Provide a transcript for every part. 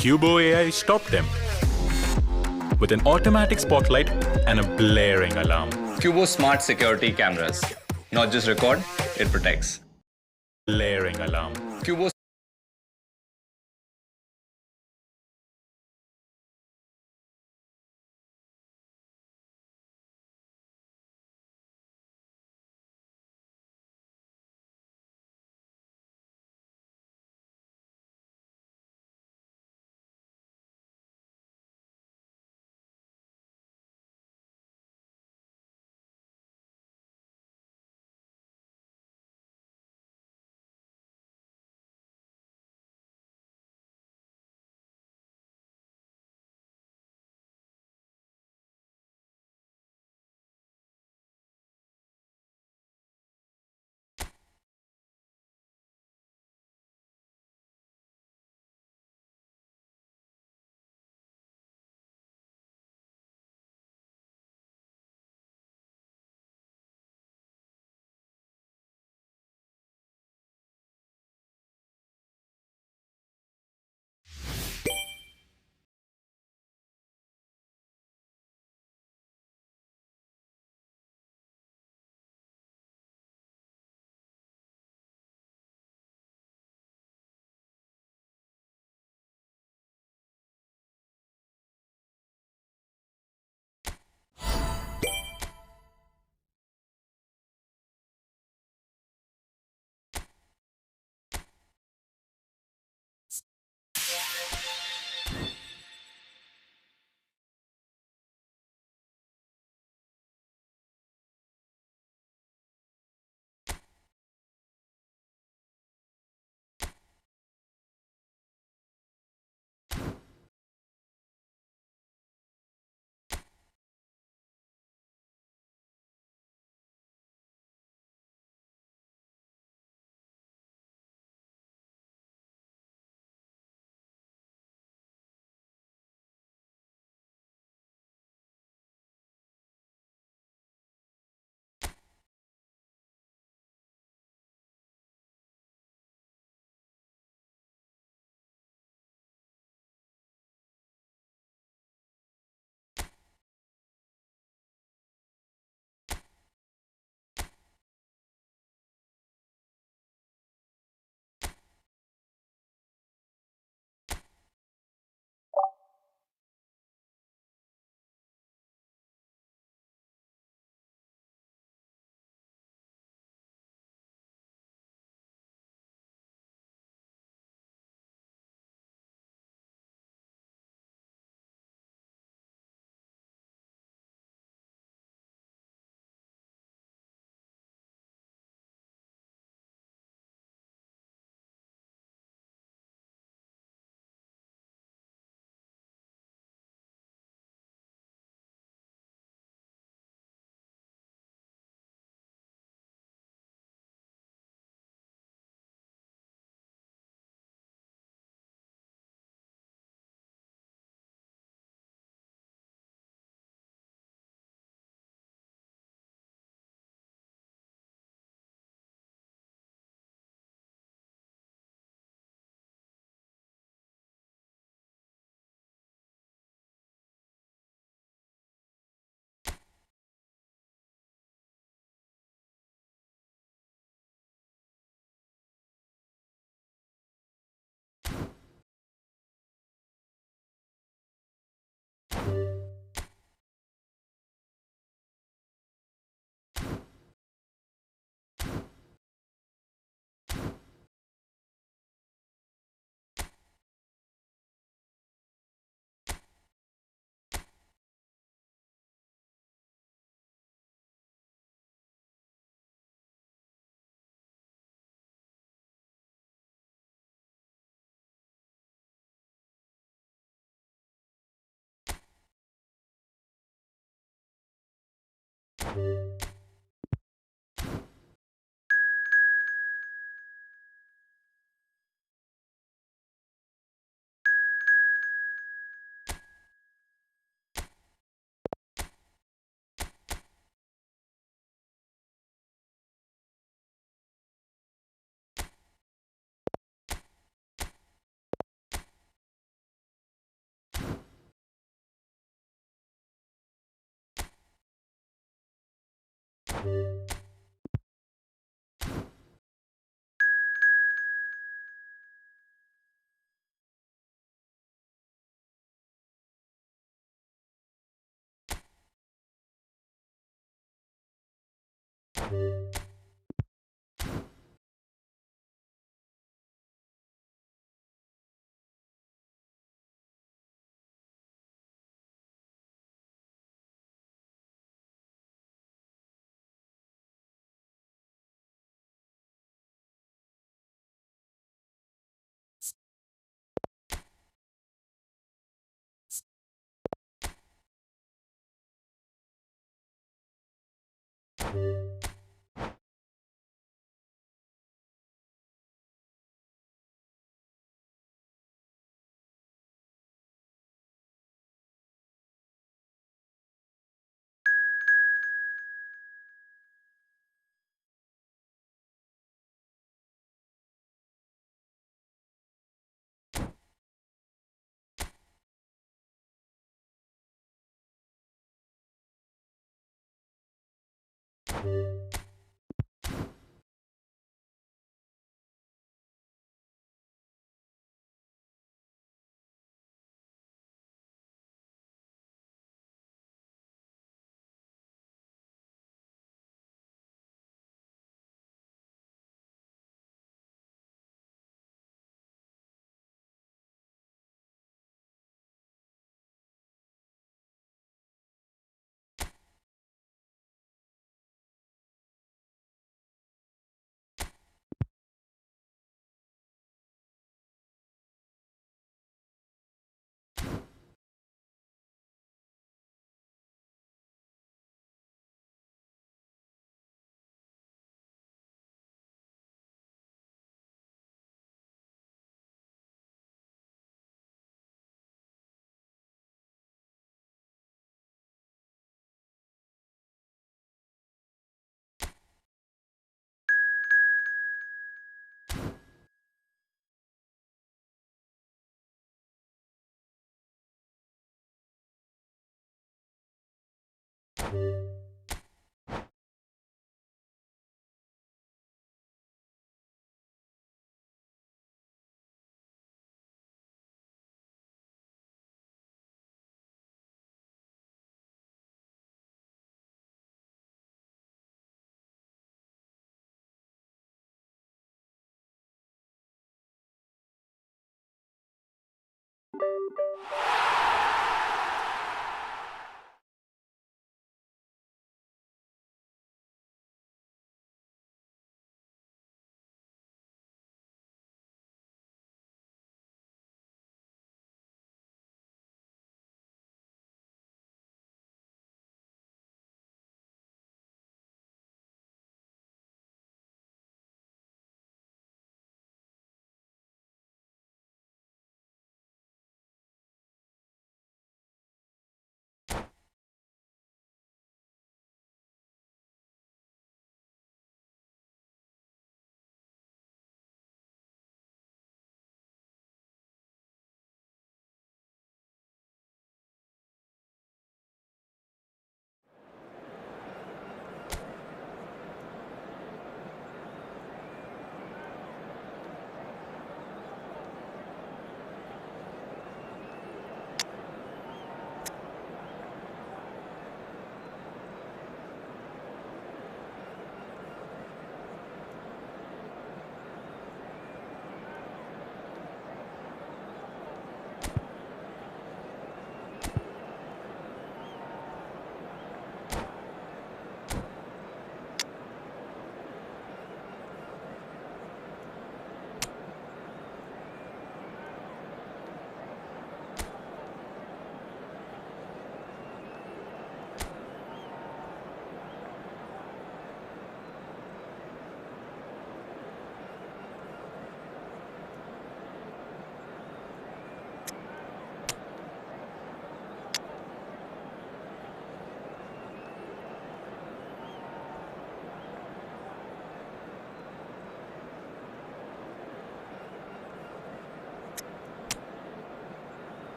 Cubo AI stopped them with an automatic spotlight and a blaring alarm. Cubo smart security cameras. Not just record, it protects. Blaring alarm. Cubo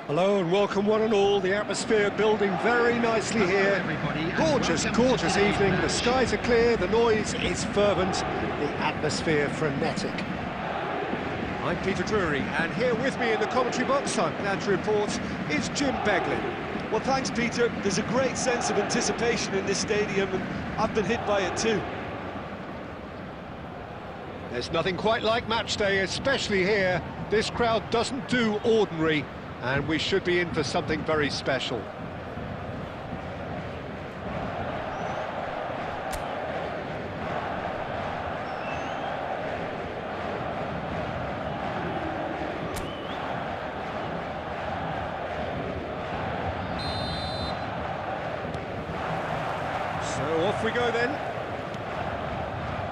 Hello and welcome one and all. The atmosphere building very nicely here. Gorgeous, gorgeous evening. The skies are clear, the noise is fervent, the atmosphere frenetic. I'm Peter Drury, and here with me in the commentary box, I'm glad to report, is Jim Beglin. Well, thanks, Peter. There's a great sense of anticipation in this stadium, and I've been hit by it too. There's nothing quite like match day, especially here. This crowd doesn't do ordinary, and we should be in for something very special. So off we go then.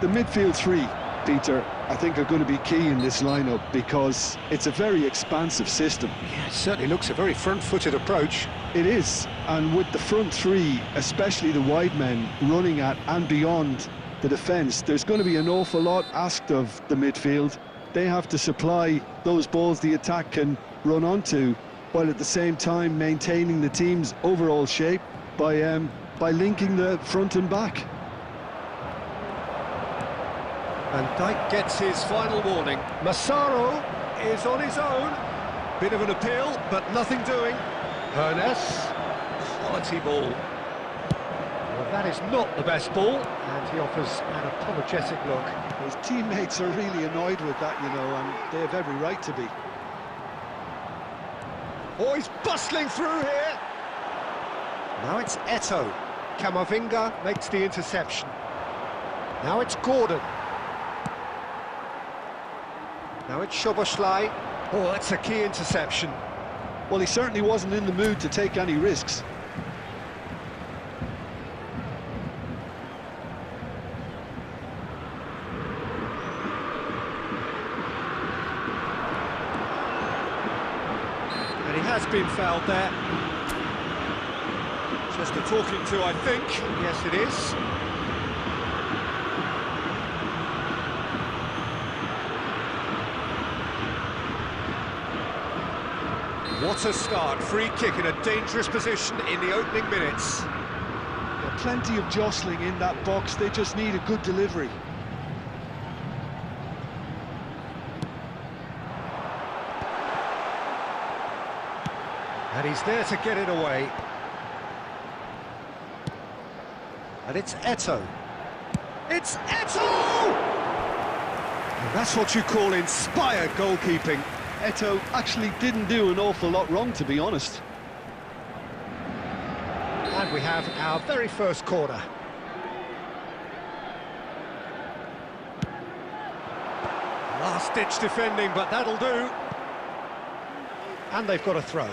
The midfield three, Peter, I think are going to be key in this lineup because it's a very expansive system. Yeah, it certainly looks a very front-footed approach. It is, and with the front three, especially the wide men, running at and beyond the defence, there's going to be an awful lot asked of the midfield. They have to supply those balls the attack can run onto, while at the same time maintaining the team's overall shape by linking the front and back. And Dyke gets his final warning. Massaro is on his own. Bit of an appeal, but nothing doing. Ernest, quality ball. Well, that is not the best ball, and he offers an apologetic look. His teammates are really annoyed with that, you know, and they have every right to be. Oh, he's bustling through here. Now it's Eto'o. Camavinga makes the interception. Now it's Gordon. Now it's Szoboszlai. Oh, that's a key interception. Well, he certainly wasn't in the mood to take any risks. And he has been fouled there. Just a talking to, I think. Yes, it is. What a start. Free kick in a dangerous position in the opening minutes. Yeah, plenty of jostling in that box, they just need a good delivery. And he's there to get it away. And it's Eto'o. It's Eto'o! And that's what you call inspired goalkeeping. Eto'o actually didn't do an awful lot wrong, to be honest. And we have our very first corner. Last-ditch defending, but that'll do. And they've got a throw.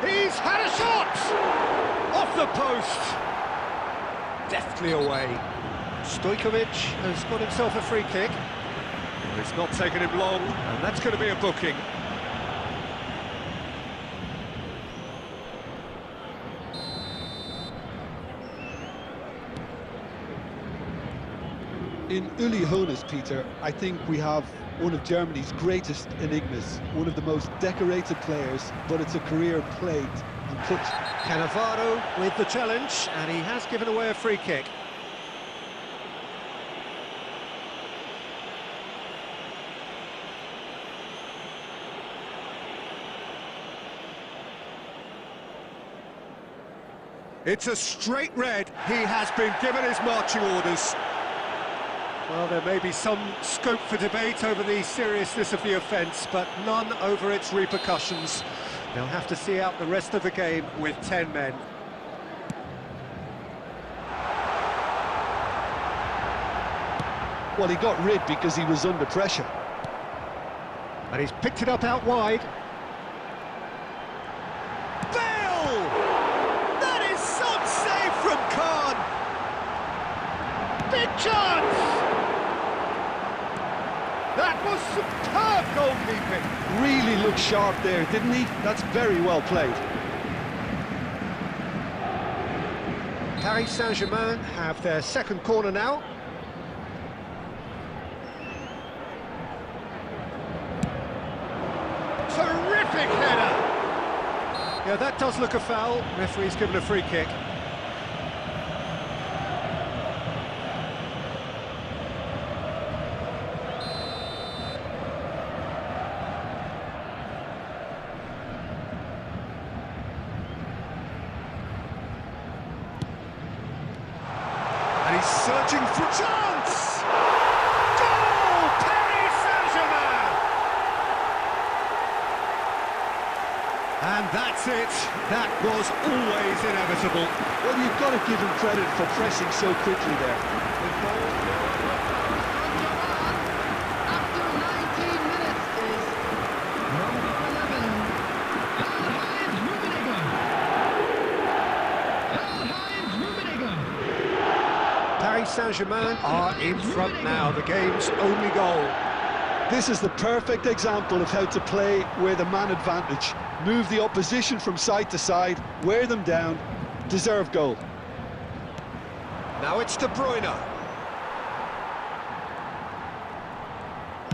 He's had a shot! Off the post! Deftly away. Stojkovic has got himself a free kick. Well, it's not taken him long, and that's going to be a booking. In Uli Hoeneß, Peter, I think we have one of Germany's greatest enigmas, one of the most decorated players, but it's a career plagued and put. Cannavaro with the challenge, and he has given away a free kick. It's a straight red. He has been given his marching orders. Well, there may be some scope for debate over the seriousness of the offence, but none over its repercussions. They'll have to see out the rest of the game with 10 men. Well, he got rid because he was under pressure. And he's picked it up out wide. Bale! That is some save from Khan! Big chance! That was superb goalkeeping! Really looked sharp there, didn't he? That's very well played. Paris Saint-Germain have their second corner now. Terrific header! Yeah, that does look a foul. Referee's given a free kick. And he's searching for a chance! Goal! Paris Saint-Germain! And that's it. That was always inevitable. Well, you've got to give him credit for pressing so quickly there. After 19 minutes is number 11, Karl-Heinz Rummenigge. Karl-Heinz Rummenigge. Paris Saint-Germain are in front now, the game's only goal. This is the perfect example of how to play with a man advantage. Move the opposition from side to side, wear them down, deserve goal. Now it's De Bruyne.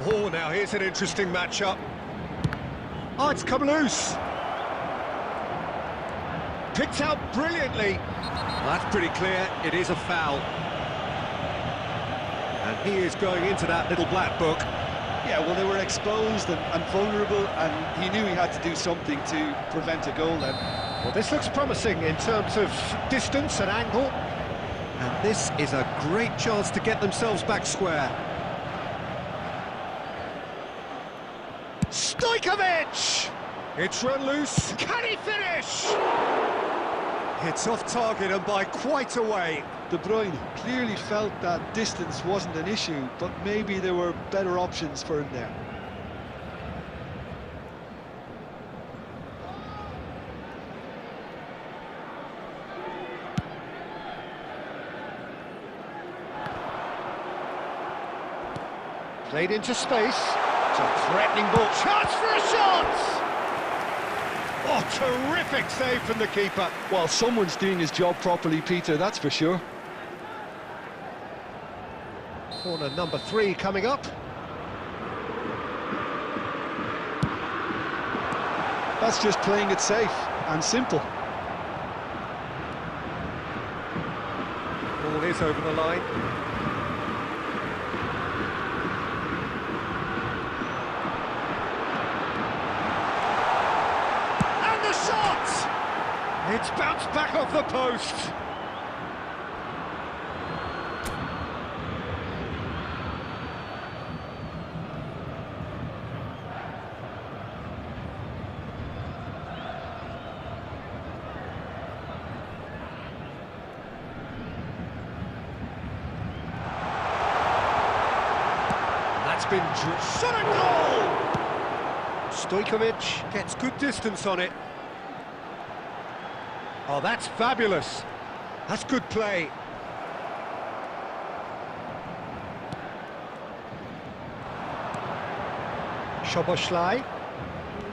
Oh, now here's an interesting matchup. Oh, it's come loose. Picked out brilliantly. That's pretty clear, it is a foul. And he is going into that little black book. Yeah, well, they were exposed and vulnerable, and he knew he had to do something to prevent a goal then. Well, this looks promising in terms of distance and angle. And this is a great chance to get themselves back square. Stojkovic! It's run loose. Can he finish? It's off target and by quite a way. De Bruyne clearly felt that distance wasn't an issue, but maybe there were better options for him there. Played into space. It's a threatening ball. Chance for a shot! Oh, terrific save from the keeper. Well, someone's doing his job properly, Peter, that's for sure. Corner number 3 coming up. That's just playing it safe and simple. Ball is over the line. And the shot! It's bounced back off the post. That's been shot at goal! Stojkovic gets good distance on it. Oh, that's fabulous. That's good play. Szoboszlai.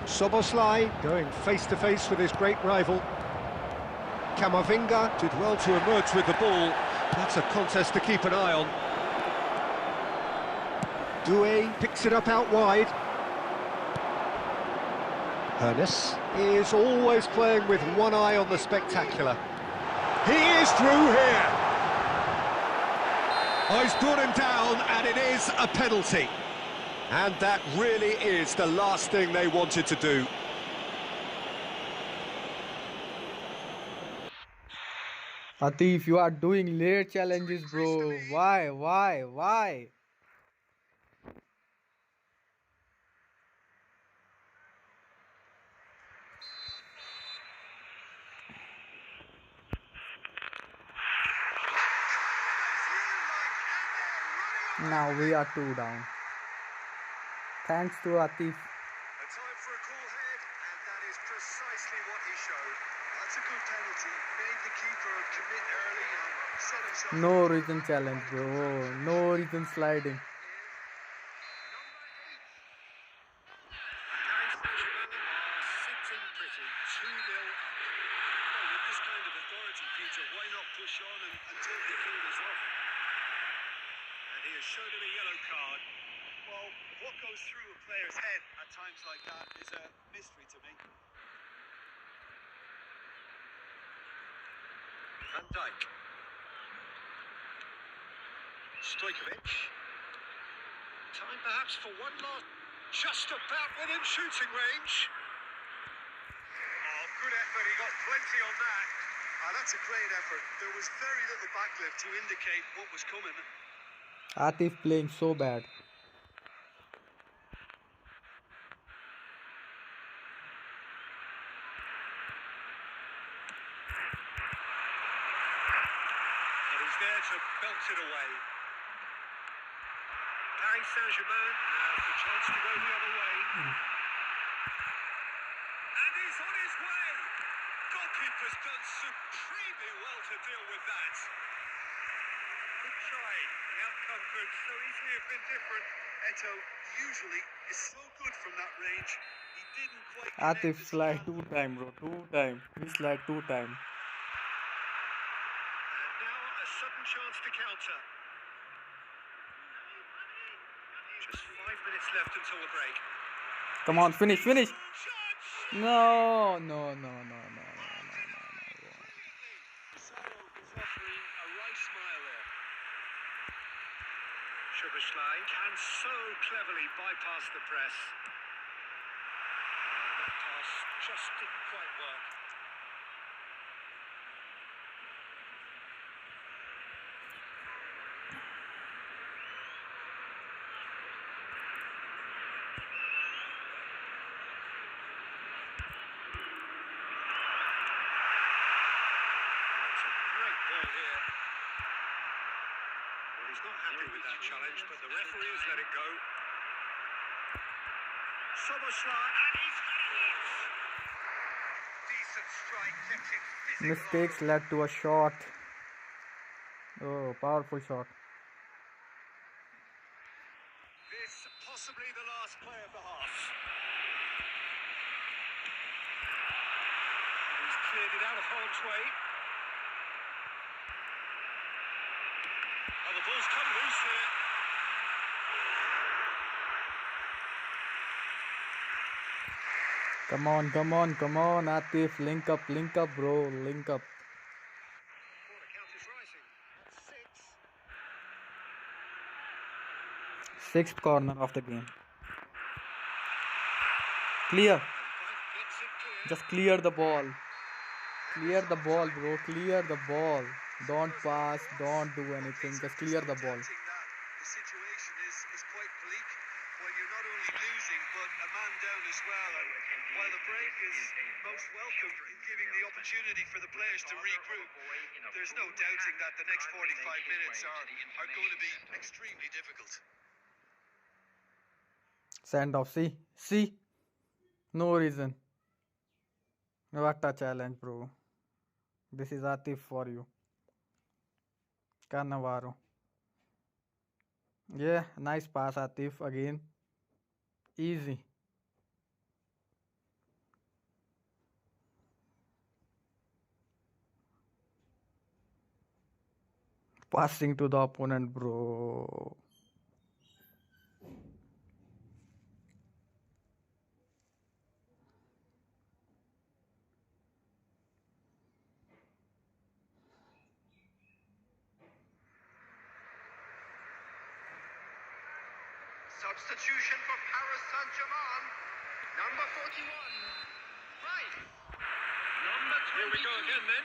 Szoboszlai going face-to-face with his great rival. Camavinga did well to emerge with the ball. That's a contest to keep an eye on. Doué picks it up out wide. Hernes is always playing with one eye on the spectacular. He is through here. Oh, he's brought him down, and it is a penalty. And that really is the last thing they wanted to do. Atif, you are doing late challenges, bro. Why? Now we are 2 down. Thanks to Atif. A time for a cool head, and that is precisely what he showed. That's a good penalty. Made the keeper commit early and set himself. No reason challenge, bro. No reason sliding. Paris Saint-Germain are sitting pretty, 2-0 up. Well, with this kind of authority penalty, Peter. Why not push on and totally kill this off? And he has showed him a yellow card. Well, what goes through a player's head at times like that is a mystery to me. Van Dijk. Stojkovic. Time perhaps for one last. Just about within shooting range. Oh, good effort. He got plenty on that. That's a great effort. There was very little backlift to indicate what was coming. Atif playing so bad. And he's there to belt it away. Paris Saint-Germain has the chance to go the other way. And he's on his way. Goalkeeper's done supremely well to deal with that. Good try. The outcome could so easily have been different. Eto usually is so good from that range. He didn't quite connect Atif as he slide can. 2 times, bro. 2 times. He slide 2 times. And now a sudden chance to counter. Just 5 minutes left until the break. Come on, finish, finish. Shot! No. Saro is offering a wry smile there. Szoboszlai can so cleverly bypass the press. That pass just didn't quite work. Not happy with that challenge, but the referee has let it go. Szoboszlai, and he's had it! Decent strike, kept it physical. Mistakes led to a shot. Oh, powerful shot. This possibly the last play of the half. He's cleared it out of harm's way. The ball's come loose here. Come on, Atif. Link up, bro. Link up. Corner count is rising. 6. Sixth corner of the game. Clear. And Bank gets it clear. Just clear the ball. Clear the ball, bro. Clear the ball. Don't pass. Don't do anything. Just clear the ball. The situation is quite bleak when you're not only losing but a man down as well. And while the break is most welcome in giving the opportunity for the players to regroup, there's no doubting that the next 45 minutes are going to be extremely difficult. Send off. See. No reason. What a challenge, bro. This is Atif for you. Cannavaro. Yeah, nice pass, Atif again. Easy. Passing to the opponent, bro. Substitution for Paris Saint-Germain. Number 41. Right. Number 22. Here we go again then.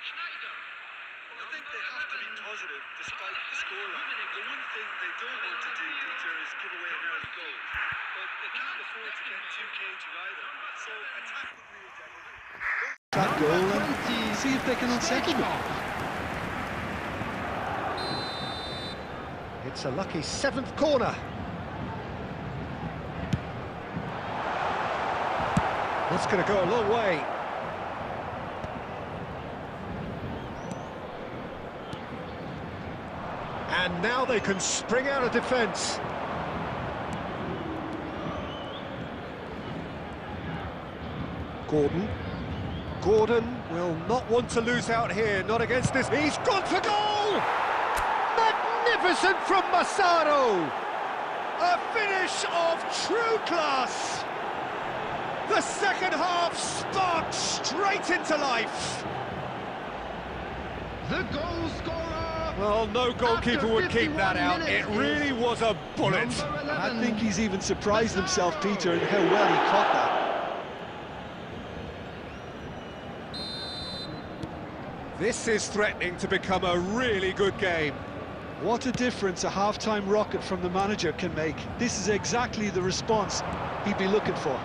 Schneider. Well, I think they have to be positive despite the scoreline. The one thing they don't want to do, Peter, is give away an early goal. But they can't afford to get too cagey either. So attack with real devil. That goal and see if they can unsettle them. It's a lucky 7th corner. That's going to go a long way. And now they can spring out of defence. Gordon. Gordon will not want to lose out here, not against this. He's gone for goal! Magnificent from Massaro! A finish of true class! The second half sparked straight into life. The goal scorer. Well, no goalkeeper would keep that out. It really was a bullet. I think he's even surprised himself, Peter, in how well he caught that. This is threatening to become a really good game. What a difference a half-time rocket from the manager can make. This is exactly the response he'd be looking for.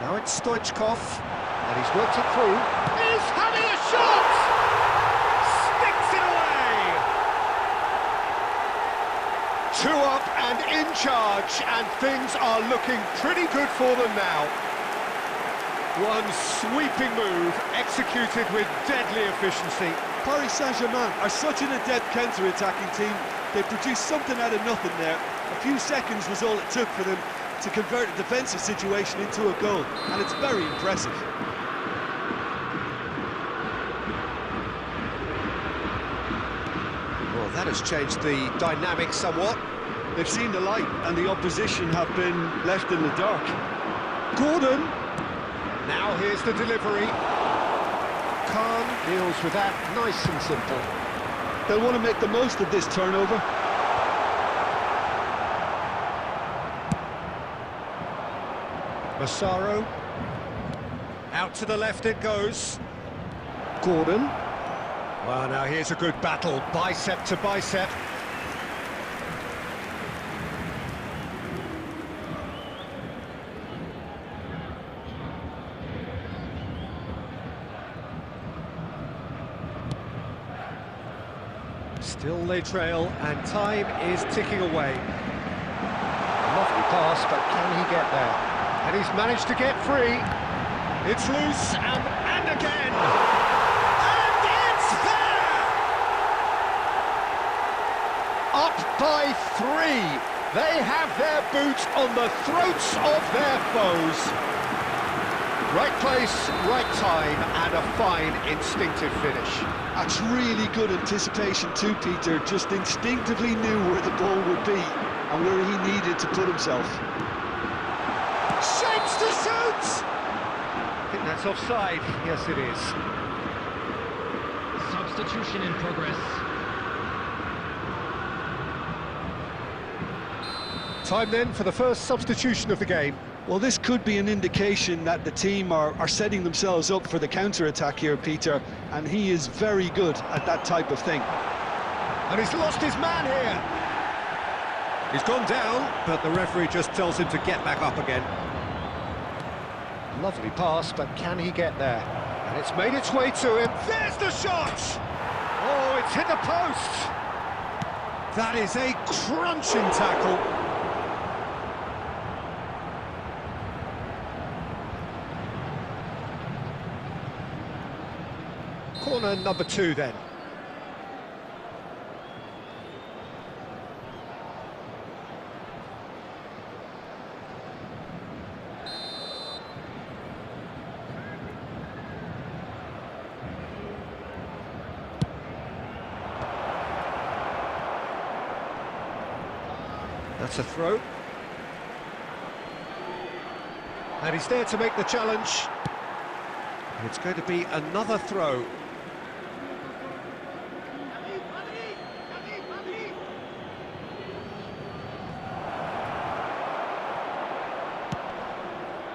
Now it's Stoichkov, and he's worked it through. He's having a shot! Sticks it away! 2 up and in charge, and things are looking pretty good for them now. One sweeping move, executed with deadly efficiency. Paris Saint-Germain are such an adept counter-attacking team. They produced something out of nothing there. A few seconds was all it took for them to convert a defensive situation into a goal, and it's very impressive. Well, that has changed the dynamic somewhat. They've seen the light, and the opposition have been left in the dark. Gordon. Now here's the delivery. Khan deals with that nice and simple. They'll want to make the most of this turnover. Massaro. Out to the left it goes. Gordon. Well, now here's a good battle, bicep to bicep. Still they trail, and time is ticking away. Lovely pass, but can he get there? And he's managed to get free. It's loose, and again! And it's there! Up by 3. They have their boot on the throats of their foes. Right place, right time, and a fine instinctive finish. That's really good anticipation too, Peter. Just instinctively knew where the ball would be and where he needed to put himself. Shapes to shoot! I think that's offside. Yes, it is. Substitution in progress. Time then for the first substitution of the game. Well, this could be an indication that the team are setting themselves up for the counter-attack here, Peter, and he is very good at that type of thing. And he's lost his man here. He's gone down, but the referee just tells him to get back up again. Lovely pass, but can he get there? And it's made its way to him. There's the shot! Oh, it's hit the post! That is a crunching tackle. Corner number 2 then. That's a throw. And he's there to make the challenge. And it's going to be another throw.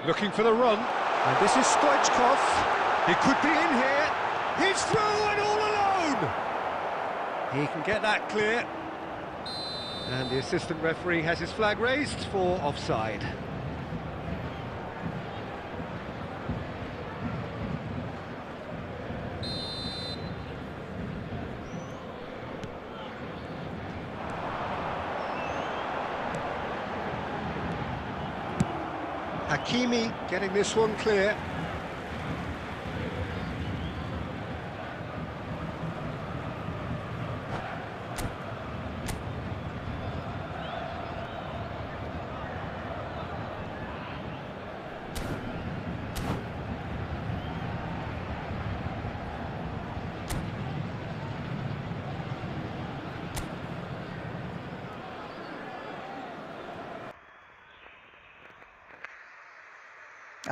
Looking for the run, and this is Stoichkov. He could be in here. He's through and all alone. He can get that clear. And the assistant referee has his flag raised for offside. Hakimi getting this one clear.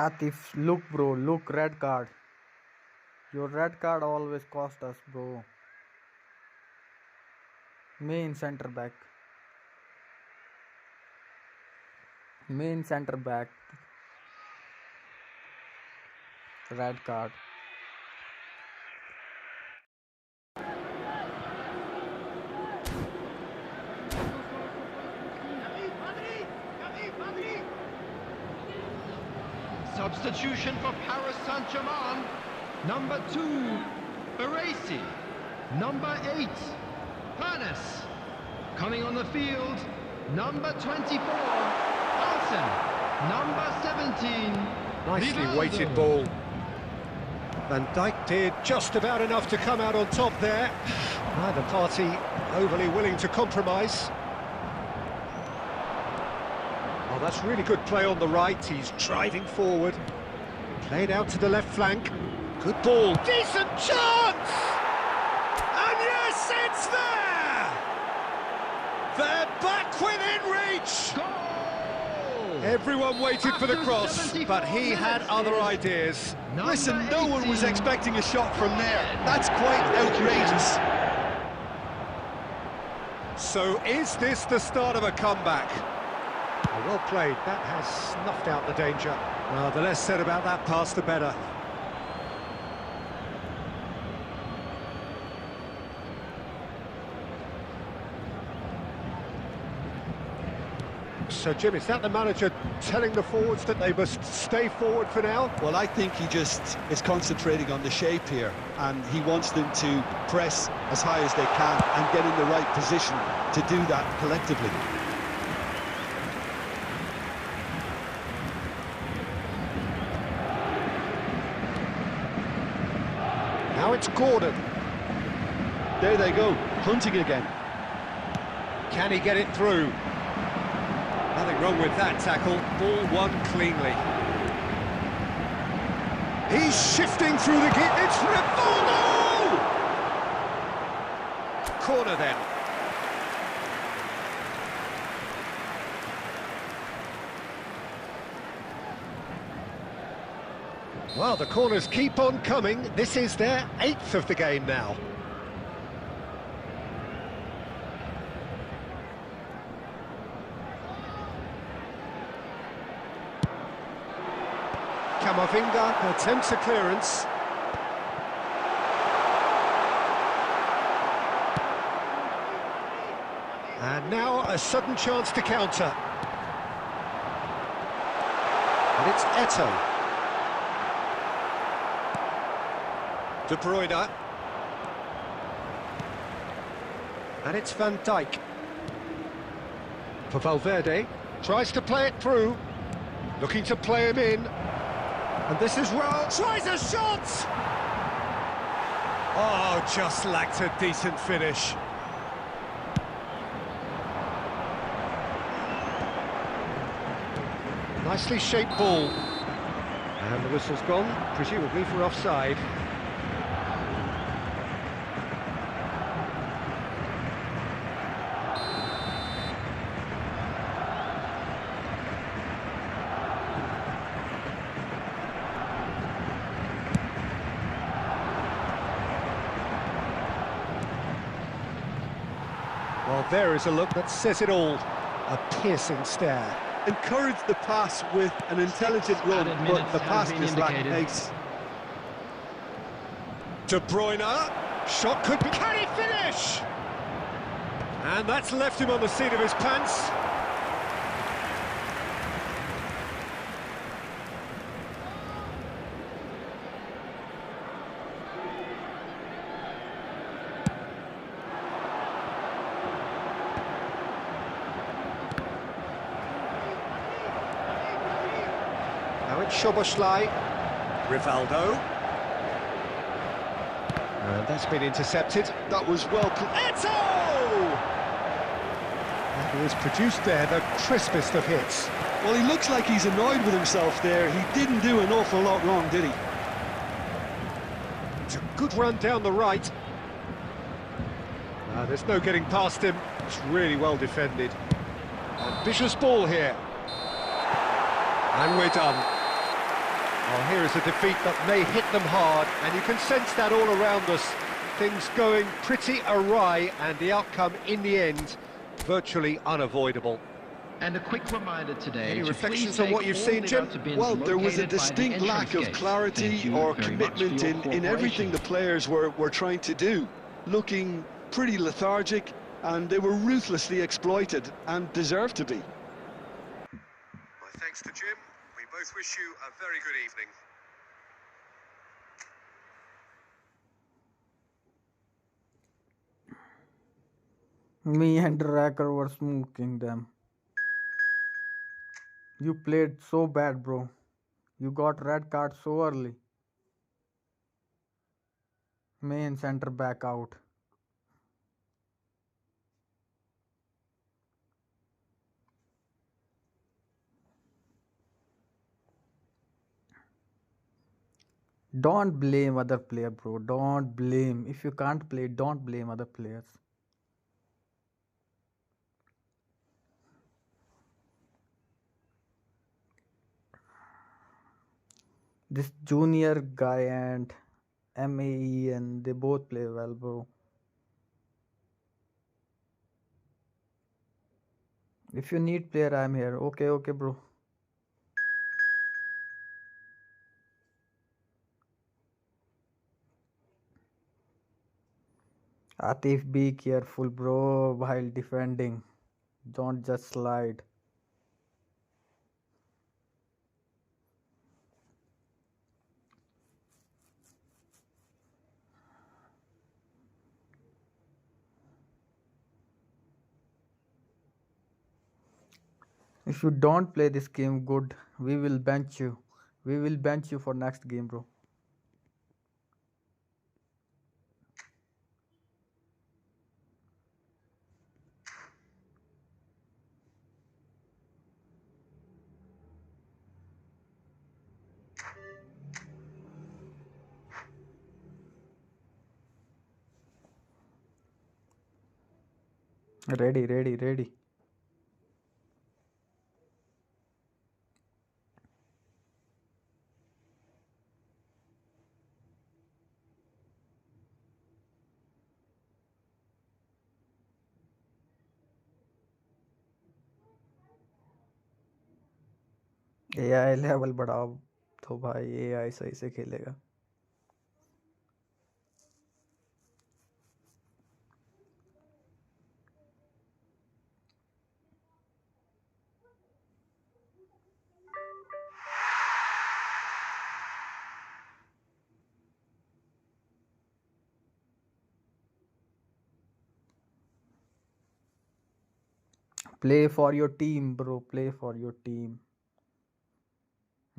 Atif, look bro, look, red card. Your red card always cost us, bro. Main centre back. Main centre back. Red card. Substitution for Paris Saint-Germain. Number 2, Baresi. Number 8, Panis. Coming on the field, number 24, Alsen. Number 17, Nicely Rivaldo. weighted ball. Van Dijk did just about enough to come out on top there. Neither party overly willing to compromise. Oh, that's really good play on the right. He's driving forward. Played out to the left flank. Good ball. Decent chance! And yes, it's there! They're back within reach! Goal! Everyone waited for the After cross, 74 but he had minutes other is ideas. number Listen, no one was 18. expecting a shot from there. That's quite outrageous. So is this the start of a comeback? Oh, well played. That has snuffed out the danger. Well, the less said about that pass, the better. So, Jim, is that the manager telling the forwards that they must stay forward for now? Well, I think he just is concentrating on the shape here, and he wants them to press as high as they can and get in the right position to do that collectively. Now it's Gordon. There they go, hunting again. Can he get it through? Nothing wrong with that tackle. Ball won cleanly. He's shifting through the gate. It's Rivaldo! Corner then. Well, the corners keep on coming. This is their 8th of the game now. Camavinga attempts a clearance. And now a sudden chance to counter. And it's Eto'o. De Bruyne. And it's Van Dijk. For Valverde. Tries to play it through. Looking to play him in. And this is well. Tries a shot! Oh, just lacked a decent finish. Nicely shaped ball. And the whistle's gone, presumably for offside. Well, there is a look that says it all. A piercing stare. Encourage the pass with an intelligent run, Added but minutes the have pass been just lacked indicated. pace. De Bruyne. Shot could be... Can he finish? And that's left him on the seat of his pants. Now it's Szoboszlai. Rivaldo. And that's been intercepted. That was well... Eto'o! That was produced there, the crispest of hits. Well, he looks like he's annoyed with himself there. He didn't do an awful lot wrong, did he? It's a good run down the right. There's no getting past him. It's really well defended. Ambitious ball here. And we're done. Well, here is a defeat that may hit them hard, and you can sense that all around us. Things going pretty awry, and the outcome in the end virtually unavoidable. And a quick reminder today. Any to reflections please on take what you've all seen, Jim? out of bins Well, there was a located by the distinct lack entrance of gates. clarity Thank you or very much for commitment your in everything the players were trying to do. Looking pretty lethargic, and they were ruthlessly exploited and deserved to be. My thanks to Jim. We both wish you a very good evening. Me and Racker were smoking them. You played so bad, bro. You got red card so early. Main center back out. Don't blame other player, bro. Don't blame. If you can't play, don't blame other players. This junior guy and MAEN, they both play well, bro. If you need player, I'm here. Okay, okay, bro. Atif, be careful, bro, while defending. Don't just slide. If you don't play this game good, we will bench you. We will bench you for next game, bro. Ready, ready, ready. AI level बढ़ाओ तो भाई AI सही से खेलेगा. Play for your team, bro. Play for your team.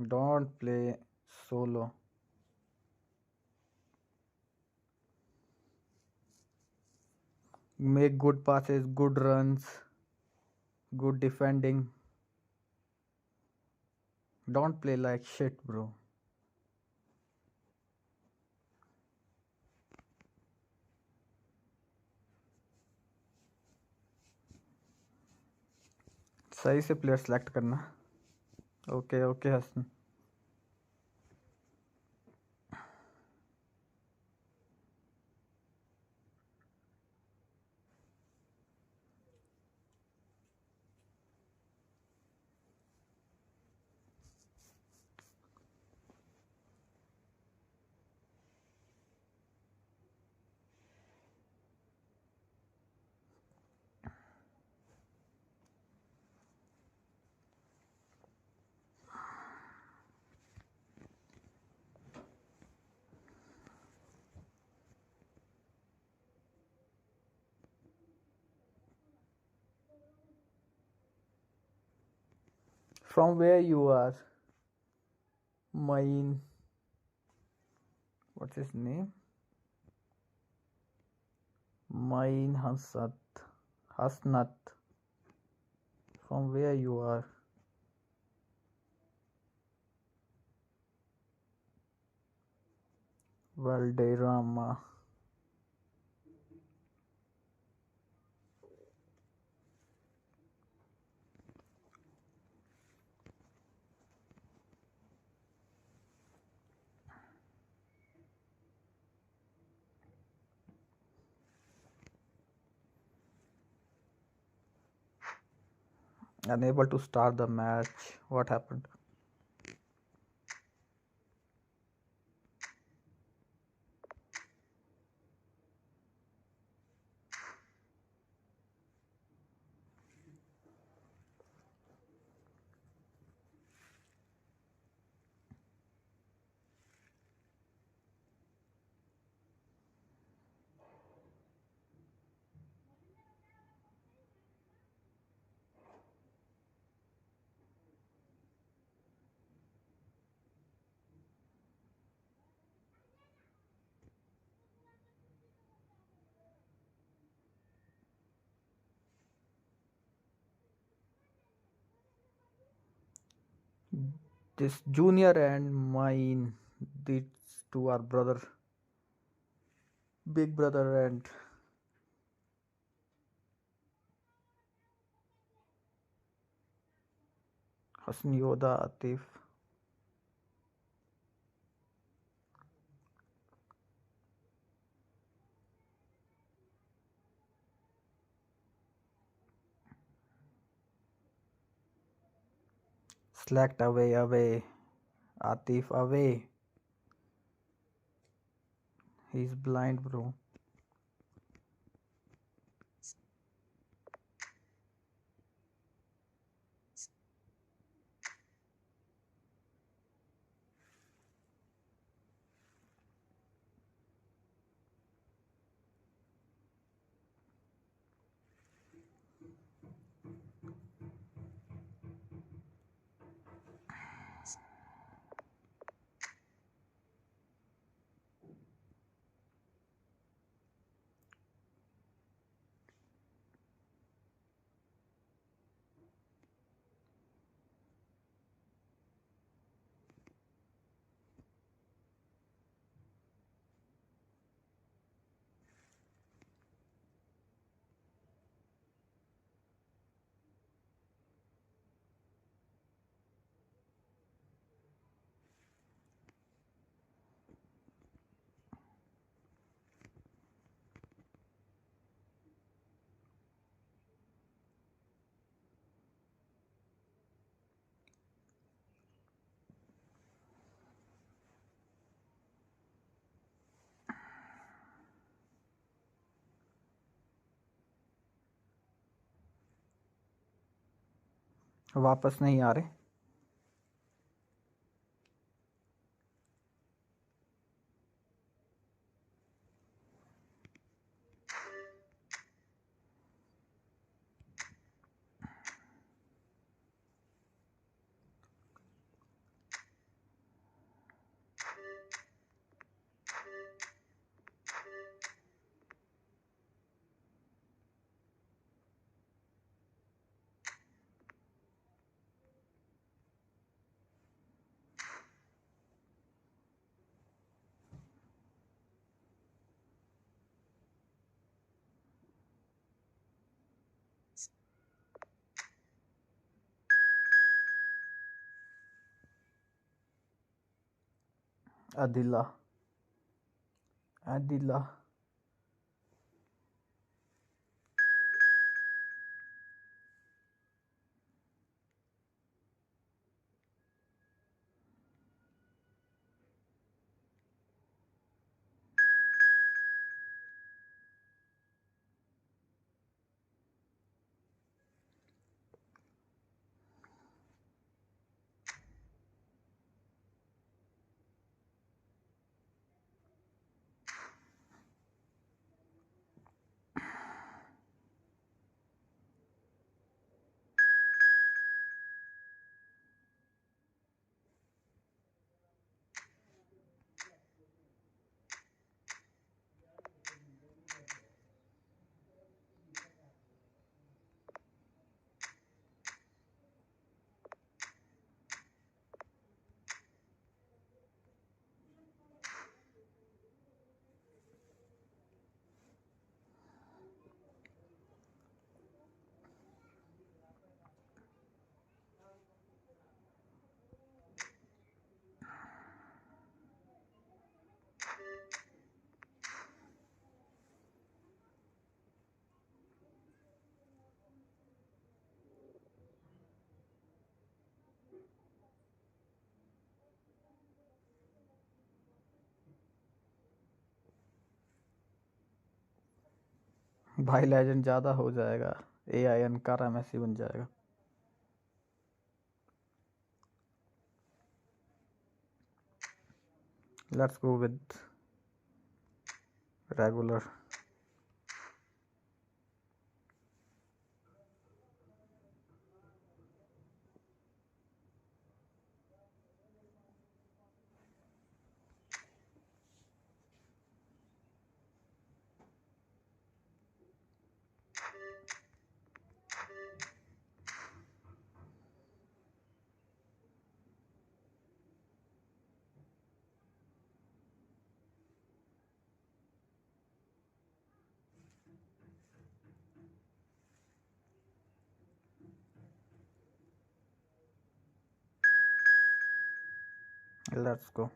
Don't play solo. Make good passes, good runs, good defending. Don't play like shit, bro. सही से player select करना. Okay okay Hasan. From where you are? Mine. What's his name? Mine Hasnat. Hasnat. From where you are? Valderrama. Unable to start the match. What happened? This Junior and mine, these two are brother, big brother and Hasni Yoda Atif. Slacked away. Atif away. He's blind, bro. वापस नहीं आ रहे. Adila. भाई legend ज़्यादा हो जाएगा, AI अनकारा Massey बन जाएगा। Let's go with regular. Let's go.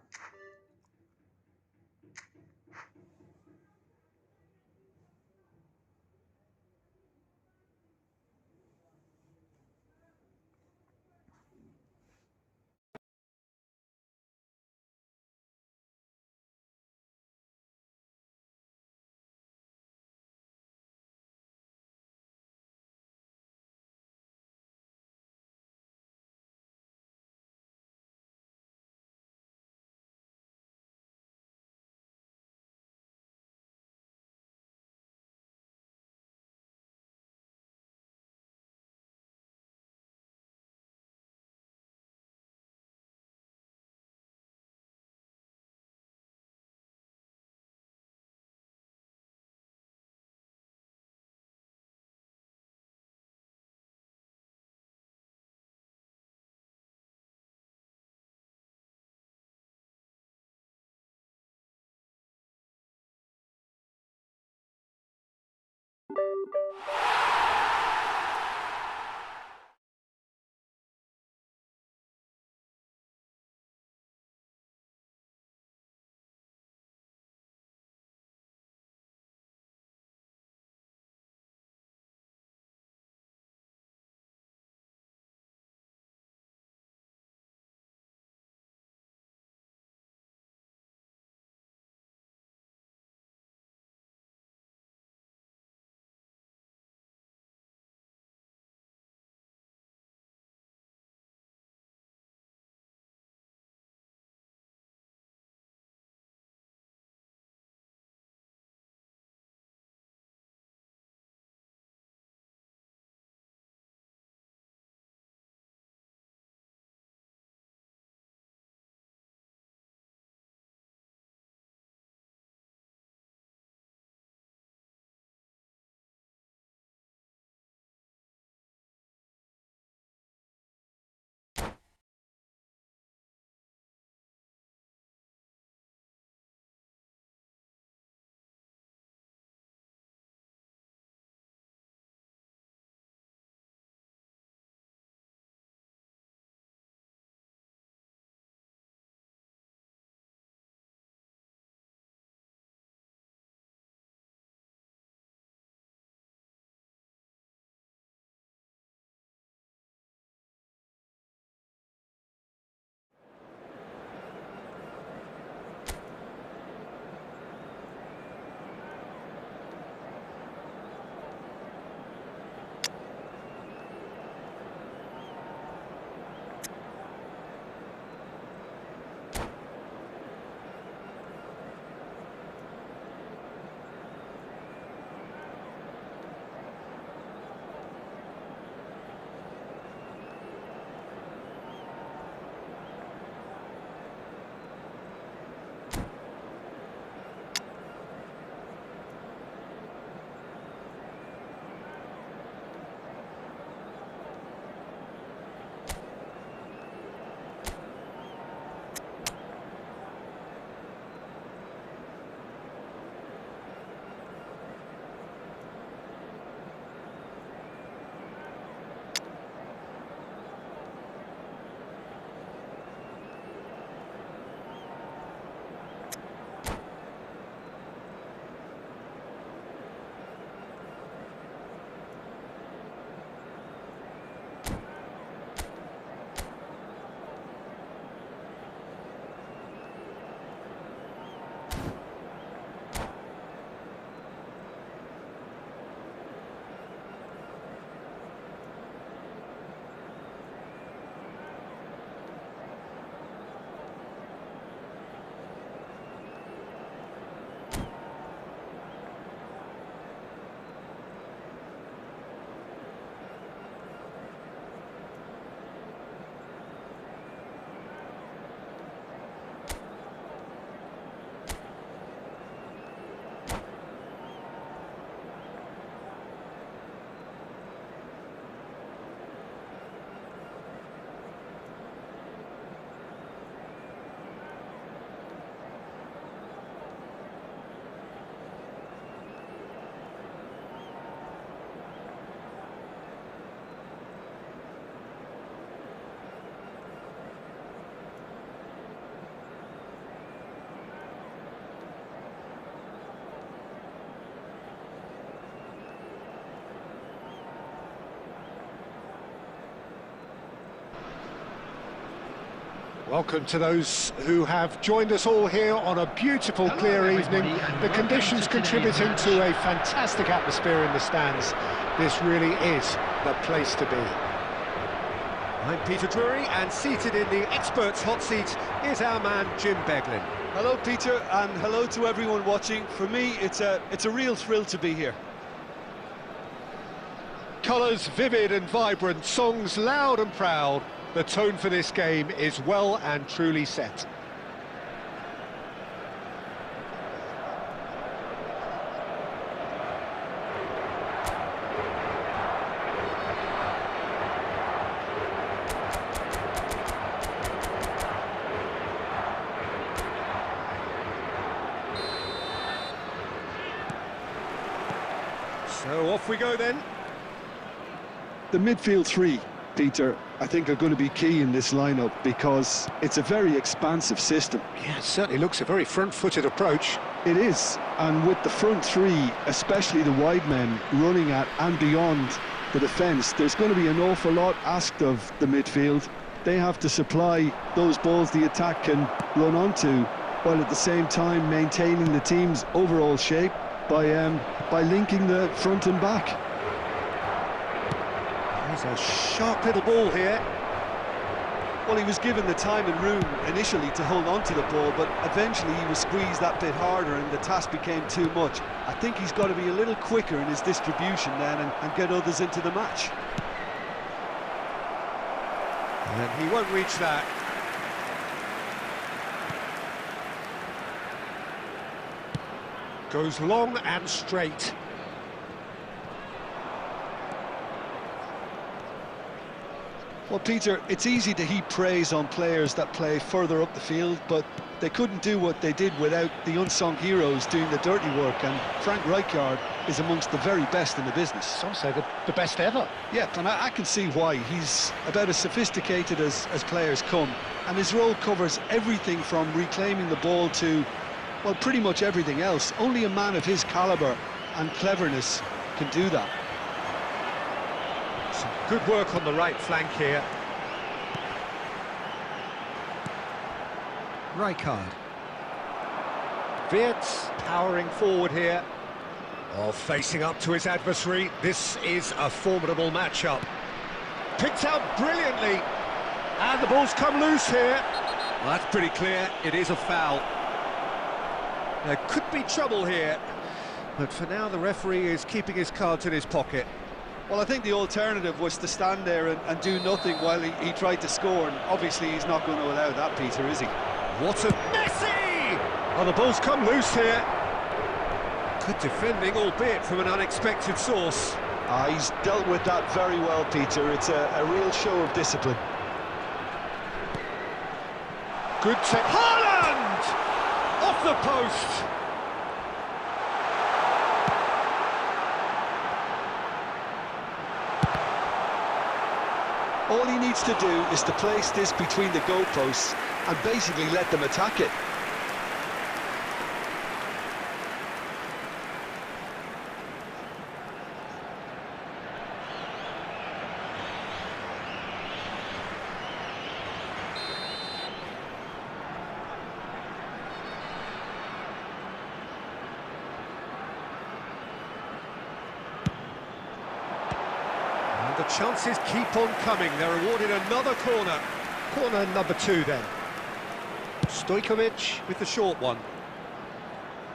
Welcome to those who have joined us all here on a beautiful, clear evening. The conditions contributing to a fantastic atmosphere in the stands. This really is the place to be. I'm Peter Drury, and seated in the experts' hot seat is our man Jim Beglin. Hello, Peter, and hello to everyone watching. For me, it's a real thrill to be here. Colours vivid and vibrant, songs loud and proud. The tone for this game is well and truly set. So off we go then. The midfield three, Peter, I think are going to be key in this lineup because it's a very expansive system. Yeah, it certainly looks a very front-footed approach. It is, and with the front three, especially the wide men, running at and beyond the defence, there's going to be an awful lot asked of the midfield. They have to supply those balls the attack can run onto, while at the same time maintaining the team's overall shape by linking the front and back. There's a sharp little ball here. Well, he was given the time and room initially to hold on to the ball, but eventually he was squeezed that bit harder and the task became too much. I think he's got to be a little quicker in his distribution then and get others into the match. And he won't reach that. Goes long and straight. Well, Peter, it's easy to heap praise on players that play further up the field, but they couldn't do what they did without the unsung heroes doing the dirty work, and Frank Rijkaard is amongst the very best in the business. Some say the best ever. Yeah, and I can see why. He's about as sophisticated as players come, and his role covers everything from reclaiming the ball to, well, pretty much everything else. Only a man of his calibre and cleverness can do that. Some good work on the right flank here. Rijkaard. Wirtz powering forward here. Oh, facing up to his adversary. This is a formidable matchup. Picked out brilliantly. And the ball's come loose here. Well, that's pretty clear. It is a foul. There could be trouble here. But for now, the referee is keeping his cards in his pocket. Well, I think the alternative was to stand there and do nothing while he tried to score, and obviously he's not going to allow that, Peter, is he? What a Messi! Oh, the ball's come loose here. Good defending, albeit from an unexpected source. He's dealt with that very well, Peter. It's a real show of discipline. Good take. Haaland! Off the post! All he needs to do is to place this between the goalposts and basically let them attack it. The chances keep on coming. They're awarded another corner. Corner number 2 then. Stojkovic with the short one.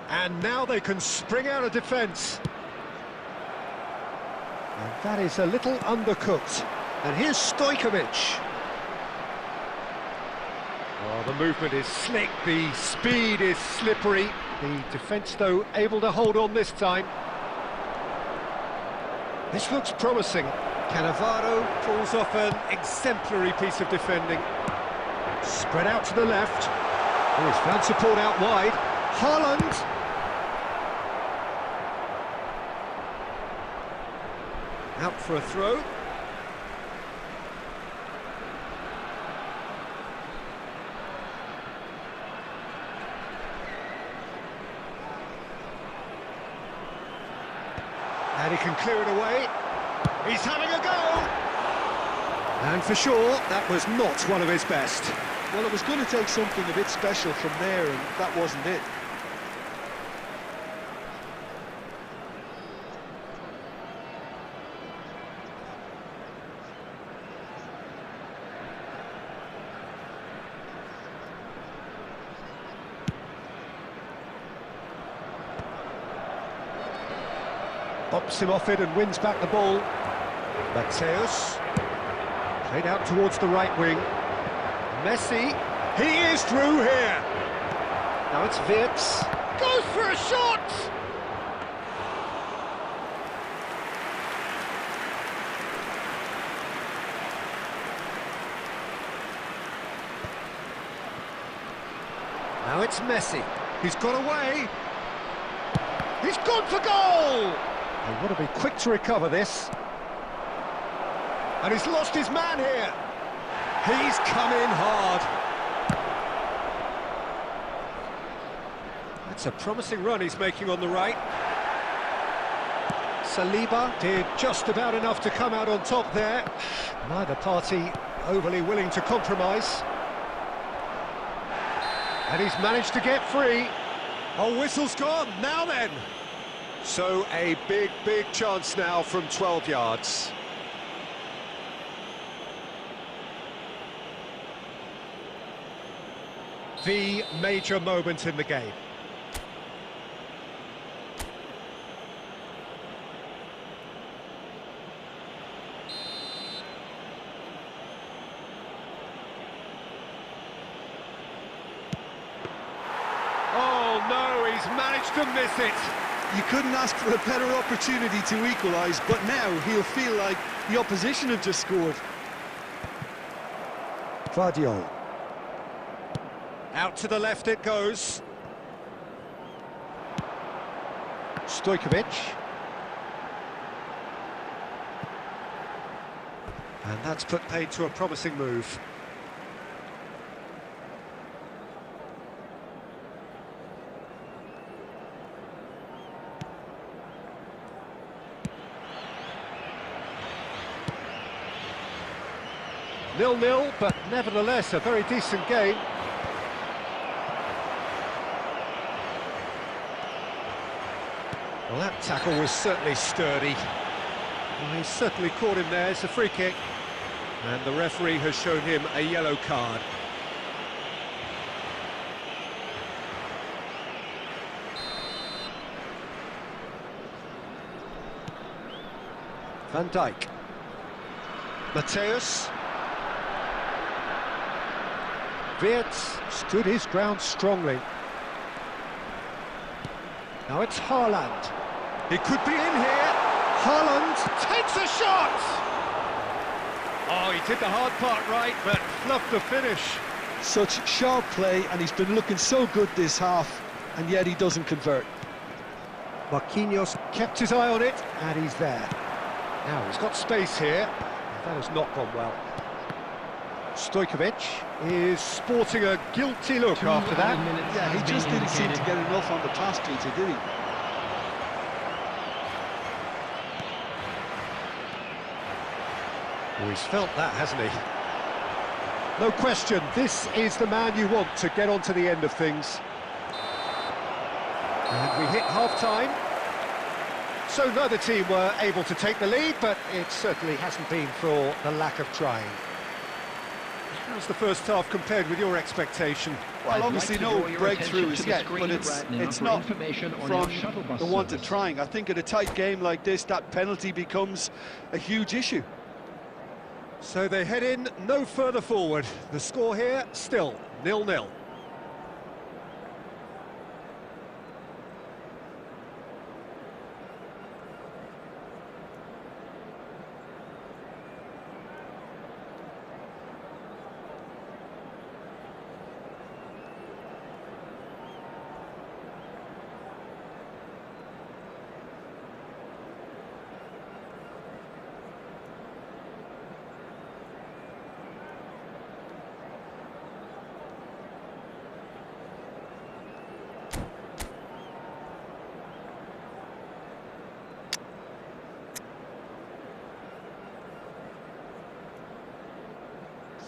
And now they can spring out of defence. And that is a little undercooked. And here's Stojkovic. Oh, the movement is slick, the speed is slippery. The defence, though, able to hold on this time. This looks promising. Cannavaro pulls off an exemplary piece of defending. Spread out to the left. Oh, he's found support out wide. Haaland. Out for a throw. And he can clear it away. He's having a go! And for sure, that was not one of his best. Well, it was going to take something a bit special from there, and that wasn't it. Bops him off it and wins back the ball. Mateus. Played out towards the right wing. Messi. He is through here. Now it's Wirtz. Goes for a shot! Now it's Messi. He's got away. He's gone for goal! They want to be quick to recover this. And he's lost his man here. He's come in hard. That's a promising run he's making on the right. Saliba did just about enough to come out on top there. Neither party overly willing to compromise. And he's managed to get free. Oh, whistle's gone, now then. So a big chance now from 12 yards. The major moment in the game. Oh no, he's managed to miss it. You couldn't ask for a better opportunity to equalise, but now he'll feel like the opposition have just scored. Vardiol. Out to the left it goes. Stojkovic. And that's put paid to a promising move. Nil-nil, but nevertheless a very decent game. Well, that tackle was certainly sturdy. Well, he certainly caught him there. It's a free kick. And the referee has shown him a yellow card. Van Dijk. Mateus. Wirtz stood his ground strongly. Now it's Haaland. He could be in here. Haaland takes a shot! Oh, he did the hard part right, but fluffed the finish. Such sharp play, and he's been looking so good this half, and yet he doesn't convert. Marquinhos kept his eye on it, and he's there. Now he's got space here. That has not gone well. Stojkovic is sporting a guilty look after that. Yeah, he just didn't seem to get enough on the pass, Peter, did he? Oh, he's felt that, hasn't he? No question, this is the man you want to get on to the end of things. And we hit half-time. So neither team were able to take the lead, but it certainly hasn't been for the lack of trying. How's the first half compared with your expectation? Well, obviously no breakthrough as yet, but it's not from the want of trying. I think in a tight game like this, that penalty becomes a huge issue. So they head in no further forward. The score here, still 0-0.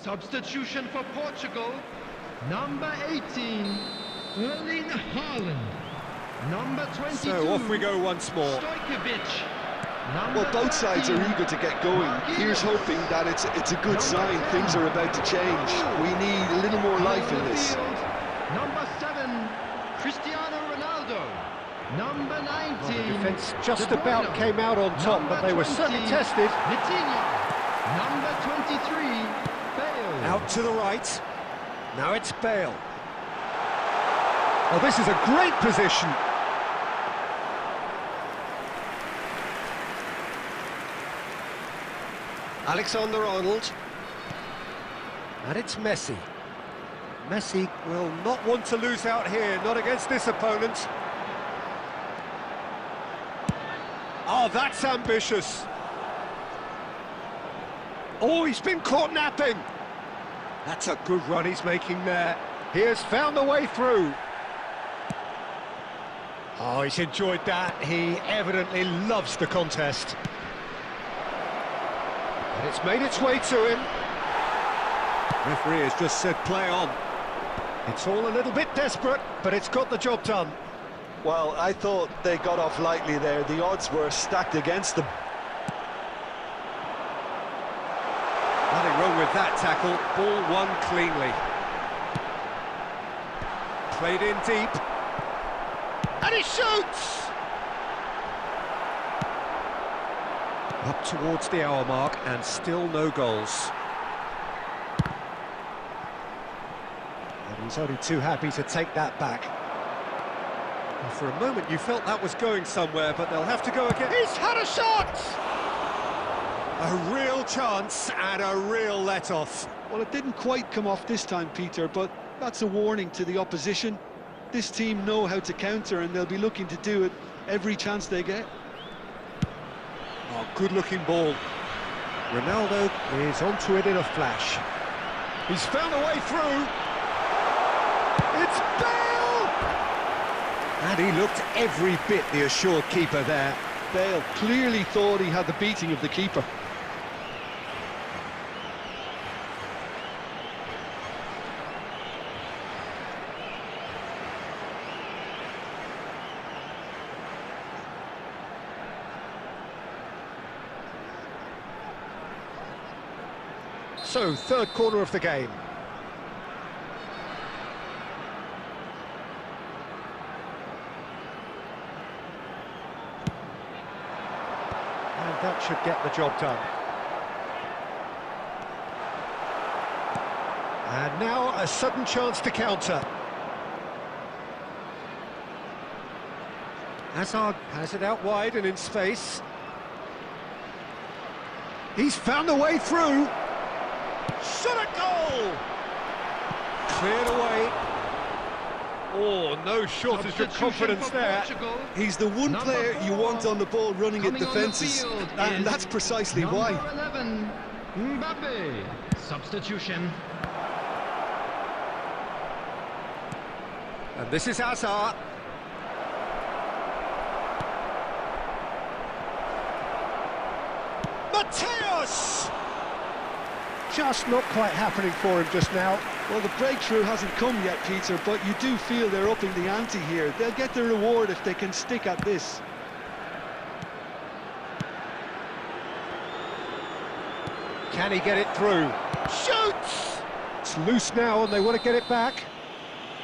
Substitution for Portugal. Number 18, Erling Haaland. Number 22. So off we go once more. Stojkovic. Well, both sides are eager to get going. Here's hoping that it's a good sign. Things are about to change. We need a little more life in this. Number 7, Cristiano Ronaldo. Number 19. Well, the defence just De Bruyne. about came out on top, Number but they were 20, certainly tested. Vitinha. Number 23, Bale. Out to the right. Now it's Bale. Oh, this is a great position. Alexander-Arnold. And it's Messi. Messi will not want to lose out here, not against this opponent. Oh, that's ambitious. Oh, he's been caught napping. That's a good run he's making there. He has found the way through. Oh, he's enjoyed that. He evidently loves the contest. And it's made its way to him. Referee has just said play on. It's all a little bit desperate, but it's got the job done. Well, I thought they got off lightly there. The odds were stacked against them. Nothing wrong with that tackle. Ball won cleanly. Played in deep. And he shoots! Up towards the hour mark and still no goals. And he's only too happy to take that back. And for a moment you felt that was going somewhere, but they'll have to go again. He's had a shot! A real chance and a real let-off. Well, it didn't quite come off this time, Peter, but that's a warning to the opposition. This team know how to counter, and they'll be looking to do it every chance they get. Oh, good-looking ball. Ronaldo is onto it in a flash. He's found a way through. It's Bale! And he looked every bit the assured keeper there. Bale clearly thought he had the beating of the keeper. So, third corner of the game. And that should get the job done. And now a sudden chance to counter. Hazard has it out wide and in space. He's found a way through. Shot a goal! Cleared away. Oh, no shortage of confidence there. He's the one player you want on the ball running at defences, and that's precisely why. Number 11, Mbappe. Substitution. And this is Hazard. Mateus! Just not quite happening for him just now. Well, the breakthrough hasn't come yet, Peter, but you do feel they're upping the ante here. They'll get their reward if they can stick at this. Can he get it through? Shoots! It's loose now and they want to get it back.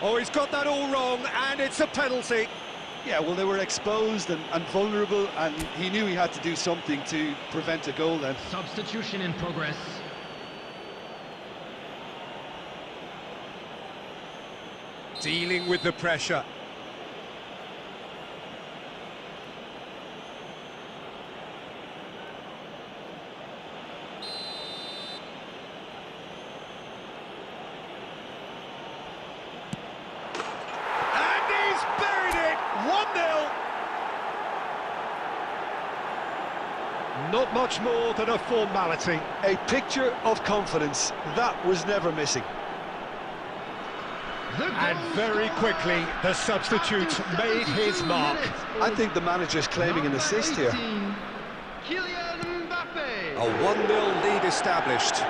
Oh, he's got that all wrong, and it's a penalty. Yeah, well, they were exposed and vulnerable, and he knew he had to do something to prevent a goal then. Substitution in progress. Dealing with the pressure. And he's buried it! 1-0! Not much more than a formality. A picture of confidence. That was never missing. And very quickly, the substitute made his mark. I think the manager's claiming an assist here. Kylian Mbappe. A 1-0 lead established.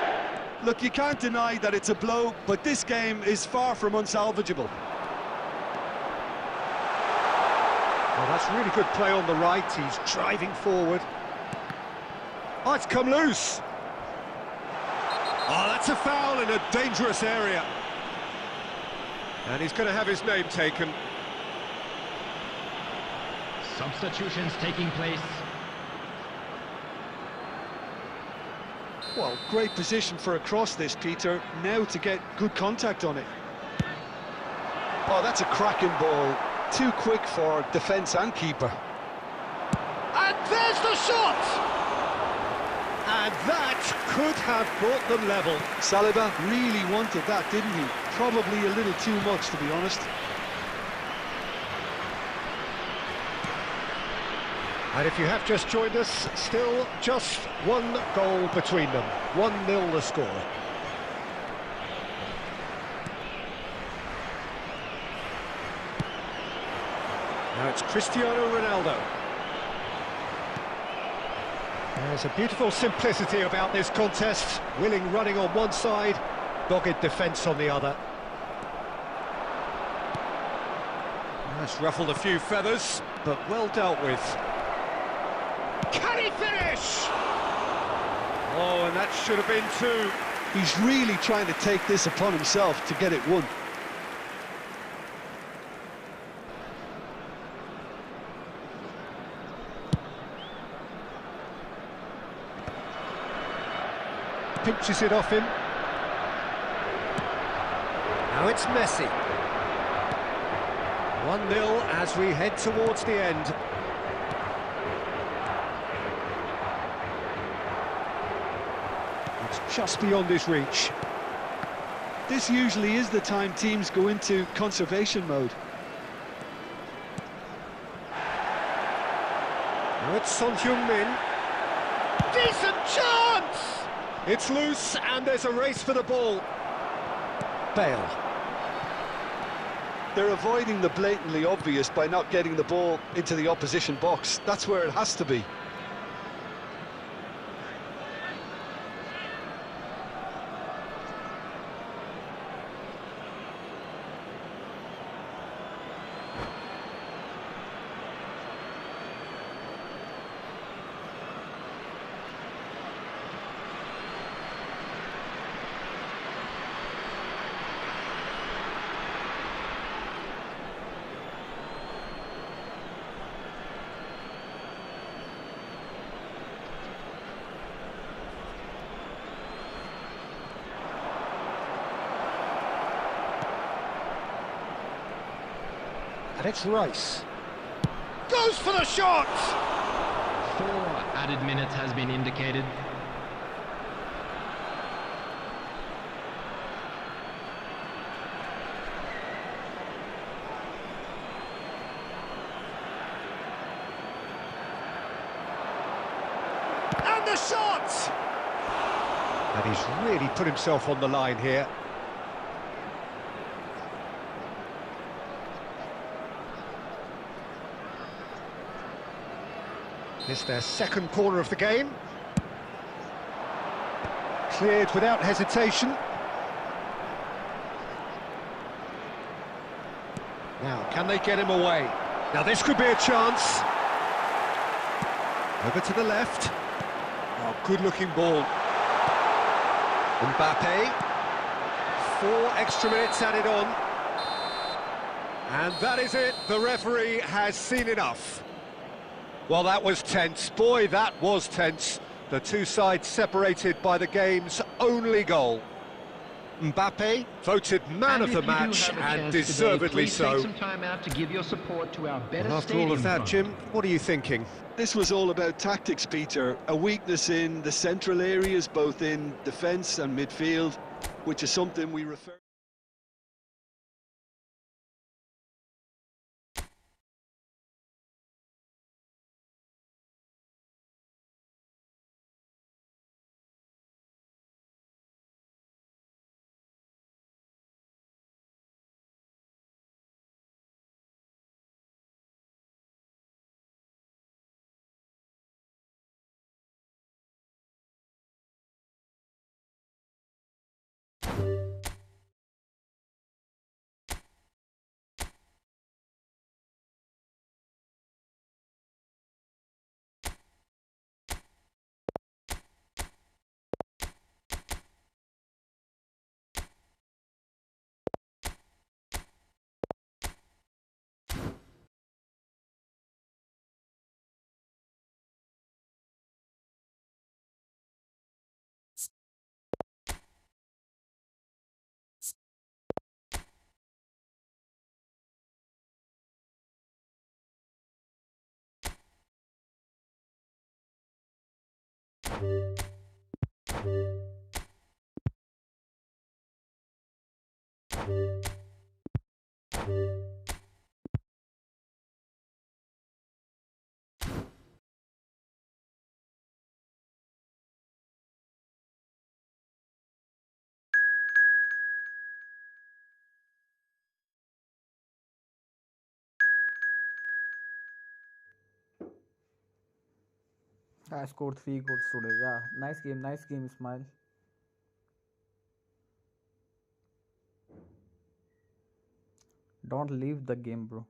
Look, you can't deny that it's a blow, but this game is far from unsalvageable. Well, that's really good play on the right. He's driving forward. Oh, it's come loose. Oh, that's a foul in a dangerous area. And he's going to have his name taken. Substitutions taking place. Well, great position for a cross this, Peter. Now to get good contact on it. Oh, that's a cracking ball. Too quick for defence and keeper. And there's the shot! And that could have brought them level. Saliba really wanted that, didn't he? Probably a little too much, to be honest. And if you have just joined us, still just one goal between them. 1-0 the score. Now it's Cristiano Ronaldo. There's a beautiful simplicity about this contest. Willing running on one side, dogged defence on the other. That's ruffled a few feathers, but well dealt with. Can he finish? Oh, and that should have been two. He's really trying to take this upon himself to get it won. Pinches it off him. Now it's Messi. 1-0 as we head towards the end. It's just beyond his reach. This usually is the time teams go into conservation mode. Now it's Son Heung-min. Decent chance! It's loose and there's a race for the ball. Bale. They're avoiding the blatantly obvious by not getting the ball into the opposition box. That's where it has to be. And it's Rice. Goes for the shot! 4 added minutes has been indicated. And the shot! And he's really put himself on the line here. It's their second corner of the game. Cleared without hesitation. Now, can they get him away? Now, this could be a chance. Over to the left. Oh, good-looking ball. Mbappe. 4 extra minutes added on. And that is it. The referee has seen enough. Well, that was tense. Boy, that was tense. The two sides separated by the game's only goal. Mbappe voted man of the match, and deservedly so. Take some time out to give your support to our better After all of that, stadium Jim, what are you thinking? This was all about tactics, Peter. A weakness in the central areas, both in defence and midfield, which is something we refer I scored 3 goals today. Yeah, nice game, Ismail. Don't leave the game, bro.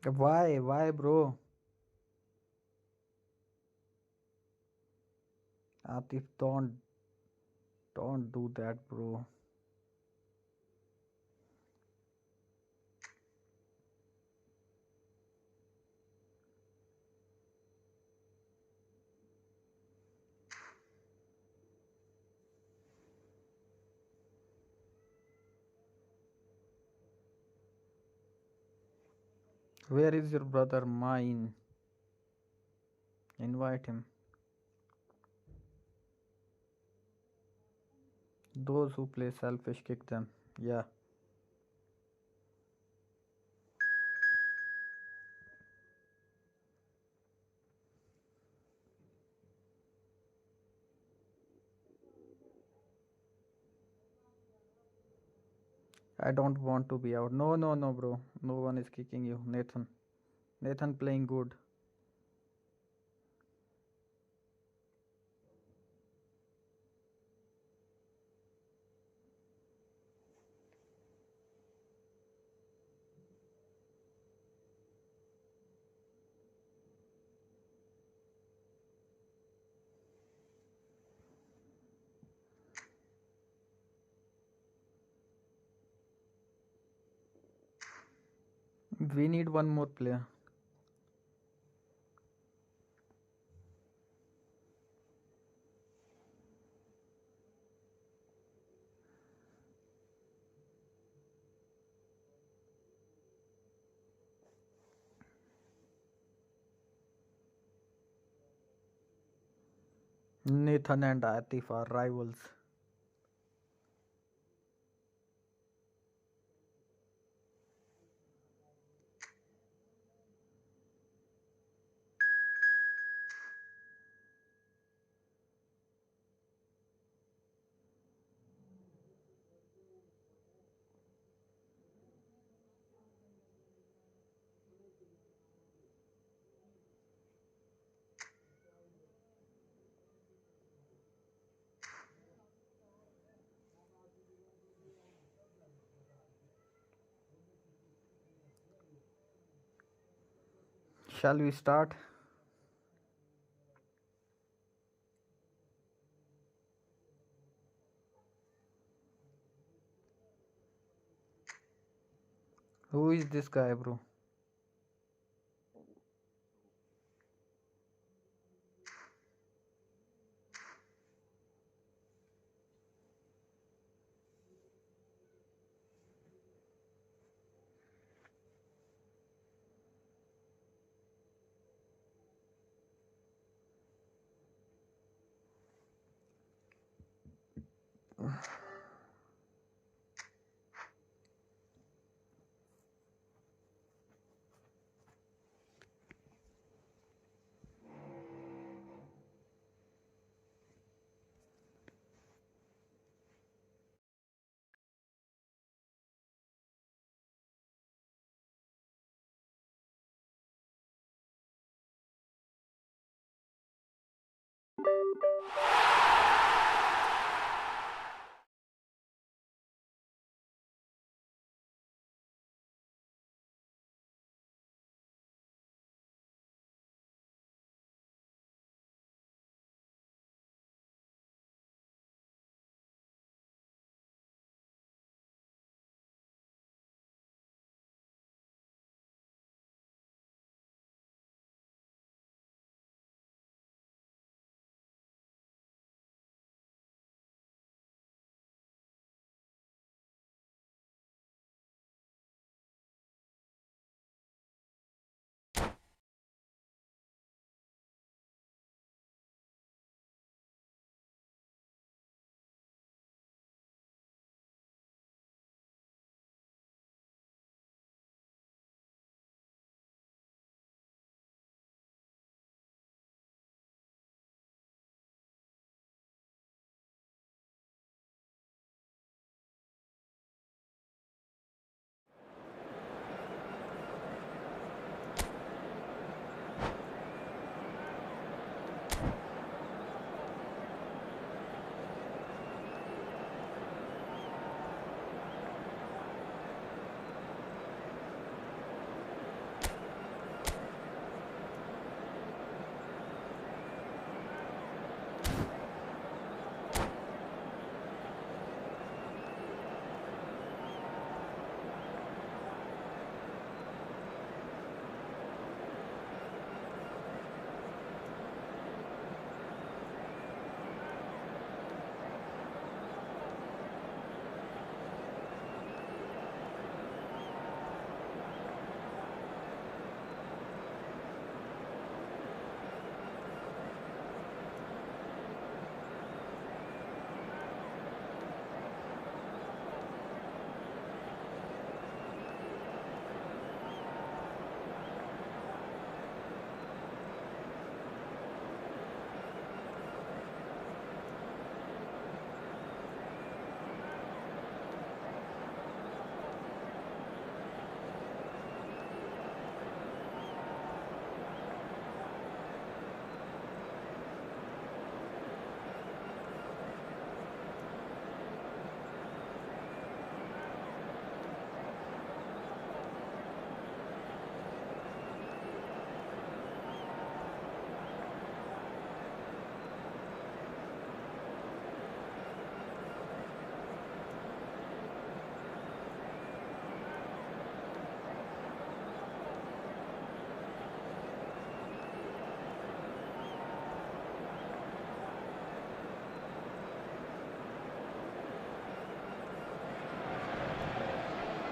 Why, bro? Atif, don't do that, bro. Where is your brother? Mine. Invite him. Those who play selfish, kick them. Yeah. I don't want to be out. No, bro. No one is kicking you. Nathan playing good. We need one more player. Nathan and Atif are rivals. Shall we start? Who is this guy, bro?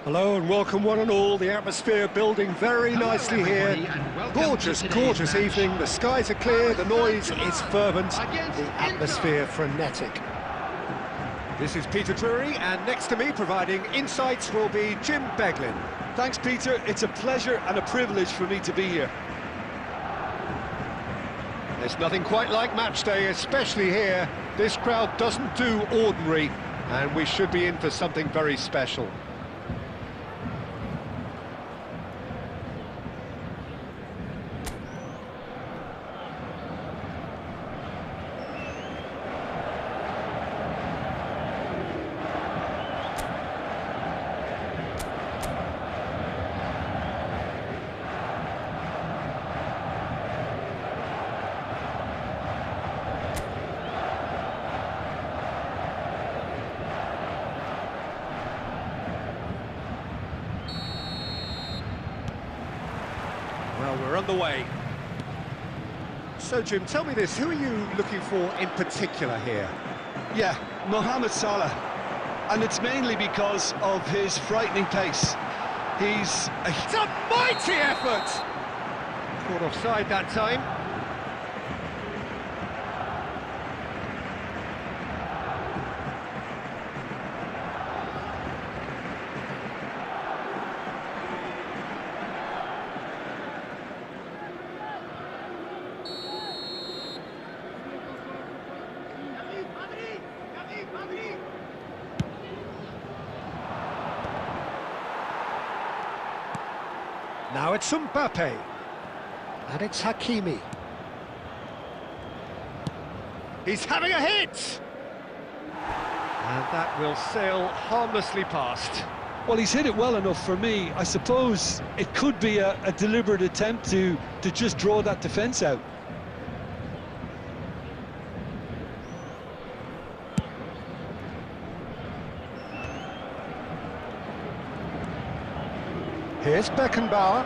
Hello and welcome one and all. The atmosphere building very nicely here. Gorgeous, gorgeous evening. The skies are clear, the noise is fervent, the atmosphere frenetic. This is Peter Drury, and next to me providing insights will be Jim Beglin. Thanks, Peter. It's a pleasure and a privilege for me to be here. There's nothing quite like match day, especially here. This crowd doesn't do ordinary, and we should be in for something very special. Well, we're underway. So, Jim, tell me this, who are you looking for in particular here? Yeah, Mohamed Salah. And it's mainly because of his frightening pace. It's a mighty effort! Caught offside that time. Now it's Mbappe, and it's Hakimi. He's having a hit! And that will sail harmlessly past. Well, he's hit it well enough for me. I suppose it could be a deliberate attempt to just draw that defence out. Here's Beckenbauer.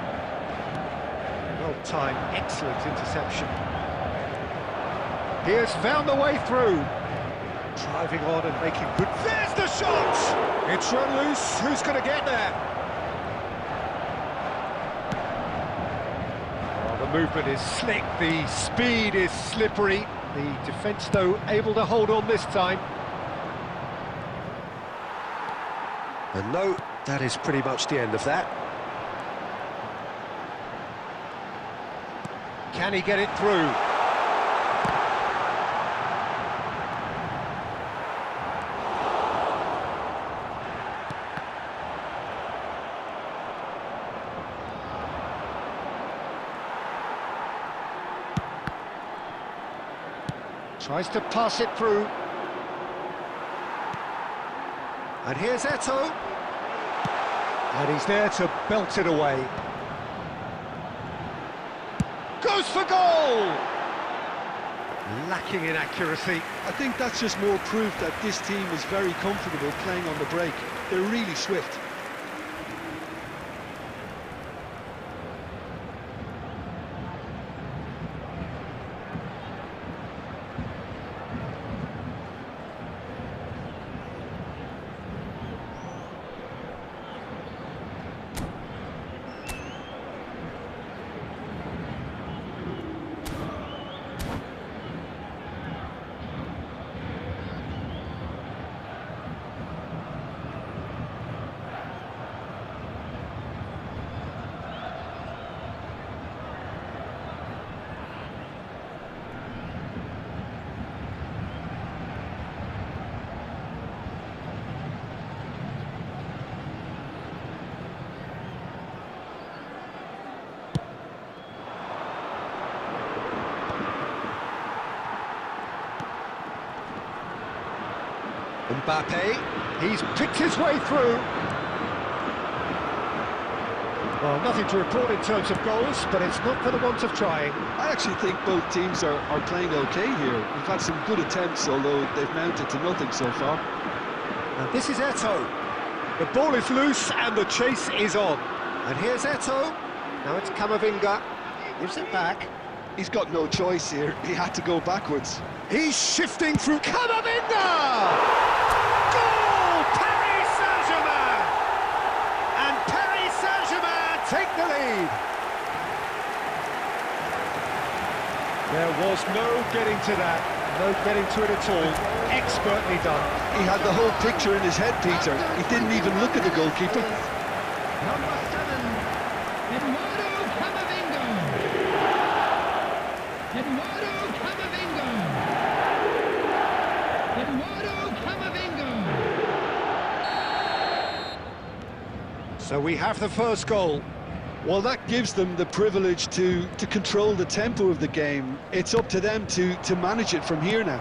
Well-timed, excellent interception. He has found the way through. Driving on and making good... There's the shot! It's run loose. Who's going to get there? Oh, the movement is slick. The speed is slippery. The defence, though, able to hold on this time. And no, that is pretty much the end of that. Can he get it through? Tries to pass it through. And here's Eto'o. And he's there to belt it away. Goes for goal! Lacking in accuracy. I think that's just more proof that this team is very comfortable playing on the break. They're really swift. Mbappe, he's picked his way through. Well, nothing to report in terms of goals, but it's not for the want of trying. I actually think both teams are playing okay here. We've had some good attempts, although they've mounted to nothing so far. And this is Eto'o. The ball is loose and the chase is on. And here's Eto'o. Now it's Camavinga. Gives it back. He's got no choice here. He had to go backwards. He's shifting through Camavinga! Goal! Paris Saint-Germain! There was no getting to that, no getting to it at all. Expertly done. He had the whole picture in his head, Peter. He didn't even look at the goalkeeper. Number 7, Eduardo Camavinga. Eduardo Camavinga. Eduardo Camavinga. So we have the first goal. Well, that gives them the privilege to control the tempo of the game. It's up to them to manage it from here now.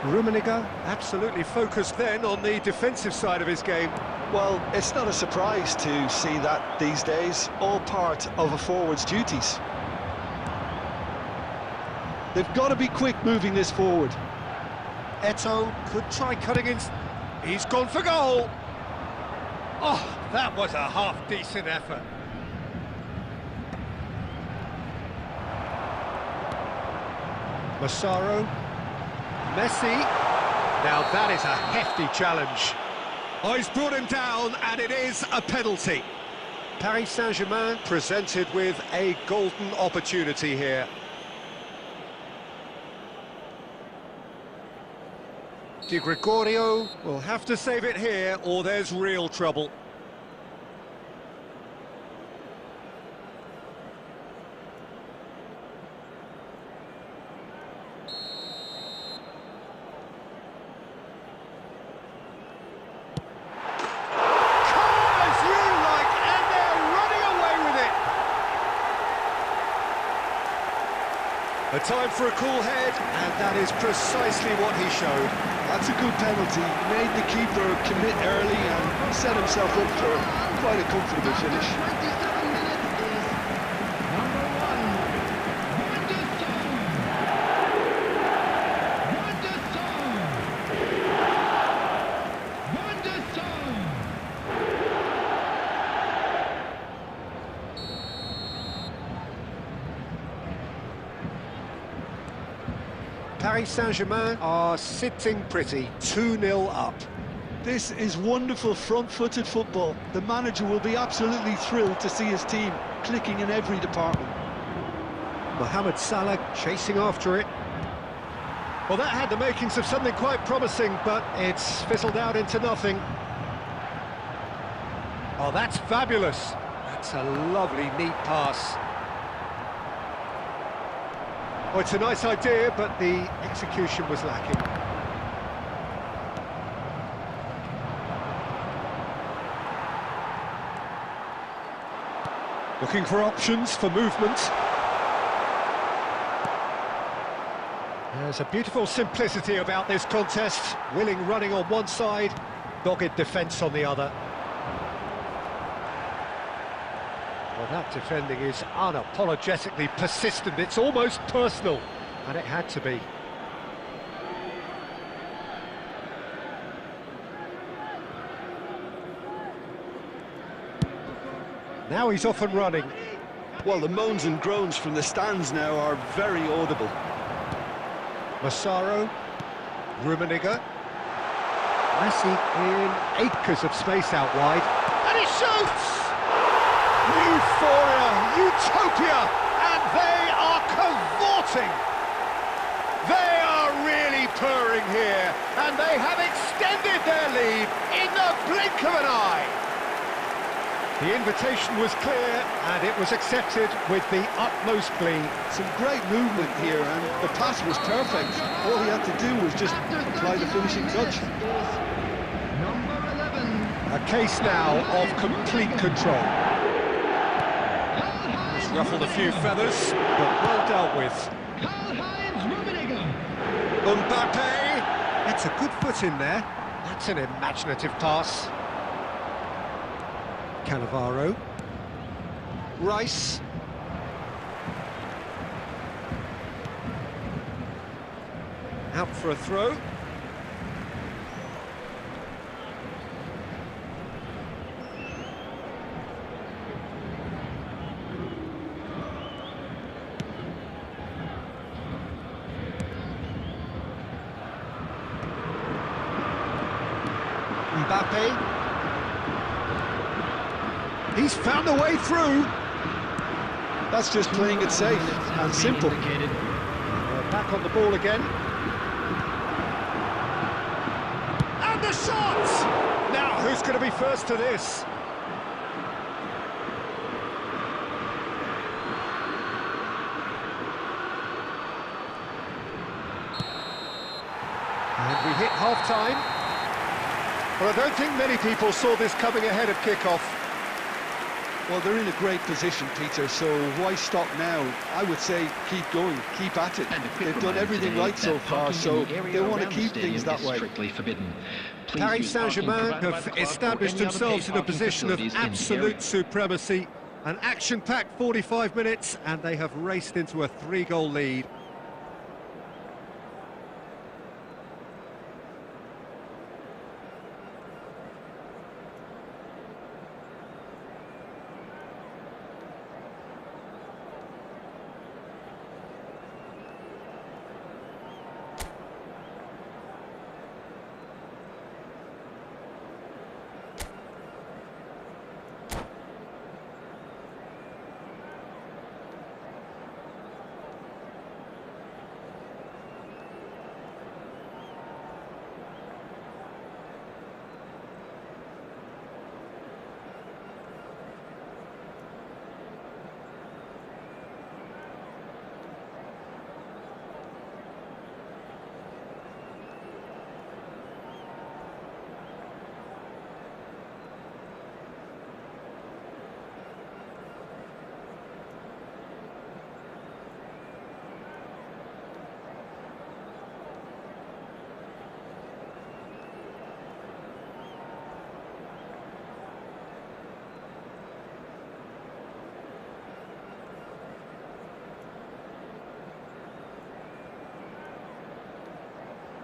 Rummenigge absolutely focused then on the defensive side of his game. Well, it's not a surprise to see that these days, all part of a forward's duties. They've got to be quick moving this forward. Eto'o could try cutting in. He's gone for goal. Oh, that was a half-decent effort. Massaro. Messi. Now that is a hefty challenge. Oh, he's brought him down, and it is a penalty. Paris Saint-Germain presented with a golden opportunity here. Di Gregorio will have to save it here, or there's real trouble. A time for a cool head, and that is precisely what he showed. That's a good penalty. Made the keeper commit early and set himself up for quite a comfortable finish. 27 minutes is number 1, Van der Sar. Van der Sar. Van der Sar. Paris Saint-Germain are sitting pretty, 2-0 up. This is wonderful front-footed football. The manager will be absolutely thrilled to see his team clicking in every department. Mohamed Salah chasing after it. Well, that had the makings of something quite promising, but it's fizzled out into nothing. Oh, that's fabulous. That's a lovely, neat pass. Oh, it's a nice idea, but the execution was lacking. Looking for options for movement. There's a beautiful simplicity about this contest. Willing running on one side, dogged defence on the other. Well, that defending is unapologetically persistent. It's almost personal, and it had to be. Now he's off and running. Well, the moans and groans from the stands now are very audible. Massaro, Rummenigge. Messi in acres of space out wide. And he shoots! Euphoria, utopia, and they are cavorting. They are really purring here, and they have extended their lead in the blink of an eye. The invitation was clear, and it was accepted with the utmost glee. Some great movement here, and the pass was perfect. All he had to do was just apply the finishing touch. Number 11. A case now of complete control. He's ruffled a few feathers, but well dealt with. Karl-Heinz Rummenigge. Mbappe! That's a good foot in there. That's an imaginative pass. Cannavaro. Rice. Out for a throw. Mbappe. He's found a way through. That's just playing it safe and simple. They're back on the ball again. And the shot! Now, who's going to be first to this? And we hit half-time. Well, I don't think many people saw this coming ahead of kick-off. Well, they're in a great position, Peter, so why stop now? I would say keep going, keep at it. They've done everything right so far, so they want to keep things that way. Paris Saint-Germain have established themselves in a position of absolute supremacy. An action-packed 45 minutes, and they have raced into a 3-goal lead.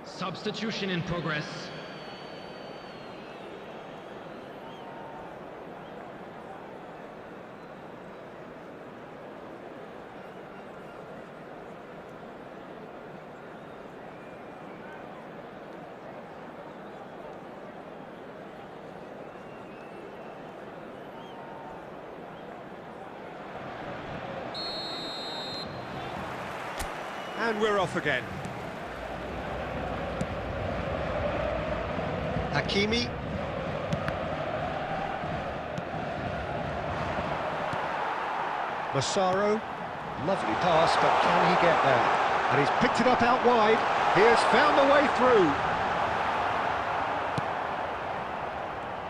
Substitution in progress. And we're off again. Hakimi. Massaro. Lovely pass, but can he get there? And he's picked it up out wide. He has found the way through.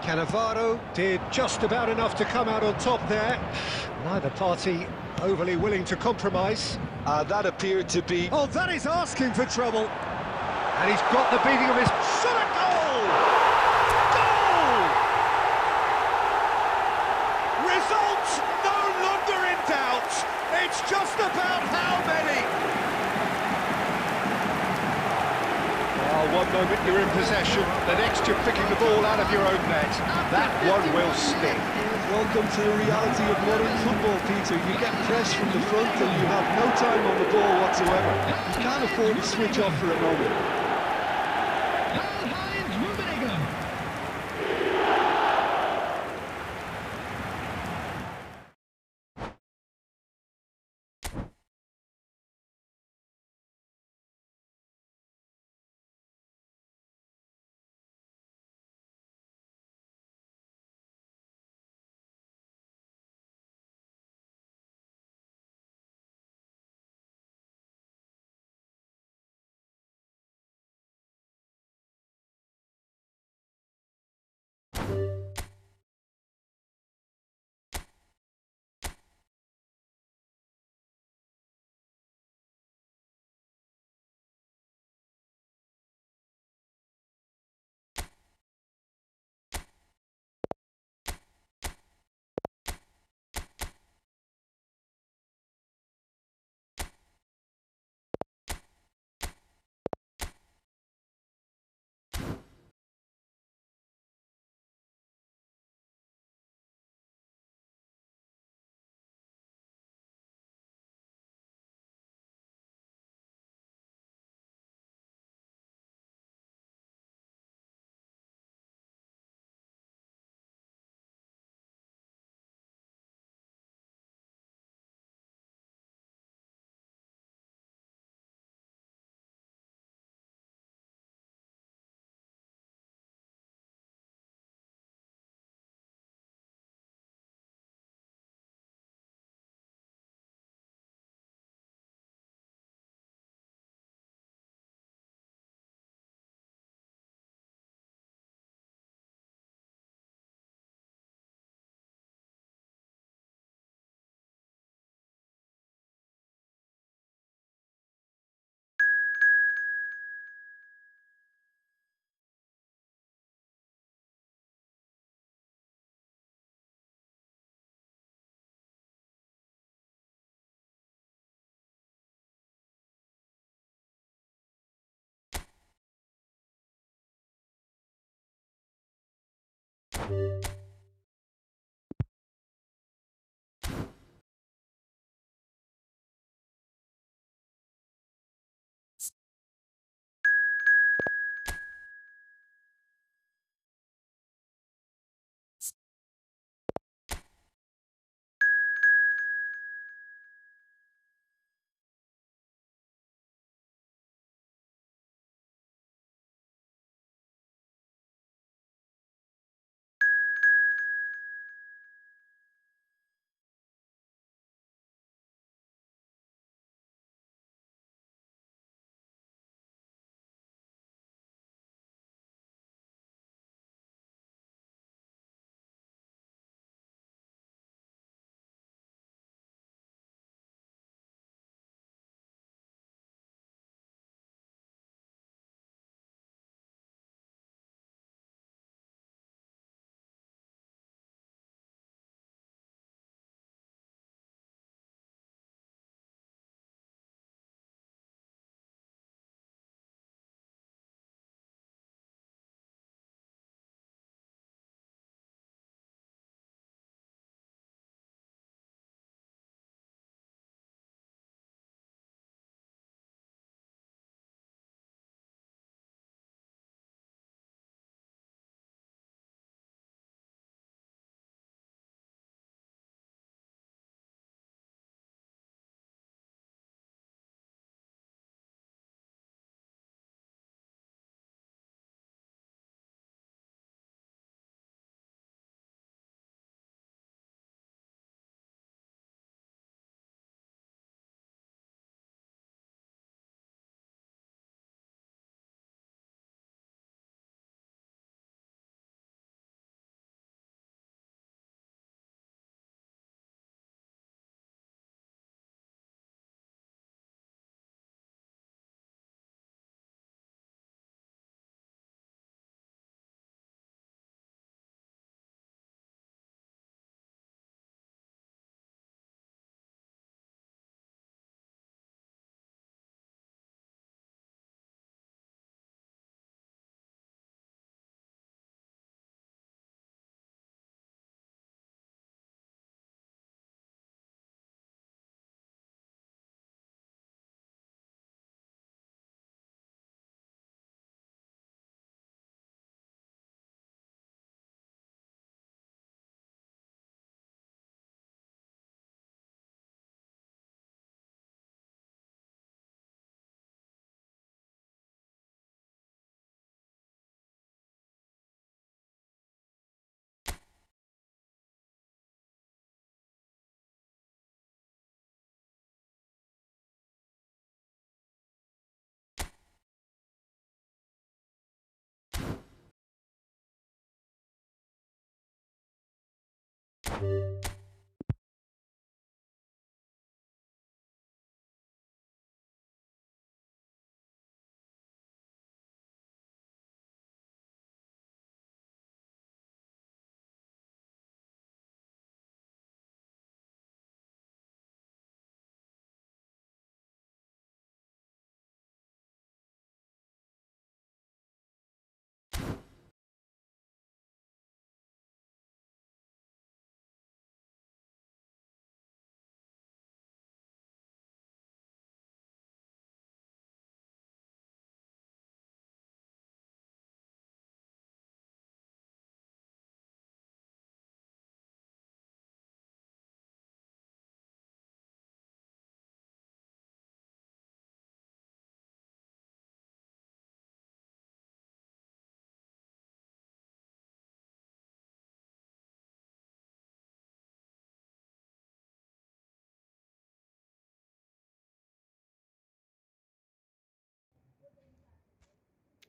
Cannavaro did just about enough to come out on top there. Neither party overly willing to compromise. That appeared to be... Oh, that is asking for trouble. And he's got the beating of his... Shot a goal! Goal! Result no longer in doubt. It's just about how many. One moment you're in possession, the next you're picking the ball out of your own net. That one will stick. Welcome to the reality of modern football, Peter. You get pressed from the front and you have no time on the ball whatsoever. You can't afford to switch off for a moment.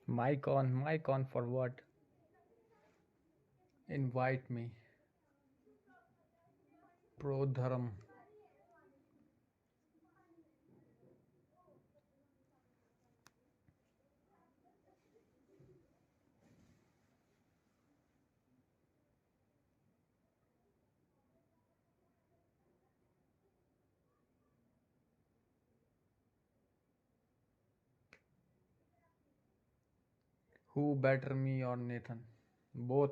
Mic on for what? Invite me. Pro Dharam. Who better, me or Nathan? Both.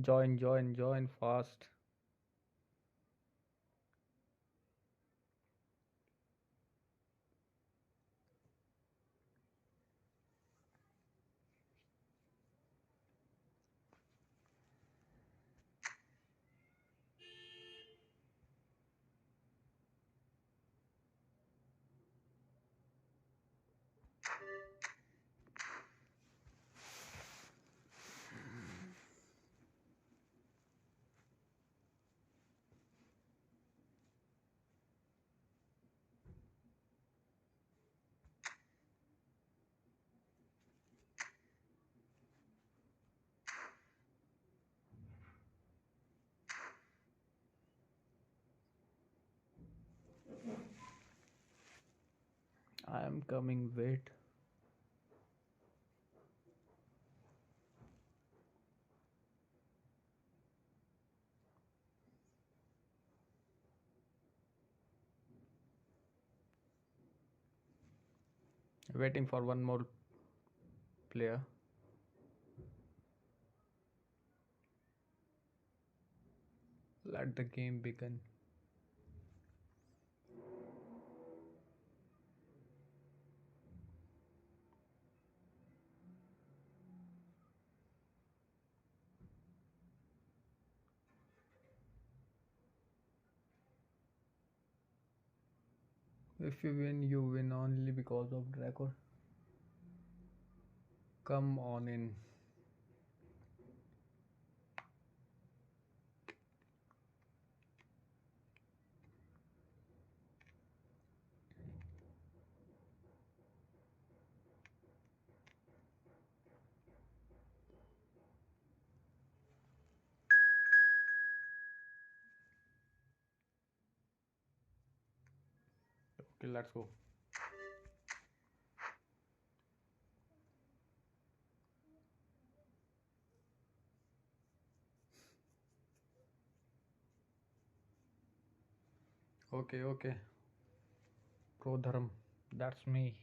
Join fast. I am coming, wait. Waiting for one more player. Let the game begin. If you win only because of the record. Come on in. Okay, let's go. Okay. Pro Dharam. That's me.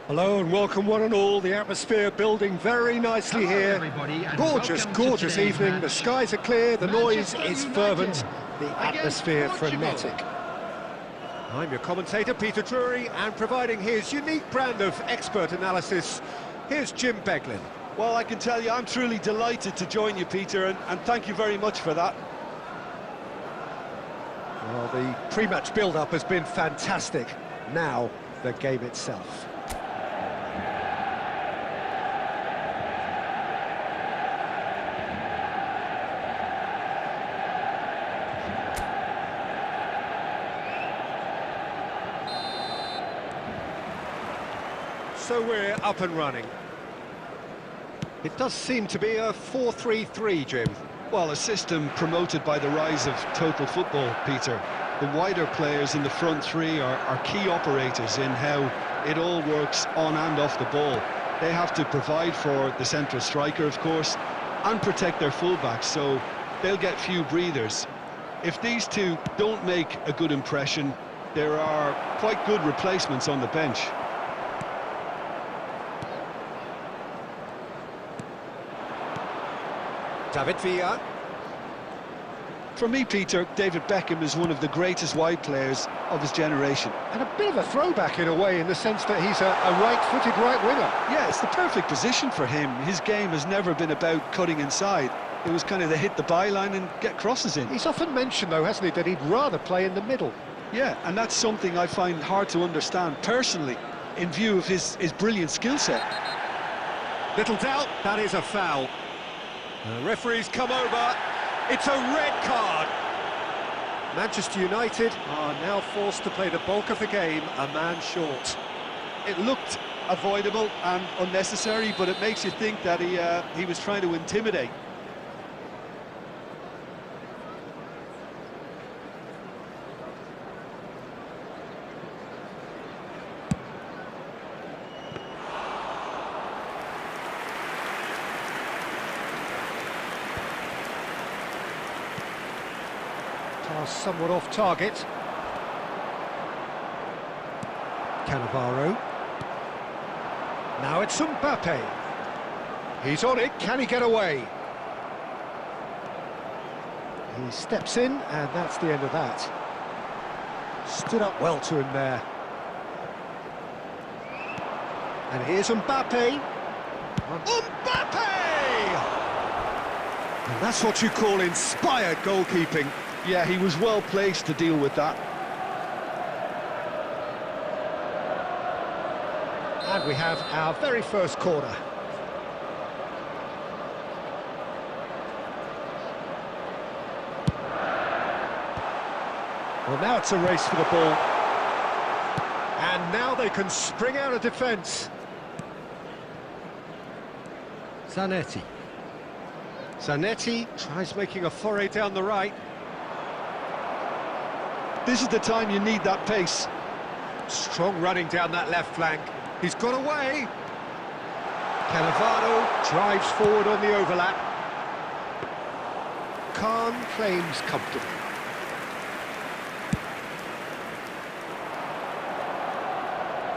Hello and welcome one and all. The atmosphere building very nicely Hello, here. everybody, and Gorgeous, welcome to gorgeous today's evening. match. The skies are clear, the noise Manchester is United fervent, the against atmosphere Portugal. frenetic. I'm your commentator, Peter Drury, and providing his unique brand of expert analysis, here's Jim Beglin. Well, I can tell you, I'm truly delighted to join you, Peter, and thank you very much for that. Well, the pre-match build-up has been fantastic. Now, the game itself. So we're up and running. It does seem to be a 4-3-3, Jim. Well, a system promoted by the rise of total football, Peter. The wider players in the front three are key operators in how it all works on and off the ball. They have to provide for the central striker, of course, and protect their fullbacks, so they'll get few breathers. If these two don't make a good impression, there are quite good replacements on the bench. David Villa. For me, Peter, David Beckham is one of the greatest wide players of his generation. And a bit of a throwback in a way, in the sense that he's a right-footed right winger. Yeah, it's the perfect position for him. His game has never been about cutting inside. It was kind of the hit the byline and get crosses in. He's often mentioned, though, hasn't he, that he'd rather play in the middle. Yeah, and that's something I find hard to understand personally, in view of his brilliant skill set. Little doubt, that is a foul. The referee's come over. It's a red card. Manchester United are now forced to play the bulk of the game a man short. It looked avoidable and unnecessary, but it makes you think that he was trying to intimidate. Somewhat off target. Cannavaro. Now it's Mbappe. He's on it, can he get away? He steps in, and that's the end of that. Stood up well to him there. And here's Mbappe. Mbappe! And that's what you call inspired goalkeeping. Yeah, he was well placed to deal with that. And we have our very first corner. Well, now it's a race for the ball. And now they can spring out of defence. Zanetti. Zanetti tries making a foray down the right. This is the time you need that pace. Strong running down that left flank. He's got away. Cannavaro drives forward on the overlap. Khan claims comfortably.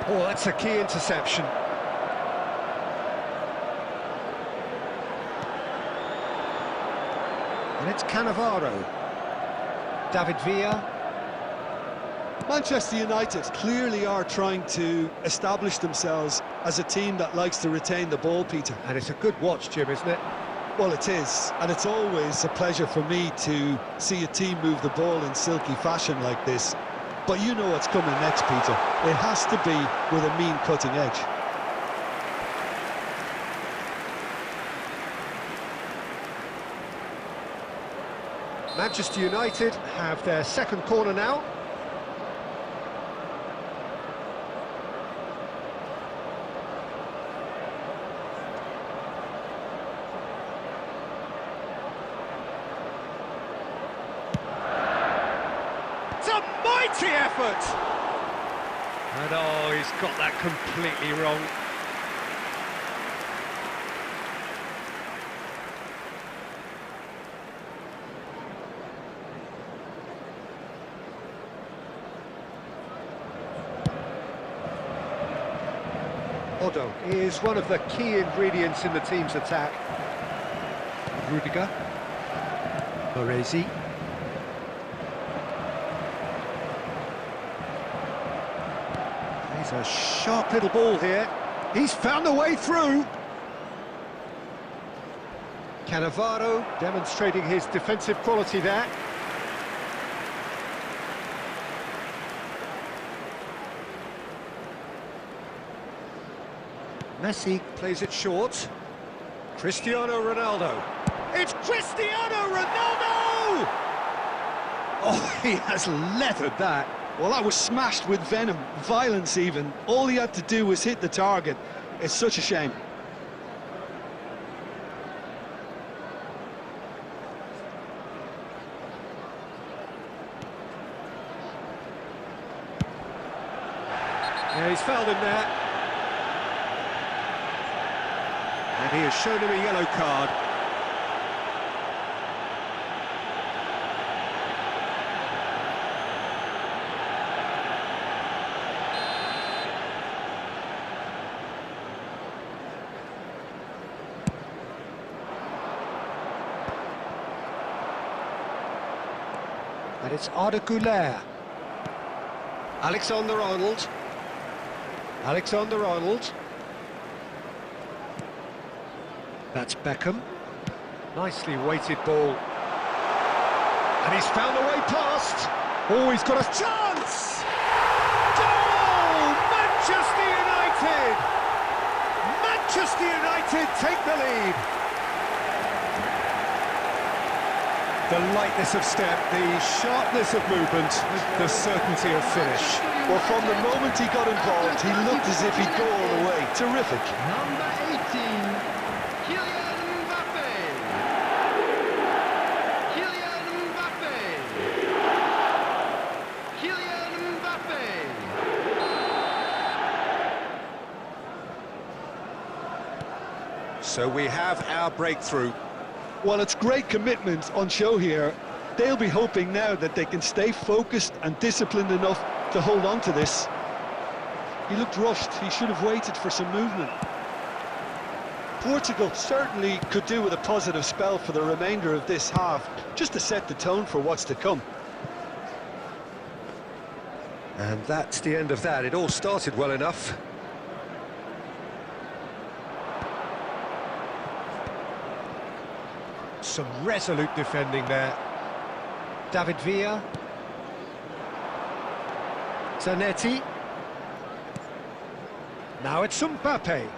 Oh, that's a key interception. And it's Cannavaro. David Villa. Manchester United clearly are trying to establish themselves as a team that likes to retain the ball, Peter. And it's a good watch, Jim, isn't it? Well, it is, and it's always a pleasure for me to see a team move the ball in silky fashion like this. But you know what's coming next, Peter. It has to be with a mean cutting edge. Manchester United have their second corner now. It's a mighty effort! And oh, he's got that completely wrong. Odo is one of the key ingredients in the team's attack. Rudiger. Baresi. He's a sharp little ball here. He's found a way through. Cannavaro demonstrating his defensive quality there. Messi plays it short. Cristiano Ronaldo. It's Cristiano Ronaldo! Oh, he has leathered that. Well, that was smashed with venom, violence even. All he had to do was hit the target. It's such a shame. Yeah, he's fouled him there. And he has shown him a yellow card. And it's Arda Güler. Alexander-Arnold. Alexander-Arnold. That's Beckham. Nicely weighted ball. And he's found a way past. Oh, he's got a chance! Goal! Manchester United! Manchester United take the lead. The lightness of step, the sharpness of movement, the certainty of finish. Well, from the moment he got involved, he looked as if he'd go all the way. Terrific. Number 18, Kylian Mbappe. Kylian Mbappe. Kylian Mbappe. So we have our breakthrough. Well, it's great commitment on show here. They'll be hoping now that they can stay focused and disciplined enough to hold on to this. He looked rushed. He should have waited for some movement. Portugal certainly could do with a positive spell for the remainder of this half, just to set the tone for what's to come. And that's the end of that. It all started well enough. Some resolute defending there. David Villa. Zanetti. Now it's Mbappe.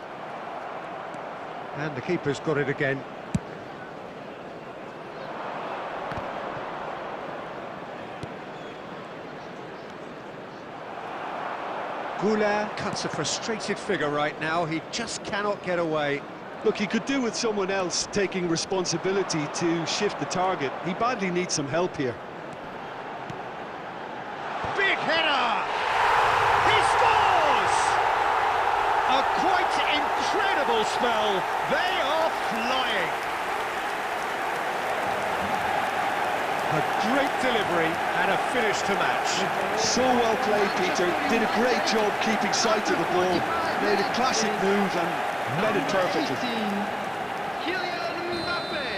And the keeper's got it again. Güler cuts a frustrated figure right now. He just cannot get away. Look, he could do with someone else taking responsibility to shift the target. He badly needs some help here. Big header! He scores! A quite incredible spell. They are flying. A great delivery and a finish to match. So well played, Peter. Did a great job keeping sight of the ball. Made a classic move and read it perfectly. Kylian Mbappe.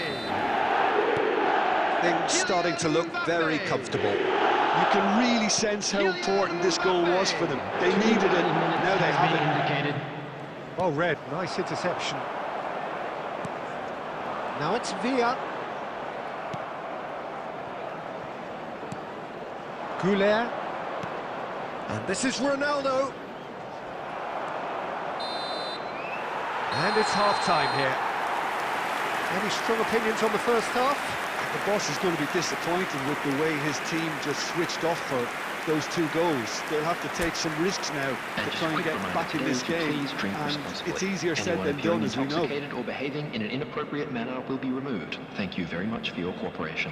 Things starting to look very comfortable. You can really sense how important this goal was for them. They needed it, now they have it. Well read, nice interception. Now it's Villa. Güler. And this is Ronaldo. And it's half-time here. Any strong opinions on the first half? The boss is going to be disappointed with the way his team just switched off for those two goals. They'll have to take some risks now to try and get back in this game. And it's easier said than done, as we know. Intoxicated or behaving in an inappropriate manner will be removed. Thank you very much for your cooperation.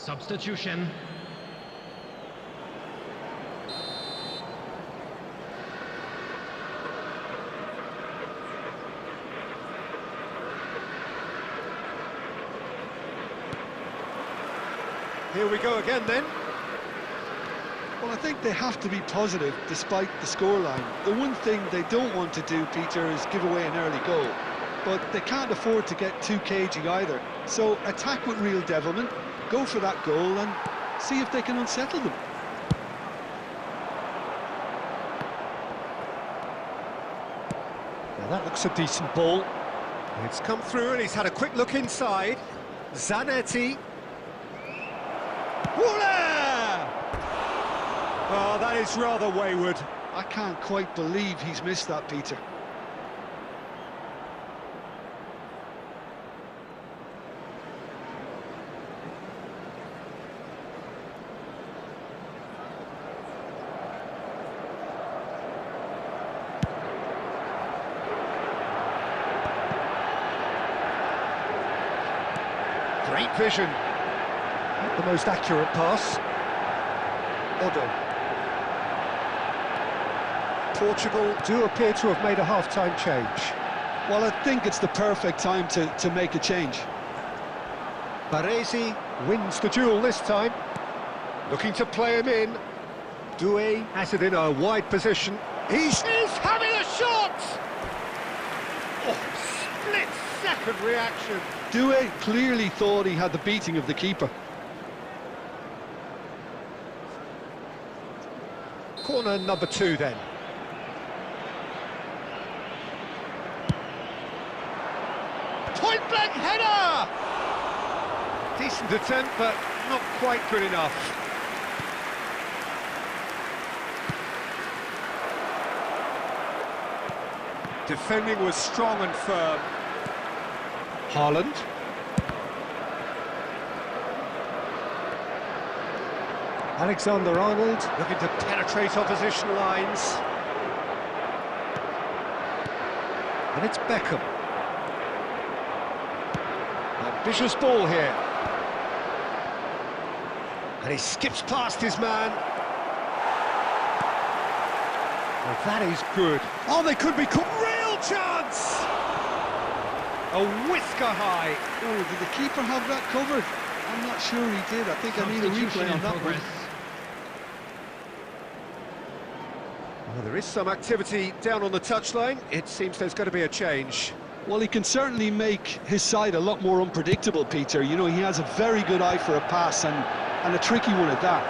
Substitution. Here we go again then. Well, I think they have to be positive despite the scoreline. The one thing they don't want to do, Peter, is give away an early goal. But they can't afford to get too cagey either. So attack with real devilment, go for that goal and see if they can unsettle them. Now that looks a decent ball. It's come through and he's had a quick look inside. Zanetti. Woola! Oh, that is rather wayward. I can't quite believe he's missed that, Peter. Great vision. Not the most accurate pass. Odo. Portugal do appear to have made a half-time change. Well, I think it's the perfect time to make a change. Baresi wins the duel this time. Looking to play him in. Doué has it in a wide position. He's having a shot! Oh, split-second reaction. Doué clearly thought he had the beating of the keeper. Corner number 2 then. Point-blank header! Decent attempt, but not quite good enough. Defending was strong and firm. Haaland. Alexander-Arnold looking to penetrate opposition lines. And it's Beckham. Ambitious ball here. And he skips past his man. Well, that is good. Oh, they could be caught. Real chance! A whisker high. Oh, did the keeper have that covered? I'm not sure he did. I think I need a replay on that one. Well, there is some activity down on the touchline. It seems there's going to be a change. Well, he can certainly make his side a lot more unpredictable, Peter. You know, he has a very good eye for a pass and a tricky one at that.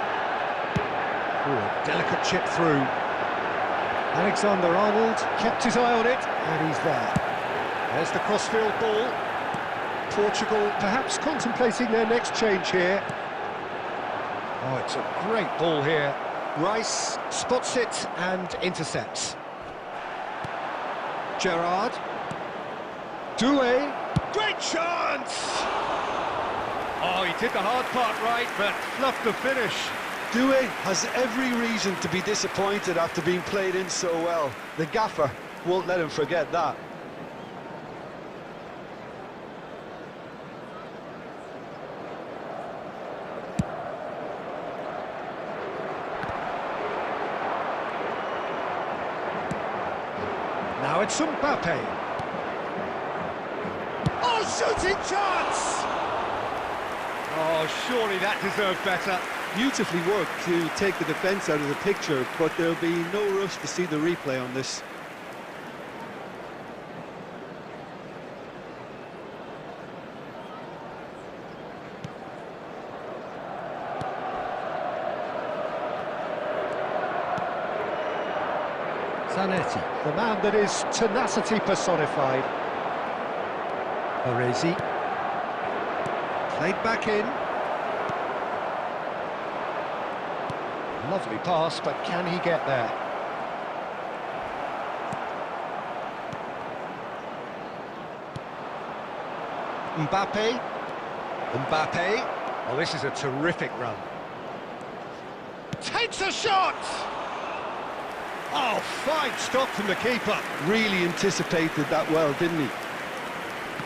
Oh, a delicate chip through. Alexander-Arnold kept his eye on it, and he's there. There's the crossfield ball. Portugal perhaps contemplating their next change here. Oh, it's a great ball here. Rice spots it and intercepts. Gerrard. Doué. Great chance! Oh, he did the hard part right, but fluffed the finish. Doué has every reason to be disappointed after being played in so well. The gaffer won't let him forget that. Now it's Mbappe. Oh, shooting chance! Oh, surely that deserved better. Beautifully worked to take the defence out of the picture, but there'll be no rush to see the replay on this. Zanetti, the man that is tenacity personified. Baresi. Played back in. Lovely pass, but can he get there? Mbappe. Mbappe. Oh, this is a terrific run. Takes a shot! Oh, fine stop from the keeper. Really anticipated that well, didn't he?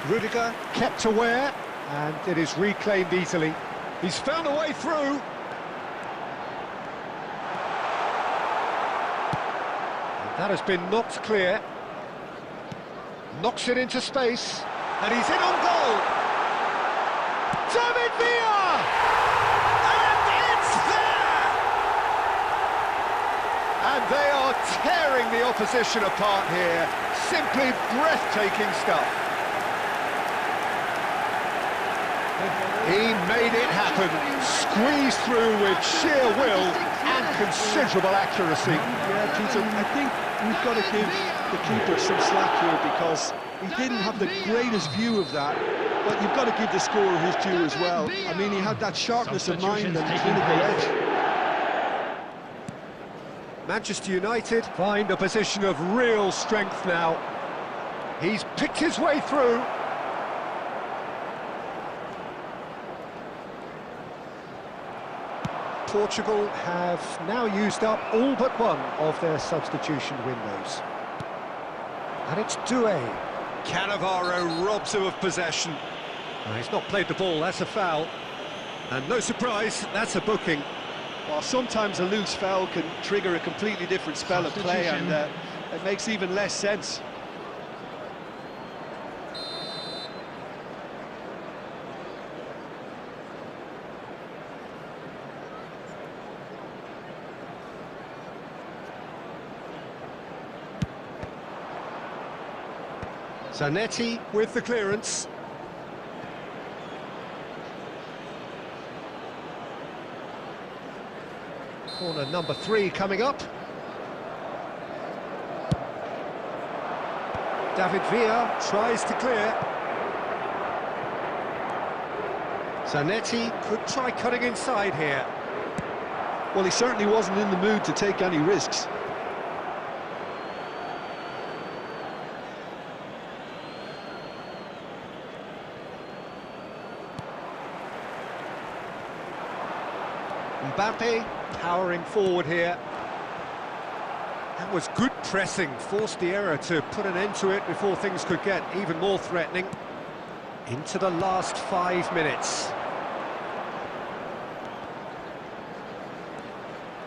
Rudiger kept aware, and it is reclaimed easily. He's found a way through. And that has been knocked clear. Knocks it into space. And he's in on goal. David Villa! And it's there! And they are tearing the opposition apart here. Simply breathtaking stuff. He made it happen, squeezed through with sheer will and considerable accuracy. Yeah, Peter, I think we've got to give the keeper some slack here because he didn't have the greatest view of that, but you've got to give the scorer his due as well. I mean, he had that sharpness of mind and clinical edge. Manchester United find a position of real strength now. He's picked his way through. Portugal have now used up all but one of their substitution windows. And it's Doué. Cannavaro robs him of possession. Well, he's not played the ball, that's a foul. And no surprise, that's a booking. Well, sometimes a loose foul can trigger a completely different spell of play, and it makes even less sense. Zanetti with the clearance. Corner number 3 coming up. David Villa tries to clear. Zanetti could try cutting inside here. Well, he certainly wasn't in the mood to take any risks. Mbappe powering forward here. That was good pressing, forced the error to put an end to it before things could get even more threatening. Into the last 5 minutes.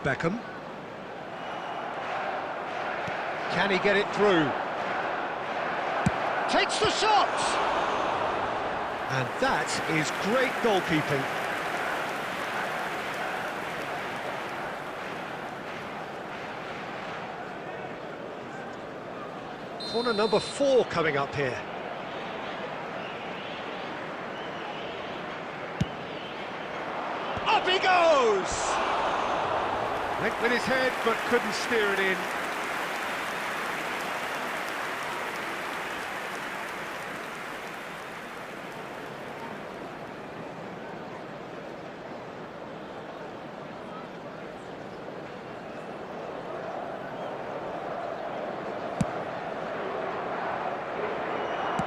Beckham. Can he get it through? Takes the shot! And that is great goalkeeping. Corner number 4 coming up here. Up he goes! Went with his head, but couldn't steer it in.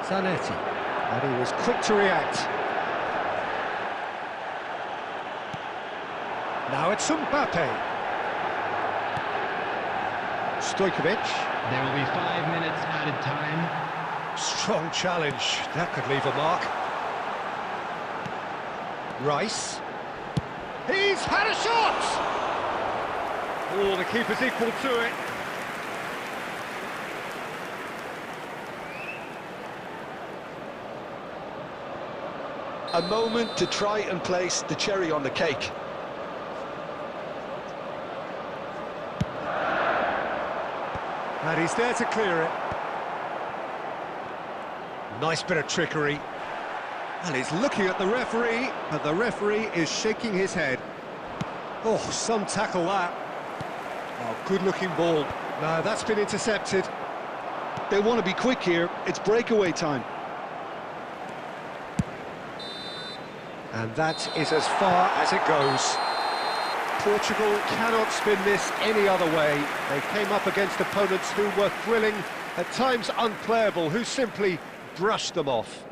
Zanetti, and he was quick to react. Now it's Mbappe. Stojkovic. There will be 5 minutes added time. Strong challenge, that could leave a mark. Rice. He's had a shot! Oh, the keeper's equal to it. A moment to try and place the cherry on the cake. And he's there to clear it. Nice bit of trickery. And he's looking at the referee, but the referee is shaking his head. Oh, some tackle that. Oh, good-looking ball. No, that's been intercepted. They want to be quick here. It's breakaway time. And that is as far as it goes. Portugal cannot spin this any other way. They came up against opponents who were thrilling, at times unplayable, who simply brushed them off.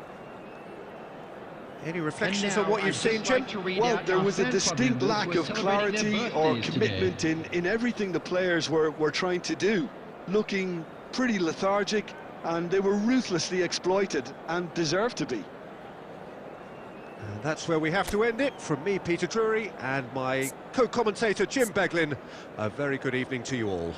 Any reflections on what you've seen, Jim? Well, there was a distinct lack of clarity or commitment in everything the players were trying to do. Looking pretty lethargic, and they were ruthlessly exploited, and deserved to be. And that's where we have to end it. From me, Peter Drury, and my co-commentator, Jim Beglin. A very good evening to you all.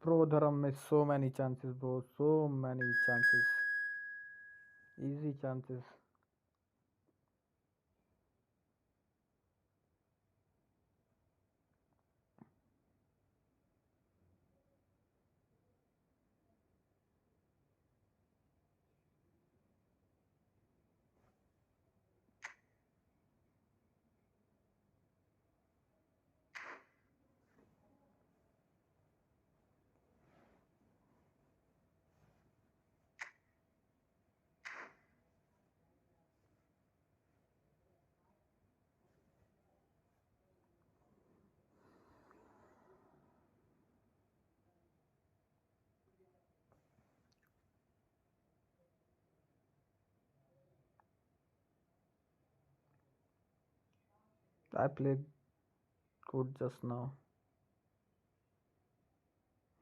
Bro, Dharam missed so many chances, bro. So many chances. Easy chances. I played good just now.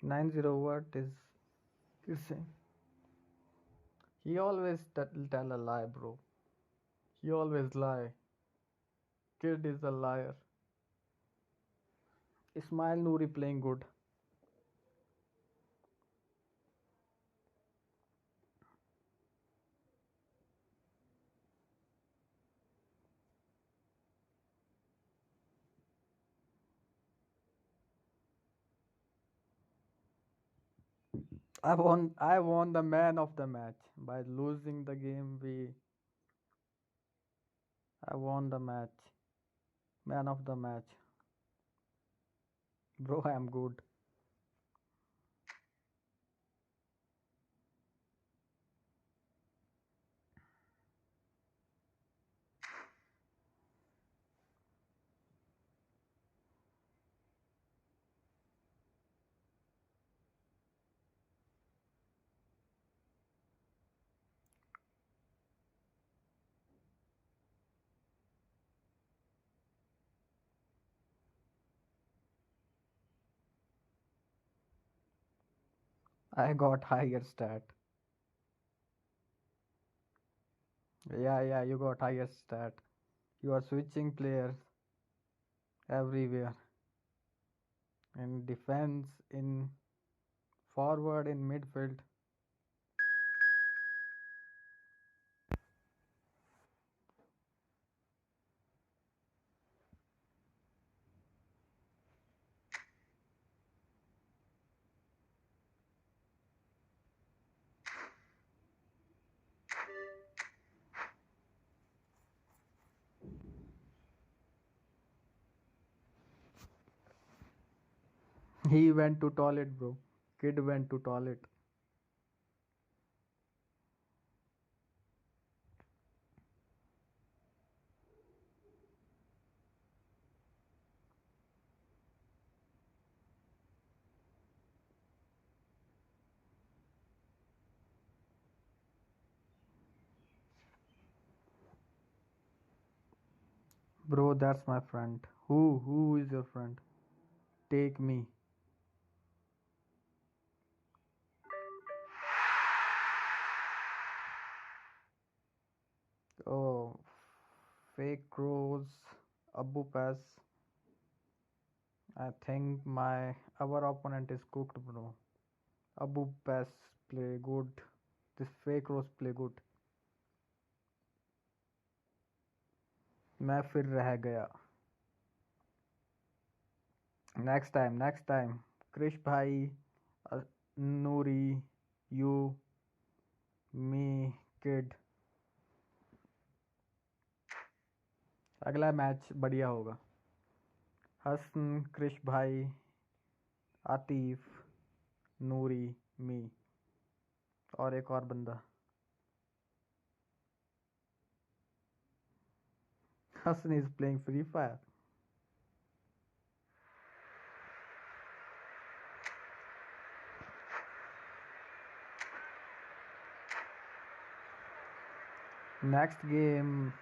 9-0, what is he saying? He always tell a lie, bro. He always lie. Kid is a liar. Ismail Nouri playing good. I won the man of the match. By losing the game, I won the match. Man of the match. Bro, I am good. I got higher stat. Yeah, you got higher stat. You are switching players everywhere. In defense, in forward, in midfield. He went to toilet, bro. Kid went to toilet. Bro, that's my friend. Who is your friend? Take me. Oh, fake crows. Abu pass. I think our opponent is cooked, bro. Abu pass play good. This fake crows play good. मैं फिर रह गया. Next time. Krish bhai, Noori, you, me, kid. अगला match बढ़िया होगा. हसन, क्रिश भाई, आतिफ, नूरी, मी और एक और बंदा. Hasan is playing Free Fire. Next game,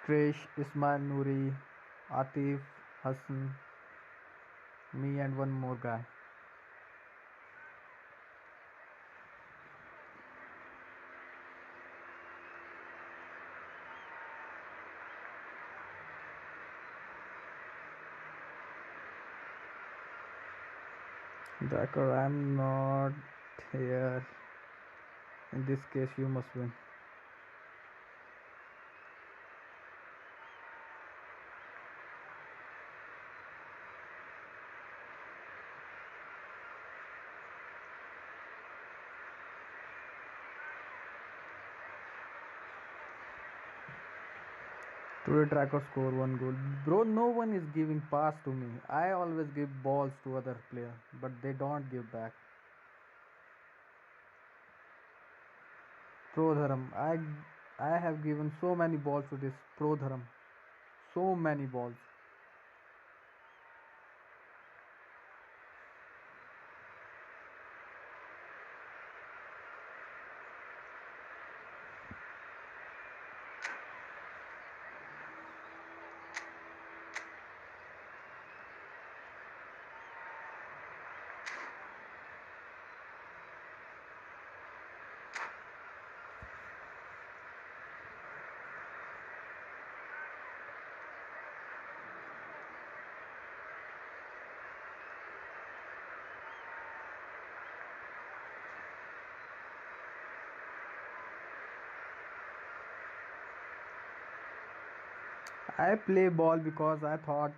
Krish, Ismail, Noori, Atif, Hassan, me and one more guy. Jacker, I'm not here. In this case, you must win. Today tracker score 1 goal. Bro, no one is giving pass to me. I always give balls to other player, but they don't give back. Pro Dharam. I have given so many balls to this Pro Dharam. So many balls. I play ball because I thought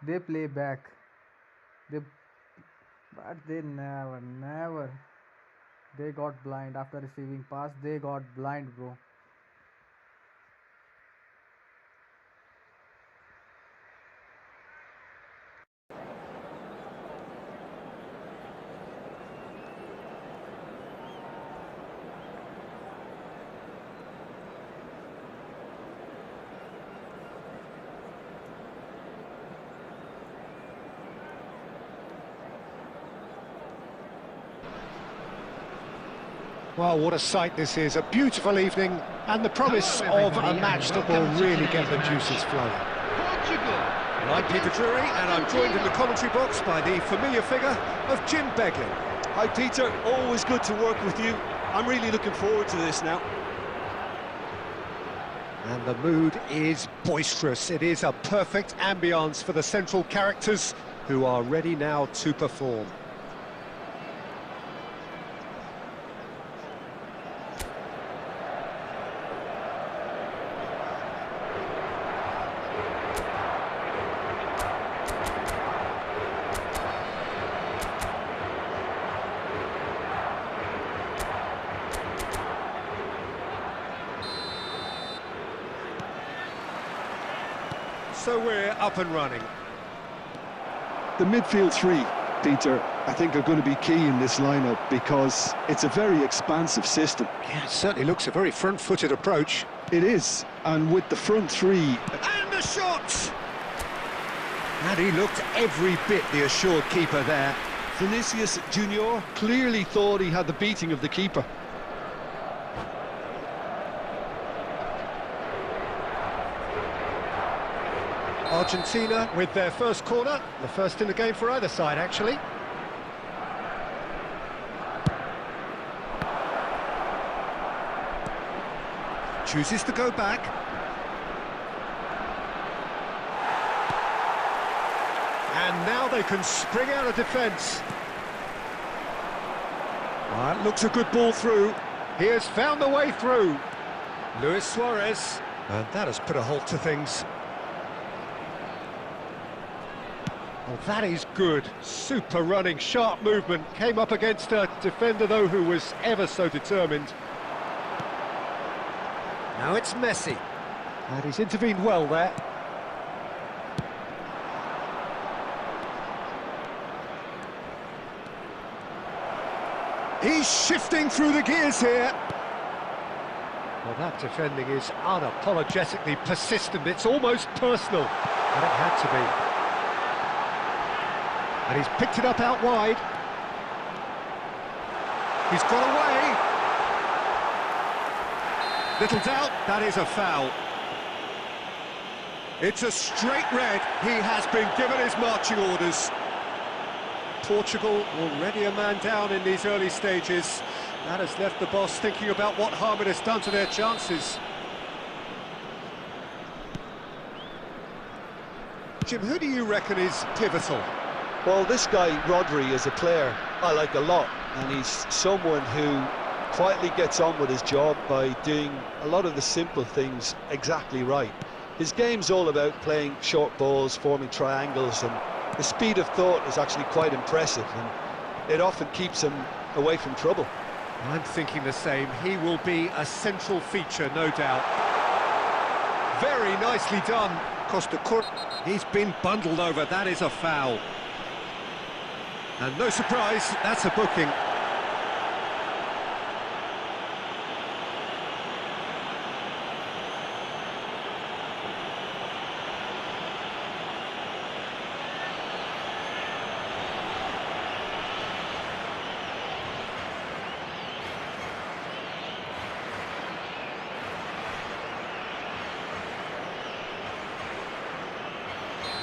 they play back. But they never. They got blind after receiving pass. They got blind, bro. Well, what a sight this is. A beautiful evening and the promise of a match that will really get the juices flowing. Portugal. And I'm Peter Drury, and I'm joined in the commentary box by the familiar figure of Jim Beglin. Hi Peter, always good to work with you. I'm really looking forward to this now. And the mood is boisterous. It is a perfect ambience for the central characters who are ready now to perform. So we're up and running. The midfield three, Peter, I think are going to be key in this lineup because it's a very expansive system. Yeah, it certainly looks a very front-footed approach. It is, and with the front three... And the shot! And he looked every bit the assured keeper there. Vinicius Junior clearly thought he had the beating of the keeper. Argentina with their first corner, the first in the game for either side, actually. Chooses to go back. And now they can spring out of defence. Well, it looks a good ball through. He has found the way through. Luis Suarez. And that has put a halt to things. Well, that is good. Super running, sharp movement. Came up against a defender, though, who was ever so determined. Now it's Messi. And he's intervened well there. He's shifting through the gears here. Well, that defending is unapologetically persistent. It's almost personal. And it had to be. And he's picked it up out wide. He's got away. Little doubt, that is a foul. It's a straight red. He has been given his marching orders. Portugal already a man down in these early stages. That has left the boss thinking about what harm it has done to their chances. Jim, who do you reckon is pivotal? Well, this guy, Rodri, is a player I like a lot, and he's someone who quietly gets on with his job by doing a lot of the simple things exactly right. His game's all about playing short balls, forming triangles, and the speed of thought is actually quite impressive, and it often keeps him away from trouble. I'm thinking the same. He will be a central feature, no doubt. Very nicely done. Costa Curt, he's been bundled over. That is a foul. And no surprise, that's a booking.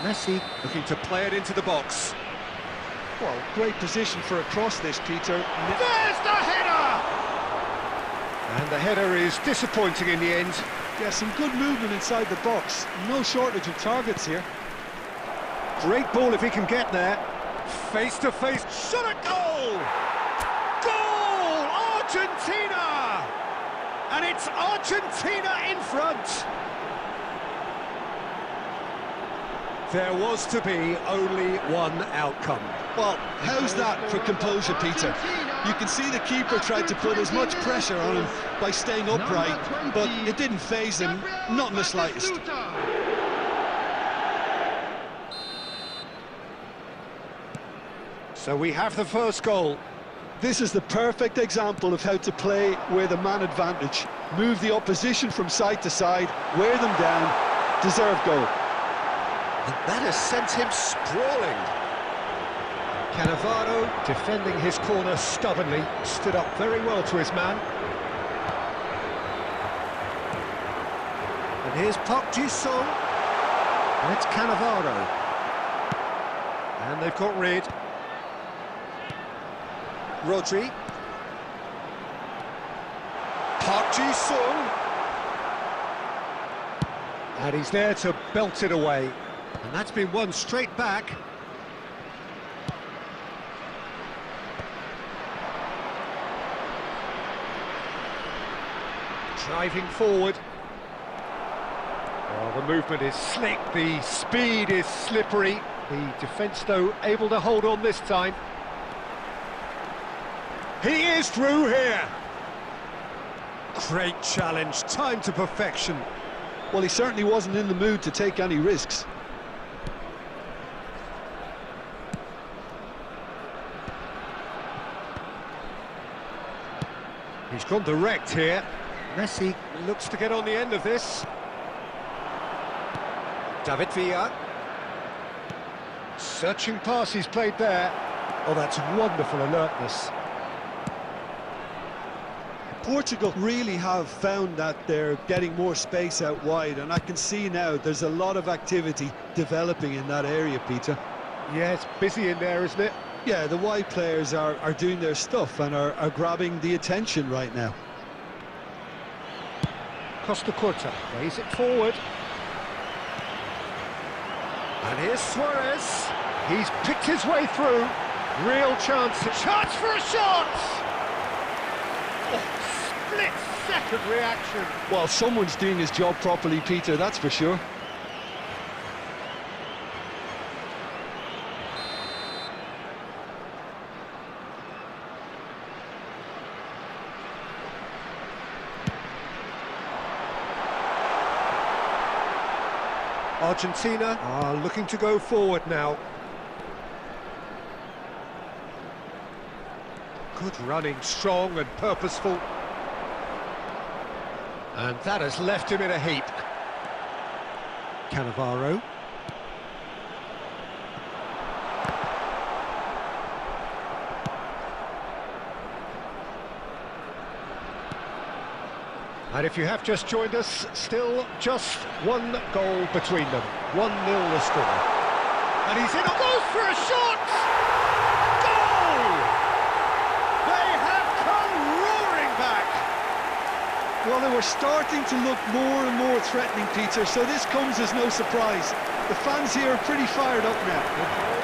Messi looking to play it into the box. Well, great position for a cross this, Peter. There's the header! And the header is disappointing in the end. Yeah, some good movement inside the box. No shortage of targets here. Great ball if he can get there. Face to face, shot at goal! Goal! Argentina! And it's Argentina in front. There was to be only one outcome. Well, how's that for composure, Peter? You can see the keeper tried to put as much pressure on him by staying upright, but it didn't faze him, not in the slightest. So we have the first goal. This is the perfect example of how to play with a man advantage. Move the opposition from side to side, wear them down, deserve goal. And that has sent him sprawling. Cannavaro, defending his corner stubbornly, stood up very well to his man. And here's Park Ji-sung. And it's Cannavaro. And they've got rid. Rodri. Park Ji-sung. And he's there to belt it away. And that's been won straight back. Driving forward. Well, the movement is slick, the speed is slippery. The defence, though, able to hold on this time. He is through here. Great challenge, timed to perfection. Well, he certainly wasn't in the mood to take any risks. He's gone direct here. Messi looks to get on the end of this. David Villa. Searching pass he's played there. Oh, that's wonderful alertness. Portugal really have found that they're getting more space out wide, and I can see now there's a lot of activity developing in that area, Peter. Yeah, it's busy in there, isn't it? Yeah, the wide players are doing their stuff and are grabbing the attention right now. Costa Curta plays it forward. And here's Suarez. He's picked his way through. Real chance. Chance for a shot! Oh, split-second reaction. Well, someone's doing his job properly, Peter, that's for sure. Argentina are looking to go forward now. Good running, strong and purposeful. And that has left him in a heap. Cannavaro. And if you have just joined us, still just one goal between them. 1-0 the score. And he's in, goes for a shot! Goal! They have come roaring back! Well, they were starting to look more and more threatening, Peter, so this comes as no surprise. The fans here are pretty fired up now.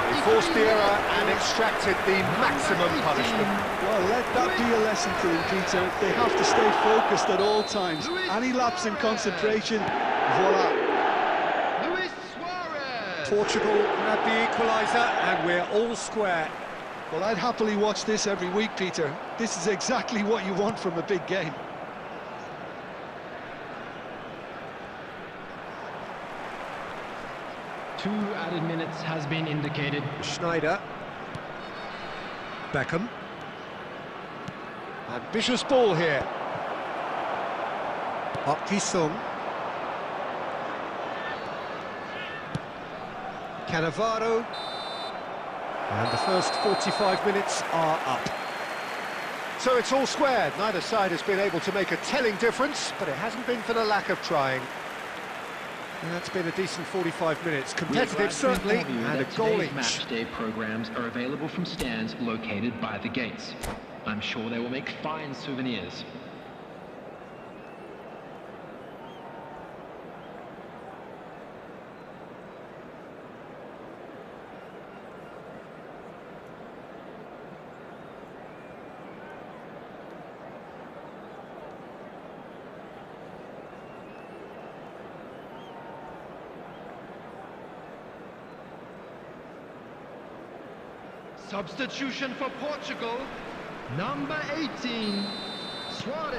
He forced the error and extracted the maximum punishment. Well, let that be a lesson to them, Peter. They have to stay focused at all times. Any lapse in concentration, voila. Luis Suarez. Portugal grabbed the equaliser and we're all square. Well, I'd happily watch this every week, Peter. This is exactly what you want from a big game. Two added minutes has been indicated. Schneider. Beckham. Ambitious ball here. Park Ji-sung. Cannavaro. And the first 45 minutes are up. So it's all squared. Neither side has been able to make a telling difference, but it hasn't been for the lack of trying. And that's been a decent 45 minutes. Competitive, certainly, and a goal each. Match day programs are available from stands located by the gates. I'm sure they will make fine souvenirs. Substitution for Portugal. Number 18, Suarez.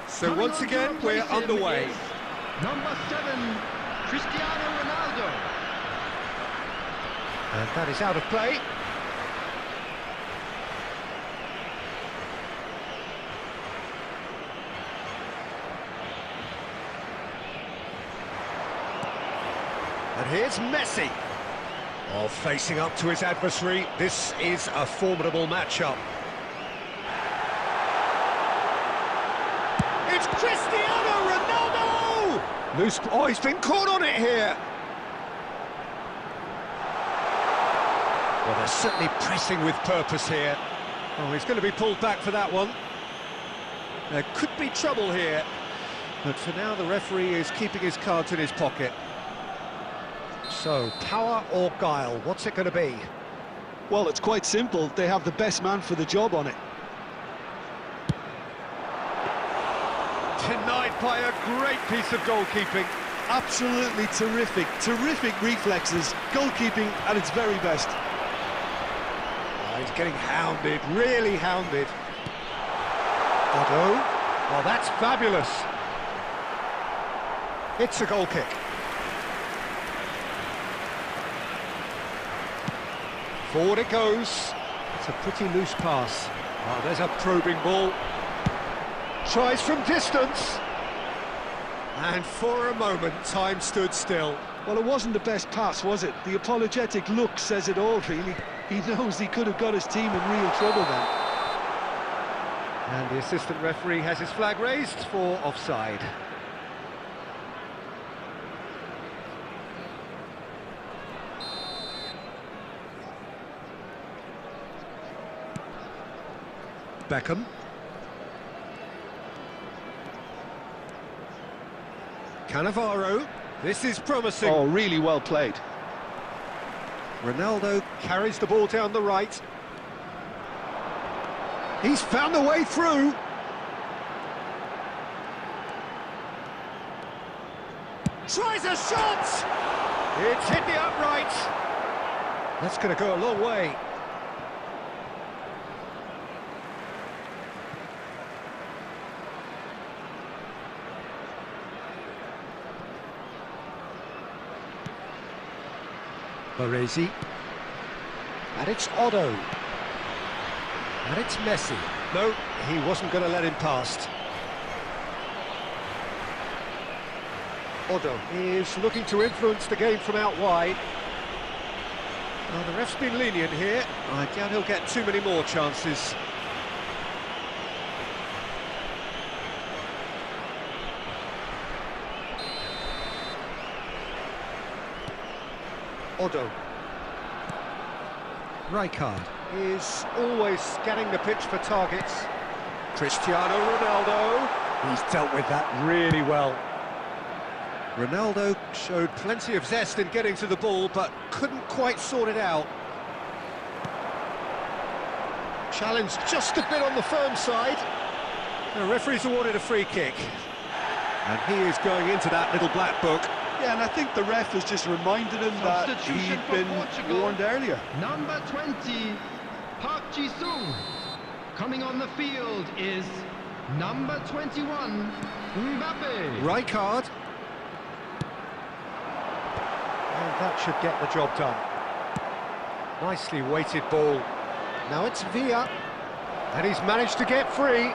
So Coming once on to again, replace we're him underway. is Number 7, Cristiano Ronaldo. And that is out of play. And here's Messi. Oh, facing up to his adversary, this is a formidable matchup. It's Cristiano Ronaldo! Loose, oh, he's been caught on it here. Well, they're certainly pressing with purpose here. Oh, he's going to be pulled back for that one. There could be trouble here. But for now, the referee is keeping his cards in his pocket. So, power or guile, what's it going to be? Well, it's quite simple. They have the best man for the job on it. Denied by a great piece of goalkeeping. Absolutely terrific, terrific reflexes. Goalkeeping at its very best. Oh, he's getting hounded, really hounded. Otto, well, that's fabulous. It's a goal kick. Forward it goes. It's a pretty loose pass. Oh, there's a probing ball. Tries from distance. And for a moment, time stood still. Well, it wasn't the best pass, was it? The apologetic look says it all, really. He knows he could have got his team in real trouble then. And the assistant referee has his flag raised for offside. Beckham. Cannavaro. This is promising. Oh, really well played. Ronaldo carries the ball down the right. He's found the way through. Tries a shot! It's hit the upright. That's going to go a long way. Baresi. And it's Otto. And it's Messi. No, he wasn't going to let him past. Otto is looking to influence the game from out wide. Well, the ref's been lenient here. I doubt he'll get too many more chances. Otto. Rijkaard is always scanning the pitch for targets. Cristiano Ronaldo. He's dealt with that really well. Ronaldo showed plenty of zest in getting to the ball, but couldn't quite sort it out. Challenged just a bit on the firm side. The referee's awarded a free kick. And he is going into that little black book. Yeah, and I think the ref has just reminded him that he'd been warned earlier. Number 20, Park Ji-sung. Coming on the field is number 21, Mbappe. Rijkaard. And that should get the job done. Nicely weighted ball. Now it's Villa. And he's managed to get free.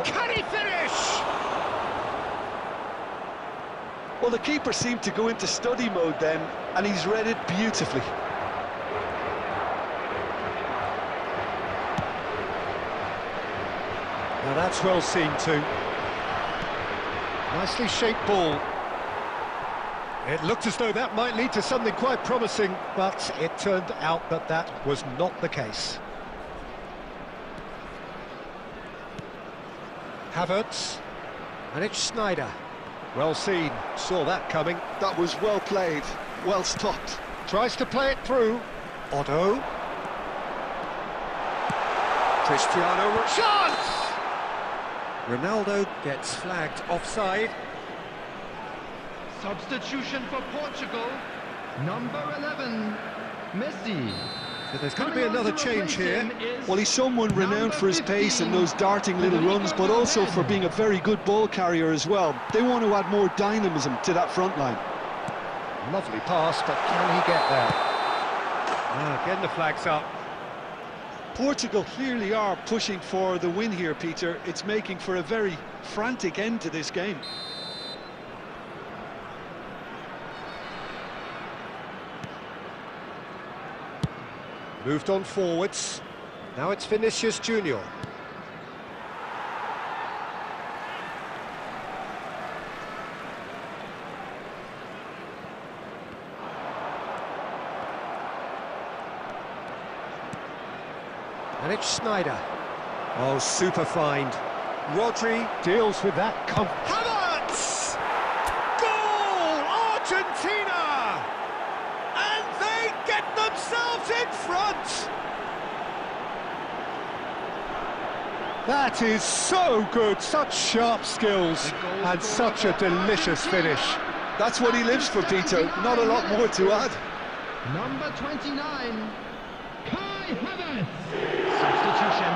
Can he finish? Well, the keeper seemed to go into study mode then, and he's read it beautifully. Now that's well seen too. Nicely shaped ball. It looked as though that might lead to something quite promising, but it turned out that that was not the case. Havertz. And it's Sneijder. Well seen, saw that coming. That was well played, well stopped. Tries to play it through. Otto. Cristiano. Chance! Ronaldo gets flagged offside. Substitution for Portugal, number 11, Messi. So there's going to be another change here. Well, he's someone renowned for his pace and those darting little runs, but also for being a very good ball carrier as well. They want to add more dynamism to that front line. Lovely pass, but can he get there? Getting the flags up. Portugal clearly are pushing for the win here, Peter. It's making for a very frantic end to this game. Moved on forwards. Now it's Vinicius Junior. And it's Sneijder. Oh, super find. Rodri deals with that. Havertz! Goal! Argentina! And they get themselves in front! That is so good, such sharp skills, and such a delicious finish. That's what he lives for, Peter. Not a lot more to add. Number 29, Kai Havertz. Substitution.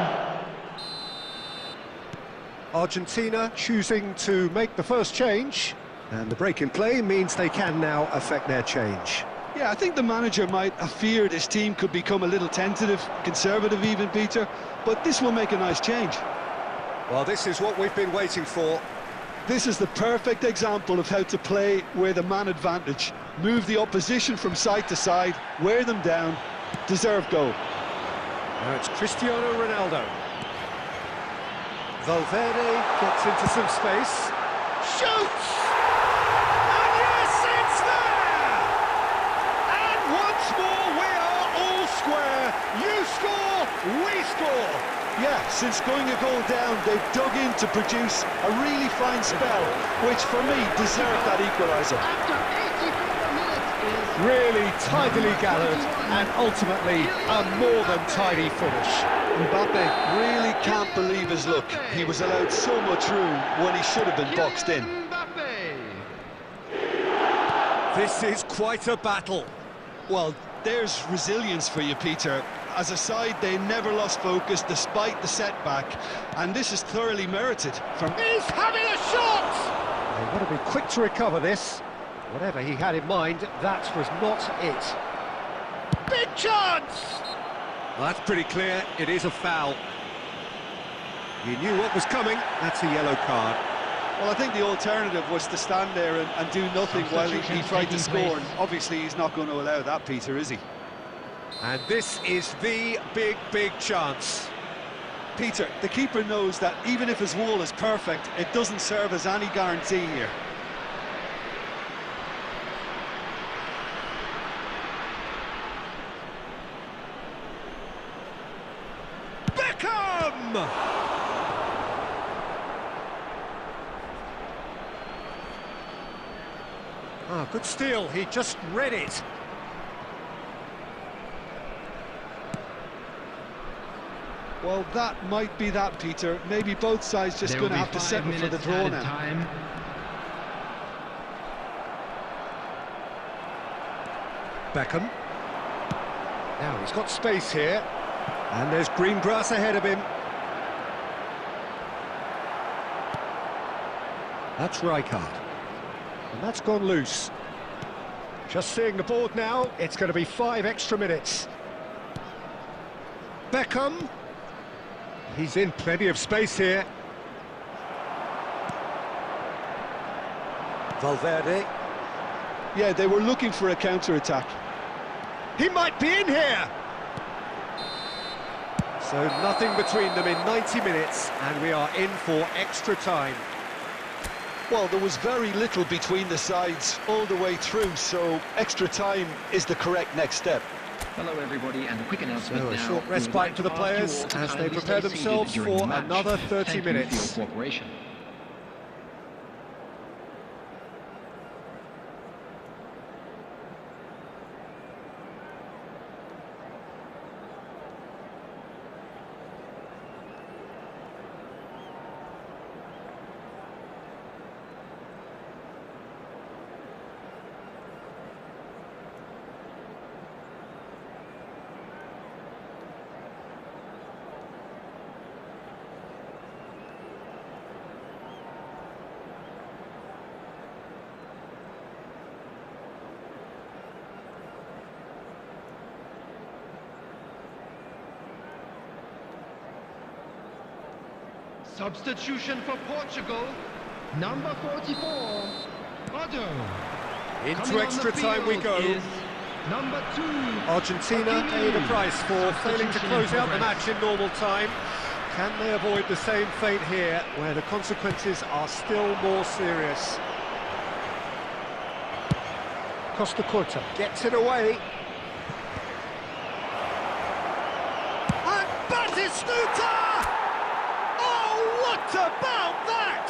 Argentina choosing to make the first change, and the break in play means they can now affect their change. Yeah, I think the manager might have feared his team could become a little tentative, conservative even, Peter, but this will make a nice change. Well, this is what we've been waiting for. This is the perfect example of how to play with a man advantage. move the opposition from side to side, wear them down, deserve goal. Now it's Cristiano Ronaldo. Valverde gets into some space. Shoots! And yes, it's there! And once more we are all square. You score, we score. Yeah, since going a goal down, they've dug in to produce a really fine spell, which for me deserved that equaliser. After 84 minutes is Really tidily gathered and ultimately a more than tidy finish. Mbappe really can't believe his luck. He was allowed so much room when he should have been boxed in. This is quite a battle. Well, there's resilience for you, Peter. As a side, they never lost focus despite the setback, and this is thoroughly merited from... He's having a shot! They've got to be quick to recover this. Whatever he had in mind, that was not it. Big chance! Well, that's pretty clear, it is a foul. He knew what was coming, that's a yellow card. Well, I think the alternative was to stand there and do nothing while he tried to score, and obviously he's not going to allow that, Peter, is he? And this is the big chance. Peter, the keeper knows that even if his wall is perfect, it doesn't serve as any guarantee here. Beckham! Ah, good steal, he just read it. Well, that might be that, Peter. Maybe both sides just going to have to settle for the draw now. Time. Beckham. Now he's got space here. And there's green grass ahead of him. That's Rijkaard. And that's gone loose. Just seeing the board now, it's going to be 5 extra minutes. Beckham. He's in plenty of space here. Valverde. Yeah, they were looking for a counter-attack. He might be in here! So nothing between them in 90 minutes, and we are in for extra time. Well, there was very little between the sides all the way through, so extra time is the correct next step. Hello everybody, and a quick announcement So a now. short We would respite like for to the ask you players all to as they kindly prepare stay themselves seated during for the match. another 30 Thank you minutes. for your cooperation. substitution for Portugal. Number 44, Otto. Into Coming on extra the time we field go. is number 2. Argentina paid a price for failing to Substitution close in out the progress. match in normal time. Can they avoid the same fate here, where the consequences are still more serious? Costa Curta gets it away. And Batistuta! Oh, what about that?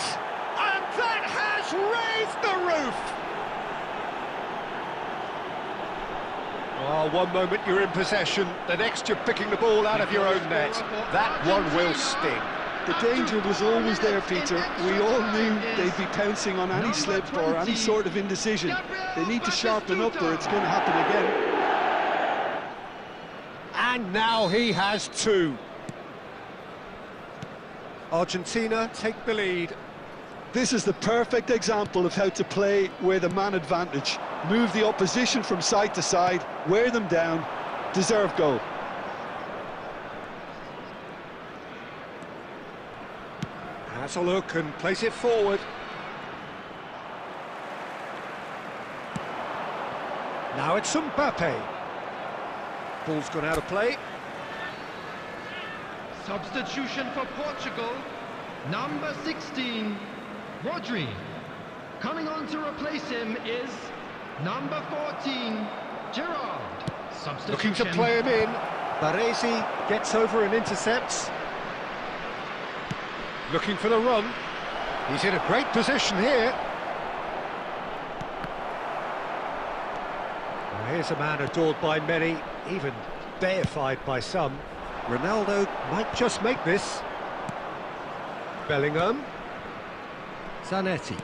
And that has raised the roof! Oh, one moment you're in possession, the next you're picking the ball out of your own net. That one will sting. The danger was always there, Peter. We all knew they'd be pouncing on any slip or any sort of indecision. They need to sharpen up or it's going to happen again. And now he has two. Argentina take the lead. This is the perfect example of how to play with a man advantage. Move the opposition from side to side, wear them down, deserve goal. Has a look and place it forward. Now it's Mbappe. Ball's gone out of play. Substitution for Portugal, number 16, Rodri. Coming on to replace him is number 14, Gerrard. Substitution. Looking to play him in. Baresi gets over and intercepts. Looking for the run. He's in a great position here. Well, here's a man adored by many, even deified by some. Ronaldo might just make this. Bellingham. Zanetti.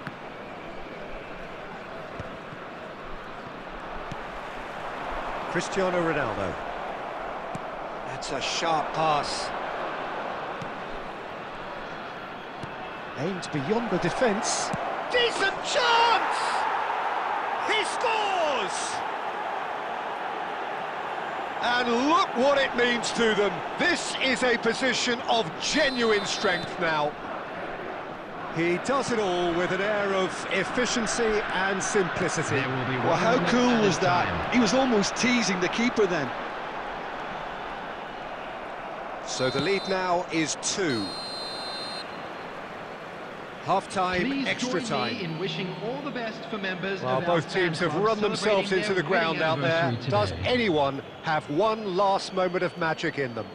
Cristiano Ronaldo. That's a sharp pass. Aimed beyond the defence. Decent chance! He scores! And look what it means to them. This is a position of genuine strength now. He does it all with an air of efficiency and simplicity. Well, how cool was that? He was almost teasing the keeper then. So the lead now is 2. Half-time, Please extra join time. me in wishing all the best for members Well, of our both teams fan have club run themselves celebrating into the their ground wedding out there. anniversary Does today. anyone have one last moment of magic in them?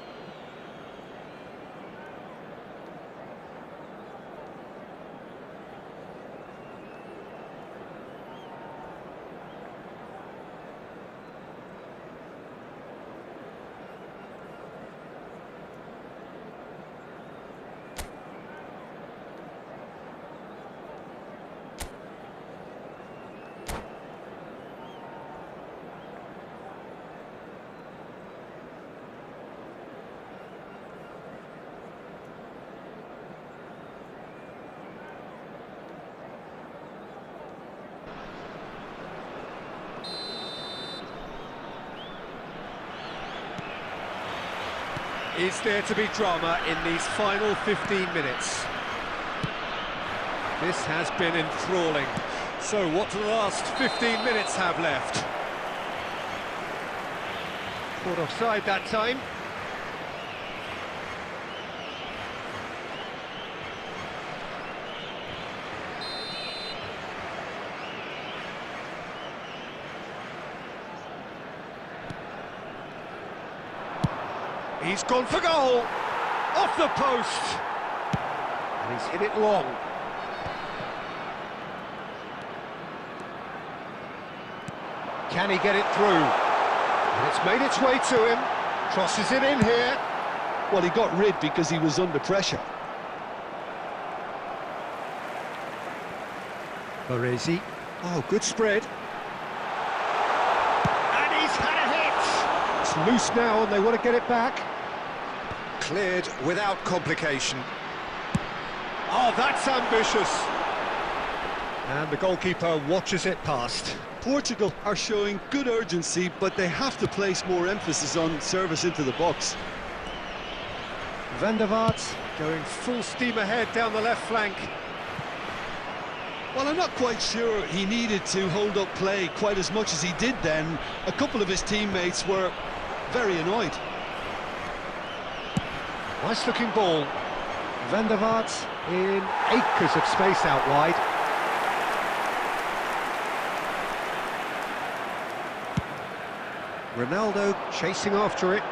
Is there to be drama in these final 15 minutes? This has been enthralling. So what do the last 15 minutes have left? Caught offside that time. He's gone for goal, off the post, and he's hit it long. Can he get it through? And it's made its way to him, crosses it in here. Well, he got rid because he was under pressure. Baresi, oh, good spread. And he's had a hit! It's loose now and they want to get it back. Cleared without complication. Oh, that's ambitious. And the goalkeeper watches it past. Portugal are showing good urgency, but they have to place more emphasis on service into the box. Van der Vaart going full steam ahead down the left flank. Well, I'm not quite sure he needed to hold up play quite as much as he did then. A couple of his teammates were very annoyed. Nice looking ball. Van der Vaart in acres of space out wide. Ronaldo chasing after it.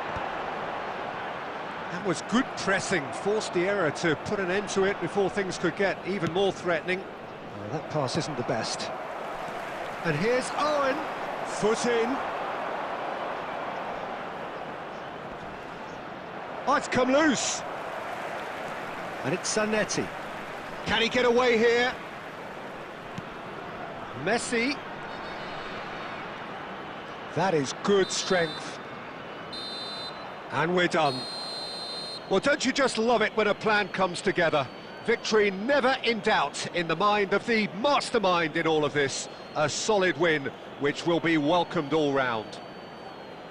That was good pressing, forced the error to put an end to it before things could get even more threatening. Oh, that pass isn't the best. And here's Owen, foot in. Oh, it's come loose. And it's Zanetti. Can he get away here? Messi. That is good strength. And we're done. Well, don't you just love it when a plan comes together? Victory never in doubt in the mind of the mastermind in all of this. A solid win, which will be welcomed all round.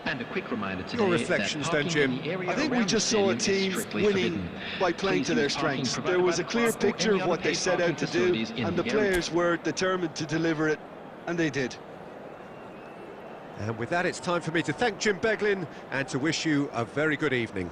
And a quick reminder today. Your reflections then, Jim. I think we just saw a team winning by playing to their strengths. There was a clear picture of what they set out to do, and the players were determined to deliver it, and they did. And with that, it's time for me to thank Jim Beglin and to wish you a very good evening.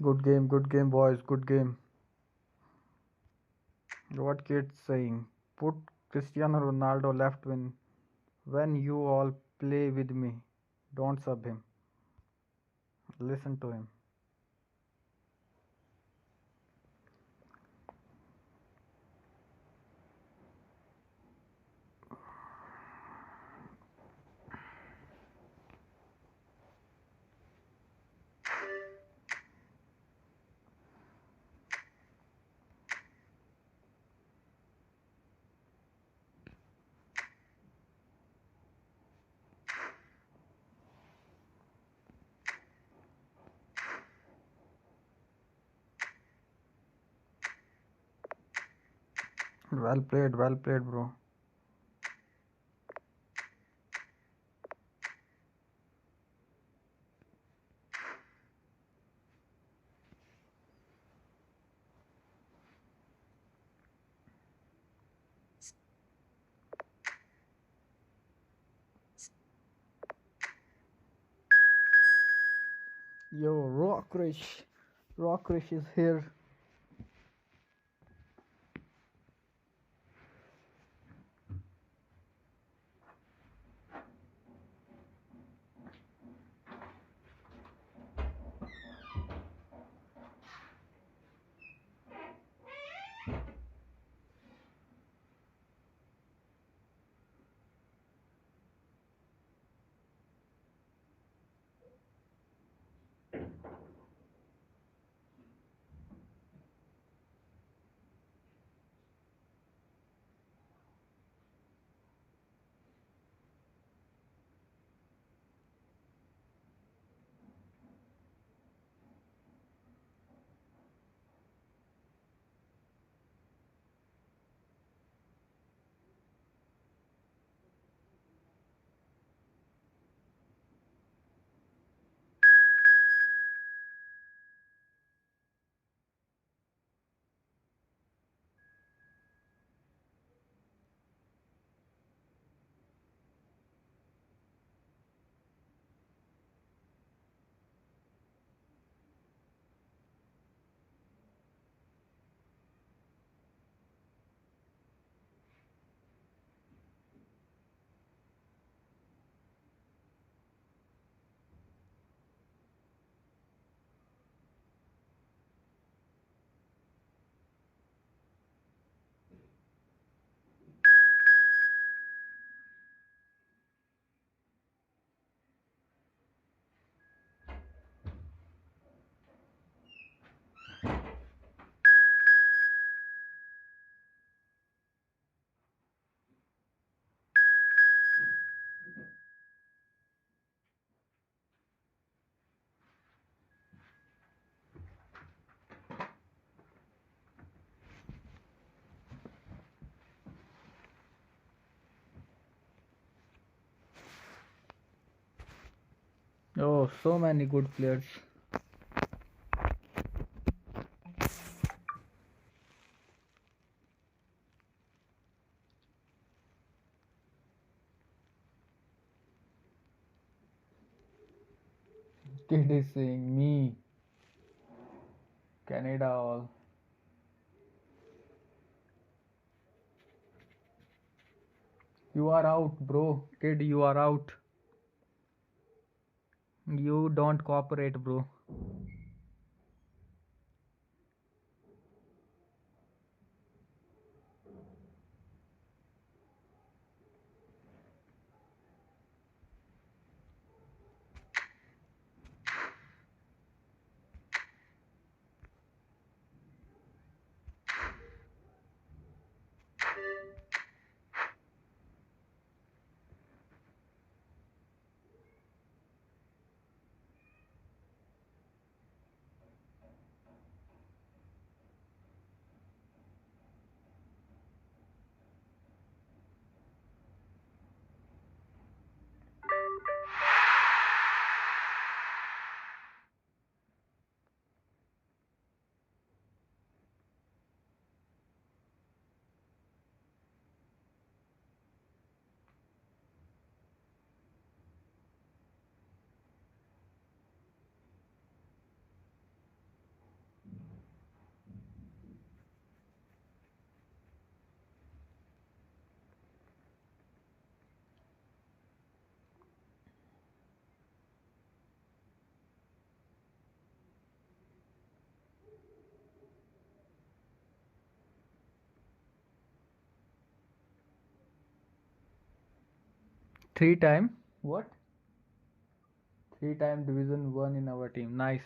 Good game, boys, good game. What kids saying? Put Cristiano Ronaldo left wing when you all play with me. Don't sub him. Listen to him. Well played, bro. Yo, Rockrish is here. Oh, so many good players. Kid is saying me, Canada all. You are out, bro. Kid, you are out. You don't cooperate, bro. 3 time. What? 3 time Division 1 in our team. Nice.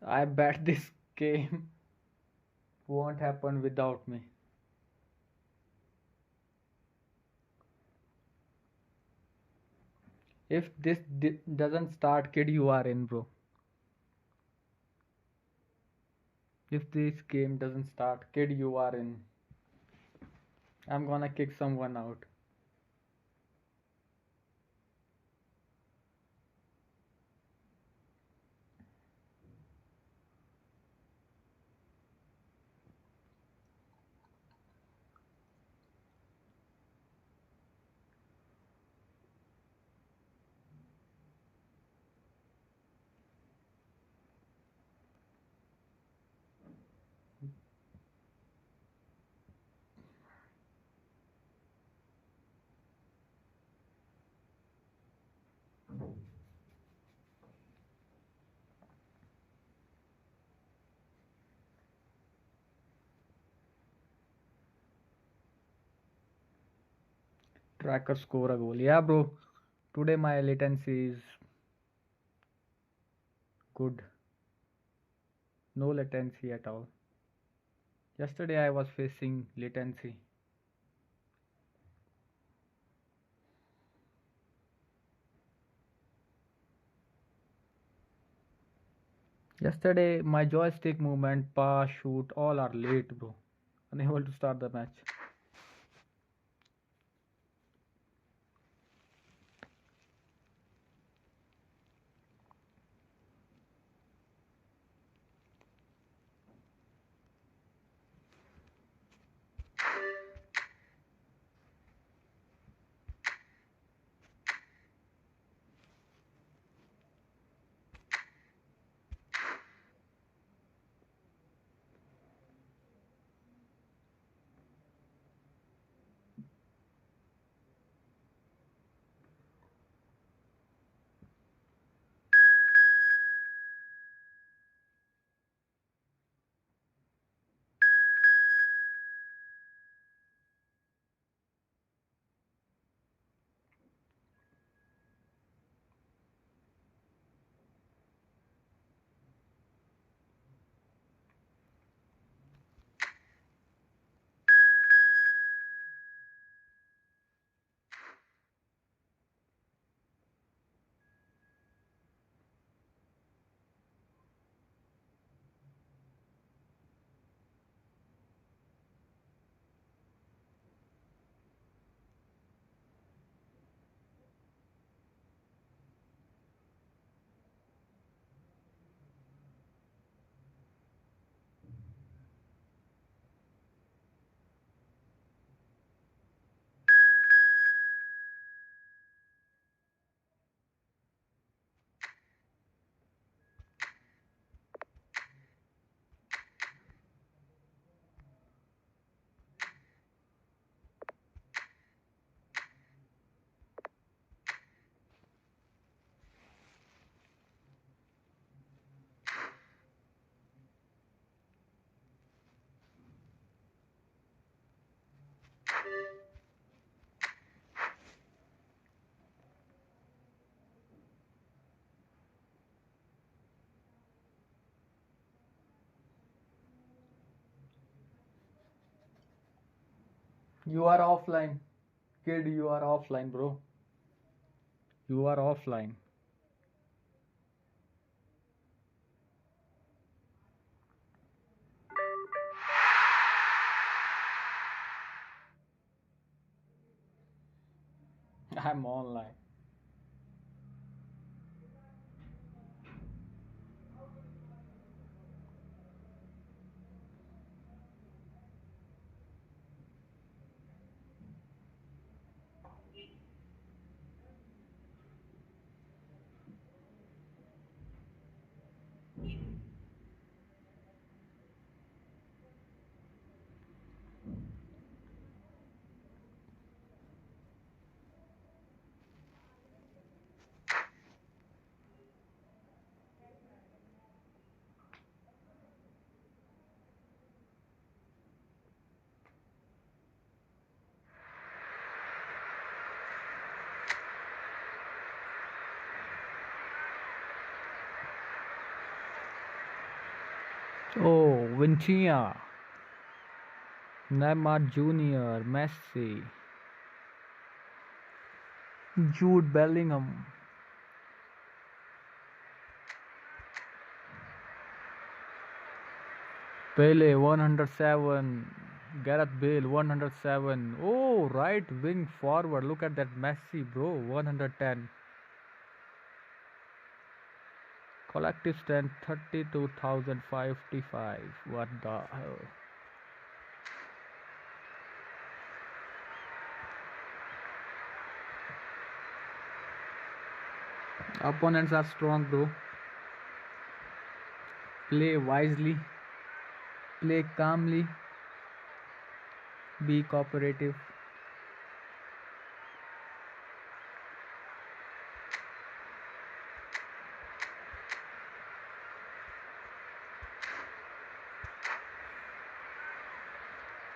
I bet this game won't happen without me. If this doesn't start, kid, you are in, bro. If this game doesn't start, kid, you are in. I'm gonna kick someone out. Tracker score a goal. Yeah, bro. Today my latency is good. No latency at all. Yesterday I was facing latency. Yesterday my joystick movement, pass, shoot, all are late, bro. Unable to start the match. You are offline. Kid, you are offline, bro. You are offline. I'm online. Oh, Vincia, Neymar Jr., Messi, Jude Bellingham, Pele 107, Gareth Bale 107. Oh, right wing forward. Look at that Messi, bro. 110. Collective strength 32,555. What the hell? Opponents are strong, bro. Play wisely. Play calmly. Be cooperative.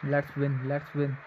Let's win. Let's win.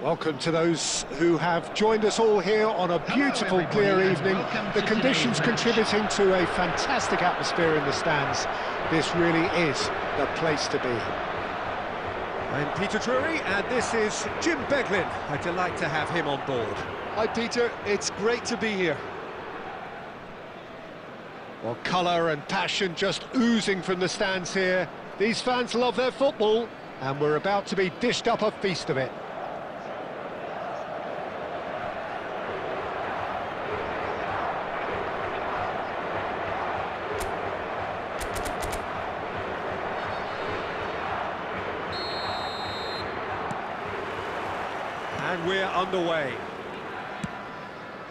Welcome to those who have joined us all here on a beautiful, clear evening. The conditions contributing to a fantastic atmosphere in the stands. This really is the place to be. I'm Peter Drury, and this is Jim Beglin. I delight to have him on board. Hi, Peter. It's great to be here. Well, colour and passion just oozing from the stands here. These fans love their football, and we're about to be dished up a feast of it. And we're underway.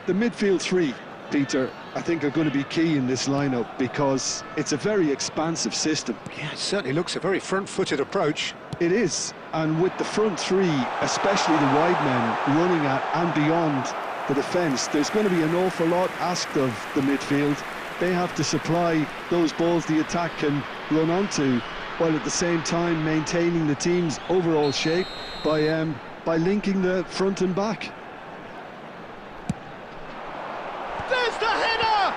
The midfield three, Peter, I think are going to be key in this lineup because it's a very expansive system. Yeah, it certainly looks a very front-footed approach. It is, and with the front three, especially the wide men running at and beyond the defence, there's going to be an awful lot asked of the midfield. They have to supply those balls the attack can run onto, while at the same time maintaining the team's overall shape by linking the front and back. There's the header!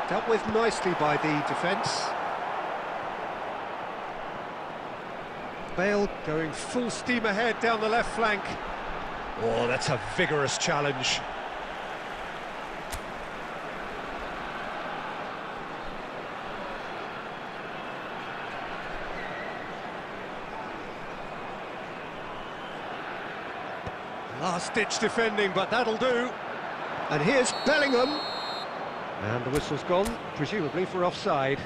Dealt with nicely by the defence. Bale going full steam ahead down the left flank. Oh, that's a vigorous challenge. Last-ditch defending, but that'll do. And here's Bellingham. And the whistle's gone, presumably for offside.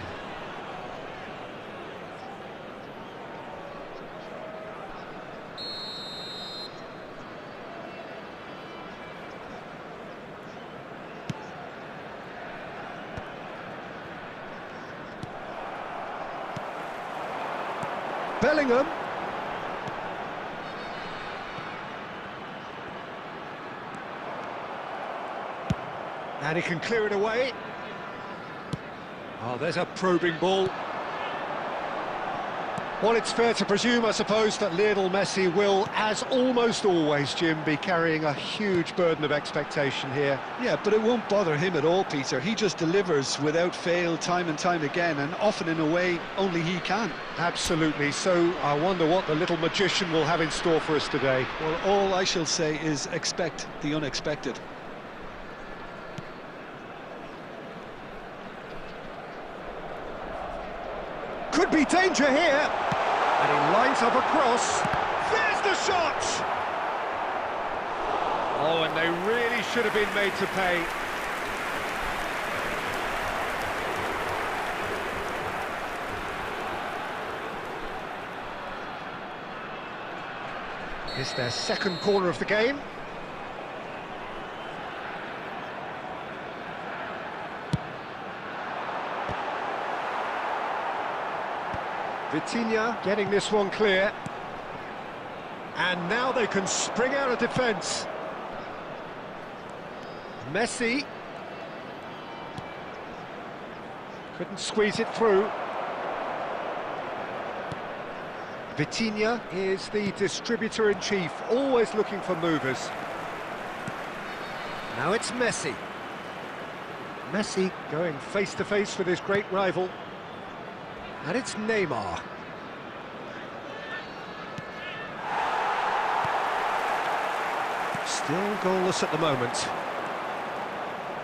Bellingham. And he can clear it away. Oh, there's a probing ball. Well, it's fair to presume, I suppose, that Lionel Messi will, as almost always, Jim, be carrying a huge burden of expectation here. Yeah, but it won't bother him at all, Peter. He just delivers without fail time and time again, and often in a way only he can. Absolutely. So I wonder what the little magician will have in store for us today. Well, all I shall say is expect the unexpected. Could be danger here. And he lines up a cross. There's the shot! Oh, and they really should have been made to pay. It's their second corner of the game. Vitinha getting this one clear. And now they can spring out of defence. Messi. Couldn't squeeze it through. Vitinha is the distributor-in-chief, always looking for movers. Now it's Messi. Messi going face-to-face with his great rival. And it's Neymar. Still goalless at the moment.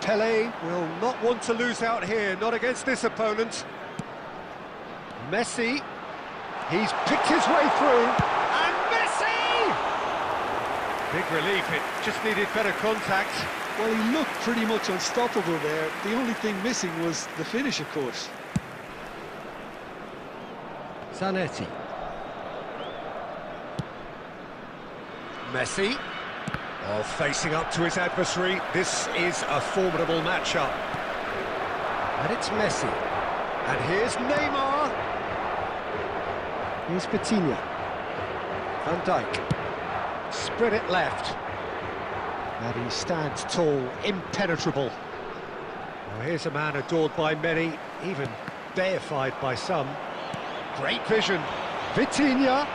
Pelé will not want to lose out here, not against this opponent. Messi. He's picked his way through, and Messi! Big relief, it just needed better contact. Well, he looked pretty much unstoppable there. The only thing missing was the finish, of course. Zanetti. Messi. Oh, facing up to his adversary. This is a formidable matchup. And it's Messi. And here's Neymar. Here's Vitinha. Van Dijk. Spread it left. And he stands tall, impenetrable. Well, here's a man adored by many, even deified by some. Great vision. Vitinha.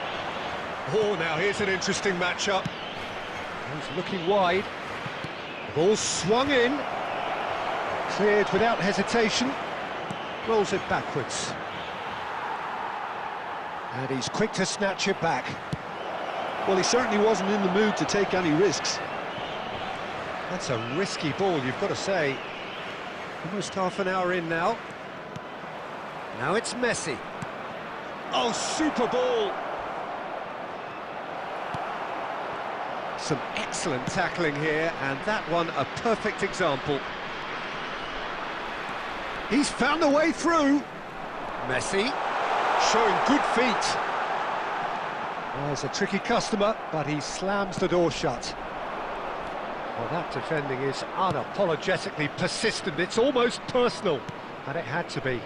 Oh, now here's an interesting matchup. He's looking wide. The ball swung in. Cleared without hesitation. Rolls it backwards. And he's quick to snatch it back. Well, he certainly wasn't in the mood to take any risks. That's a risky ball, you've got to say. Almost half an hour in now. Now it's Messi. Oh, super ball! Some excellent tackling here, and that one a perfect example. He's found a way through. Messi. Showing good feet. Well, he's a tricky customer, but he slams the door shut. Well, that defending is unapologetically persistent. It's almost personal, and it had to be.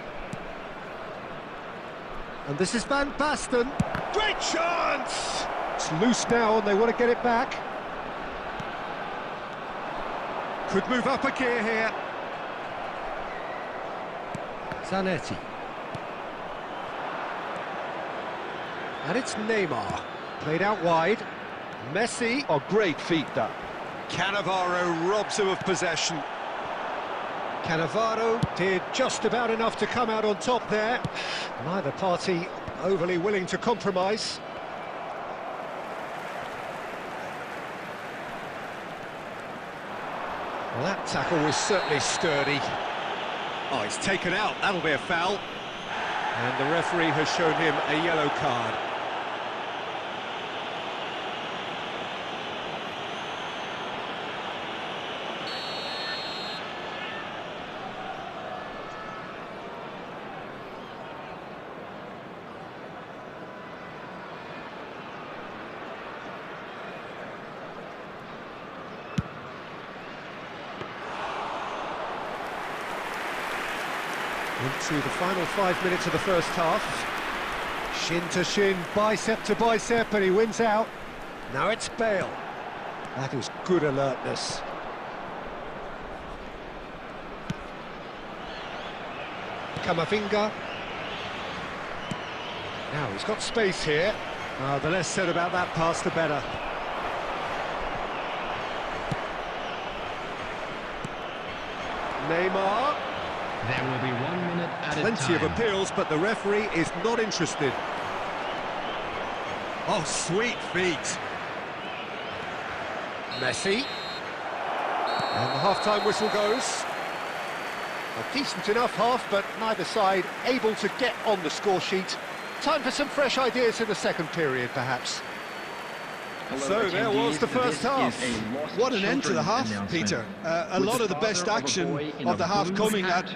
And this is Van Basten. Great chance! It's loose now, and they want to get it back. Could move up a gear here. Zanetti. And it's Neymar, played out wide. Messi. Oh, great feat, that. Cannavaro robs him of possession. Cannavaro did just about enough to come out on top there. Neither party overly willing to compromise. Well, that tackle was certainly sturdy. Oh, he's taken out, that'll be a foul. And the referee has shown him a yellow card. Into the final 5 minutes of the first half. Shin to shin, bicep to bicep, and he wins out. Now it's Bale. That is good alertness. Camavinga. Now he's got space here. The less said about that pass, the better. Neymar. There will be 1 minute at a time. Plenty of appeals, but the referee is not interested. Oh, sweet feet. Messi. And the half-time whistle goes. A decent enough half, but neither side able to get on the score sheet. Time for some fresh ideas in the second period, perhaps. So there was the first half. What an end to the half, Peter. A lot of the best action of the half coming at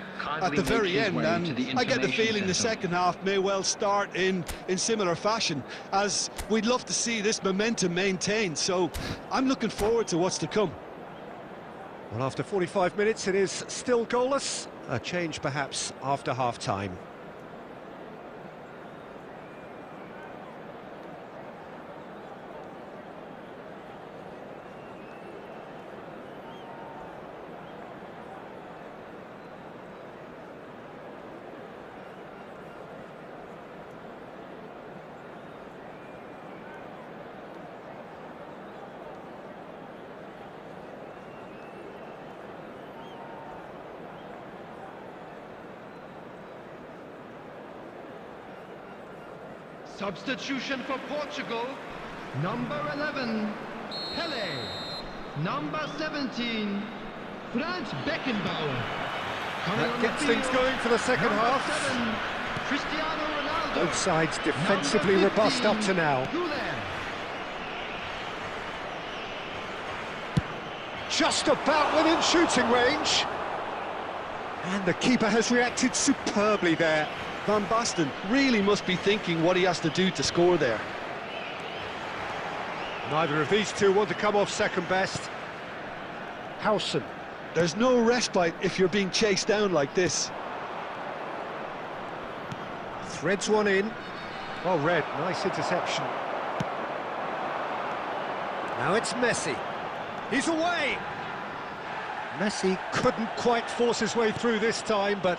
the very end, and I get the feeling the second half may well start in similar fashion, as we'd love to see this momentum maintained, so I'm looking forward to what's to come. Well, after 45 minutes, it is still goalless. A change perhaps after half-time. Substitution for Portugal, number 11, Pele. Number 17, Franz Beckenbauer. That gets things going for the second half. 7, Cristiano Ronaldo. Both sides defensively robust up to now. Güler. Just about within shooting range. And the keeper has reacted superbly there. Van Basten really must be thinking what he has to do to score there. Neither of these two want to come off second best. Howson. There's no respite if you're being chased down like this. Threads one in. Well read, nice interception. Now it's Messi. He's away! Messi couldn't quite force his way through this time, but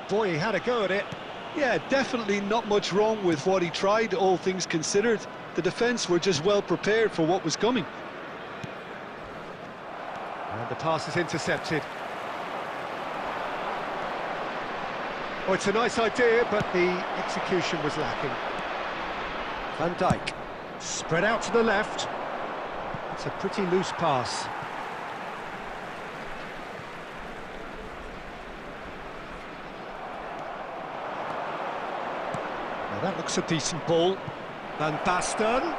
boy, he had a go at it. Yeah, definitely not much wrong with what he tried, all things considered. The defence were just well prepared for what was coming. And the pass is intercepted. Oh, it's a nice idea, but the execution was lacking. Van Dijk, spread out to the left. It's a pretty loose pass. That looks a decent ball. Van Basten.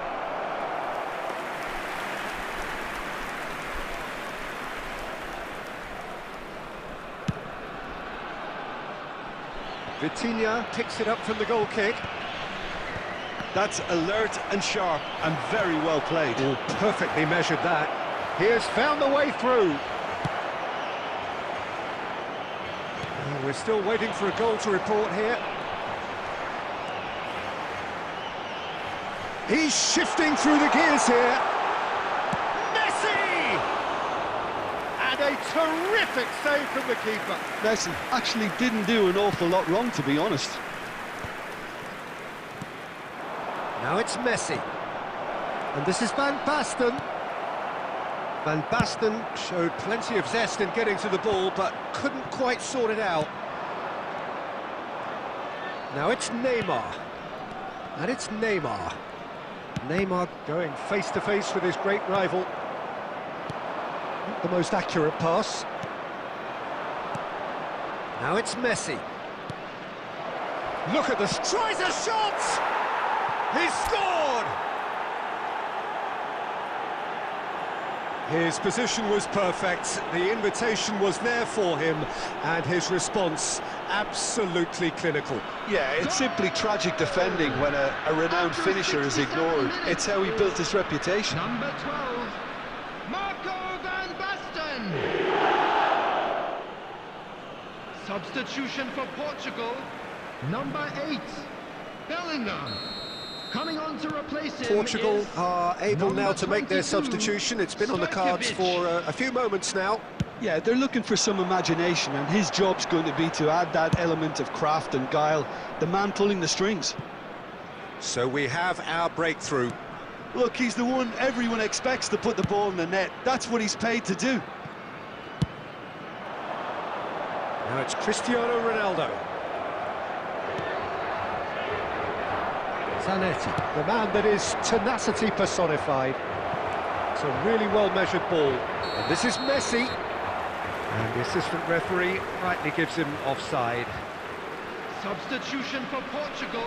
Vitinha picks it up from the goal kick. That's alert and sharp and very well played. Oh, perfectly measured that. He has found the way through. We're still waiting for a goal to report here. He's shifting through the gears here. Messi! And a terrific save from the keeper. Messi actually didn't do an awful lot wrong, to be honest. Now it's Messi. And this is Van Basten. Van Basten showed plenty of zest in getting to the ball, but couldn't quite sort it out. Now it's Neymar. And it's Neymar. Neymar going face-to-face with his great rival. Not the most accurate pass. Now it's Messi. Look at this. Tries a shot! He's scored! His position was perfect, the invitation was there for him, and his response absolutely clinical. Yeah, it's simply tragic defending when a renowned finisher is ignored. It's how he built his reputation. Number 12, Marco Van Basten. Substitution for Portugal, number 8, Bellingham. Coming on to replace him. Portugal are able now to make their substitution. It's been on the cards for a few moments now. Yeah, they're looking for some imagination, and his job's going to be to add that element of craft and guile, the man pulling the strings. So we have our breakthrough. Look, he's the one everyone expects to put the ball in the net. That's what he's paid to do. Now it's Cristiano Ronaldo. Zanetti, the man that is tenacity personified. It's a really well-measured ball. And this is Messi. And the assistant referee rightly gives him offside. Substitution for Portugal,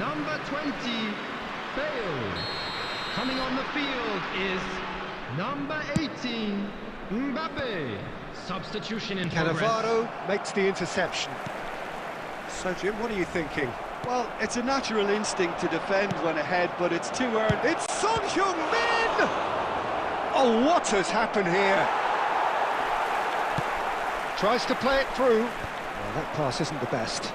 number 20, Bale. Coming on the field is number 18, Mbappe. Substitution in progress. Cannavaro makes the interception. So, Jim, what are you thinking? Well, it's a natural instinct to defend when ahead, but it's too early. It's Son Heung-min! Oh, what has happened here? Tries to play it through. Well, that pass isn't the best.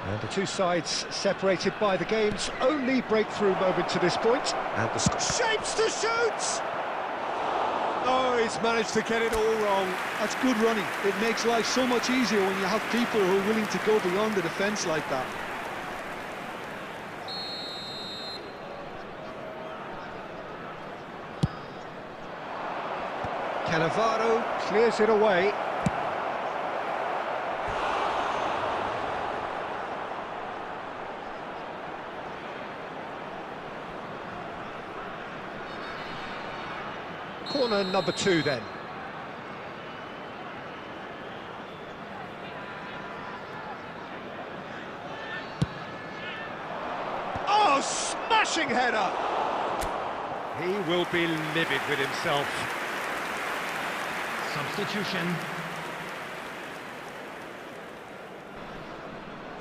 And the two sides separated by the game's only breakthrough moment to this point. And the shapes to shoot! Oh, he's managed to get it all wrong. That's good running. It makes life so much easier when you have people who are willing to go beyond the defence like that. Cannavaro clears it away. Corner number 2 then. Oh, smashing header! He will be livid with himself. Substitution.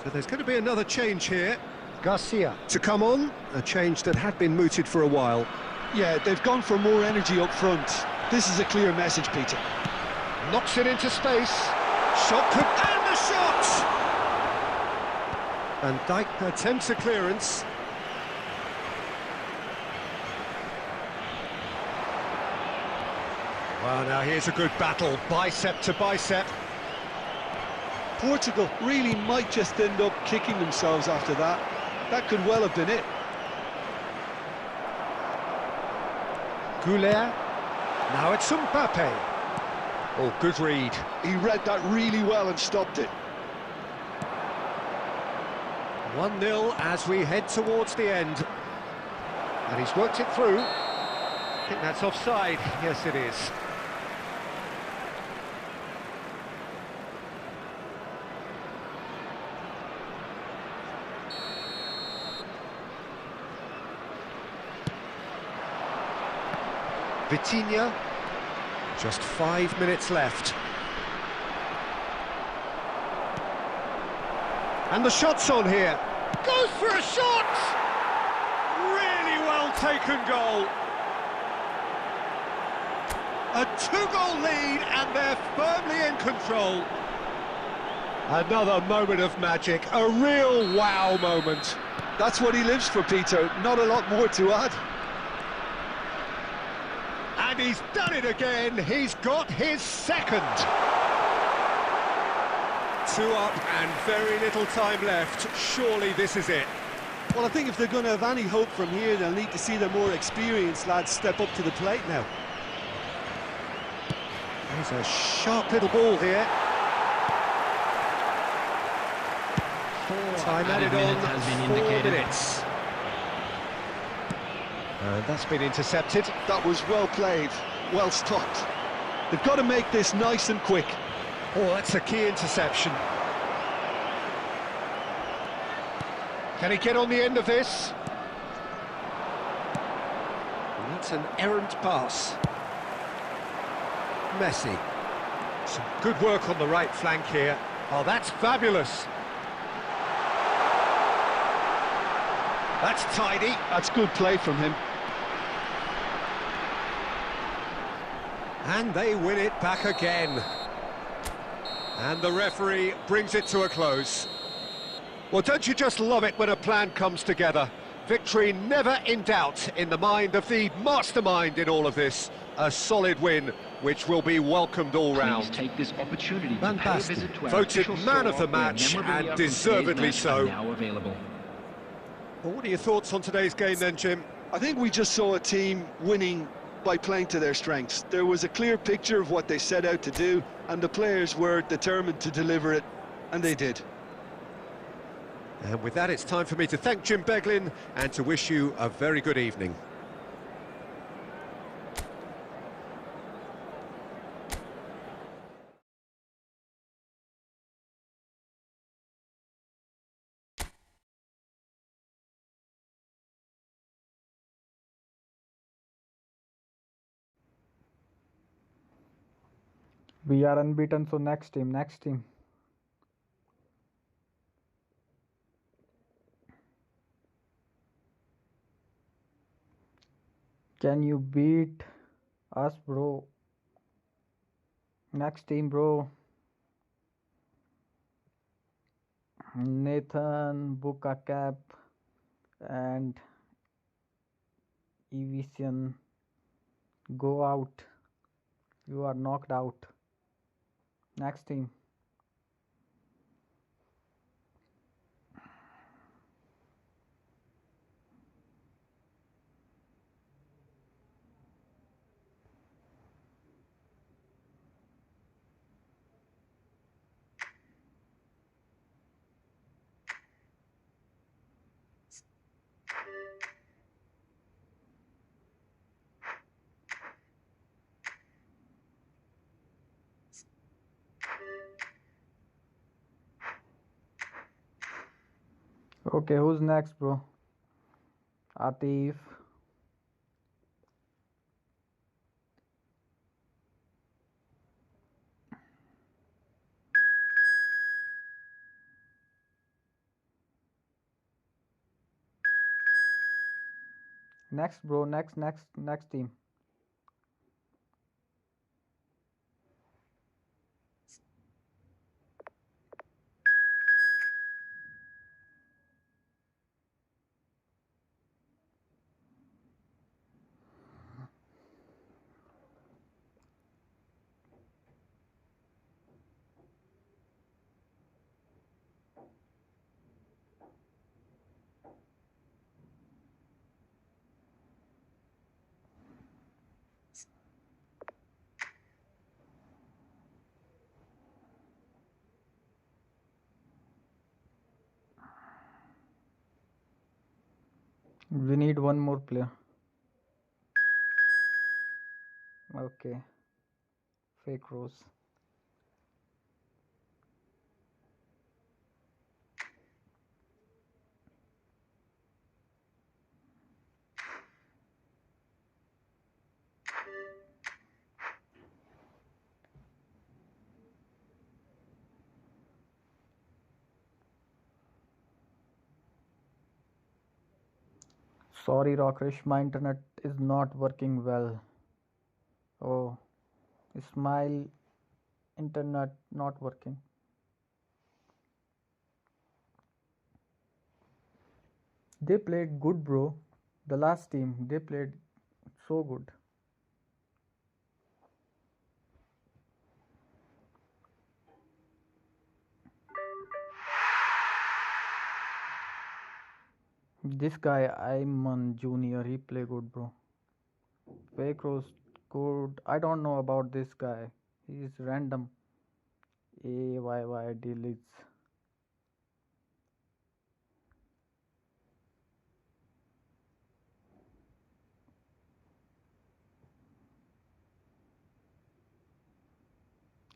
So there's going to be another change here. Garcia to come on, a change that had been mooted for a while. Yeah, they've gone for more energy up front. This is a clear message, Peter. Knocks it into space. Shot could... And the shot! Van Dijk attempts a clearance. Well, now here's a good battle, bicep to bicep. Portugal really might just end up kicking themselves after that. That could well have been it. Goulet. Now it's Mbappe. Oh, good read. He read that really well and stopped it. 1-0 as we head towards the end. And he's worked it through. I think that's offside. Yes, it is. Vitinha, just 5 minutes left. And the shot's on here. Goes for a shot! Really well taken goal. A 2-goal lead and they're firmly in control. Another moment of magic, a real wow moment. That's what he lives for, Peter. Not a lot more to add. And he's done it again, he's got his second. 2 up and very little time left, surely this is it. Well, I think if they're going to have any hope from here, they'll need to see the more experienced lads step up to the plate now. There's a sharp little ball here. Time added on, has been 4 indicated. minutes. And that's been intercepted. That was well played, well stopped. They've got to make this nice and quick. Oh, that's a key interception. Can he get on the end of this? And that's an errant pass. Messi. Some good work on the right flank here. Oh, that's fabulous. That's tidy. That's good play from him. And they win it back again. And the referee brings it to a close. Well, don't you just love it when a plan comes together? Victory never in doubt in the mind of the mastermind in all of this. A solid win, which will be welcomed all Please round. take this opportunity Van to pay a Basten, visit to our voted official man store of the where match, memorabilia and from today's deservedly match so. are now available. Well, what are your thoughts on today's game then, Jim? I think we just saw a team winning by playing to their strengths. There was a clear picture of what they set out to do, and the players were determined to deliver it, and they did. And with that, it's time for me to thank Jim Beglin and to wish you a very good evening. We are unbeaten, so next team, next team. Can you beat us, bro? Next team, bro. Nathan, Buka Cap, and Evision. Go out. You are knocked out. Next team. Okay, who's next, bro? Atif. Next, bro. Next team. We need one more player. Okay. Fake Rose. Sorry, Rockish, my internet is not working well. Oh, Smile internet not working. They played good, bro. The last team, they played so good. This guy, Ayman Junior, he play good, bro. Fake Rose good. I don't know about this guy. He is random. AYY deletes.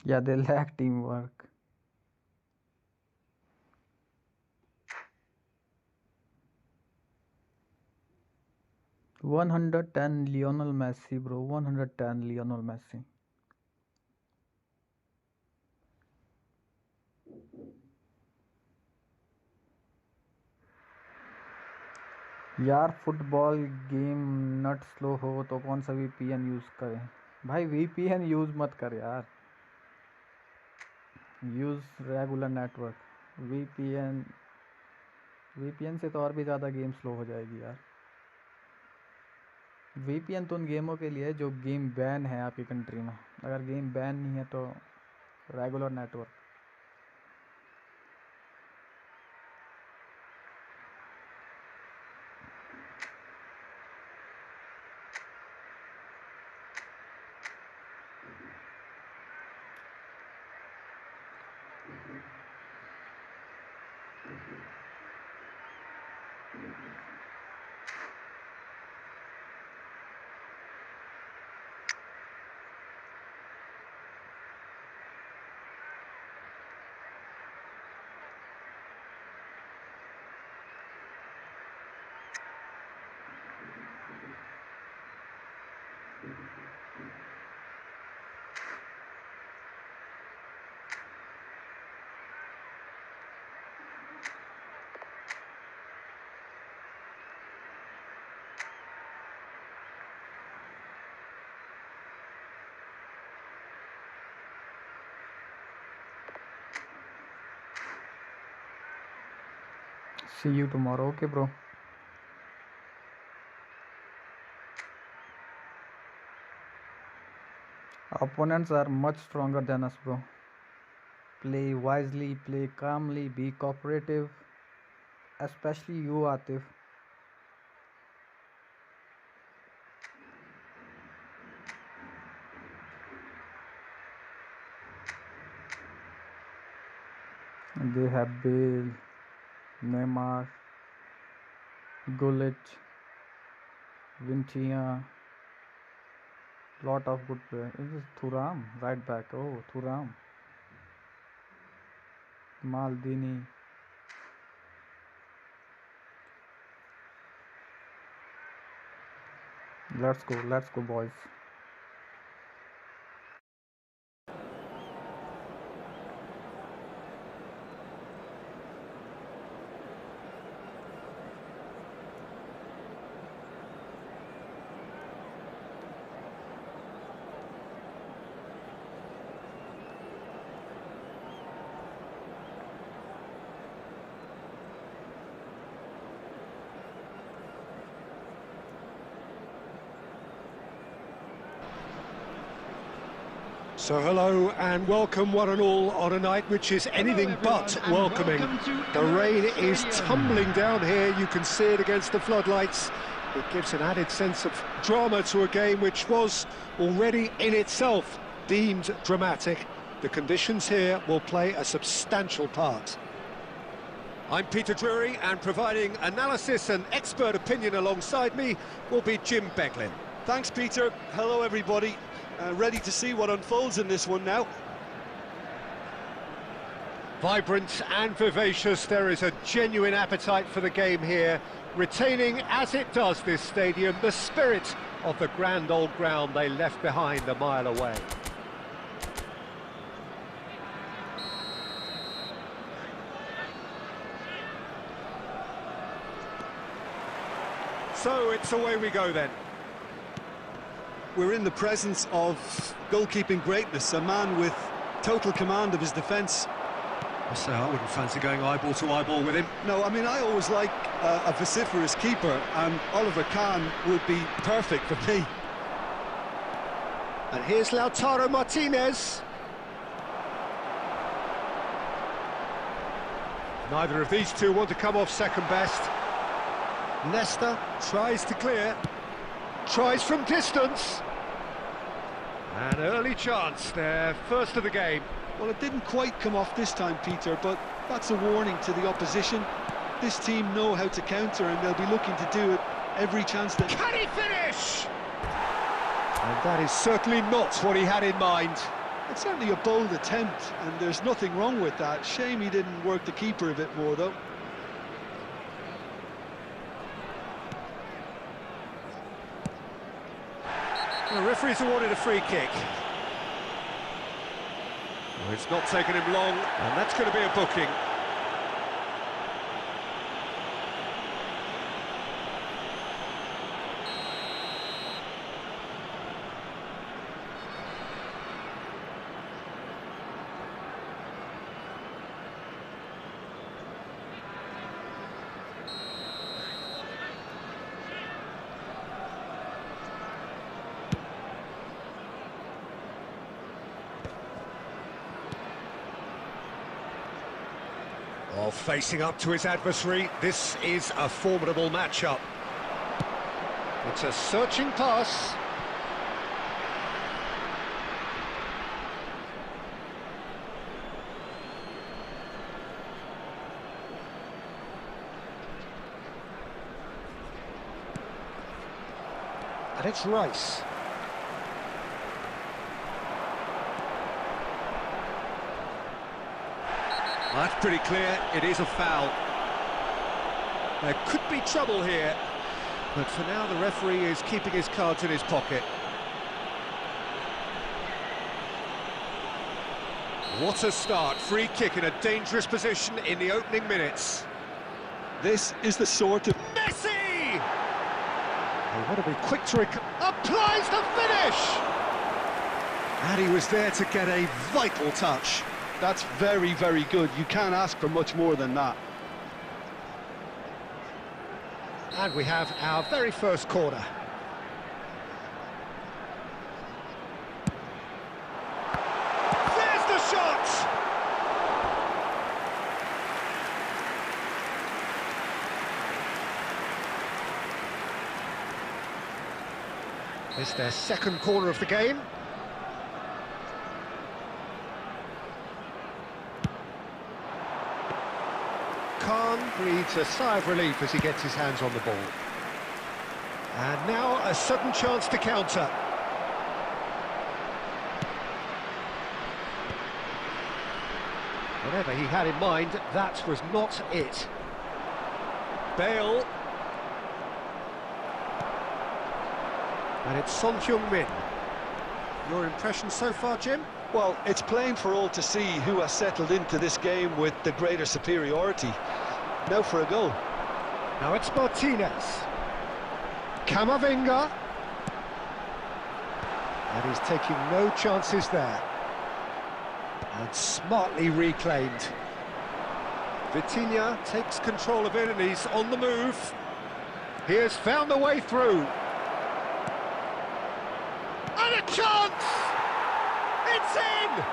Yeah, they lack teamwork. 110 Lionel Messi, bro. 110 Lionel Messi. यार football game नट slow हो तो कौन सा VPN use करें? भाई VPN use मत कर यार, use regular network. VPN VPN से तो और भी ज़्यादा गेम स्लो हो जाएगी यार। वीपीएन तो उन गेमों के लिए है जो गेम बैन है आपकी कंट्री में। अगर गेम बैन नहीं है तो regular network. See you tomorrow. Okay, bro. Opponents are much stronger than us, bro. Play wisely, play calmly, be cooperative. Especially you, Atif. They have Bale, Neymar, Gullit, Vintia. Lot of good players. This is Thuram, right back. Oh, Thuram. Maldini. Let's go, boys. So hello and welcome one and all on a night which is anything but welcoming. The rain is tumbling down here, you can see it against the floodlights. It gives an added sense of drama to a game which was already in itself deemed dramatic. The conditions here will play a substantial part. I'm Peter Drury, and providing analysis and expert opinion alongside me will be Jim Beglin. Thanks, Peter. Hello, everybody. Ready to see what unfolds in this one now. Vibrant and vivacious, there is a genuine appetite for the game here, retaining, as it does this stadium, the spirit of the grand old ground they left behind a mile away. So it's away we go then. We're in the presence of goalkeeping greatness, a man with total command of his defence. I wouldn't fancy going eyeball to eyeball with him. No, I mean, I always like a vociferous keeper, and Oliver Kahn would be perfect for me. And here's Lautaro Martinez. Neither of these two want to come off second best. Leicester tries to clear, tries from distance. An early chance, their first of the game. Well, it didn't quite come off this time, Peter, but that's a warning to the opposition. This team know how to counter, and they'll be looking to do it every chance that... Can he finish? And that is certainly not what he had in mind. It's certainly a bold attempt, and there's nothing wrong with that. Shame he didn't work the keeper a bit more, though. The referee's awarded a free kick. Well, it's not taken him long, and that's going to be a booking. Well, facing up to his adversary, this is a formidable matchup. It's a searching pass. And it's Rice. That's pretty clear, it is a foul. There could be trouble here, but for now the referee is keeping his cards in his pocket. What a start, free kick in a dangerous position in the opening minutes. This is the sort of... Messi! They want to be quick to applies the finish! And he was there to get a vital touch. That's very, very good. You can't ask for much more than that. And we have our very first corner. There's the shot! It's their second corner of the game. Khan breathes a sigh of relief as he gets his hands on the ball. And now a sudden chance to counter. Whatever he had in mind, that was not it. Bale. And it's Son Heung-min. Your impression so far, Jim? Well, it's plain for all to see who has settled into this game with the greater superiority. Now for a goal. Now it's Martinez. Camavinga. And he's taking no chances there. And smartly reclaimed. Vitinha takes control of it and he's on the move. He has found a way through. And a chance! It's in!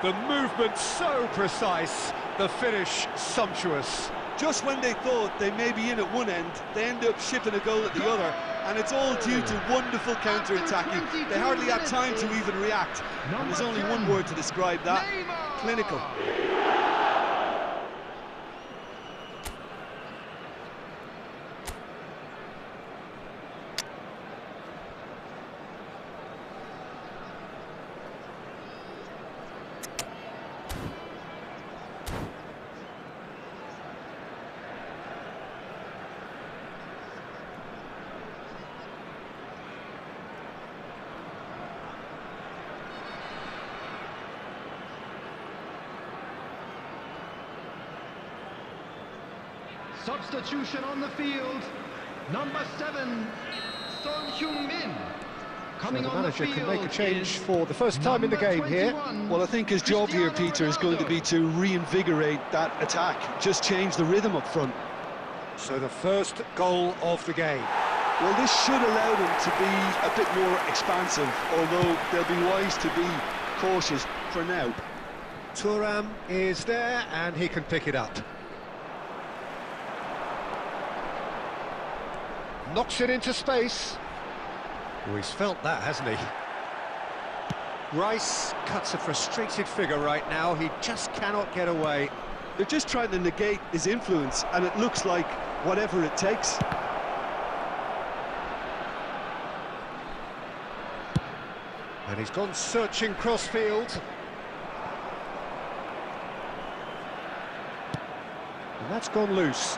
The movement so precise, the finish sumptuous. Just when they thought they may be in at one end, they end up shipping a goal at the other, and it's all due to wonderful counter-attacking. They hardly had time to even react, and there's only one word to describe that: clinical. Substitution on the field. Number 7, Son Heung-min. Coming So the on the manager field can make a change is for the first time in the game here. Well, I think his job here, Peter, is going to be to reinvigorate that attack. Just change the rhythm up front. So the first goal of the game. Well, this should allow them to be a bit more expansive, although they'll be wise to be cautious for now. Thuram is there and he can pick it up. Knocks it into space. Oh, he's felt that, hasn't he? Rice cuts a frustrated figure right now. He just cannot get away. They're just trying to negate his influence, and it looks like whatever it takes. And he's gone searching crossfield. And that's gone loose.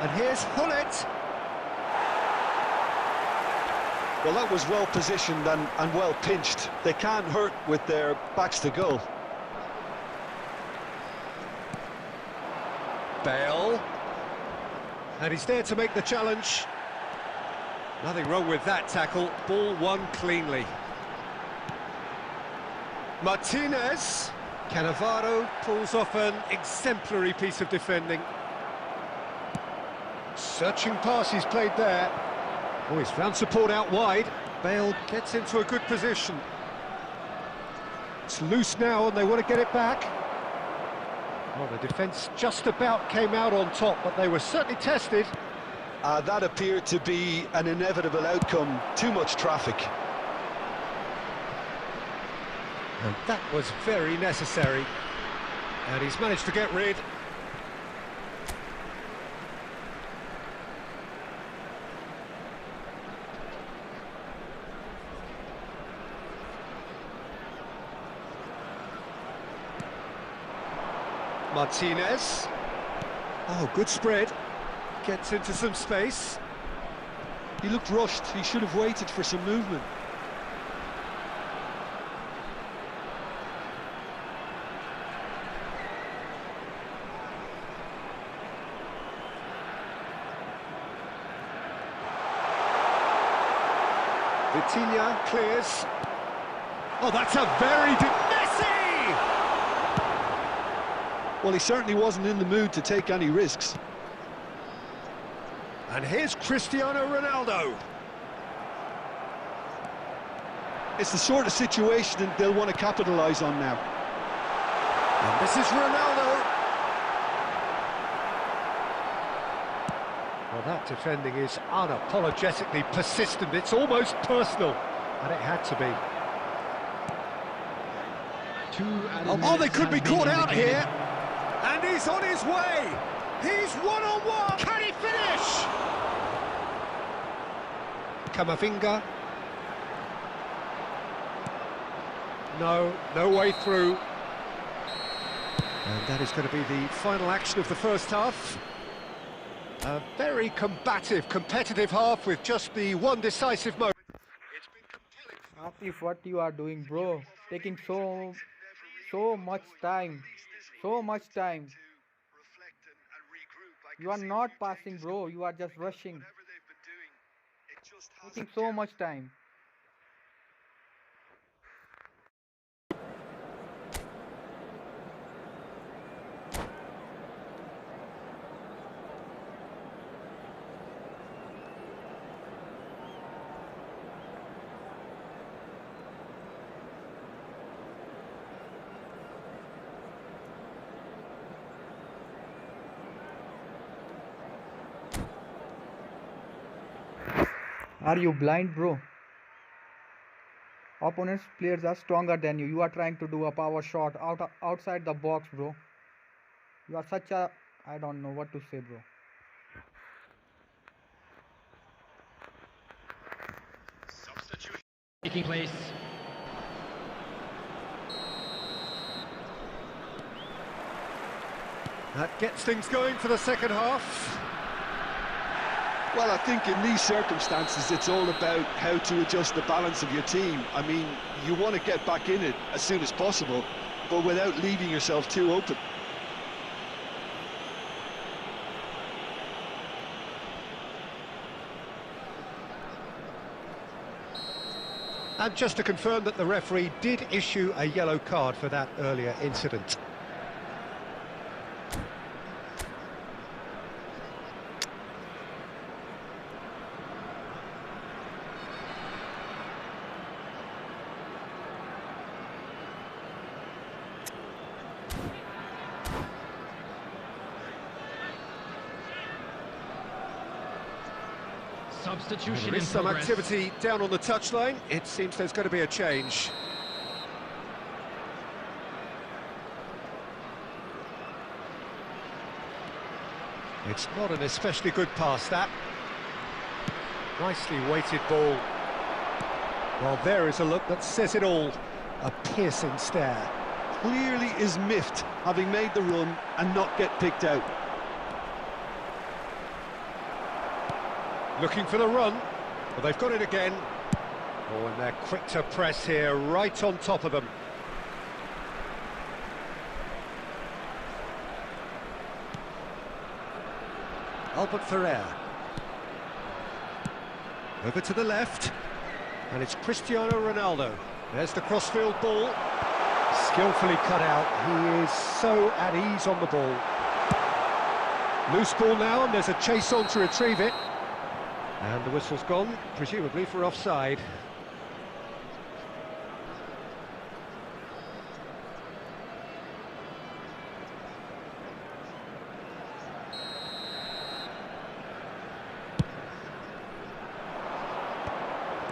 And here's Hullet. Well, that was well positioned and well pinched. They can't hurt with their backs to goal. Bale. And he's there to make the challenge. Nothing wrong with that tackle. Ball won cleanly. Martinez. Cannavaro pulls off an exemplary piece of defending. Searching pass he's played there. Oh, he's found support out wide. Bale gets into a good position. It's loose now and they want to get it back. Well, the defence just about came out on top, but they were certainly tested. That appeared to be an inevitable outcome. Too much traffic. And that was very necessary. And he's managed to get rid. Martinez. Oh, good spread. Gets into some space. He looked rushed. He should have waited for some movement. Vitinha clears. Oh, that's a very... Messi! Well, he certainly wasn't in the mood to take any risks. And here's Cristiano Ronaldo. It's the sort of situation they'll want to capitalise on now. And this is Ronaldo. Well, that defending is unapologetically persistent. It's almost personal, and it had to be. Oh, they could be caught out here. And he's on his way. He's one-on-one. Can he finish? Camavinga. No way through. And that is going to be the final action of the first half. A very combative, competitive half with just the one decisive moment. It's been compelling. Afif, what you are doing, bro? Taking so much time. So much time. You are not passing, bro. You are just rushing. Taking so much time. Are you blind, bro? Opponent's players are stronger than you. You are trying to do a power shot outside the box, bro. You are such a... I don't know what to say, bro. Substitution taking place. That gets things going for the second half. Well, I think in these circumstances, it's all about how to adjust the balance of your team. I mean, you want to get back in it as soon as possible, but without leaving yourself too open. And just to confirm that the referee did issue a yellow card for that earlier incident. Substitution There is in some progress. activity down on the touchline. It seems there's going to be a change. It's not an especially good pass, that. Nicely weighted ball. Well, there is a look that says it all. A piercing stare. Clearly is miffed, having made the run and not get picked out. Looking for the run. Well, they've got it again. Oh, and they're quick to press here, right on top of them. Albert Ferrer. Over to the left. And it's Cristiano Ronaldo. There's the crossfield ball. Skillfully cut out. He is so at ease on the ball. Loose ball now, and there's a chase on to retrieve it. And the whistle's gone, presumably for offside.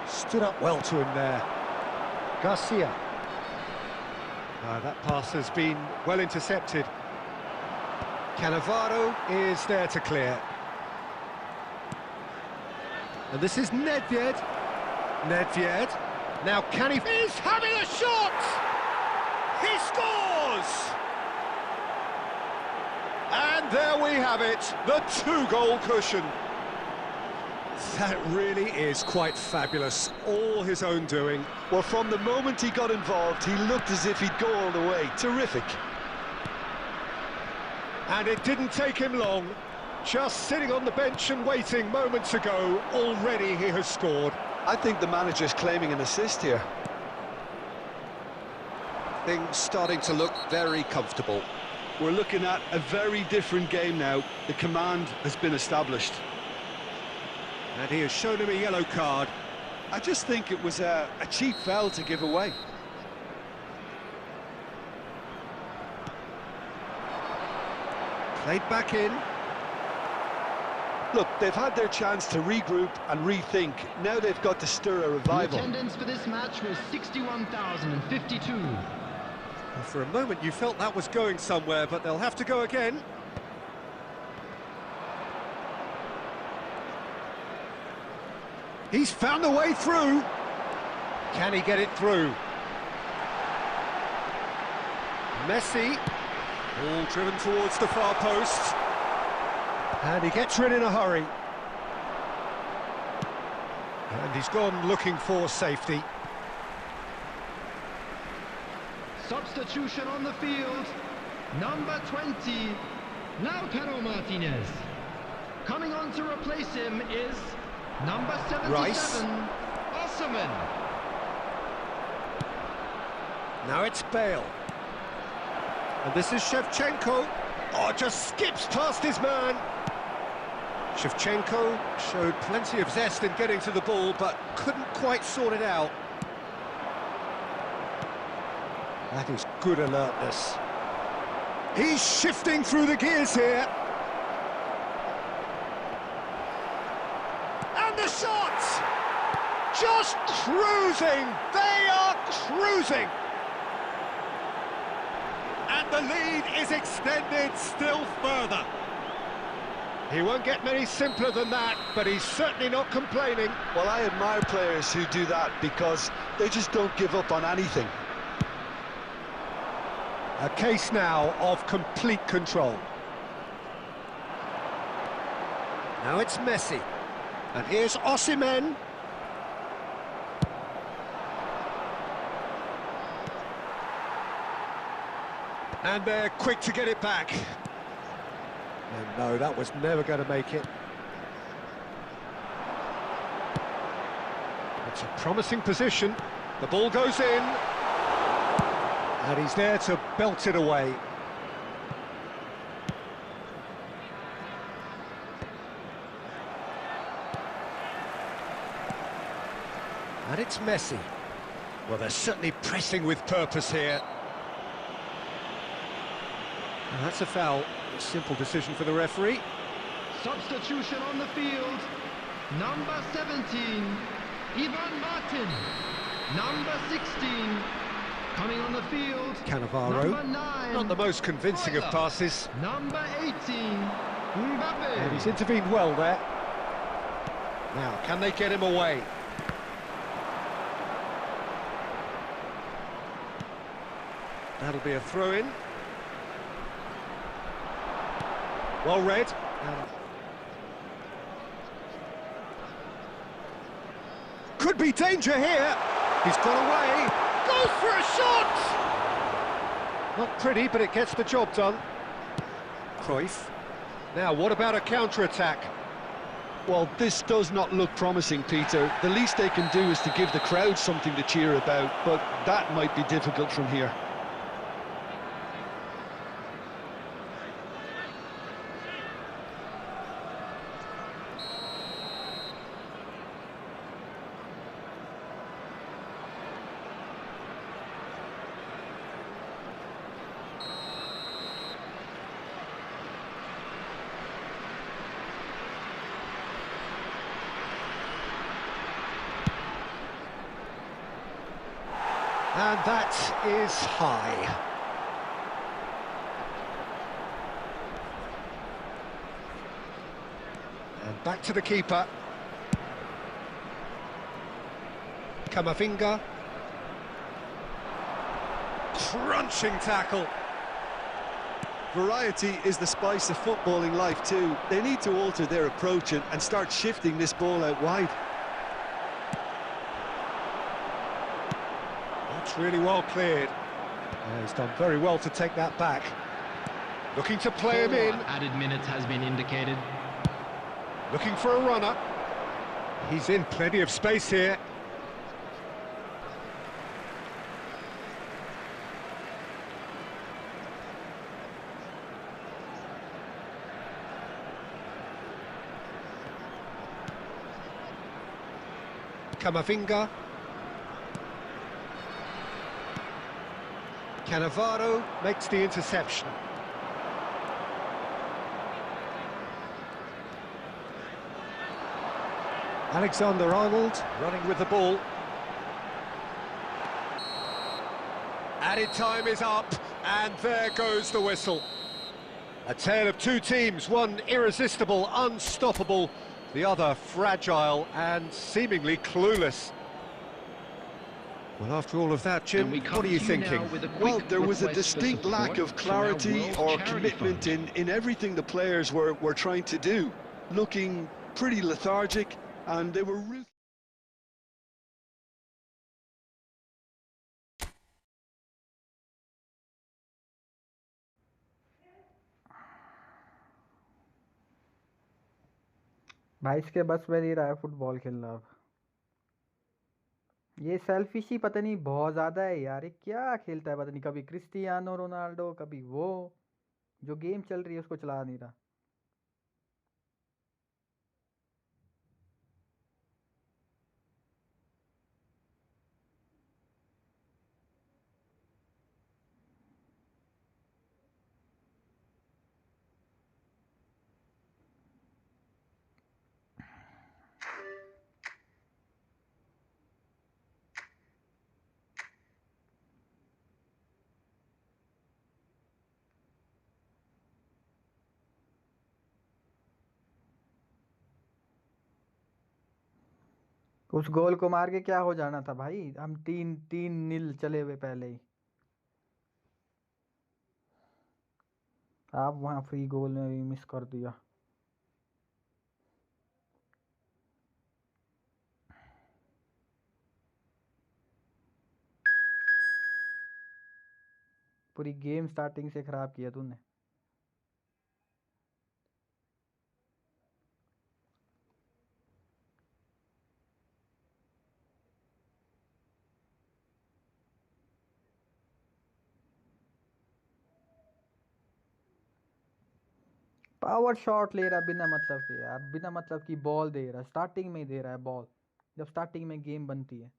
Stood up well to him there. Garcia. That pass has been well intercepted. Cannavaro is there to clear. And this is Nedved. Nedved. Now can he... He's having a shot! He scores! And there we have it, the two-goal cushion. That really is quite fabulous, all his own doing. Well, from the moment he got involved, he looked as if he'd go all the way. Terrific. And it didn't take him long. Just sitting on the bench and waiting moments ago, already he has scored. I think the manager's claiming an assist here. Things starting to look very comfortable. We're looking at a very different game now. The command has been established. And he has shown him a yellow card. I just think it was a cheap foul to give away. Played back in. Look, they've had their chance to regroup and rethink. Now they've got to stir a The revival. attendance for this match was 61,052. Well, for a moment you felt that was going somewhere, but they'll have to go again. He's found a way through. Can he get it through? Messi. All driven towards the far post. And he gets rid in a hurry. And he's gone looking for safety. Substitution on the field. Number 20, Lautaro Martinez. Coming on to replace him is number 77, Rice. Osman. Now it's Bale. And this is Shevchenko. Oh, just skips past his man. Shevchenko showed plenty of zest in getting to the ball, but couldn't quite sort it out. That is good alertness. He's shifting through the gears here. And the shot! Just cruising! They are cruising! And the lead is extended still further. He won't get many simpler than that, but he's certainly not complaining. Well, I admire players who do that because they just don't give up on anything. A case now of complete control. Now it's Messi. And here's Osimhen. And they're quick to get it back. And no, that was never going to make it. It's a promising position. The ball goes in. And he's there to belt it away. And it's Messi. Well, they're certainly pressing with purpose here. And that's a foul. A simple decision for the referee. Substitution on the field. Number 17, Ivan Martin. Number 16, coming on the field. Cannavaro. Number 9, Not the most convincing of passes. Number 18, Mbappe. And he's intervened well there. Now, can they get him away? That'll be a throw-in. Well read. Could be danger here. He's got away. Goes for a shot! Not pretty, but it gets the job done. Cruyff. Now, what about a counter-attack? Well, this does not look promising, Peter. The least they can do is to give the crowd something to cheer about, but that might be difficult from here. And that is high. And back to the keeper. Camavinga. Crunching tackle. Variety is the spice of footballing life too. They need to alter their approach and start shifting this ball out wide. That's really well cleared. He's done very well to take that back. Looking to play him in. Added minutes has been indicated. Looking for a runner. He's in plenty of space here. Camavinga. Cannavaro makes the interception. Alexander-Arnold running with the ball. Added time is up, and there goes the whistle. A tale of two teams, one irresistible, unstoppable, the other fragile and seemingly clueless. Well, after all of that, Jim, what are you thinking? Well, there was a distinct lack of clarity or commitment in everything the players were trying to do. Looking pretty lethargic, and they were भाई इसके बस में नहीं रहा है football खेलना अब। ये सेल्फिश ही पता नहीं बहुत ज़्यादा है यार, ये क्या खेलता है पता नहीं, कभी क्रिस्टियानो रोनाल्डो कभी वो, जो गेम चल रही है उसको चला नहीं रहा। उस गोल को मार के क्या हो जाना था भाई, हम 3-3 चले हुए पहले ही। आप वहाँ फ्री गोल में भी मिस कर दिया। पूरी गेम स्टार्टिंग से खराब किया तूने। पावर शॉट ले रहा बिना मतलब के यार, बिना मतलब की बॉल दे रहा है, स्टार्टिंग में ही दे रहा है बॉल, जब स्टार्टिंग में गेम बनती है।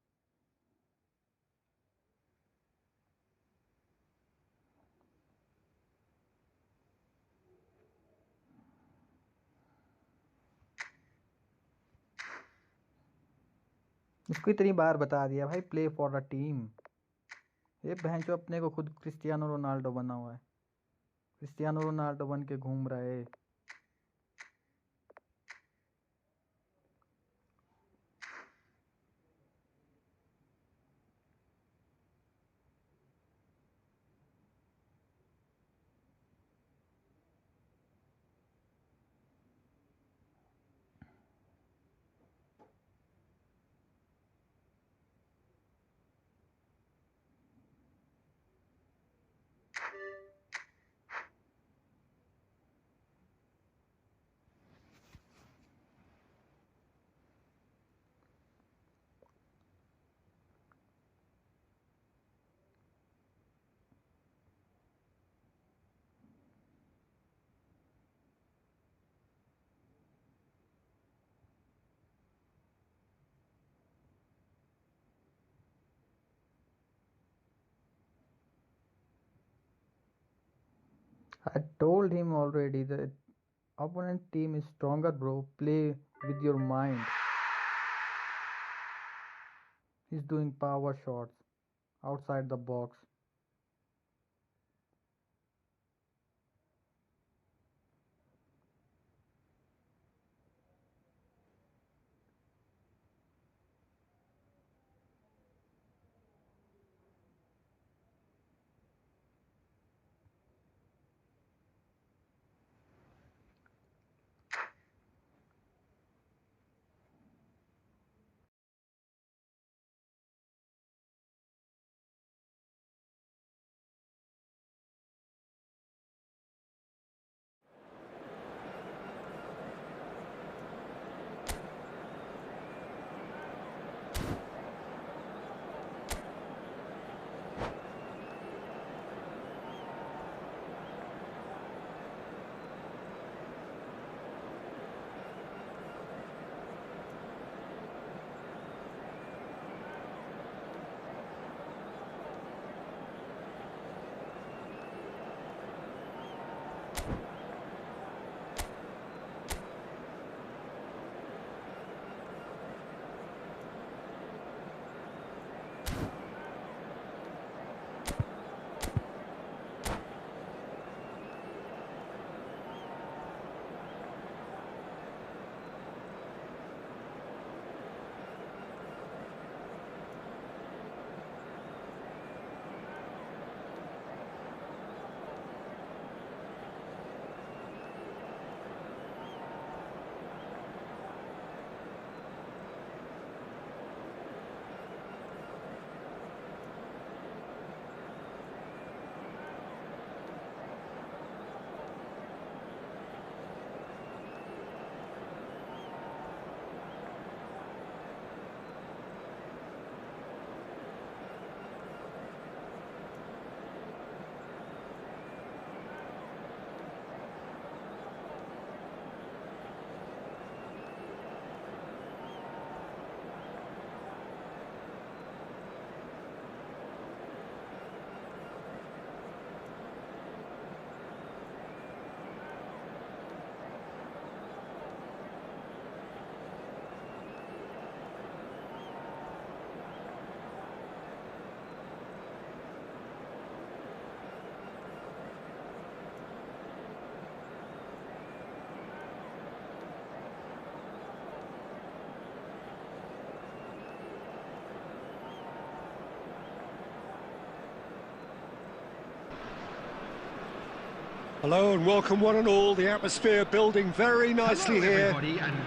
इसको इतनी बार बता दिया भाई, प्ले फॉर द टीम। ये बहन जो अपने को खुद क्रिस्टियानो रोनाल्डो बना हुआ है, क्रिस्टियानो रोनाल्डो बन के घूम रहा है। I told him already that opponent team is stronger, bro. Play with your mind. He's doing power shots outside the box. Hello and welcome one and all. The atmosphere building very nicely here.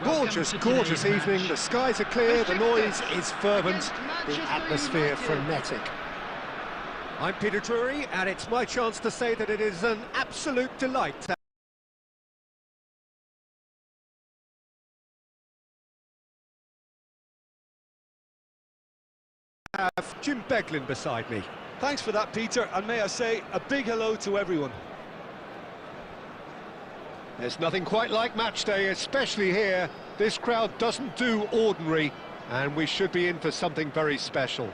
Gorgeous, gorgeous evening. The skies are clear, the noise is fervent, the atmosphere frenetic. I'm Peter Drury and it's my chance to say that it is an absolute delight to have Jim Beglin beside me. Thanks for that, Peter, and may I say a big hello to everyone. There's nothing quite like match day, especially here. This crowd doesn't do ordinary, and we should be in for something very special.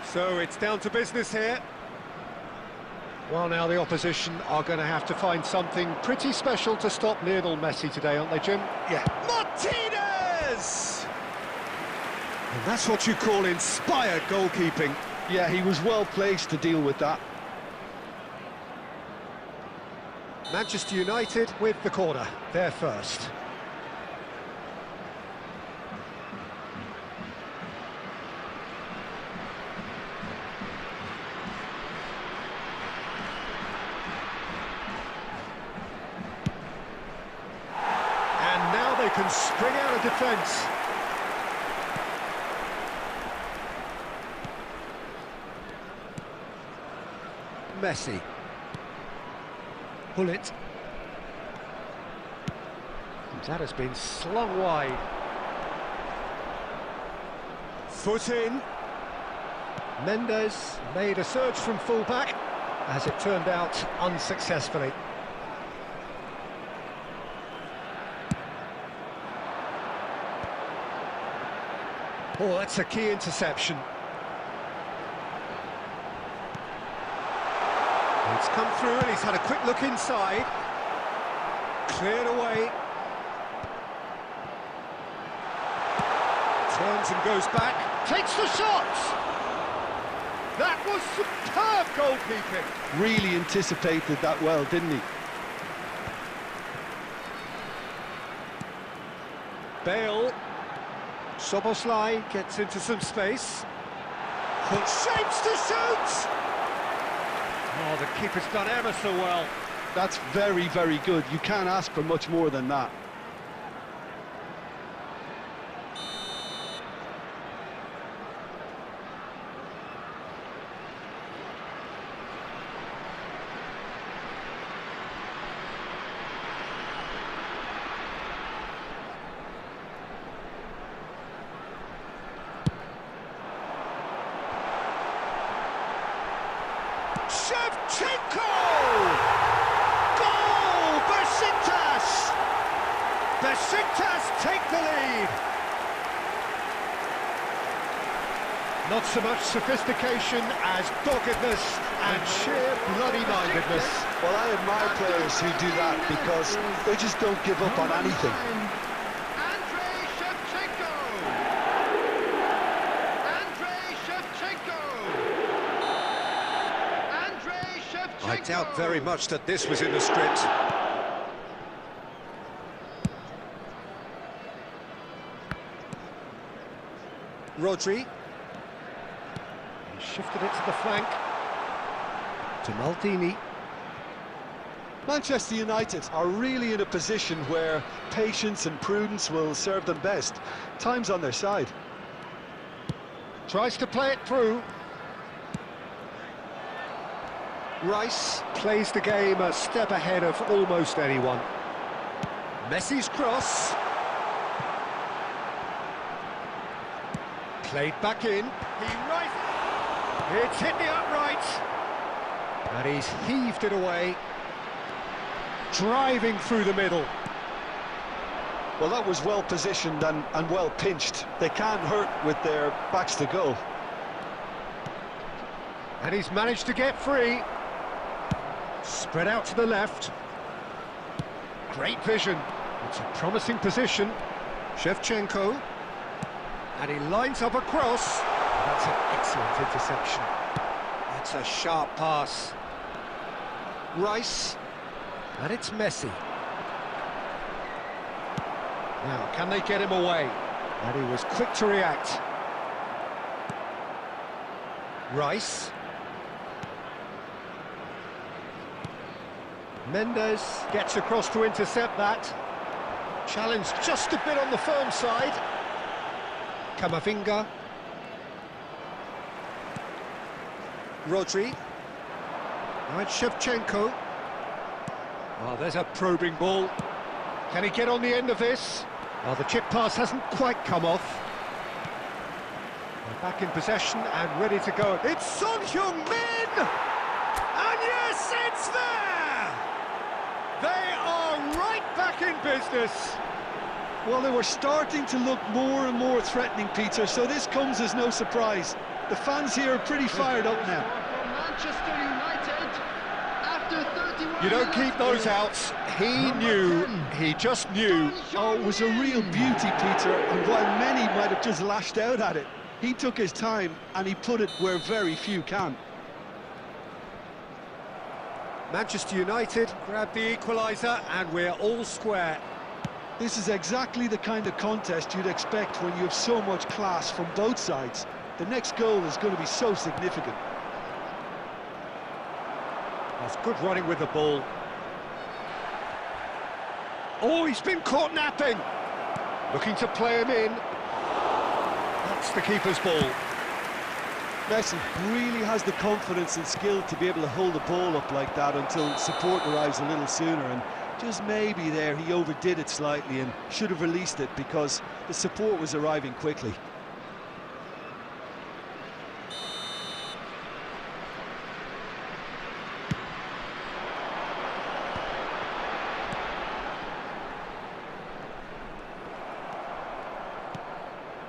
So it's down to business here. Well, now the opposition are going to have to find something pretty special to stop Lionel Messi today, aren't they, Jim? Yeah. Martinez! And that's what you call inspired goalkeeping. Yeah, he was well placed to deal with that. Manchester United with the corner, they're first. And now they can spring out of defence. Messi. Pull it. That has been slung wide. Foot in. Mendes made a surge from full-back, as it turned out unsuccessfully. Oh, that's a key interception. It's come through and he's had a quick look inside. Cleared away. Turns and goes back. Takes the shot! That was superb goalkeeping. Really anticipated that well, didn't he? Bale. Soboslai gets into some space. Shapes to shoot! Oh, the keeper's done ever so well. That's very, very good. You can't ask for much more than that. Shevchenko! Goal! Besiktas! Besiktas take the lead. Not so much sophistication as doggedness and sheer bloody-mindedness. Well, I admire players who do that because they just don't give up on anything. Andrei Shevchenko! Andrei Shevchenko! Andrei Shevchenko! I doubt very much that this was in the script. Rodri. He shifted it to the flank. To Maldini. Manchester United are really in a position where patience and prudence will serve them best. Time's on their side. Tries to play it through. Rice plays the game a step ahead of almost anyone. Messi's cross. Played back in. He rises. It's hit the upright. And he's heaved it away. Driving through the middle. Well, that was well positioned and well pinched. They can't hurt with their backs to goal. And he's managed to get free. Spread out to the left. Great vision. It's a promising position. Shevchenko. And he lines up a cross. That's an excellent interception. That's a sharp pass. Rice. And it's Messi. Now, can they get him away? And he was quick to react. Rice. Mendes gets across to intercept that. Challenged just a bit on the firm side. Camavinga. Rodri. Now it's Shevchenko. Oh, there's a probing ball. Can he get on the end of this? Oh, the chip pass hasn't quite come off. They're back in possession and ready to go. It's Son Heung-min! And yes, it's there! They are right back in business. Well, they were starting to look more and more threatening, Peter, so this comes as no surprise. The fans here are pretty fired up now. Manchester United, after 31 You don't keep those out. He knew, he just knew. Oh, it was a real beauty, Peter, and while many might have just lashed out at it, he took his time and he put it where very few can. Manchester United grab the equaliser and we're all square. This is exactly the kind of contest you'd expect when you have so much class from both sides. The next goal is going to be so significant. That's good running with the ball. Oh, he's been caught napping. Looking to play him in. That's the keeper's ball. Messi really has the confidence and skill to be able to hold the ball up like that until support arrives a little sooner, and just maybe there he overdid it slightly and should have released it because the support was arriving quickly.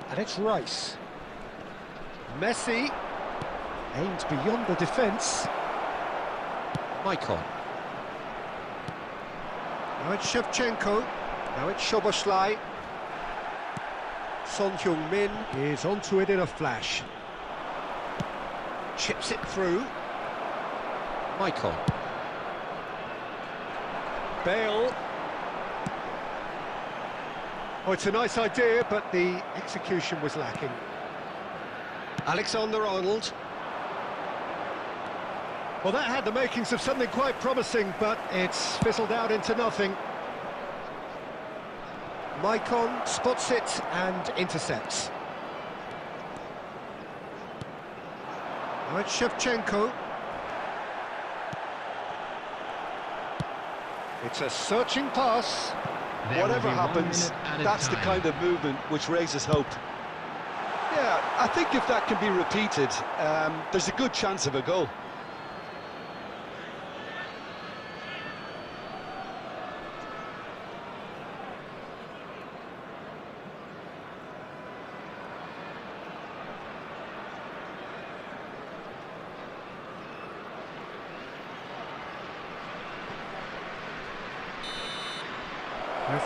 And it's Rice. Messi aimed beyond the defence. Maicon. Now it's Shevchenko. Now it's Szoboszlai. Son Heung-min is onto it in a flash. Chips it through. Maicon. Bale. Oh, it's a nice idea, but the execution was lacking. Alexander-Arnold. Well, that had the makings of something quite promising, but it's fizzled out into nothing. Maicon spots it and intercepts. Now it's Shevchenko. It's a searching pass. Whatever happens, that's the kind of movement which raises hope. Yeah, I think if that can be repeated, there's a good chance of a goal.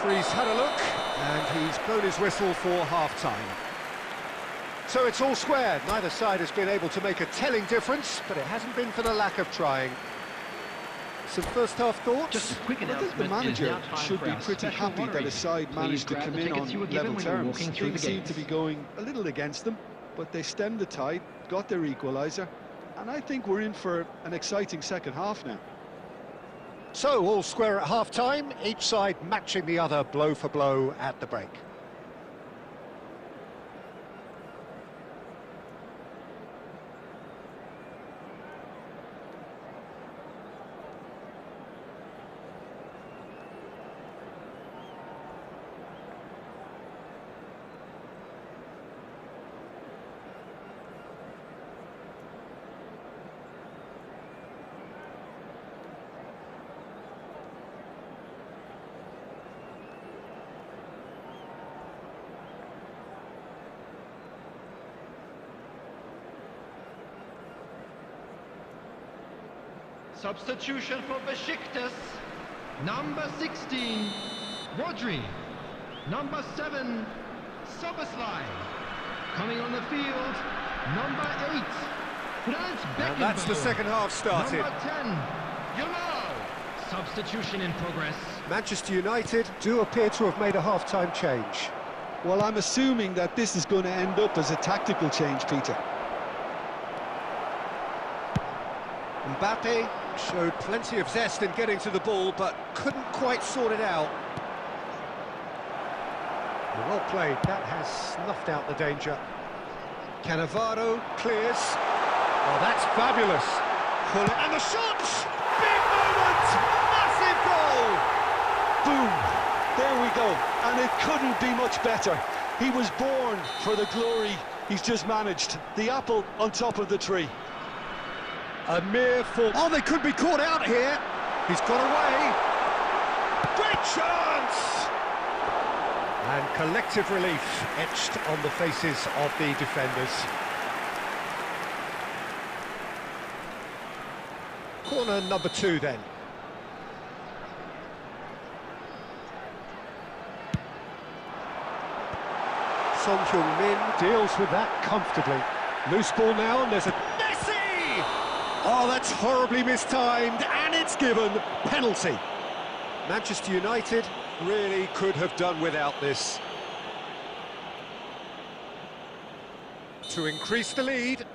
Referee's had a look, and he's blown his whistle for half-time. So it's all square. Neither side has been able to make a telling difference, but it hasn't been for the lack of trying. Some first-half thoughts? Just a quick I think announcement. the It is manager now time should for be our pretty special happy that lottery. his side Please managed to grab come the in tickets on you were given level when you were terms. walking through Things the seem gates. to be going a little against them, but they stemmed the tide, got their equaliser, and I think we're in for an exciting second half now. So, all square at half-time, each side matching the other blow for blow at the break. Substitution for Besiktas. Number 16, Rodri. Number 7, Soboslai. Coming on the field, number 8, Franz Beckenbauer. And that's the second half started. Number 10, Yamal. Substitution in progress. Manchester United do appear to have made a half-time change. Well, I'm assuming that this is going to end up as a tactical change, Peter. Mbappe showed plenty of zest in getting to the ball, but couldn't quite sort it out. Well played, that has snuffed out the danger. Cannavaro clears. Oh, that's fabulous. And the shot! Big moment! Massive goal! Boom! There we go. And it couldn't be much better. He was born for the glory he's just managed. The apple on top of the tree. A mere fall. Oh, they could be caught out here. He's got away. Great chance! And collective relief etched on the faces of the defenders. Corner number 2 then. Son Heung-min deals with that comfortably. Loose ball now, and there's a... Oh, that's horribly mistimed, and it's given penalty. Manchester United really could have done without this. To increase the lead.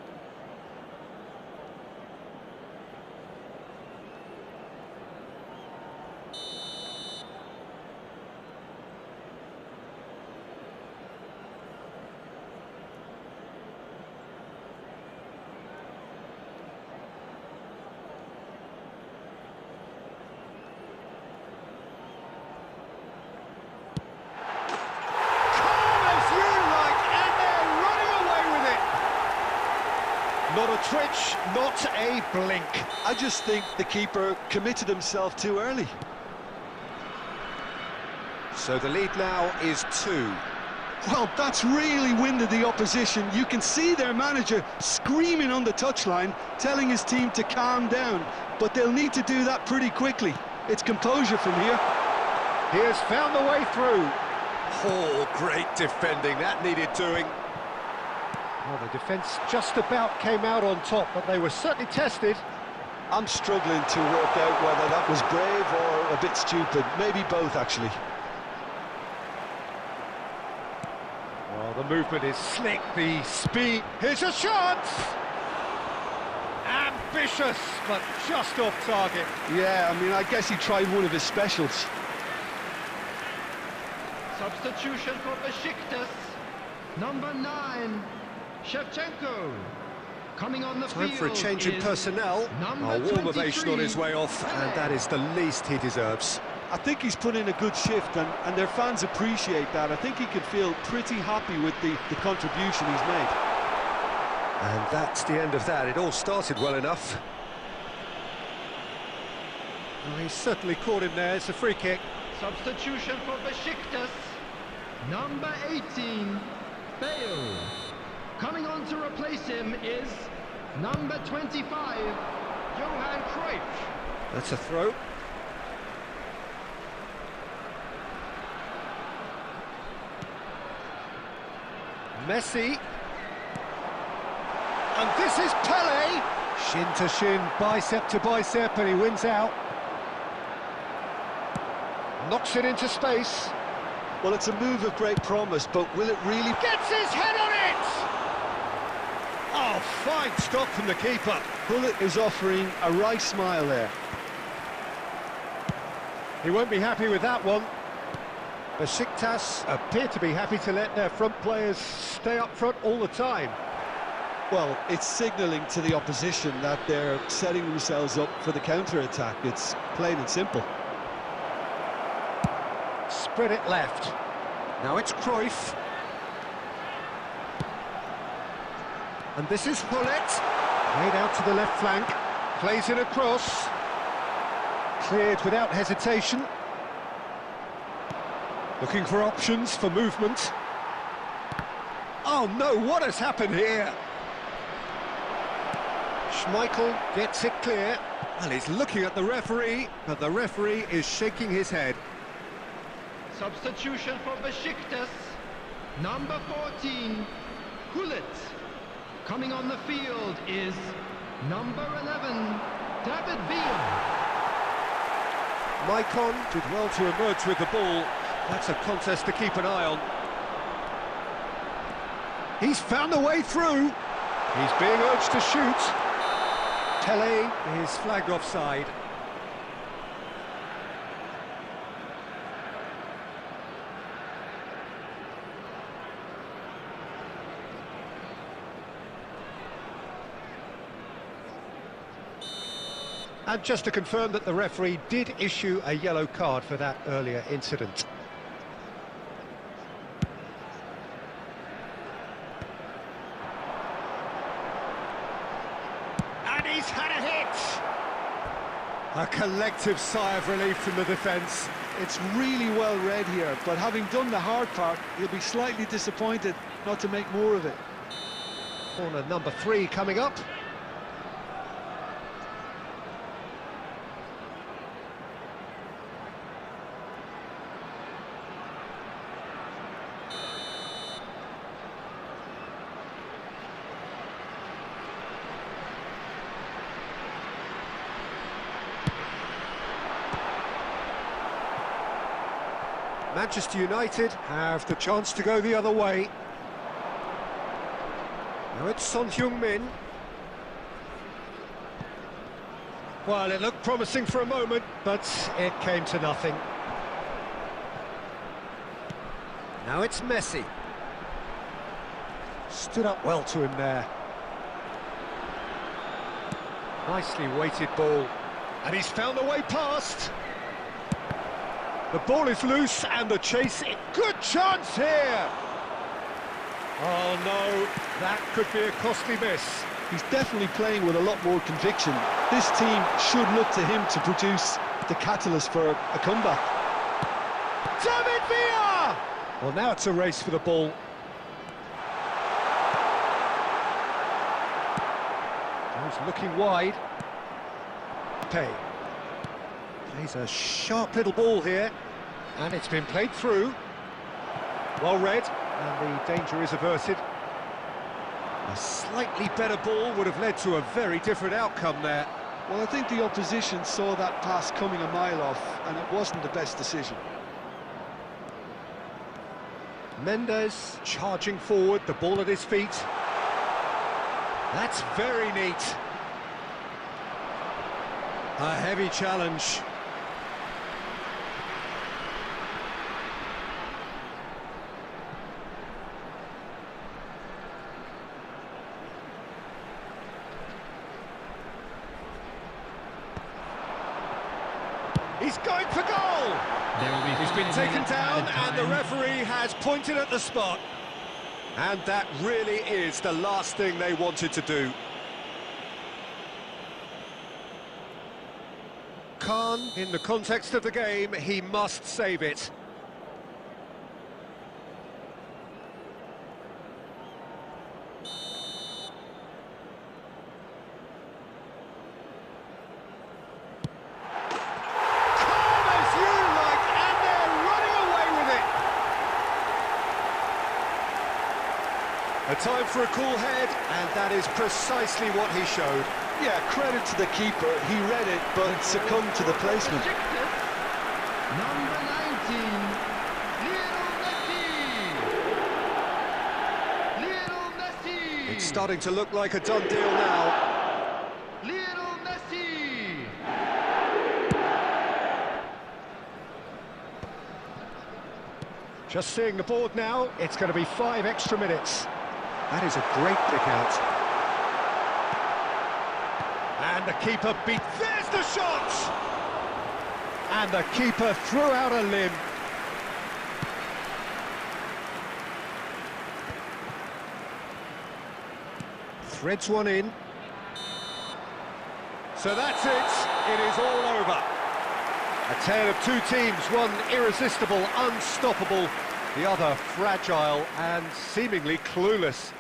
Not a twitch, not a blink. I just think the keeper committed himself too early. So the lead now is 2. Well, that's really winded the opposition. You can see their manager screaming on the touchline, telling his team to calm down. But they'll need to do that pretty quickly. It's composure from here. He has found the way through. Oh, great defending. That needed doing. Well, the defence just about came out on top, but they were certainly tested. I'm struggling to work out whether that was brave or a bit stupid. Maybe both, actually. Well, the movement is slick, the speed. Here's a shot! Ambitious, but just off target. Yeah, I mean, I guess he tried one of his specials. Substitution for Besiktas. Number 9, Shevchenko. Coming on the Time field for a change in personnel. A warm ovation on his way off, and that is the least he deserves. I think he's put in a good shift, and their fans appreciate that. I think he could feel pretty happy with the contribution he's made. And that's the end of that. It all started well enough. Well, he's certainly caught him there. It's a free kick. Substitution for Besiktas. Number 18, Bale. Coming on to replace him is number 25, Johan Cruyff. That's a throw. Messi. And this is Pele. Shin to shin, bicep to bicep, and he wins out. Knocks it into space. Well, it's a move of great promise, but will it really... Gets his head on it! Oh, fine stop from the keeper. Bullet is offering a wry smile there. He won't be happy with that one. Besiktas appear to be happy to let their front players stay up front all the time. Well, it's signalling to the opposition that they're setting themselves up for the counter-attack. It's plain and simple. Spread it left. Now it's Cruyff. And this is Hullet. Played out to the left flank. Plays it across. Cleared without hesitation. Looking for options for movement. Oh no, what has happened here? Schmeichel gets it clear. Well, he's looking at the referee, but the referee is shaking his head. Substitution for Besiktas. Number 14, Hullet. Coming on the field is number 11, David Villa. Maicon did well to emerge with the ball. That's a contest to keep an eye on. He's found a way through. He's being urged to shoot. Pele is flagged offside. And just to confirm that the referee did issue a yellow card for that earlier incident. And he's had a hit! A collective sigh of relief from the defence. It's really well read here, but having done the hard part, he'll be slightly disappointed not to make more of it. Corner number 3 coming up. Manchester United have the chance to go the other way. Now it's Son Heung-min. Well, it looked promising for a moment, but it came to nothing. Now it's Messi. Stood up well to him there. Nicely weighted ball. And he's found a way past. The ball is loose and the chase, good chance here! Oh no, that could be a costly miss. He's definitely playing with a lot more conviction. This team should look to him to produce the catalyst for a comeback. David Villa! Well, now it's a race for the ball. He's looking wide. Pay. Plays a sharp little ball here, and it's been played through. Well read, and the danger is averted. A slightly better ball would have led to a very different outcome there. Well, I think the opposition saw that pass coming a mile off, and it wasn't the best decision. Mendes charging forward, the ball at his feet. That's very neat. A heavy challenge. He's going for goal! He's been taken down and the referee has pointed at the spot. And that really is the last thing they wanted to do. Khan, in the context of the game, he must save it. time for a cool head, and that is precisely what he showed. Yeah, credit to the keeper. He read it, but succumbed to the placement. Number 19, Lionel Messi. Lionel Messi. It's starting to look like a done deal now. Lionel Messi. Just seeing the board now, it's going to be 5 extra minutes. That is a great pick out. And the keeper beat... There's the shot! And the keeper threw out a limb. Threads one in. So that's it. It is all over. A tale of two teams, one irresistible, unstoppable, the other fragile and seemingly clueless.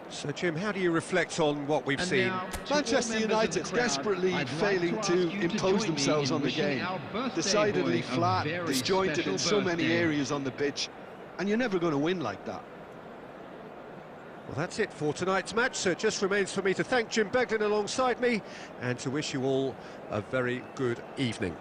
So, Jim, how do you reflect on what we've seen? Manchester United desperately failing to impose themselves on the game. Decidedly flat, disjointed in so many areas on the pitch, and you're never going to win like that. Well, that's it for tonight's match, so it just remains for me to thank Jim Beglin alongside me and to wish you all a very good evening.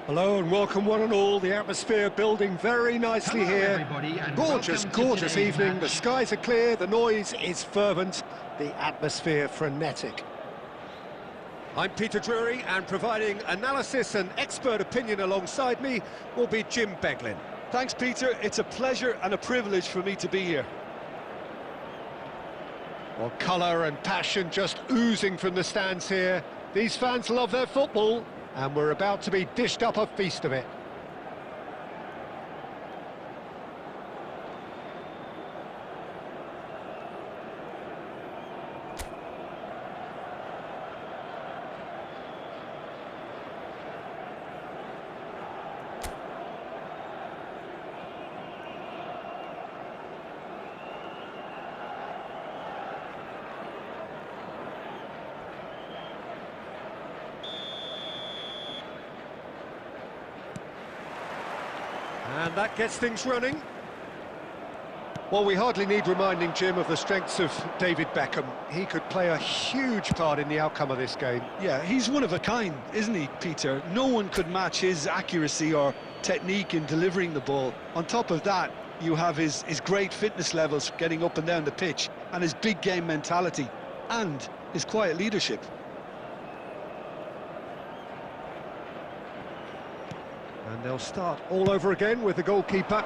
Hello and welcome one and all. The atmosphere building very nicely Hello, here. everybody, and Gorgeous, welcome to gorgeous today's evening. match. The skies are clear, the noise is fervent, the atmosphere frenetic. I'm Peter Drury, and providing analysis and expert opinion alongside me will be Jim Beglin. Thanks, Peter. It's a pleasure and a privilege for me to be here. Well, colour and passion just oozing from the stands here. These fans love their football, and we're about to be dished up a feast of it. And that gets things running. Well, we hardly need reminding, Jim, of the strengths of David Beckham. He could play a huge part in the outcome of this game. Yeah, he's one of a kind, isn't he, Peter? No one could match his accuracy or technique in delivering the ball. On top of that, you have his great fitness levels getting up and down the pitch, and his big game mentality, and his quiet leadership. And they'll start all over again with the goalkeeper.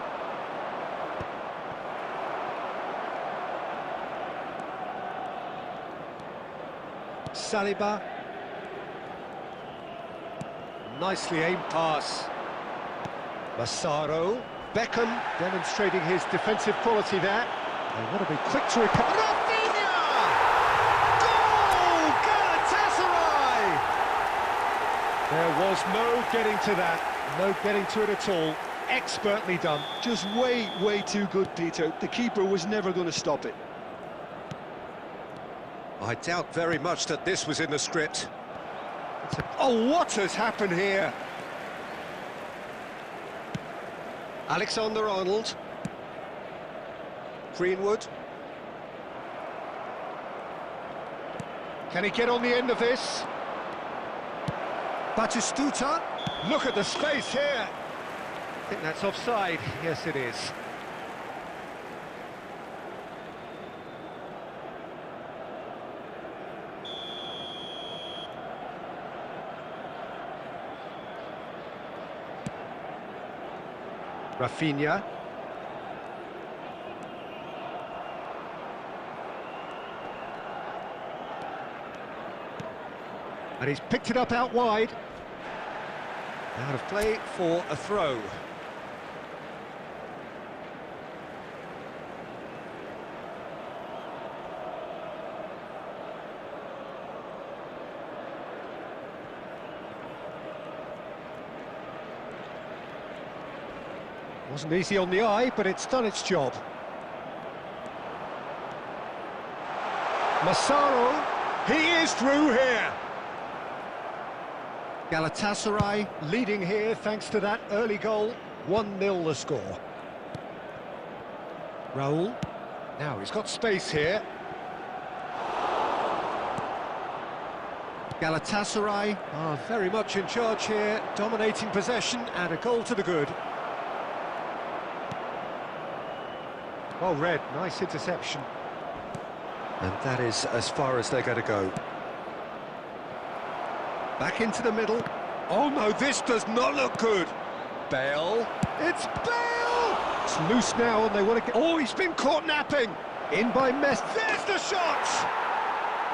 Saliba. Nicely aimed pass. Massaro. Beckham demonstrating his defensive quality there. They want to be quick to recover. Rafinha! Goal! Galatasaray! There was no getting to that. No getting to it at all. Expertly done. Just way too good, Peter. The keeper was never going to stop it. I doubt very much that this was in the script. Oh, what has happened here? Alexander-Arnold. Greenwood. Can he get on the end of this? Batistuta. Look at the space here. I think that's offside. Yes, it is. Rafinha. And he's picked it up out wide. Out of play for a throw. Wasn't easy on the eye, but it's done its job. Massaro, he is through here. Galatasaray leading here thanks to that early goal. 1-0 the score. Raul. Now he's got space here. Galatasaray are very much in charge here, dominating possession and a goal to the good. Well read, nice interception. And that is as far as they're going to go. Back into the middle. Oh no, this does not look good. Bale. It's Bale! It's loose now and they want to get... Oh, he's been caught napping. In by Messi. There's the shot!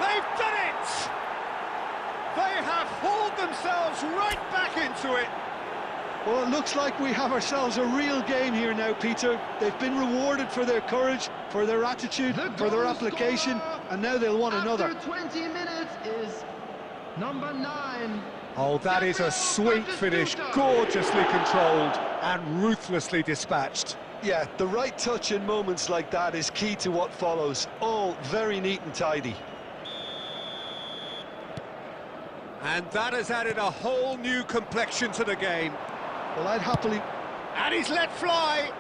They've done it! They have hauled themselves right back into it. Well, it looks like we have ourselves a real game here now, Peter. They've been rewarded for their courage, for their attitude, for their application, and now they'll want another. After 20 minutes is number 9. Oh, that is a sweet finish, gorgeously controlled and ruthlessly dispatched. Yeah, the right touch in moments like that is key to what follows. All very neat and tidy. And that has added a whole new complexion to the game. Well, I'd happily... And he's let fly!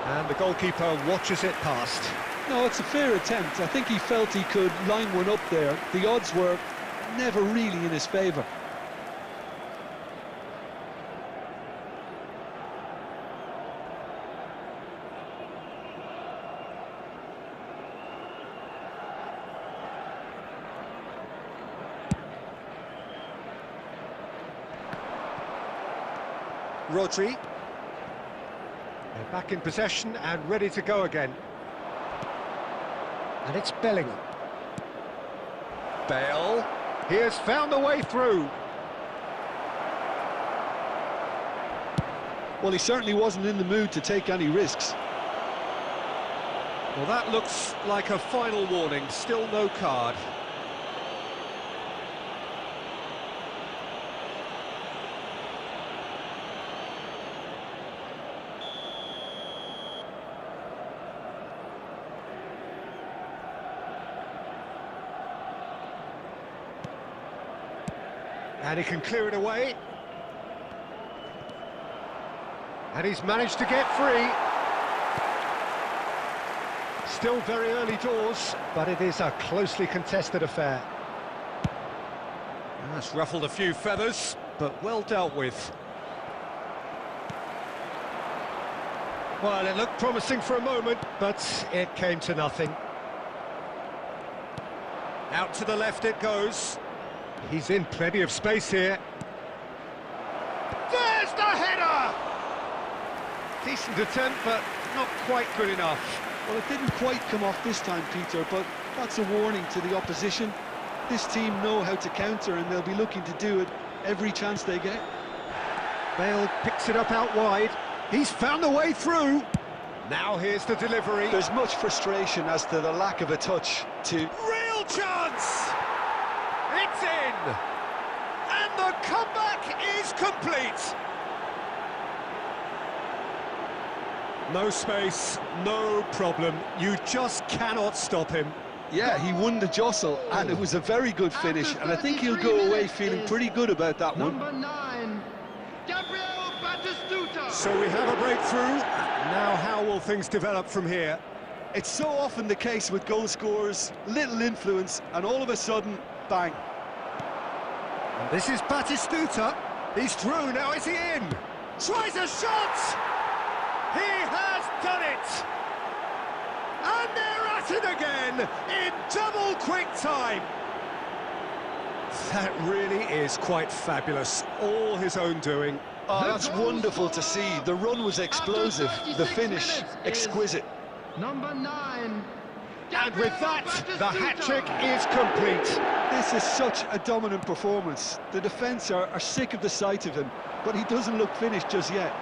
And the goalkeeper watches it past. No, it's a fair attempt. I think he felt he could line one up there. The odds were never really in his favour. Rodri. They're back in possession and ready to go again. And it's Bellingham. Bale. He has found a way through. Well, he certainly wasn't in the mood to take any risks. Well, that looks like a final warning. Still no card. And he can clear it away. And he's managed to get free. Still very early doors, but it is a closely contested affair. That's ruffled a few feathers, but well dealt with. Well, it looked promising for a moment, but it came to nothing. Out to the left it goes. He's in plenty of space here. There's the header! Decent attempt, but not quite good enough. Well, it didn't quite come off this time, Peter, but that's a warning to the opposition. This team know how to counter, and they'll be looking to do it every chance they get. Bale picks it up out wide. He's found a way through. Now here's the delivery. There's much frustration as to the lack of a touch to... Real chance! It's in! And the comeback is complete! No space, no problem. You just cannot stop him. Yeah, he won the jostle, and it was a very good finish, and I think he'll go away feeling pretty good about that one. Number 9, Gabriel Batistuta. So we have a breakthrough. Now how will things develop from here? It's so often the case with goal scorers, little influence, and all of a sudden, bang. And this is Batistuta. He's through, now is he in? Tries a shot! He has done it! And they're at it again, in double quick time! That really is quite fabulous, all his own doing. Oh, that's wonderful to see. The run was explosive, the finish exquisite. Number 9. And with that, the hat-trick is complete. This is such a dominant performance. The defence are sick of the sight of him, but he doesn't look finished just yet.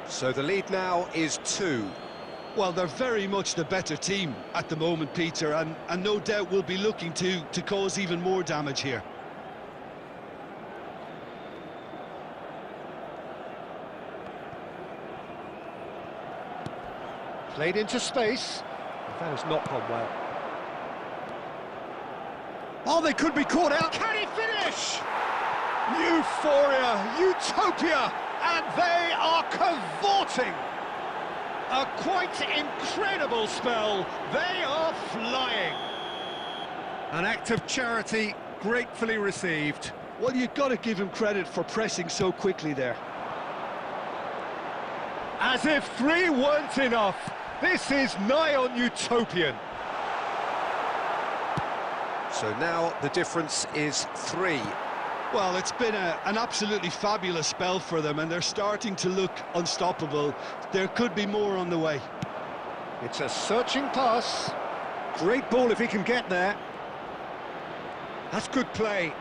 So the lead now is 2. Well, they're very much the better team at the moment, Peter, and no doubt will be looking to cause even more damage here. Played into space. That has not gone well. Oh, they could be caught out. Can he finish? Euphoria, utopia, and they are cavorting. A quite incredible spell. They are flying. An act of charity gratefully received. Well, you've got to give him credit for pressing so quickly there. As if 3 weren't enough. This is nigh on utopian. So now the difference is 3. Well, it's been an absolutely fabulous spell for them, and they're starting to look unstoppable. There could be more on the way. It's a searching pass. Great ball if he can get there. That's good play.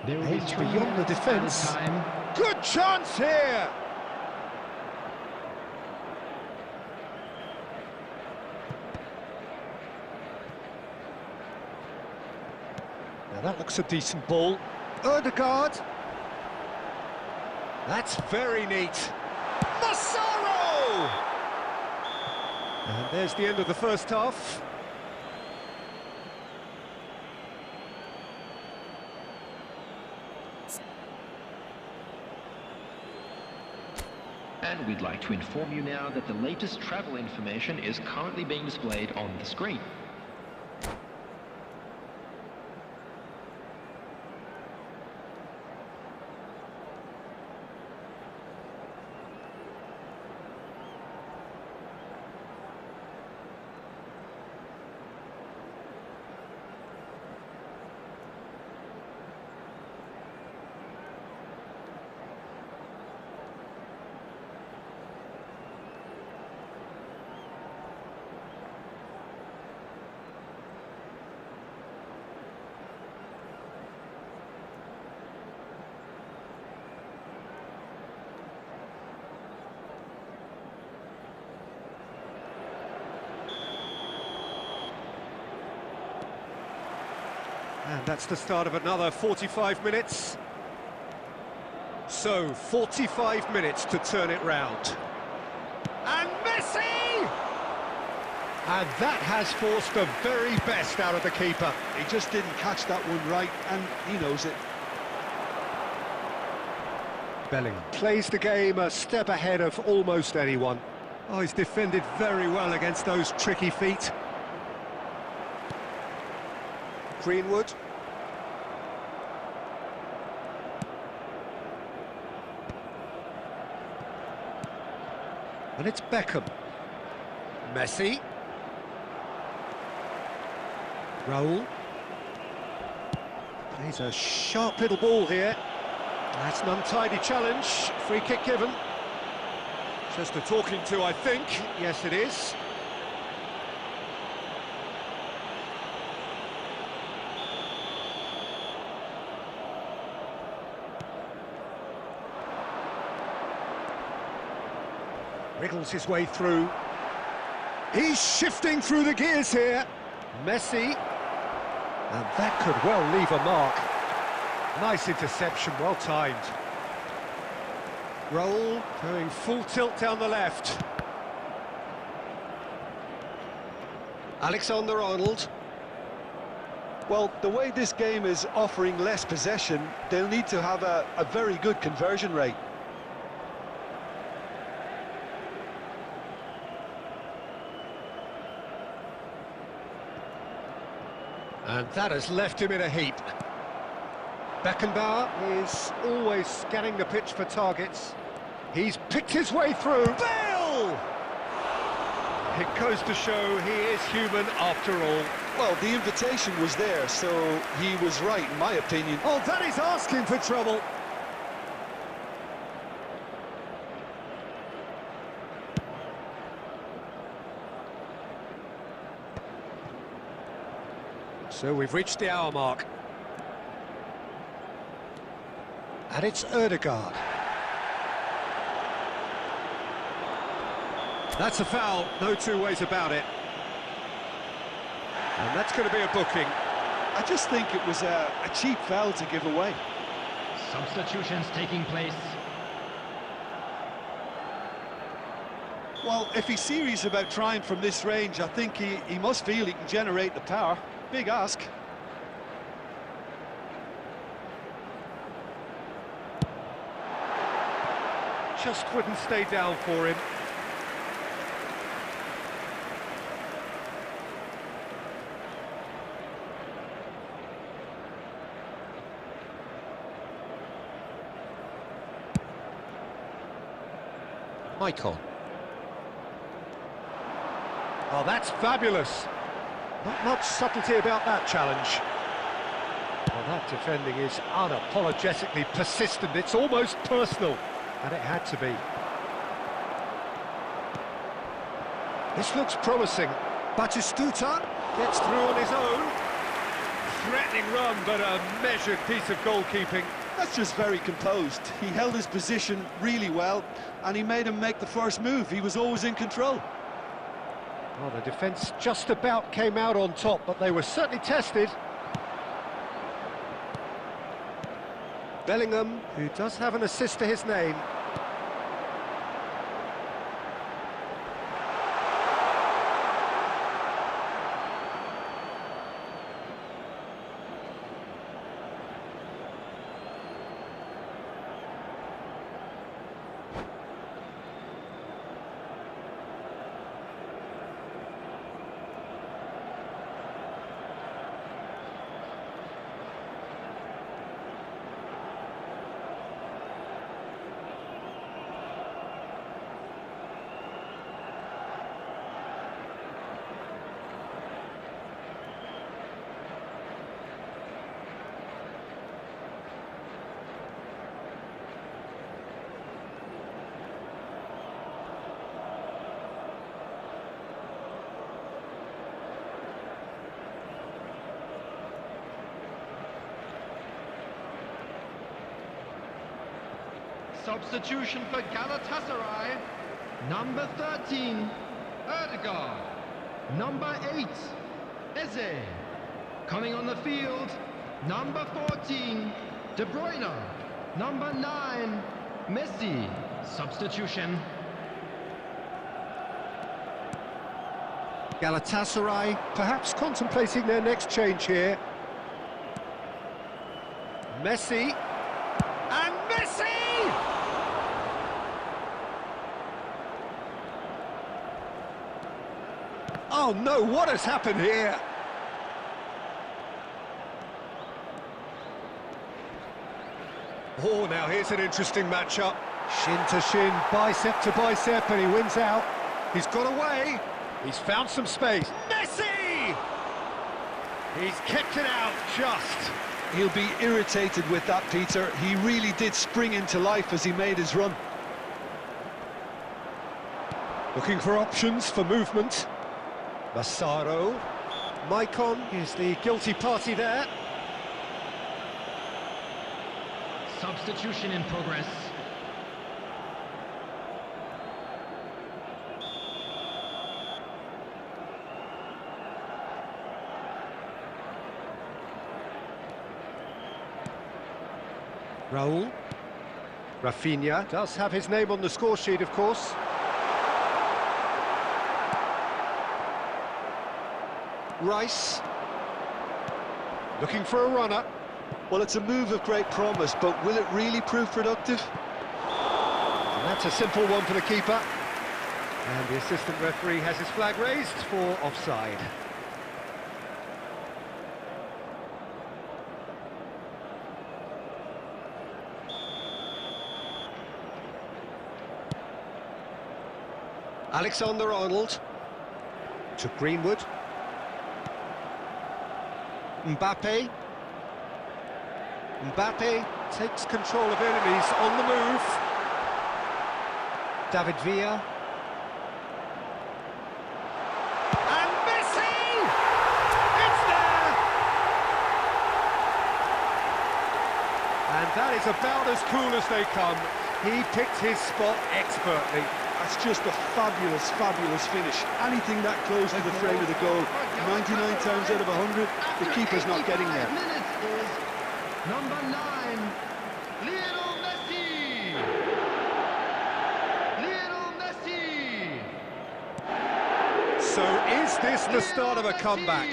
There will be Aims 3 beyond the minutes defence. added time. Good chance here! Now that looks a decent ball. Erdegaard. That's very neat. Massaro! And there's the end of the first half. And we'd like to inform you now that the latest travel information is currently being displayed on the screen. And that's the start of another 45 minutes. So, 45 minutes to turn it round. And Messi! And that has forced the very best out of the keeper. He just didn't catch that one right, and he knows it. Bellingham plays the game a step ahead of almost anyone. Oh, he's defended very well against those tricky feet. Greenwood. And it's Beckham. Messi. Raul. Plays a sharp little ball here. That's an untidy challenge. Free kick given. Just a talking to, I think. Yes, it is. Wriggles his way through. He's shifting through the gears here. Messi. And that could well leave a mark. Nice interception, well timed. Raul going full tilt down the left. Alexander-Arnold. Well, the way this game is offering less possession, they'll need to have a very good conversion rate. And that has left him in a heap. Beckenbauer is always scanning the pitch for targets. He's picked his way through. Bale! It goes to show he is human after all. Well, the invitation was there, so he was right, in my opinion. Oh, that is asking for trouble. So we've reached the hour mark. And it's Ødegaard. That's a foul, no two ways about it. And that's going to be a booking. I just think it was a cheap foul to give away. Substitutions taking place. Well, if he's serious about trying from this range, I think he must feel he can generate the power. Big ask. Just wouldn't stay down for him. Michael. Oh, that's fabulous. Not much subtlety about that challenge. Well, that defending is unapologetically persistent. It's almost personal. And it had to be. This looks promising. Batistuta gets through on his own. Threatening run, but a measured piece of goalkeeping. That's just very composed. He held his position really well, and he made him make the first move. He was always in control. Well, the defence just about came out on top, but they were certainly tested. Bellingham, who does have an assist to his name. Substitution for Galatasaray. Number 13, Ødegaard. Number 8, Eze. Coming on the field, number 14, De Bruyne. Number 9, Messi. Substitution. Galatasaray perhaps contemplating their next change here. Messi. And Messi! Oh no, what has happened here? Oh, now here's an interesting matchup. Shin to shin, bicep to bicep, and he wins out. He's got away. He's found some space. Messi! He's kept it out just. He'll be irritated with that, Peter. He really did spring into life as he made his run. Looking for options for movement. Massaro. Maicon is the guilty party there. Substitution in progress. Raul. Rafinha does have his name on the score sheet, of course. Rice. Looking for a runner. Well, it's a move of great promise, but will it really prove productive? And that's a simple one for the keeper. And the assistant referee has his flag raised for offside. Alexander-Arnold to Greenwood. Mbappe. Mbappe takes control of enemies on the move. David Villa. And Messi! It's there! And that is about as cool as they come. He picked his spot expertly. That's just a fabulous, fabulous finish. Anything that close to the frame of the goal, 99 times out of 100, the keeper's not getting there. Minutes is number 9, Lionel Messi. Lionel Messi. So is this the start of a comeback?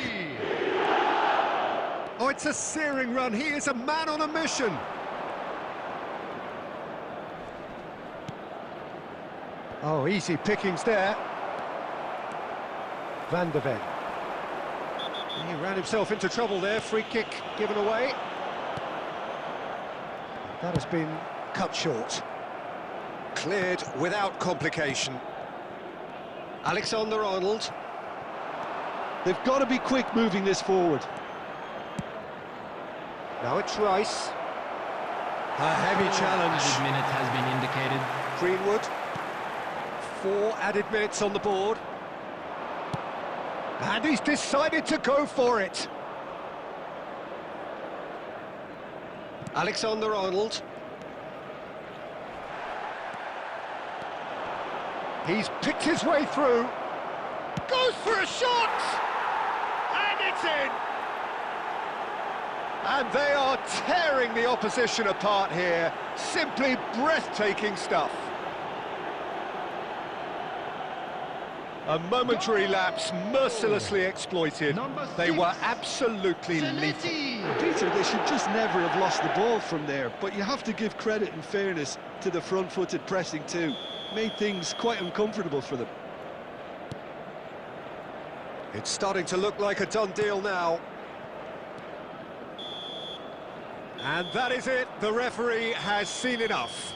Oh, it's a searing run. He is a man on a mission. Oh, easy pickings there. Van de Ven. He ran himself into trouble there. Free kick given away. That has been cut short. Cleared without complication. Alexander-Arnold. They've got to be quick moving this forward. Now it's Rice. A heavy challenge. Added minute has been indicated. Greenwood. 4 added minutes on the board. And he's decided to go for it. Alexander-Arnold. He's picked his way through. Goes for a shot! And it's in! And they are tearing the opposition apart here. Simply breathtaking stuff. A momentary lapse mercilessly exploited. They were absolutely lethal. Peter, they should just never have lost the ball from there, but you have to give credit and fairness to the front-footed pressing too. Made things quite uncomfortable for them. It's starting to look like a done deal now. And that is it. The referee has seen enough.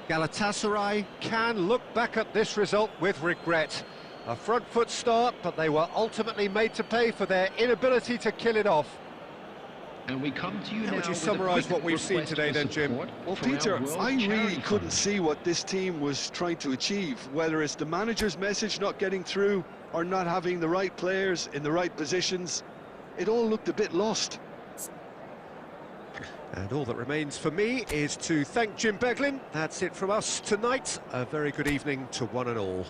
Galatasaray can look back at this result with regret. A front foot start, but they were ultimately made to pay for their inability to kill it off. And we come to you How now would you with a summarise quick what we've seen request today for then, Jim? support Well, from our Peter, World I really Charity couldn't Fund. see what this team was trying to achieve, whether it's the manager's message not getting through or not having the right players in the right positions. It all looked a bit lost. And all that remains for me is to thank Jim Beglin. That's it from us tonight. A very good evening to one and all.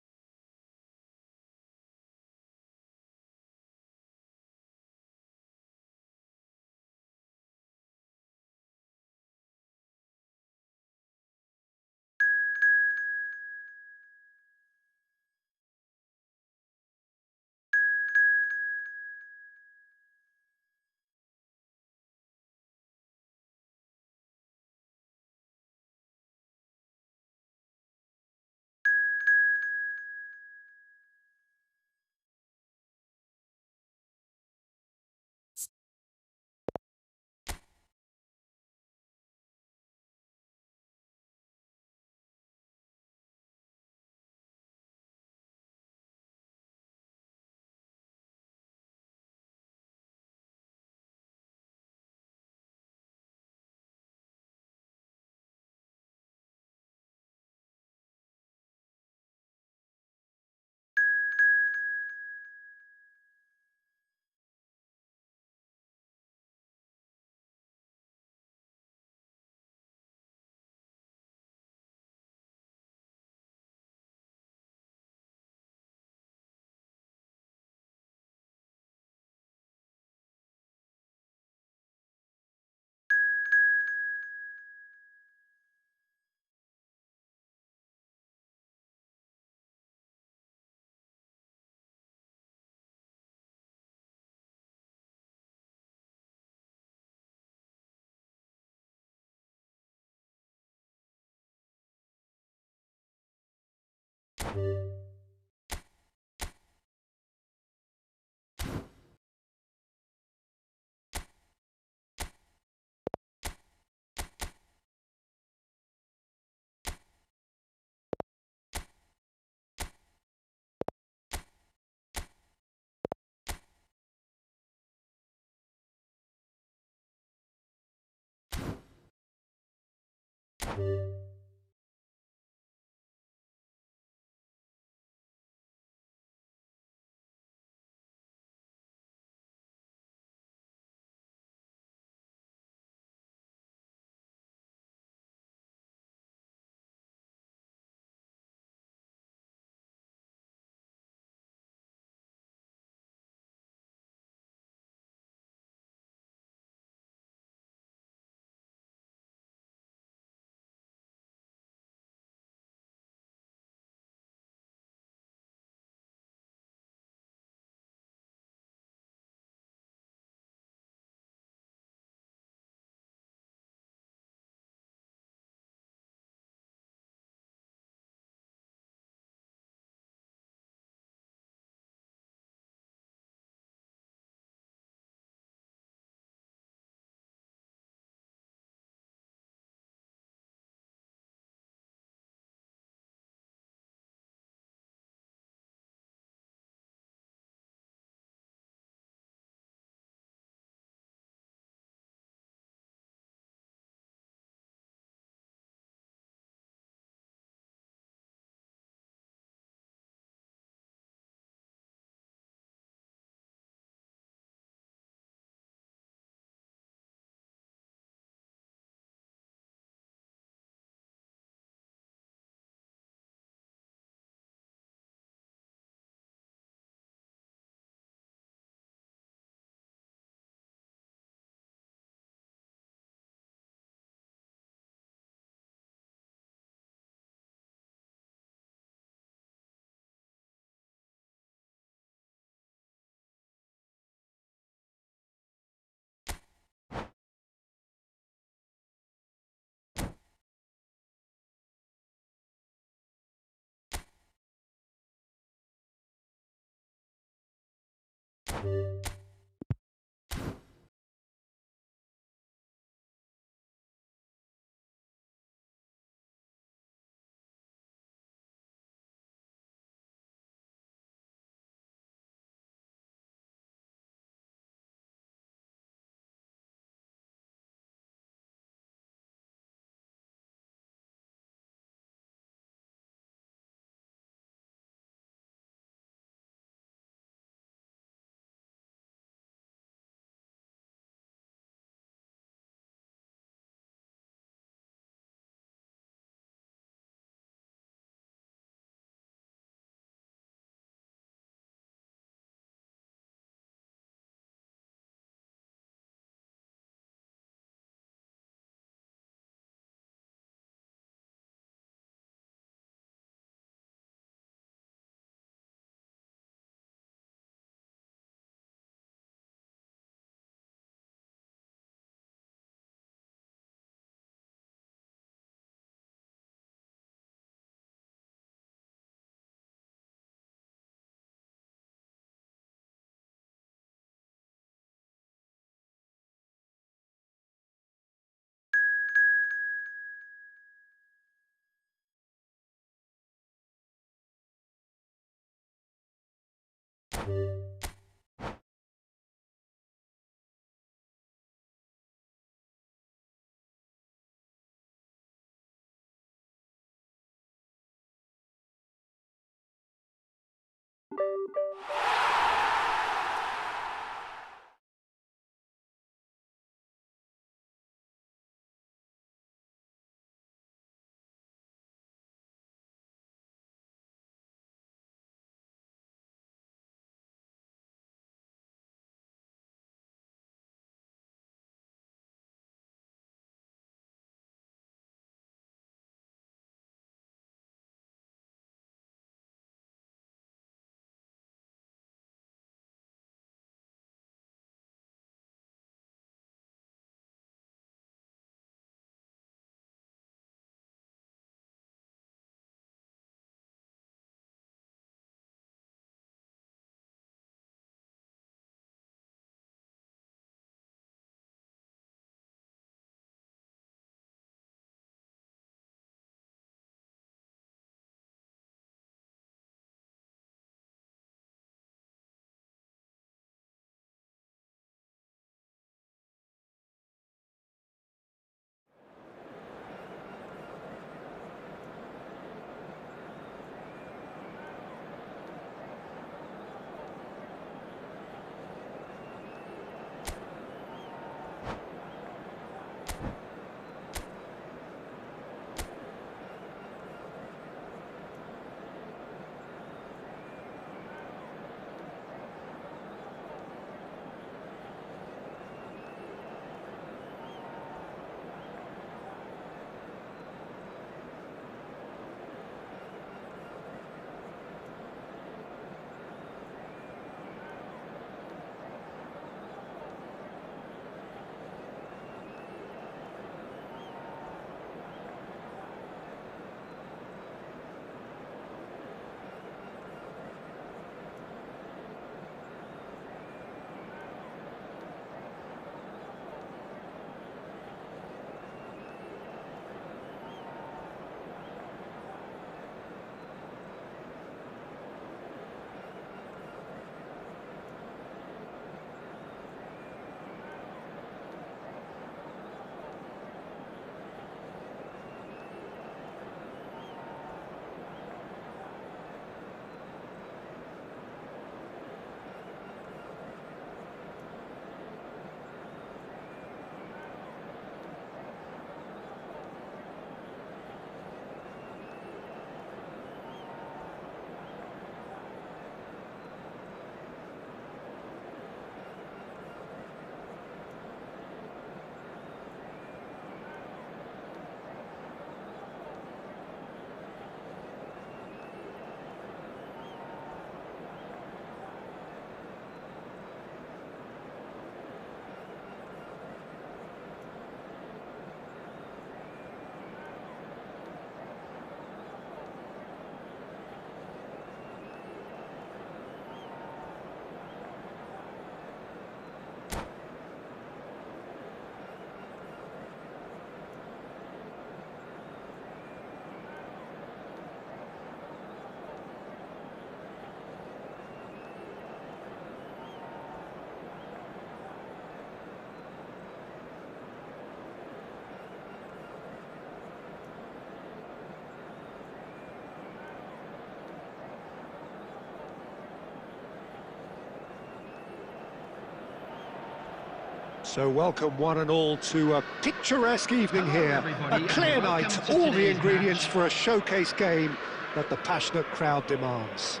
So welcome one and all to a picturesque evening here. A clear night, all the ingredients for a showcase game that the passionate crowd demands.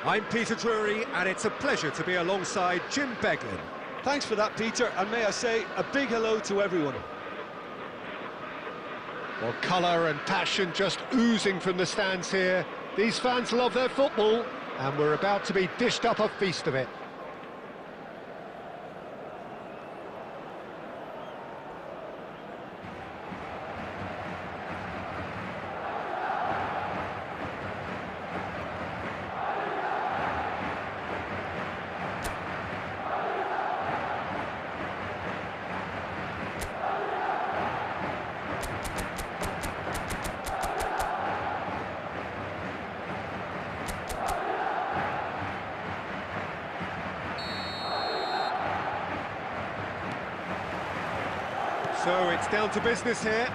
I'm Peter Drury, and it's a pleasure to be alongside Jim Beglin. Thanks for that, Peter, and may I say a big hello to everyone. Well, colour and passion just oozing from the stands here. These fans love their football, and we're about to be dished up a feast of it. So it's down to business here.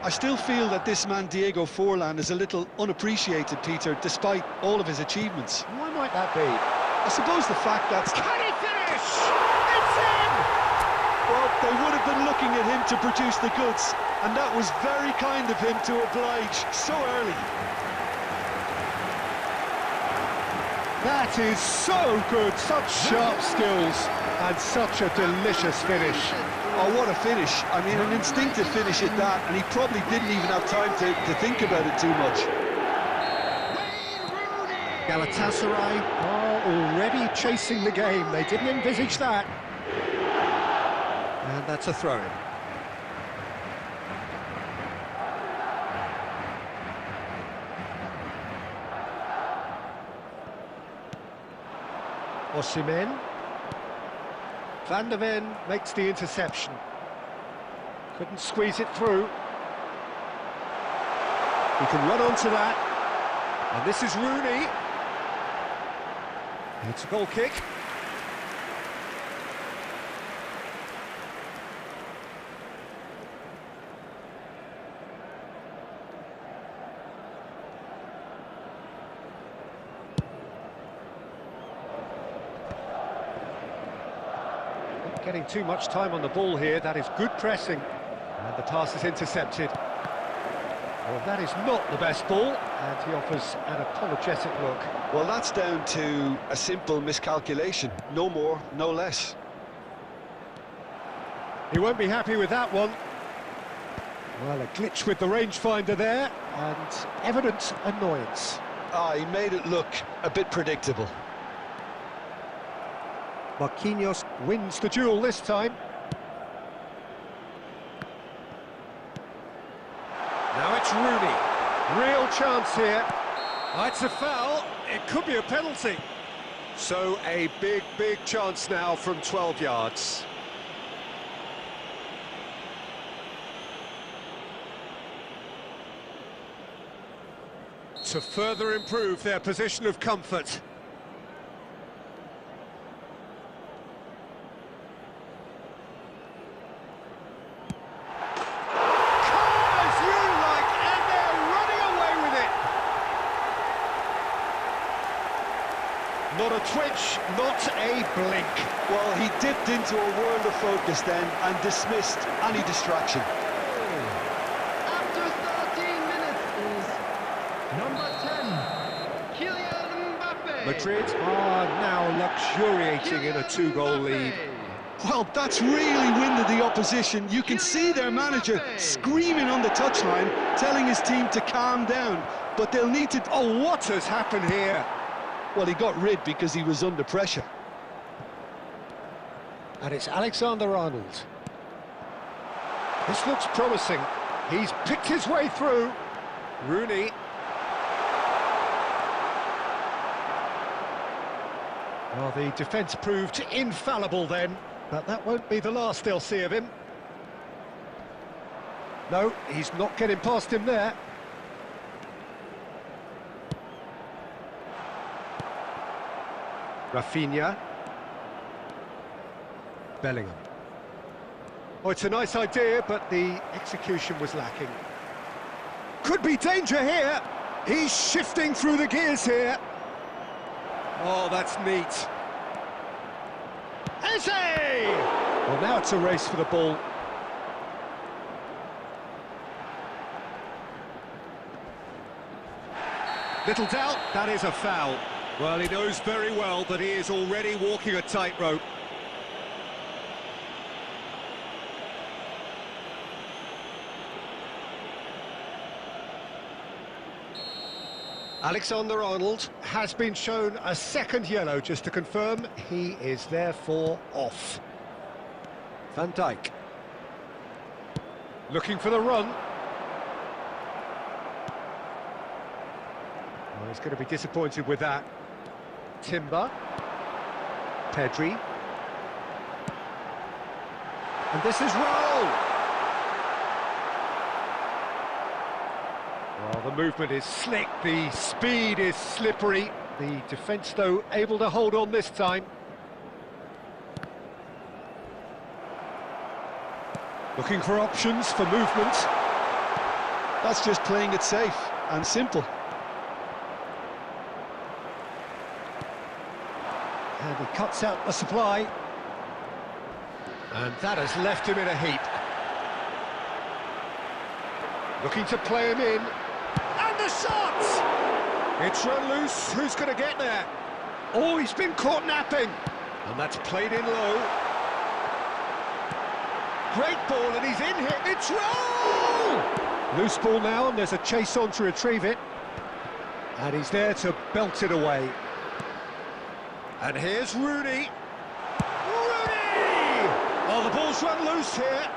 I still feel that this man Diego Forlan is a little unappreciated, Peter, despite all of his achievements. Why might that be? I suppose the fact that... Can he finish? It's in! Well, they would have been looking at him to produce the goods, and that was very kind of him to oblige so early. That is so good, such sharp skills, and such a delicious finish. Oh, what a finish. I mean, an instinctive finish at that, and he probably didn't even have time to think about it too much. Galatasaray are already chasing the game. They didn't envisage that. And that's a throw-in. Osimhen. Van der Ven makes the interception. Couldn't squeeze it through. He can run onto that. And this is Rooney. It's a goal kick. Getting too much time on the ball here. That is good pressing. And the pass is intercepted. Well, that is not the best ball, and he offers an apologetic look. Well, that's down to a simple miscalculation. No more, no less. He won't be happy with that one. Well, a glitch with the rangefinder there, and evident annoyance. He made it look a bit predictable. Marquinhos wins the duel this time. Now it's Rooney. Real chance here. It's a foul. It could be a penalty. So a big chance now from 12 yards. To further improve their position of comfort. Not a twitch, not a blink. Well, he dipped into a world of focus then and dismissed any distraction. After 13 minutes is number 10, Kylian Mbappe. Madrid are now luxuriating in a two-goal lead. Well, that's really winded the opposition. You can see their manager screaming on the touchline, telling his team to calm down. But they'll need to... Oh, what has happened here? Well, he got rid because he was under pressure. And it's Alexander-Arnold. This looks promising. He's picked his way through. Rooney. Well, the defence proved infallible then, but that won't be the last they'll see of him. No, he's not getting past him there. Rafinha. Bellingham. Oh, it's a nice idea, but the execution was lacking. Could be danger here. He's shifting through the gears here. Oh, that's neat. Eze! Well, now it's a race for the ball. Little doubt, that is a foul. Well, he knows very well that he is already walking a tightrope. Alexander-Arnold has been shown a second yellow, just to confirm he is therefore off. Van Dijk. Looking for the run. Well, he's going to be disappointed with that. Timber. Pedri. And this is Raul. Well, the movement is slick, the speed is slippery. The defence, though, able to hold on this time. Looking for options for movement. That's just playing it safe and simple. And he cuts out the supply. And that has left him in a heap. Looking to play him in. And the shot! It's run loose. Who's going to get there? Oh, he's been caught napping. And that's played in low. Great ball, and he's in here. It's roll! Loose ball now, and there's a chase on to retrieve it. And he's there to belt it away. And here's Rooney. Rooney! Oh, the ball's run loose here.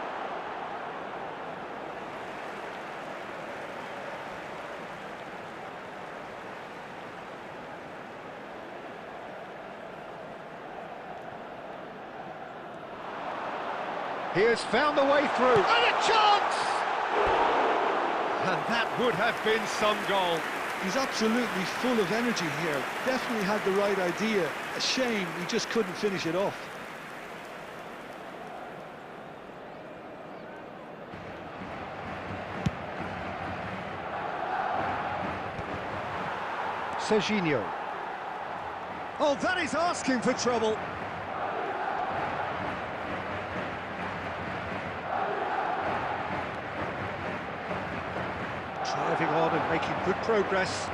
He has found the way through. And a chance! And that would have been some goal. He's absolutely full of energy here. Definitely had the right idea. A shame he just couldn't finish it off. Serginho. Oh, that is asking for trouble. Driving on and making good progress.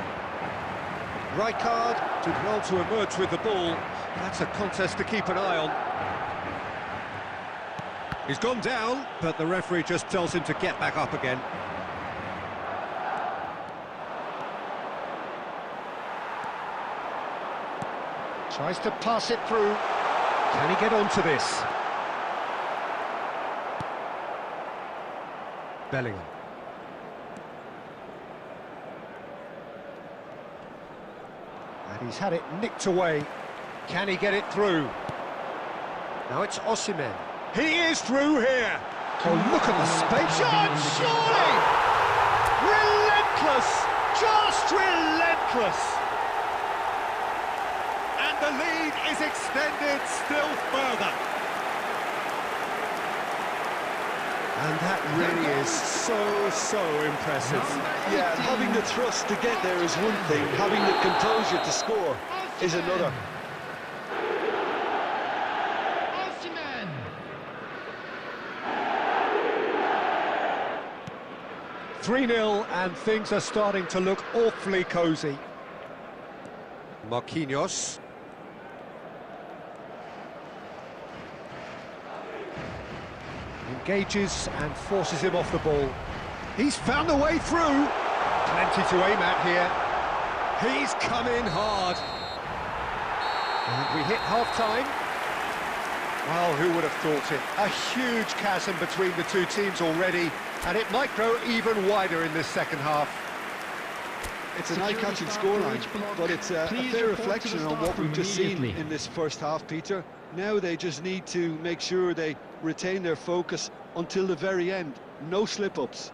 Rijkaard did well to emerge with the ball. That's a contest to keep an eye on. He's gone down, but the referee just tells him to get back up again. Tries to pass it through. Can he get onto this? Bellingham. And he's had it nicked away. Can he get it through? Now it's Osimhen. He is through here. Oh, look at the space. Shot, surely! Relentless! Just relentless! And the lead is extended still further. And that really is so impressive. Yeah, having the thrust to get there is one thing, having the composure to score is another. 3-0 and things are starting to look awfully cosy. Marquinhos. Engages and forces him off the ball. He's found a way through. Plenty to aim at here. He's come in hard. And we hit half-time. Well, who would have thought it? A huge chasm between the two teams already, and it might grow even wider in this second half. It's an eye-catching scoreline, but it's a fair reflection on what we've just seen in this first half, Peter. Now they just need to make sure they retain their focus until the very end. No slip-ups.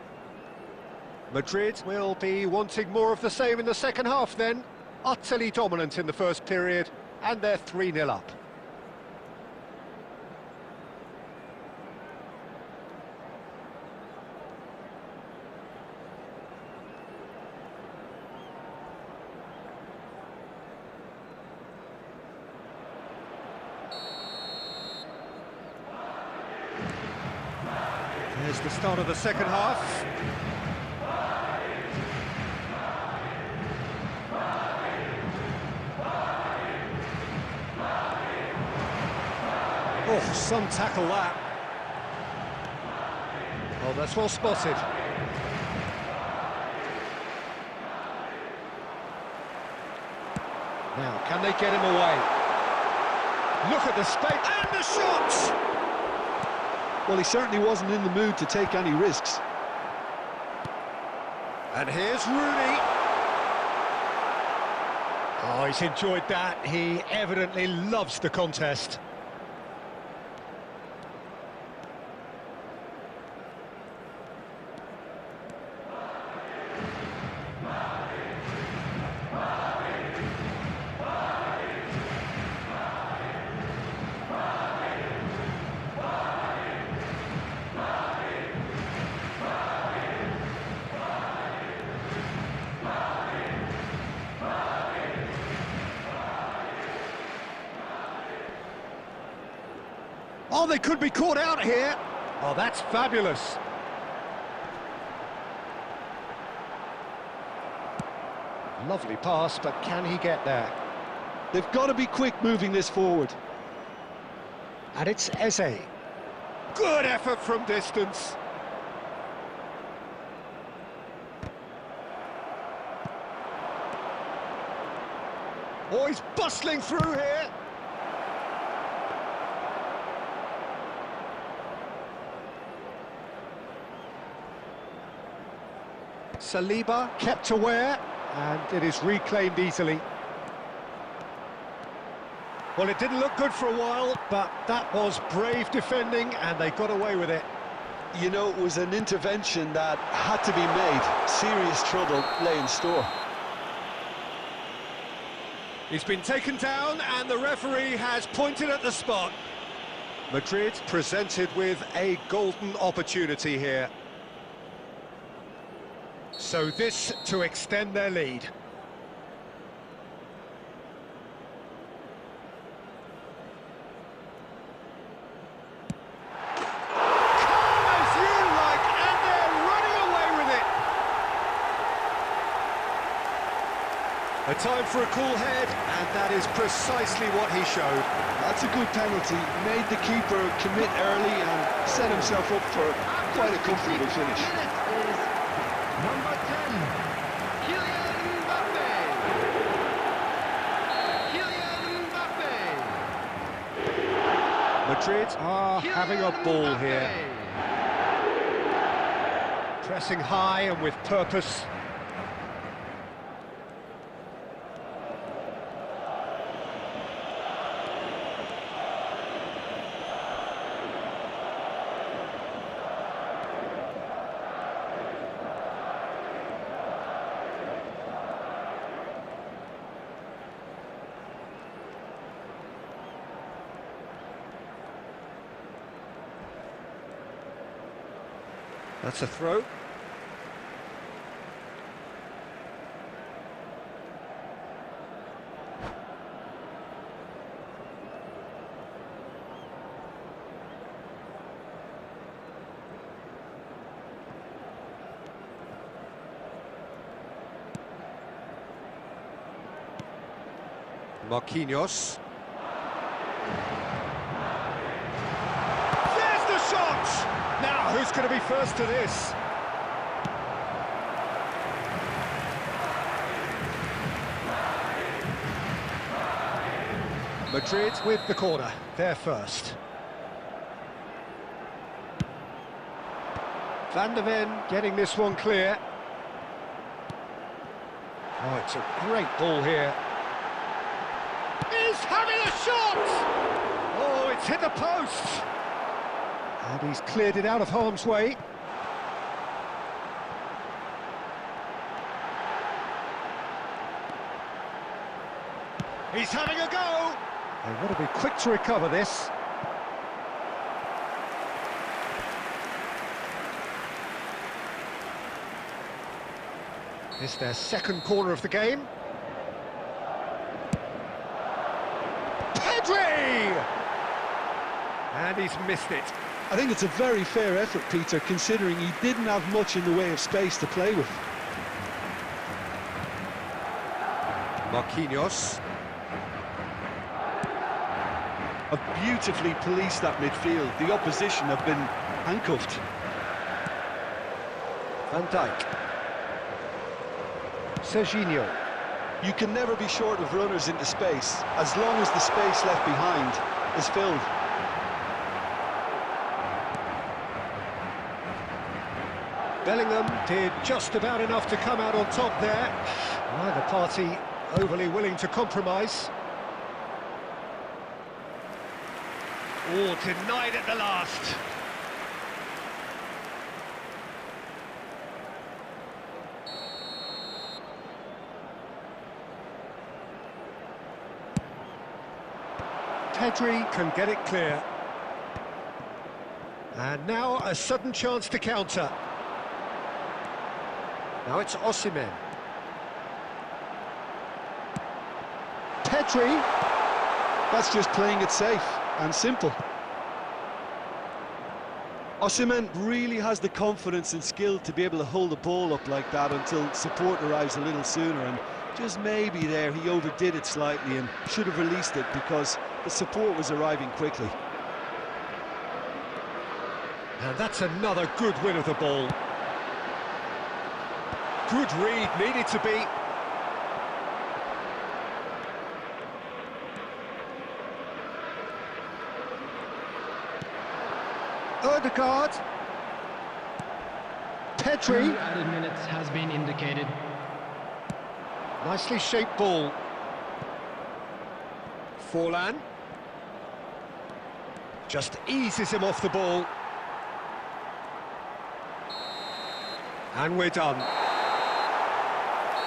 Madrid will be wanting more of the same in the second half then. Utterly dominant in the first period, and they're 3-0 up. There's the start of the second half. Oh, some tackle that. Oh, that's well spotted. Now, can they get him away? Look at the space and the shot! Well, he certainly wasn't in the mood to take any risks. And here's Rooney. Oh, he's enjoyed that. He evidently loves the contest. Oh, they could be caught out here. Oh, that's fabulous. Lovely pass, but can he get there? They've got to be quick moving this forward. And it's Eze. Good effort from distance. Oh, he's bustling through here. Saliba kept aware, and it is reclaimed easily. Well, it didn't look good for a while, but that was brave defending, and they got away with it. You know, it was an intervention that had to be made. Serious trouble lay in store. He's been taken down, and the referee has pointed at the spot. Madrid presented with a golden opportunity here. So this to extend their lead. Calm as you like, and they're running away with it. A time for a cool head, and that is precisely what he showed. That's a good penalty. Made the keeper commit early and set himself up for quite a comfortable finish. Number 10, Kylian Mbappe. Kylian Mbappe. Madrid are having a ball here. Pressing high and with purpose. That's a throw. Marquinhos. There's the shot! Now, who's going to be first to this? Madrid with the corner, they're first. Van der Ven getting this one clear. Oh, it's a great ball here. He's having a shot! Oh, it's hit the post! And he's cleared it out of harm's way. He's having a go! They want to be quick to recover this. It's their second corner of the game. Pedri! And he's missed it. I think it's a very fair effort, Peter, considering he didn't have much in the way of space to play with. Marquinhos. Have beautifully policed that midfield. The opposition have been handcuffed. Van Dijk. Serginho. You can never be short of runners into space, as long as the space left behind is filled. Bellingham did just about enough to come out on top there. Neither party overly willing to compromise. Oh, denied at the last. Pedri can get it clear. And now a sudden chance to counter. Now it's Osimhen. Pedri. That's just playing it safe and simple. Osimhen really has the confidence and skill to be able to hold the ball up like that until support arrives a little sooner, and just maybe there he overdid it slightly and should have released it because the support was arriving quickly. And that's another good win of the ball. Good read, needed to be. Odegaard. Pedri. 2 added minutes has been indicated. Nicely shaped ball. Forlan. Just eases him off the ball. And we're done.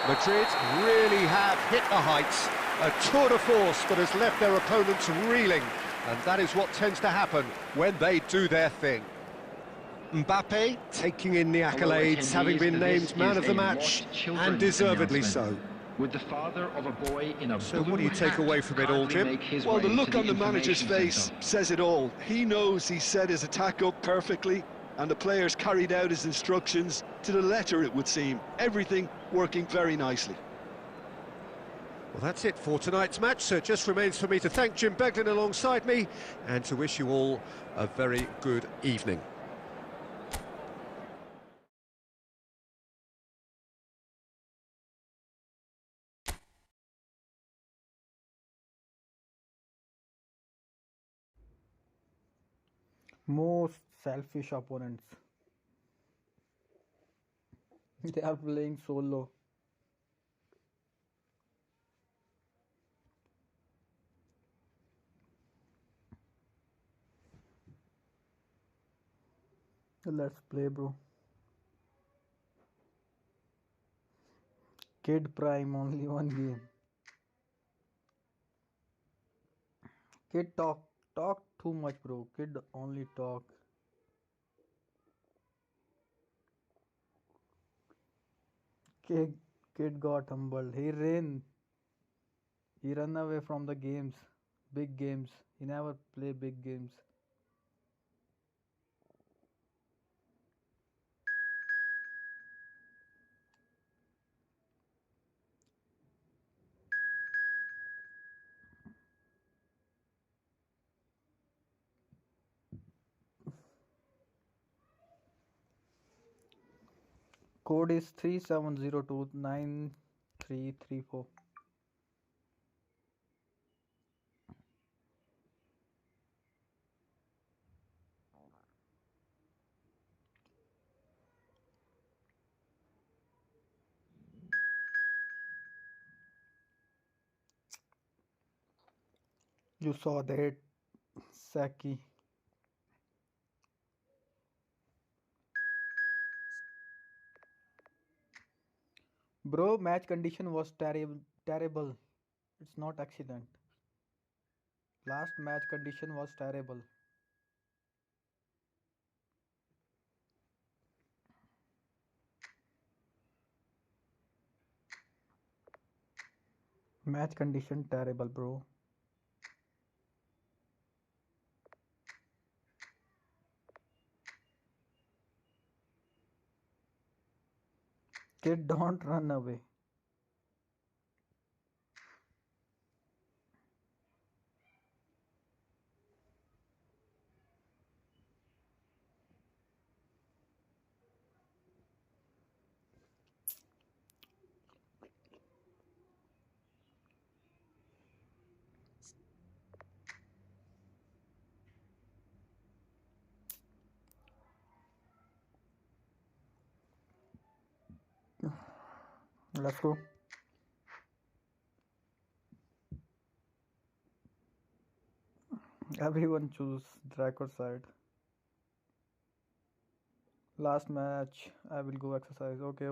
Madrid really have hit the heights. A tour de force that has left their opponents reeling. And that is what tends to happen when they do their thing. Mbappe taking in the accolades, having been named man of the match, and deservedly so. With the father of a boy in a So what do you take away from it all, Jim? Well, the look on the manager's face says it all. He knows he set his attack up perfectly, and the players carried out his instructions to the letter, it would seem. Everything working very nicely. Well, that's it for tonight's match, so it just remains for me to thank Jim Beglin alongside me and to wish you all a very good evening. Most selfish opponents. They are playing solo. Let's play, bro. Kid Prime, only one game. Kid talk too much, bro. Kid only talk. Kid got humbled. He ran away from the games, big games. He never play big games. Code is 37029334. You saw that, Saki. Bro, match condition was terrible. It's not accident. Last match condition was terrible. Match condition terrible, bro. Kid, don't run away. Let's go. Everyone choose Draco side. Last match, I will go exercise. Okay.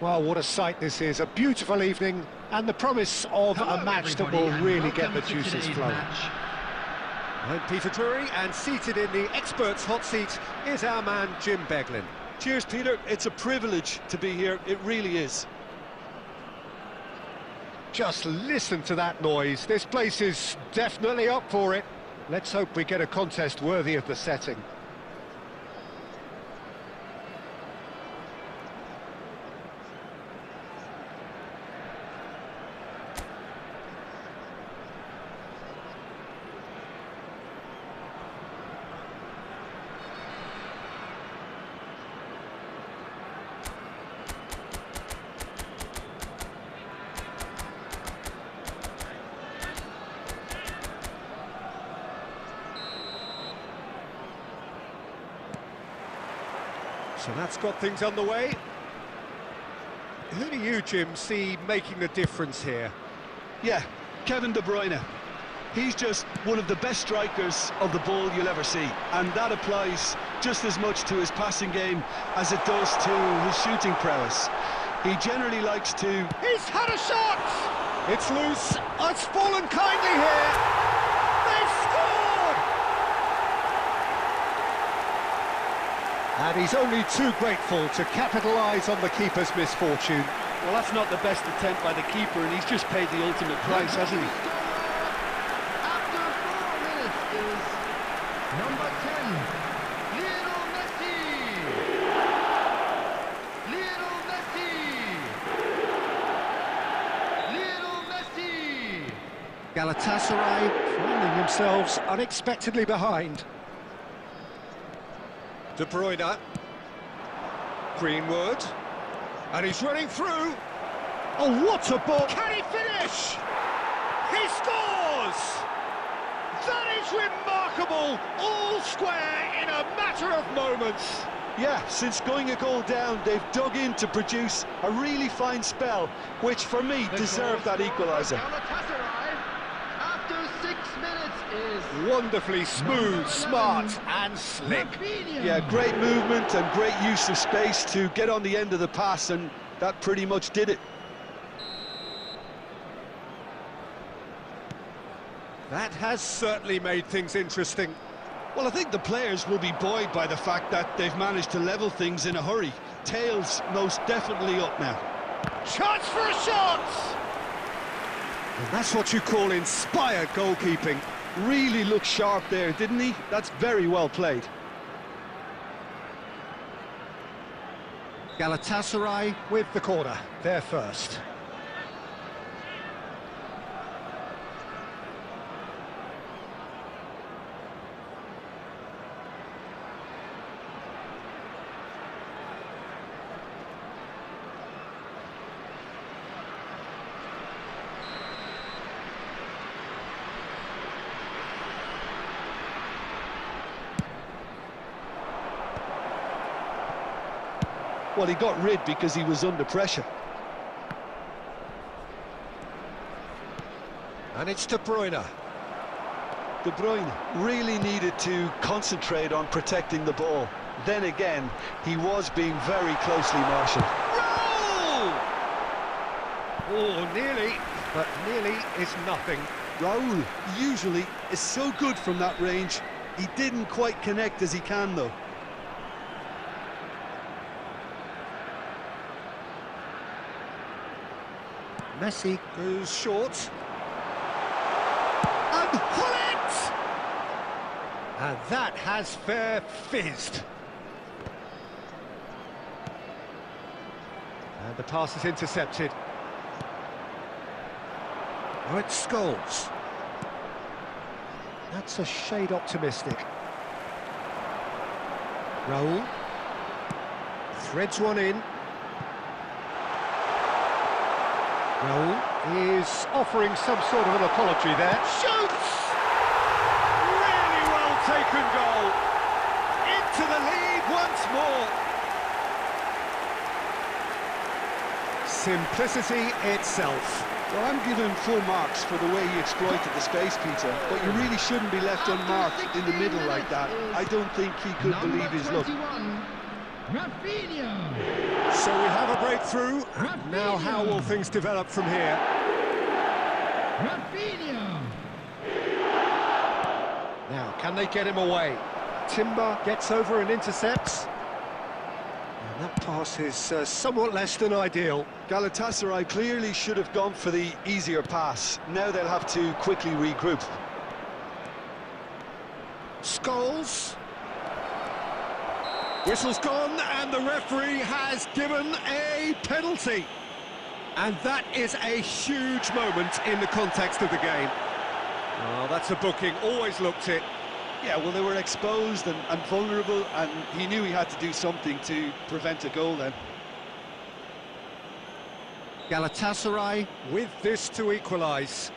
Well, what a sight this is. A beautiful evening and the promise of Hello, a match that everybody, will and really get welcome the to juices today's flowing. match. I'm Peter Drury, and seated in the experts' hot seat is our man Jim Beglin. Cheers, Peter. It's a privilege to be here. It really is. Just listen to that noise. This place is definitely up for it. Let's hope we get a contest worthy of the setting. So that's got things underway. Who do you, Jim, see making the difference here? Yeah, Kevin De Bruyne. He's just one of the best strikers of the ball you'll ever see, and that applies just as much to his passing game as it does to his shooting prowess. He generally likes to... He's had a shot! It's loose. It's fallen kindly here. They've scored! And he's only too grateful to capitalise on the keeper's misfortune. Well, that's not the best attempt by the keeper, and he's just paid the ultimate price, hasn't he? After 4 minutes is number 10, Lionel Messi. Lionel Messi. Lionel Messi. Galatasaray finding themselves unexpectedly behind. De Bruyne. Greenwood. And he's running through. Oh, what a ball! Can he finish? He scores! That is remarkable! All square in a matter of moments. Yeah, since going a goal down, they've dug in to produce a really fine spell, which for me deserved that equaliser. Galatasaray, after 6 minutes, is Wonderfully smooth, smart and slick. Rafinha. Yeah, great movement and great use of space to get on the end of the pass, and that pretty much did it. That has certainly made things interesting. Well, I think the players will be buoyed by the fact that they've managed to level things in a hurry. Tails most definitely up now. Chance for a shot! And that's what you call inspired goalkeeping. Really looked sharp there, didn't he? That's very well played. Galatasaray with the corner, they're first. Well, he got rid because he was under pressure. And it's De Bruyne. De Bruyne really needed to concentrate on protecting the ball. Then again, he was being very closely marshalled. Goal! Oh, nearly, but nearly is nothing. Raul usually is so good from that range. He didn't quite connect as he can, though. Messi goes short. And Hullet! And that has fair fizzed. And the pass is intercepted. Oh, it's Scholes. That's a shade optimistic. Raul. Threads one in. Raul is offering some sort of an apology there. Shoots! Really well taken goal. Into the lead once more. Simplicity itself. Well, I'm giving him full marks for the way he exploited the space, Peter, but you really shouldn't be left unmarked in the middle like that. I don't think he could believe his luck. Rafinha. So we have a breakthrough. Now how will things develop from here? Rafinha. Now, can they get him away? Timber gets over and intercepts. And that pass is somewhat less than ideal. Galatasaray clearly should have gone for the easier pass. Now they'll have to quickly regroup. Scholes. Whistle's gone, and the referee has given a penalty. And that is a huge moment in the context of the game. Oh, that's a booking, always looked it. Yeah, well, they were exposed and vulnerable, and he knew he had to do something to prevent a goal then. Galatasaray with this to equalise.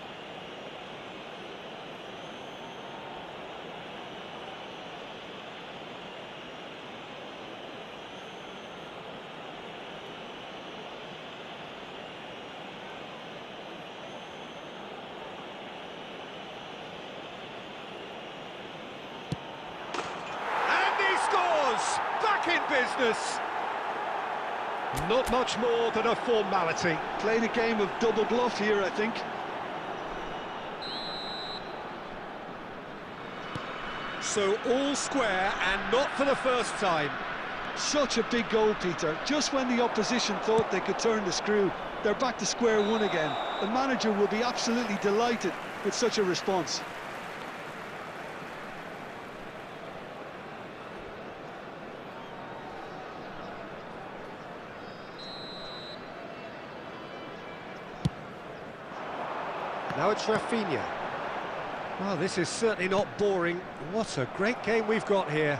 business. Not much more than a formality. Played a game of double bluff here, I think. So all square, and not for the first time. Such a big goal, Peter. Just when the opposition thought they could turn the screw, they're back to square one again. The manager will be absolutely delighted with such a response. Now it's Rafinha. Well, this is certainly not boring. What a great game we've got here.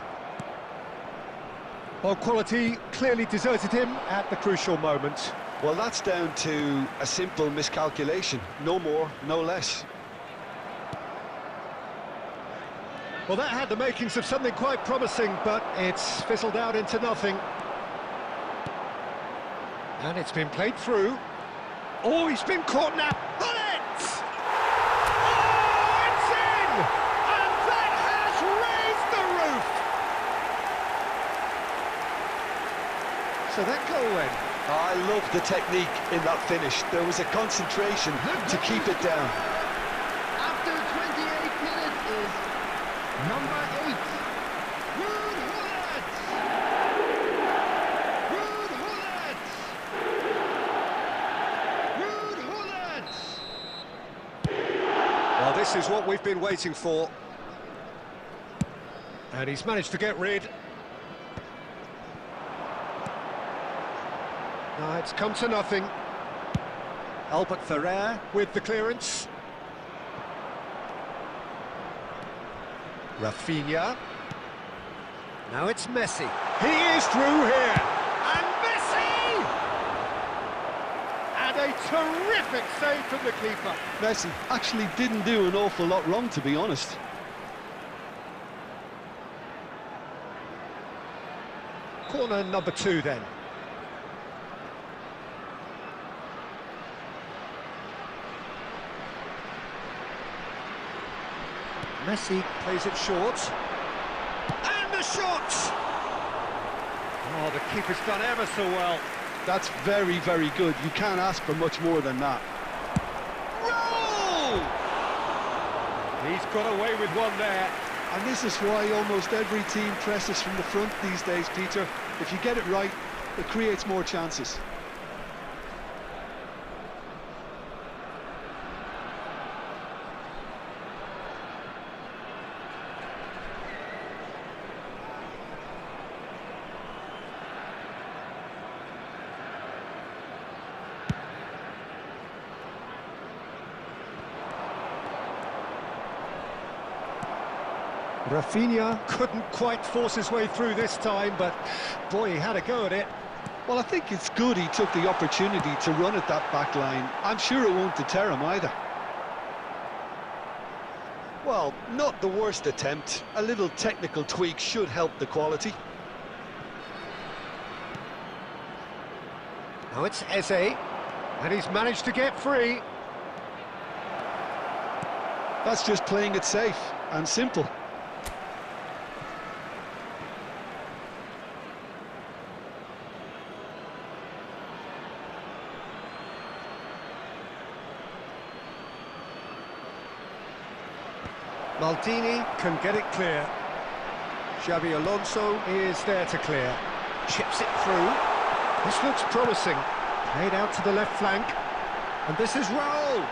Well, quality clearly deserted him at the crucial moment. Well, that's down to a simple miscalculation. No more, no less. Well, that had the makings of something quite promising, but it's fizzled out into nothing. And it's been played through. Oh, he's been caught now. On it! Oh, it's in! And that has raised the roof! So that goal then. I love the technique in that finish. There was a concentration to keep it down. After 28 minutes is number 8, Ruud Gullit! Ruud Gullit! Ruud Gullit! Well, this is what we've been waiting for. And he's managed to get rid. It's come to nothing. Albert Ferrer with the clearance. Rafinha. Now it's Messi. He is through here. And Messi! And a terrific save from the keeper. Messi actually didn't do an awful lot wrong, to be honest. Corner number 2 then. Messi plays it short. And the shot! Oh, the keeper's done ever so well. That's very, very good. You can't ask for much more than that. Roll! He's got away with one there. And this is why almost every team presses from the front these days, Peter. If you get it right, it creates more chances. Rafinha couldn't quite force his way through this time, but boy, he had a go at it. Well, I think it's good he took the opportunity to run at that back line. I'm sure it won't deter him either. Well, not the worst attempt. A little technical tweak should help the quality. Now it's Eze, and he's managed to get free. That's just playing it safe and simple. Maldini can get it clear. Xabi Alonso is there to clear. Chips it through. This looks promising. Played out to the left flank. And this is Raul.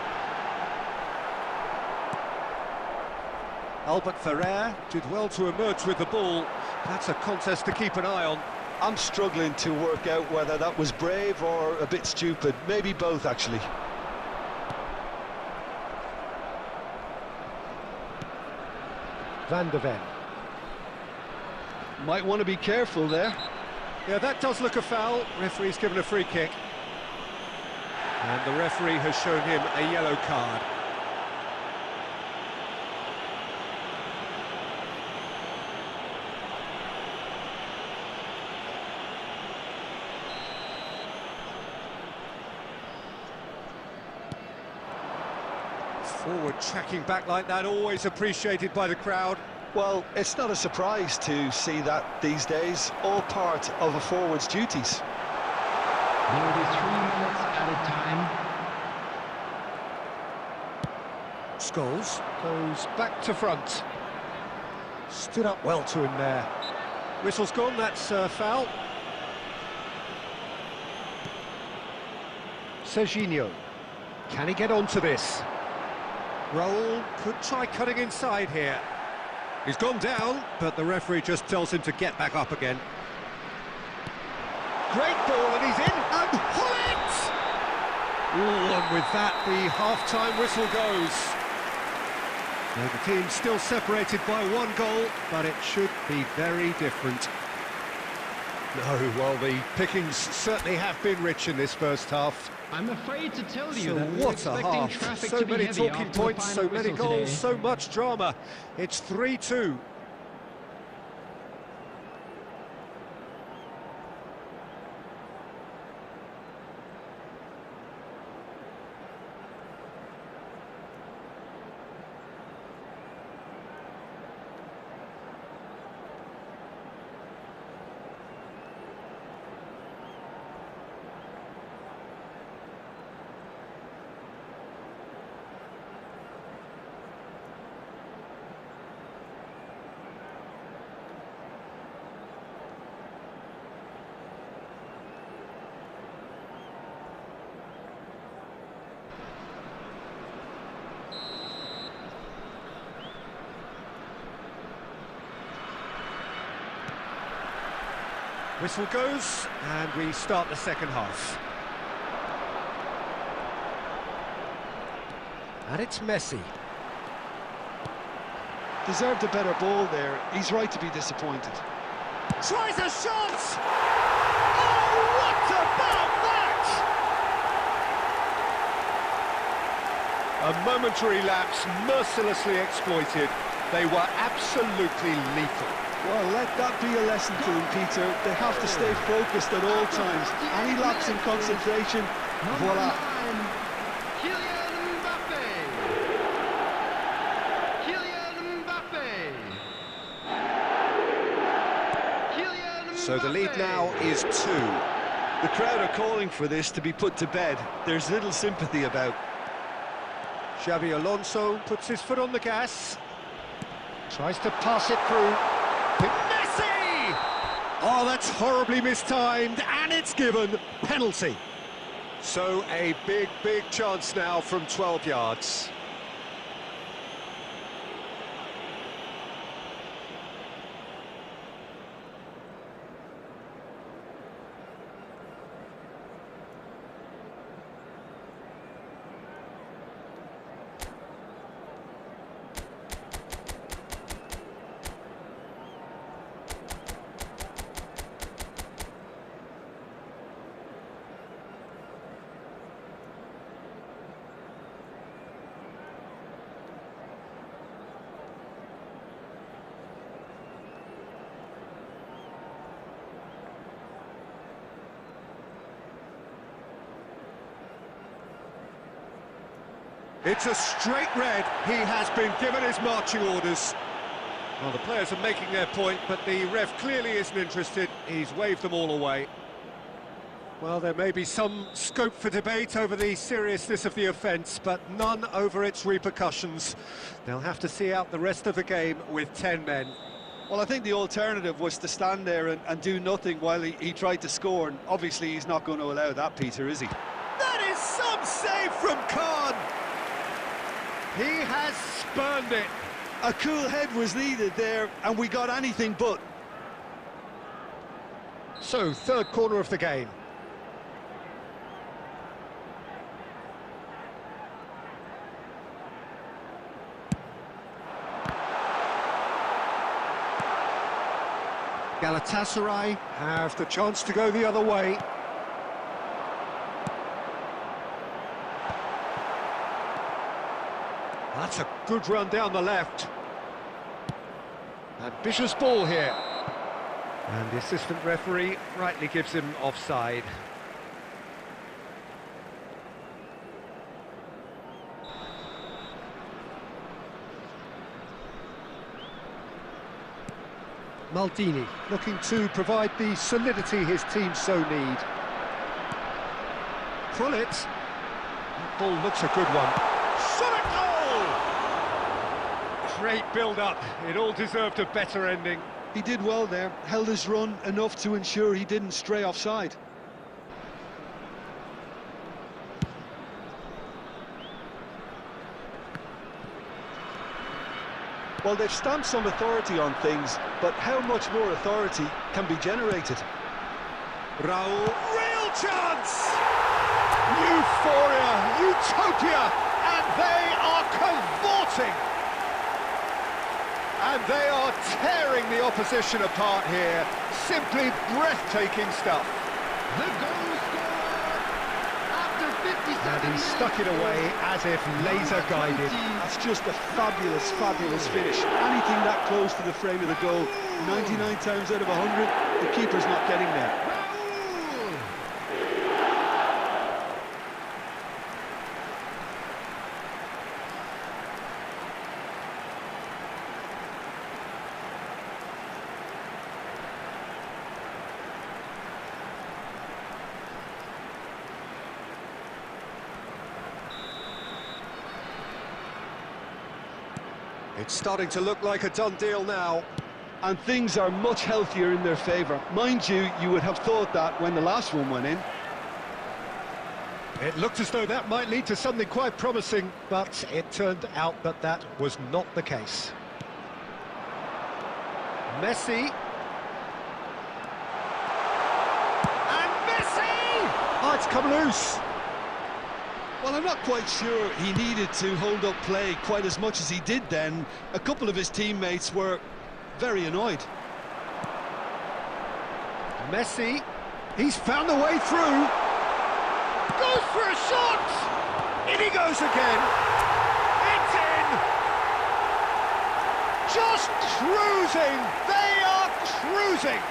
Albert Ferrer did well to emerge with the ball. That's a contest to keep an eye on. I'm struggling to work out whether that was brave or a bit stupid. Maybe both, actually. Van de Ven. Might want to be careful there. Yeah, that does look a foul. Referee's given a free kick. And the referee has shown him a yellow card. Forward tracking back like that, always appreciated by the crowd. Well, it's not a surprise to see that these days, all part of a forward's duties. There will be 3 minutes added time. Scholes goes back to front. Stood up well to him there. Whistle's gone, that's foul. Serginho. Can he get onto this? Raul could try cutting inside here. He's gone down, but the referee just tells him to get back up again. Great ball, and he's in, and Hullet! Ooh, and with that, the half-time whistle goes. Now, the team's still separated by 1 goal, but it should be very different. No, well, the pickings certainly have been rich in this first half. I'm afraid to tell you So that we're what a expecting half, traffic so to be many heavy talking after the points, so final many whistle goals, today. so much drama. It's 3-2. Whistle goes, and we start the second half. And it's Messi. Deserved a better ball there. He's right to be disappointed. Tries a shot! Oh, what about that? A momentary lapse, mercilessly exploited. They were absolutely lethal. Well, let that be a lesson to them, Peter. They have to stay focused at all times. Any lapse in concentration, voila. Kylian Mbappe. Kylian Mbappe. Kylian Mbappe. So the lead now is 2. The crowd are calling for this to be put to bed. There's little sympathy about. Xabi Alonso puts his foot on the gas. Tries to pass it through. Messi! Oh, that's horribly mistimed, and it's given. Penalty. So a big, big chance now from 12 yards. It's a straight red. He has been given his marching orders. Well, the players are making their point, but the ref clearly isn't interested. He's waved them all away. Well, there may be some scope for debate over the seriousness of the offence, but none over its repercussions. They'll have to see out the rest of the game with 10 men. Well, I think the alternative was to stand there and do nothing while he tried to score, and obviously he's not going to allow that, Peter, is he? That is some save from Khan! He has spurned it. A cool head was needed there, and we got anything but. So, third corner of the game. Galatasaray have the chance to go the other way. That's a good run down the left. Ambitious ball here. And the assistant referee rightly gives him offside. Maldini looking to provide the solidity his team so need. Pullet. That ball looks a good one. Shot at goal! Great build-up. It all deserved a better ending. He did well there, held his run enough to ensure he didn't stray offside. Well, they've stamped some authority on things, but how much more authority can be generated? Raul, real chance! Euphoria, utopia, and they are cavorting! And they are tearing the opposition apart here. Simply breathtaking stuff. The goal scorer after 57 And he stuck it away as if laser guided. That's just a fabulous, fabulous finish. Anything that close to the frame of the goal, 99 times out of 100, the keeper's not getting there. It's starting to look like a done deal now. And things are much healthier in their favour. Mind you, you would have thought that when the last one went in. It looked as though that might lead to something quite promising, but it turned out that that was not the case. Messi. And Messi! Oh, it's come loose. Well, I'm not quite sure he needed to hold up play quite as much as he did then. A couple of his teammates were very annoyed. Messi, he's found the way through. Goes for a shot! In he goes again. It's in! Just cruising! They are cruising!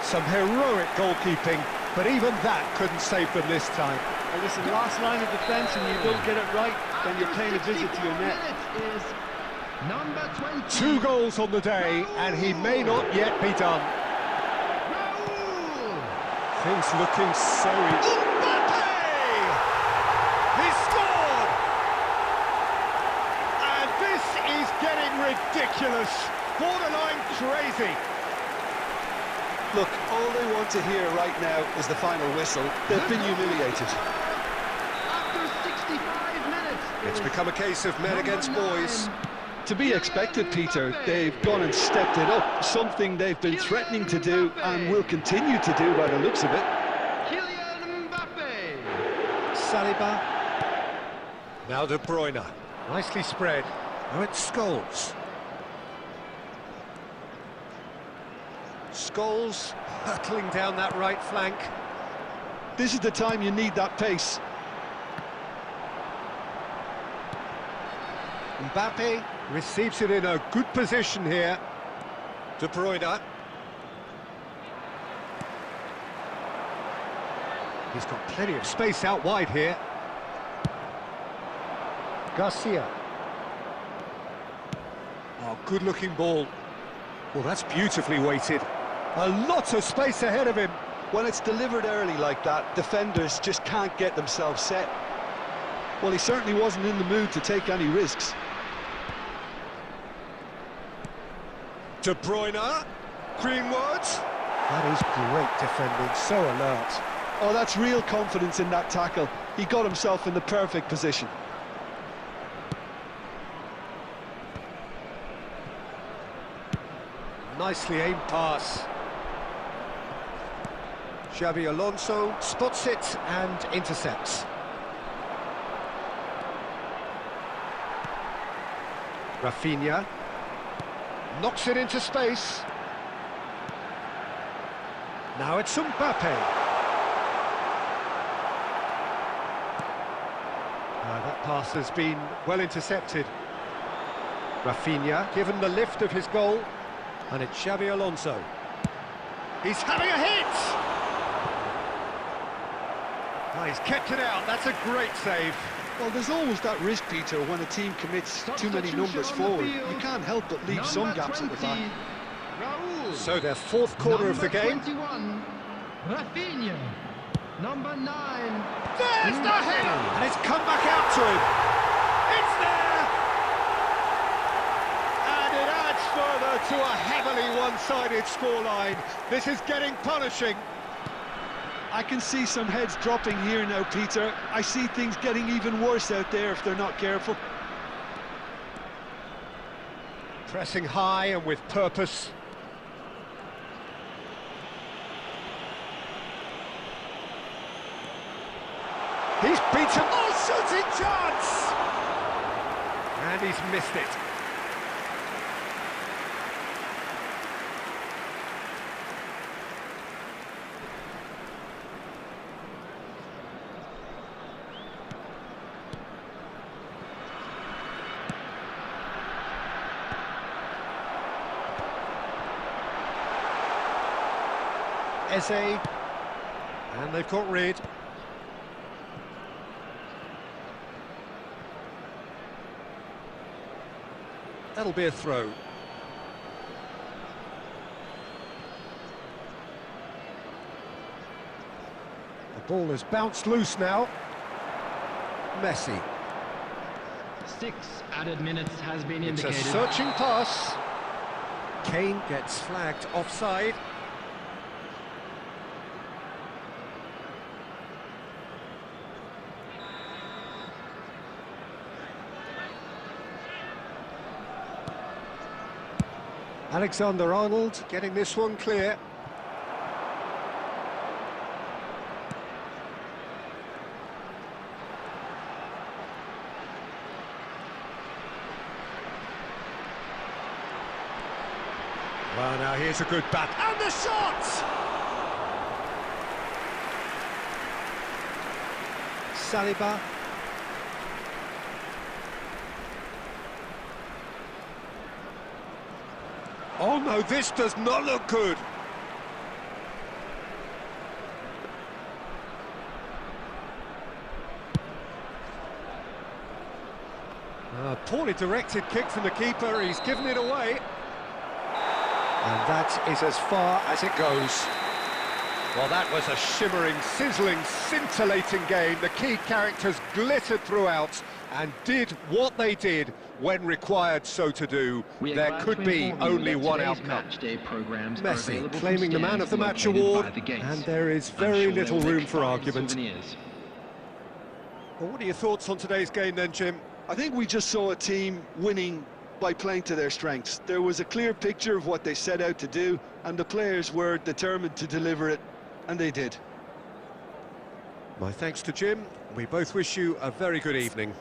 Some heroic goalkeeping, but even that couldn't save them this time. Well, listen, last line of defence and you don't get it right, then you're paying a visit to your net. Is number 20. 2 goals on the day, and he may not yet be done. Raul! Things looking so easy. Mbappe! He scored! And this is getting ridiculous. Borderline crazy. Look, all they want to hear right now is the final whistle. They've been humiliated. After 65 minutes. It's become a case of men against boys. To be expected, Peter, they've gone and stepped it up, something they've been threatening to do and will continue to do by the looks of it. Kylian Mbappe. Saliba. Now De Bruyne. Nicely spread. Now it's Scholes. Scholes hurtling down that right flank. This is the time you need that pace. Mbappe receives it in a good position here. De Bruyne. He's got plenty of space out wide here. Garcia. Oh, good-looking ball. Well, that's beautifully weighted. A lot of space ahead of him. When it's delivered early like that, defenders just can't get themselves set. Well, he certainly wasn't in the mood to take any risks. De Bruyne. Greenwood. That is great defending, so alert. Oh, that's real confidence in that tackle. He got himself in the perfect position. Nicely aimed pass. Xabi Alonso spots it and intercepts. Rafinha knocks it into space. Now it's Mbappe. That pass has been well intercepted. Rafinha given the lift of his goal, and it's Xabi Alonso. He's having a hit! Oh, he's kept it out, that's a great save. Well, there's always that risk, Peter, when a team commits too many numbers forward. You can't help but leave some gaps at the back. So their fourth corner of the game. Number 21, Rafinha. Number 9. There's the header! And it's come back out to him. It's there! And it adds further to a heavily one-sided scoreline. This is getting punishing. I can see some heads dropping here now, Peter. I see things getting even worse out there if they're not careful. Pressing high and with purpose. He's beaten. Oh, shooting chance! And he's missed it. Eze, and they've got rid. That'll be a throw. The ball has bounced loose now. Messi. 6 added minutes has been It's indicated. a searching pass. Kane gets flagged offside. Alexander-Arnold getting this one clear. Well, now here's a good bat. And the shot! Saliba. Oh no, this does not look good. A poorly directed kick from the keeper, he's given it away. And that is as far as it goes. Well, that was a shimmering, sizzling, scintillating game. The key characters glittered throughout and did what they did when required so to do. There could be only one outcome. Messi claiming the Man of the Match award, and there is very little room for argument. Well, what are your thoughts on today's game then, Jim? I think we just saw a team winning by playing to their strengths. There was a clear picture of what they set out to do, and the players were determined to deliver it, and they did. My thanks to Jim. We both wish you a very good evening.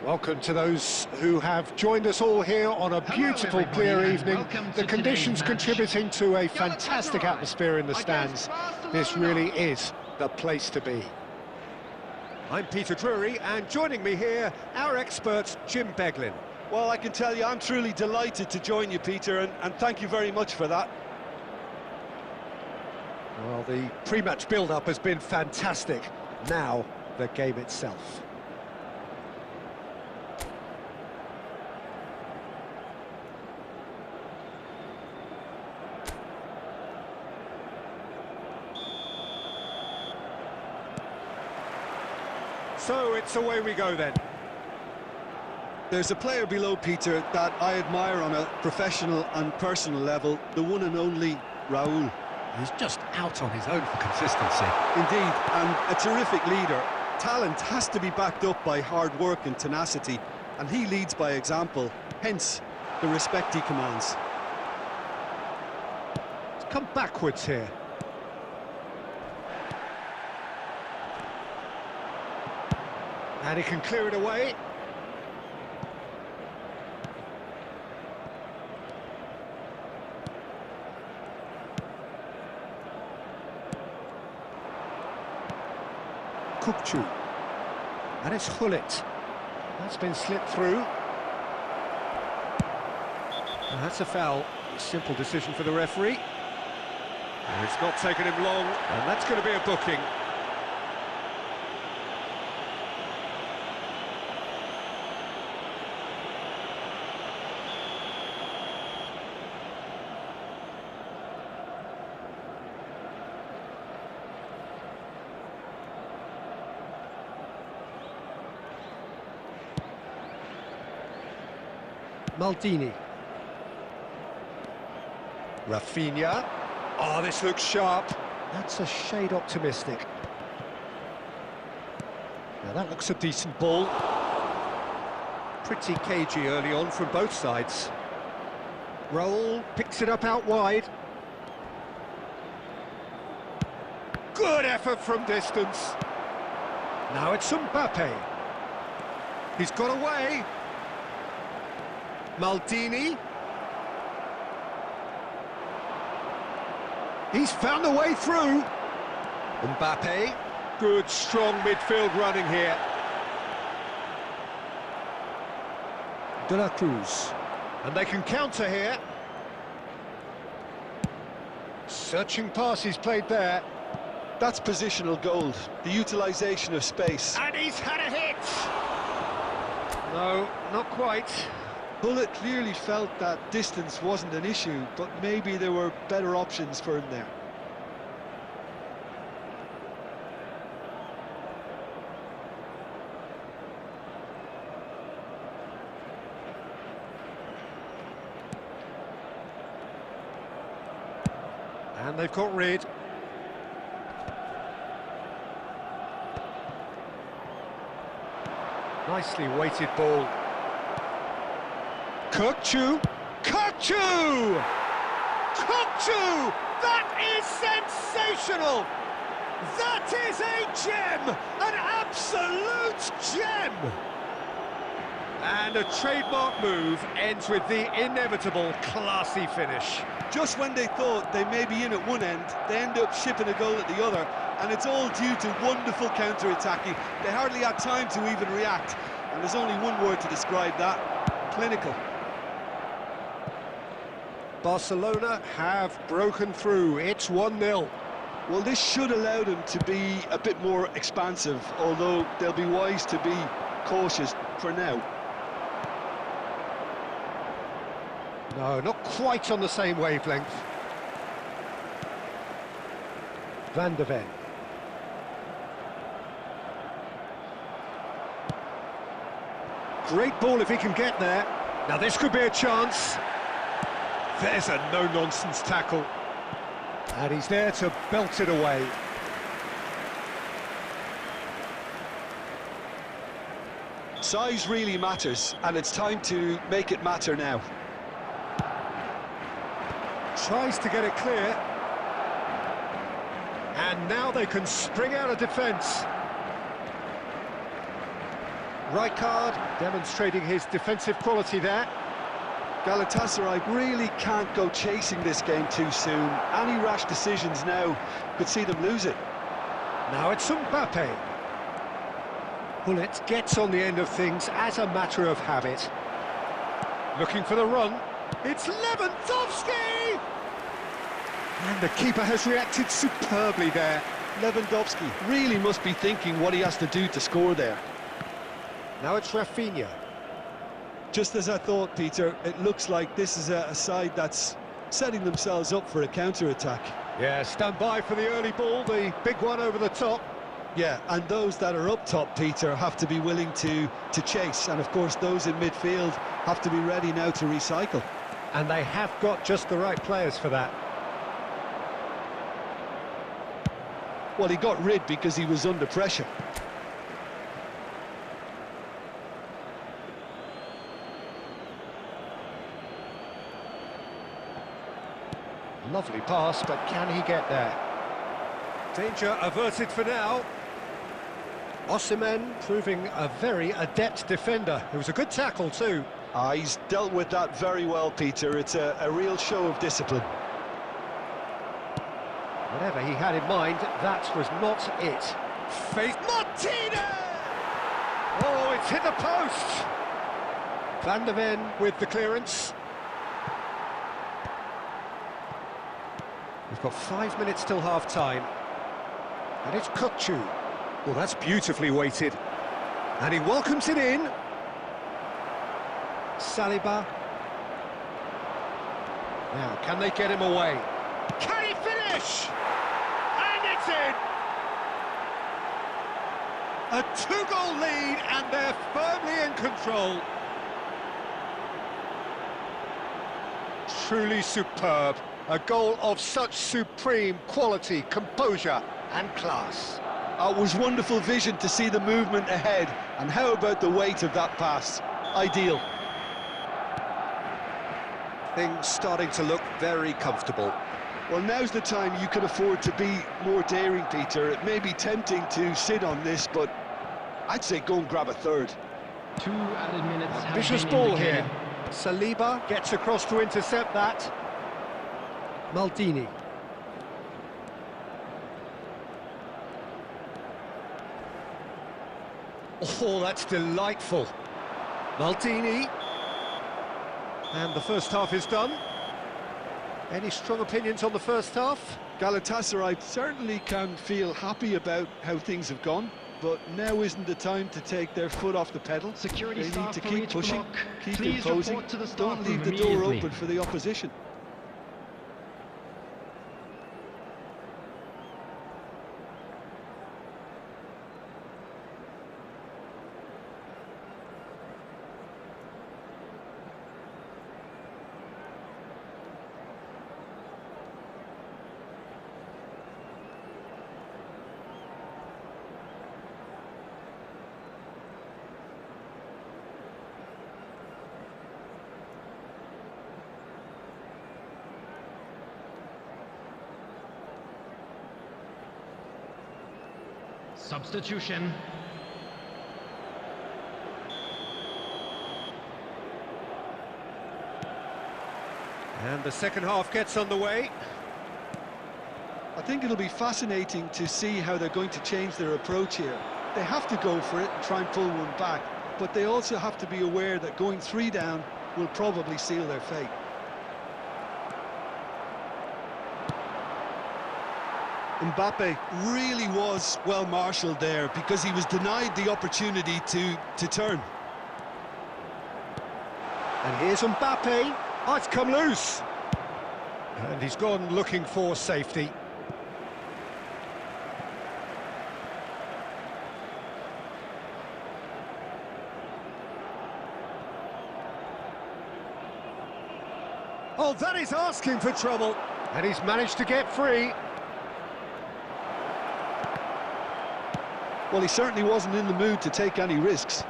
Welcome to those who have joined us all here on a beautiful, clear evening. The conditions contributing to a fantastic atmosphere in the stands. This really is the place to be. I'm Peter Drury, and joining me here, our expert, Jim Beglin. Well, I can tell you, I'm truly delighted to join you, Peter, and thank you very much for that. Well, the pre-match build-up has been fantastic. Now, the game itself. So it's away we go then. There's a player below Peter that I admire on a professional and personal level, the one and only Raúl. He's just out on his own for consistency. Indeed, and a terrific leader. Talent has to be backed up by hard work and tenacity, and he leads by example, hence the respect he commands. He's come backwards here. And he can clear it away. Kupchu. And it's Hullet. That's been slipped through. And that's a foul. A simple decision for the referee. And it's not taken him long, and that's going to be a booking. Maldini. Rafinha. Oh, this looks sharp. That's a shade optimistic. Now that looks a decent ball. Pretty cagey early on from both sides. Raul picks it up out wide. Good effort from distance. Now it's Mbappe. He's got away. Maldini. He's found a way through. Mbappe. Good, strong midfield running here. De la Cruz. And they can counter here. Searching pass he's played there. That's positional gold, the utilisation of space. And he's had a hit! No, not quite. Bullet clearly felt that distance wasn't an issue, but maybe there were better options for him there. And they've got rid. Nicely weighted ball. Kukçu! Kukçu! Kukçu! That is sensational! That is a gem! An absolute gem! And a trademark move ends with the inevitable classy finish. Just when they thought they may be in at one end, they end up shipping a goal at the other, and it's all due to wonderful counter-attacking. They hardly had time to even react, and there's only one word to describe that: clinical. Barcelona have broken through. It's 1-0. Well, this should allow them to be a bit more expansive, although they'll be wise to be cautious for now. No, not quite on the same wavelength. Van de Ven. Great ball if he can get there. Now this could be a chance. There's a no-nonsense tackle. And he's there to belt it away. Size really matters, and it's time to make it matter now. Tries to get it clear. And now they can spring out of defence. Rijkaard demonstrating his defensive quality there. Galatasaray really can't go chasing this game too soon. Any rash decisions now could see them lose it. Now it's Mbappe. Bullet gets on the end of things as a matter of habit. Looking for the run. It's Lewandowski! And the keeper has reacted superbly there. Lewandowski really must be thinking what he has to do to score there. Now it's Rafinha. Just as I thought, Peter, it looks like this is a side that's setting themselves up for a counter-attack. Yeah, stand by for the early ball, the big one over the top. Yeah, and those that are up top, Peter, have to be willing to chase. And of course, those in midfield have to be ready now to recycle. And they have got just the right players for that. Well, he got rid because he was under pressure. Lovely pass, but can he get there? Danger averted for now. Osimhen proving a very adept defender. It was a good tackle too. He's dealt with that very well, Peter. It's a real show of discipline. Whatever he had in mind, that was not it. Faith Martinez! Oh, it's hit the post! Van de Ven with the clearance. We've got 5 minutes till half-time. And it's Kukçu. Well, that's beautifully weighted. And he welcomes it in. Saliba. Now, can they get him away? Can he finish? And it's in! A 2-goal lead, and they're firmly in control. truly superb. A goal of such supreme quality, composure and class. It was wonderful vision to see the movement ahead, and how about the weight of that pass? Ideal. Things starting to look very comfortable. Well, now's the time you can afford to be more daring, Peter. It may be tempting to sit on this, but I'd say go and grab a third. 2 added minutes have Vicious been ball indicated. here. Saliba gets across to intercept that. Maldini. Oh, that's delightful. Maldini. And the first half is done. Any strong opinions on the first half? Galatasaray certainly can feel happy about how things have gone, but now isn't the time to take their foot off the pedal. Security They need staff to for keep each pushing, block, keep please imposing. report to the staff Don't leave room the door immediately. open for the opposition. Substitution. And the second half gets underway. I think it'll be fascinating to see how they're going to change their approach here. They have to go for it and try and pull one back, but they also have to be aware that going 3 down will probably seal their fate. Mbappe. Really was well marshalled there, because he was denied the opportunity to turn. And here's Mbappe. Oh, it's come loose. And he's gone looking for safety. Oh, that is asking for trouble. And he's managed to get free. Well, he certainly wasn't in the mood to take any risks.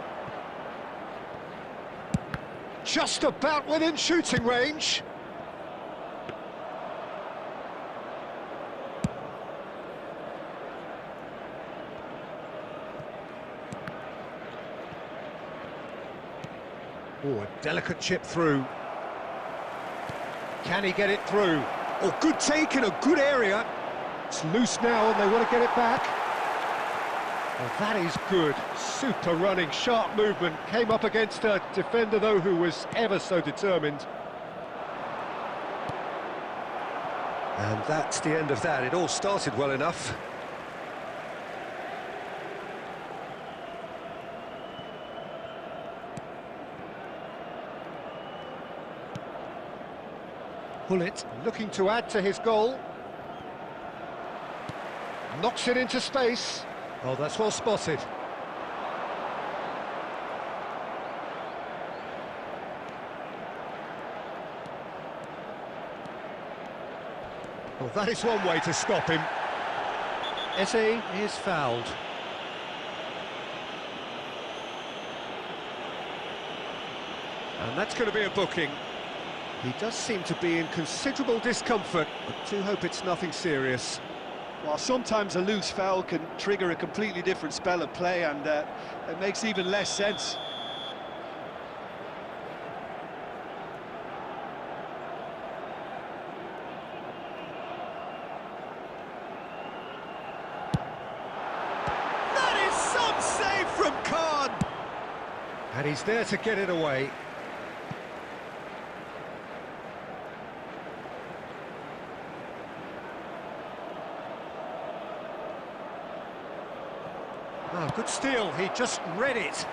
Just about within shooting range. Oh, a delicate chip through. Can he get it through? Oh, good take in a good area. It's loose now and they want to get it back. Oh, that is good. Super running, sharp movement. Came up against a defender, though, who was ever so determined. And that's the end of that. It all started well enough. Hullet looking to add to his goal. Knocks it into space. Oh, that's well spotted. Well, that is one way to stop him. Eze is fouled. And that's going to be a booking. He does seem to be in considerable discomfort, but do hope it's nothing serious. Well, sometimes a loose foul can trigger a completely different spell of play, and it makes even less sense. That is some save from Khan! And he's there to get it away. Oh, good steal, he just read it.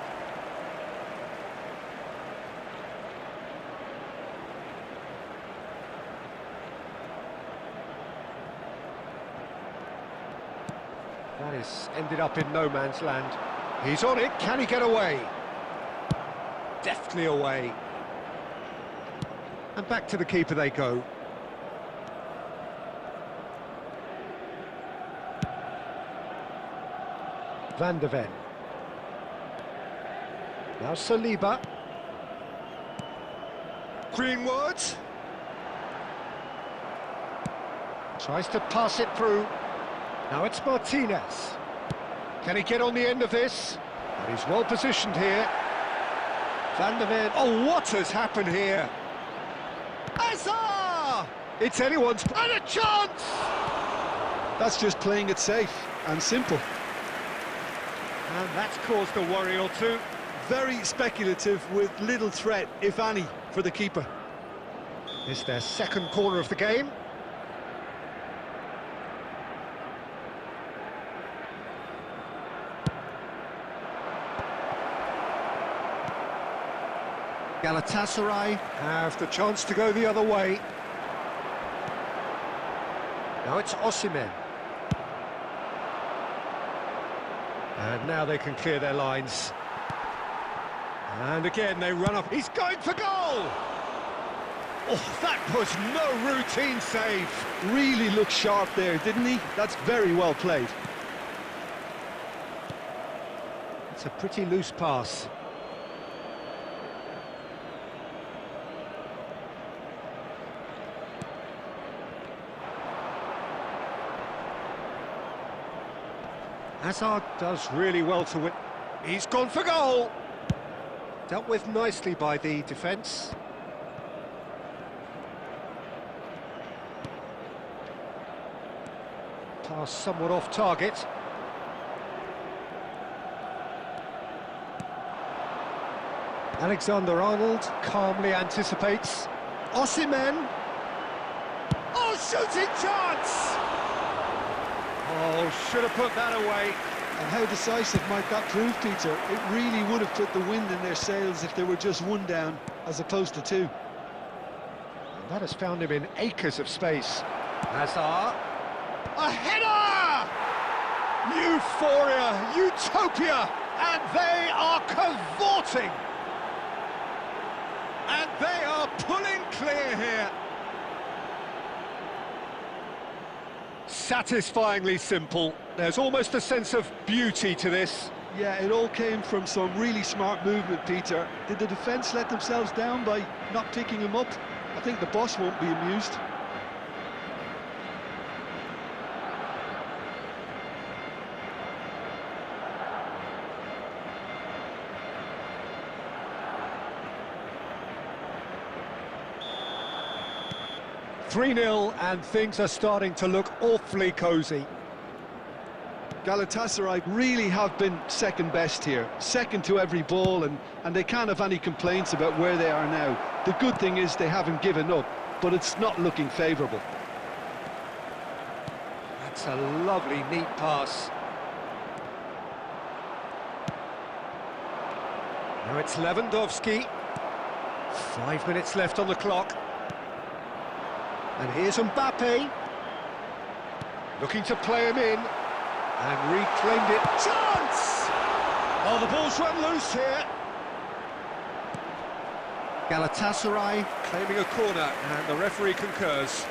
That is ended up in no man's land. He's on it, can he get away? Deftly away. And back to the keeper they go. Van de Ven. Now Saliba. Greenwood. Tries to pass it through. Now it's Martinez. Can he get on the end of this? And he's well positioned here. Van de Ven. Oh, what has happened here? Hazard! It's anyone's... And a chance! That's just playing it safe and simple. And that's caused a worry or two. Very speculative with little threat, if any, for the keeper. It's their second corner of the game. Galatasaray have the chance to go the other way. Now it's Osimhen. And now they can clear their lines. And again they run up. He's going for goal! Oh, that was no routine save. Really looked sharp there, didn't he? That's very well played. It's a pretty loose pass. Hazard does really well to win. He's gone for goal! Dealt with nicely by the defence. Pass somewhat off target. Alexander-Arnold calmly anticipates. Osimhen! Oh, shooting chance! Oh, should have put that away. And how decisive might that prove, Peter? It really would have put the wind in their sails if there were just one down, as opposed to two. And that has found him in acres of space. Hazard. A header! Euphoria, utopia, and they are cavorting. And they are pulling clear here. Satisfyingly simple. There's almost a sense of beauty to this. Yeah, it all came from some really smart movement, Peter. Did the defence let themselves down by not picking him up? I think the boss won't be amused. (3-0) and things are starting to look awfully cosy. Galatasaray really have been second best here, second to every ball, and they can't have any complaints about where they are now. The good thing is they haven't given up, but it's not looking favourable. That's a lovely, neat pass. Now it's Lewandowski. 5 minutes left on the clock. And here's Mbappe. Looking to play him in. And reclaimed it. Chance! Oh, the ball's run loose here. Galatasaray claiming a corner, and the referee concurs.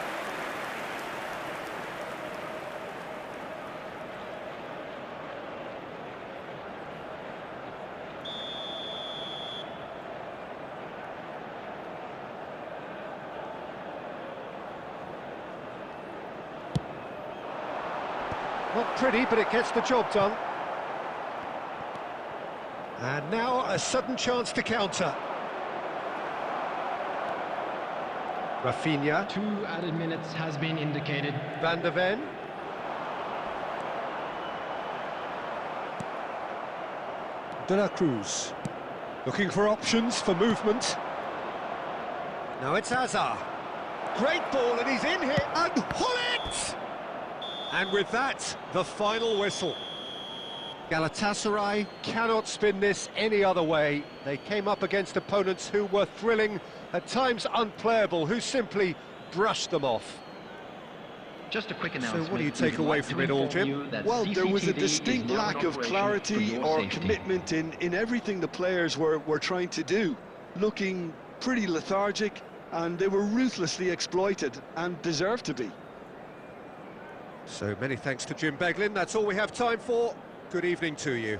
Not pretty, but it gets the job done. And now a sudden chance to counter. Rafinha. 2 added minutes has been indicated. Van de Ven. De la Cruz. Looking for options for movement. Now it's Hazard. Great ball, and he's in here. And Hullet! And with that, the final whistle. Galatasaray cannot spin this any other way. They came up against opponents who were thrilling, at times unplayable, who simply brushed them off. Just a quick announcement. So what do you take away from it all, Jim? Well, there was a distinct lack of clarity or commitment in everything the players were trying to do. Looking pretty lethargic, and they were ruthlessly exploited and deserved to be. So many thanks to Jim Beglin. That's all we have time for. Good evening to you.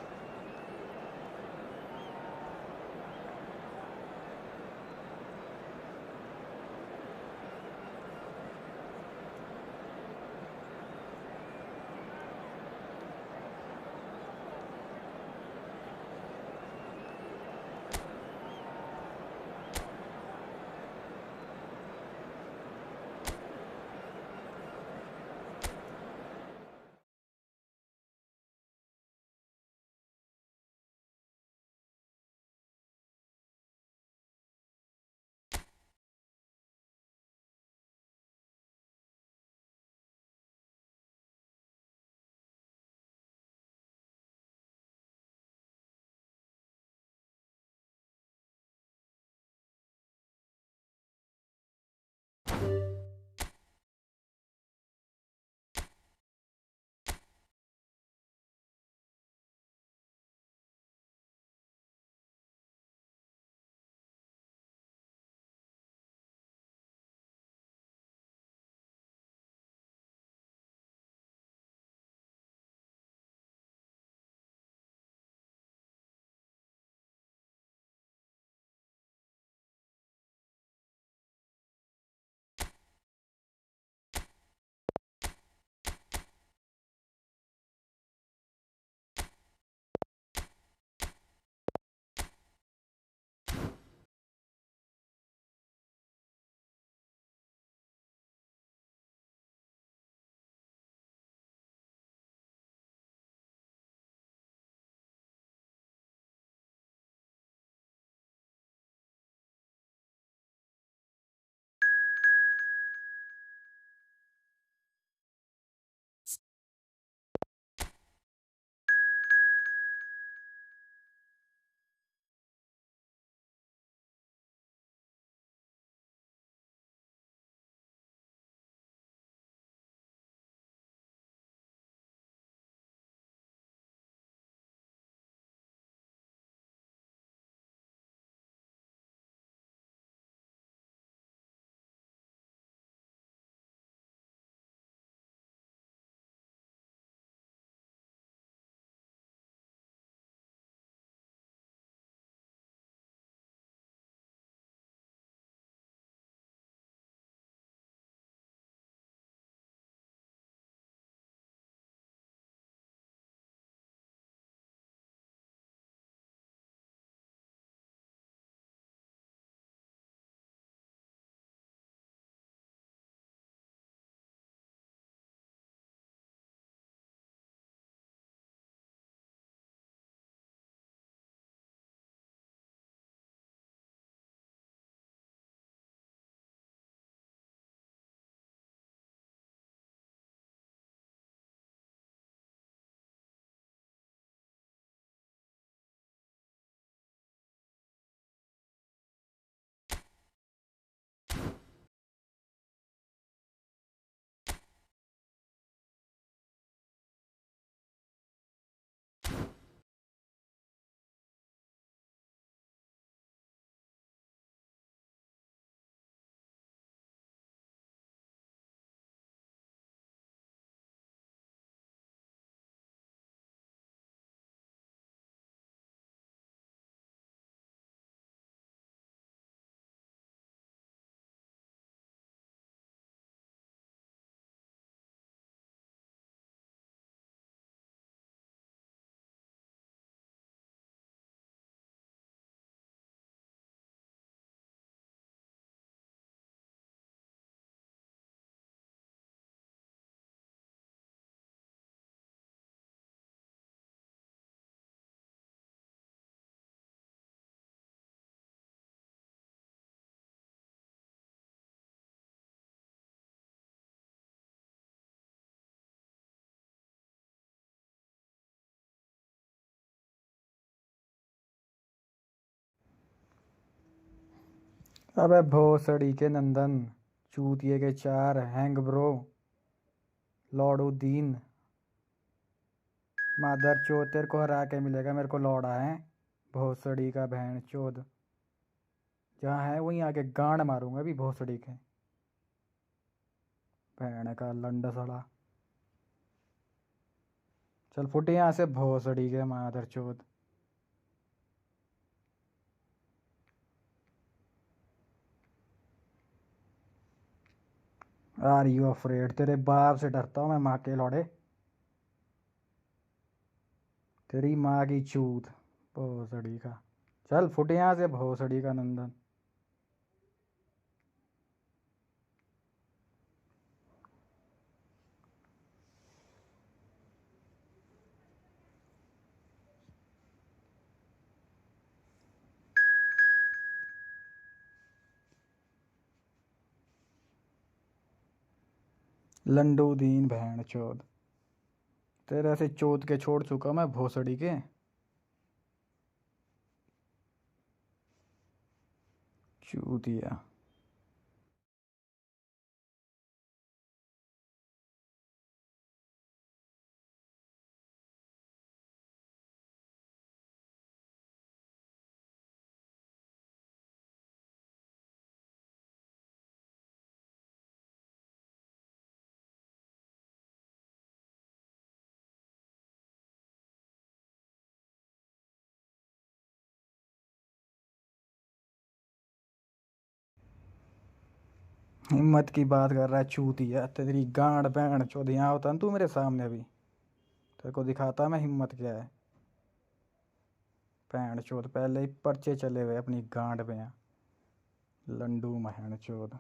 अबे भोसड़ी के नंदन, चूतिए के चार, hang bro, लॉर्डुद्दीन, मादर चोद, तेरे को हरा के मिलेगा मेरे को लौड़ा है, भोसड़ी का बहन चोद। जहाँ है वहीं आके गांड मारूंगा अभी भोसड़ी के। भैन का लंडा सड़ा। चल फुट यहाँ से भोसड़ी के मादर चोद। Are you afraid? तेरे बाप से डरता हूँ मैं, माँ के लौड़े। तेरी माँ की चूत भोसड़ी का। चल फुट यहाँ से भोसड़ी का नंदन। लंडू दीन भैन चोद। तेरे से चोद के छोड़ चुका मैं भोसड़ी के। चूतिया। हिम्मत की बात कर रहा है चूतिया? तेरी गांड बैंड चौध यहाँ होता ना तू मेरे सामने अभी, तेरे को दिखाता मैं हिम्मत क्या है। बैंड चौध पहले ही पर्चे चले हुए अपनी गांड पे यहाँ। लंडू महण चौध।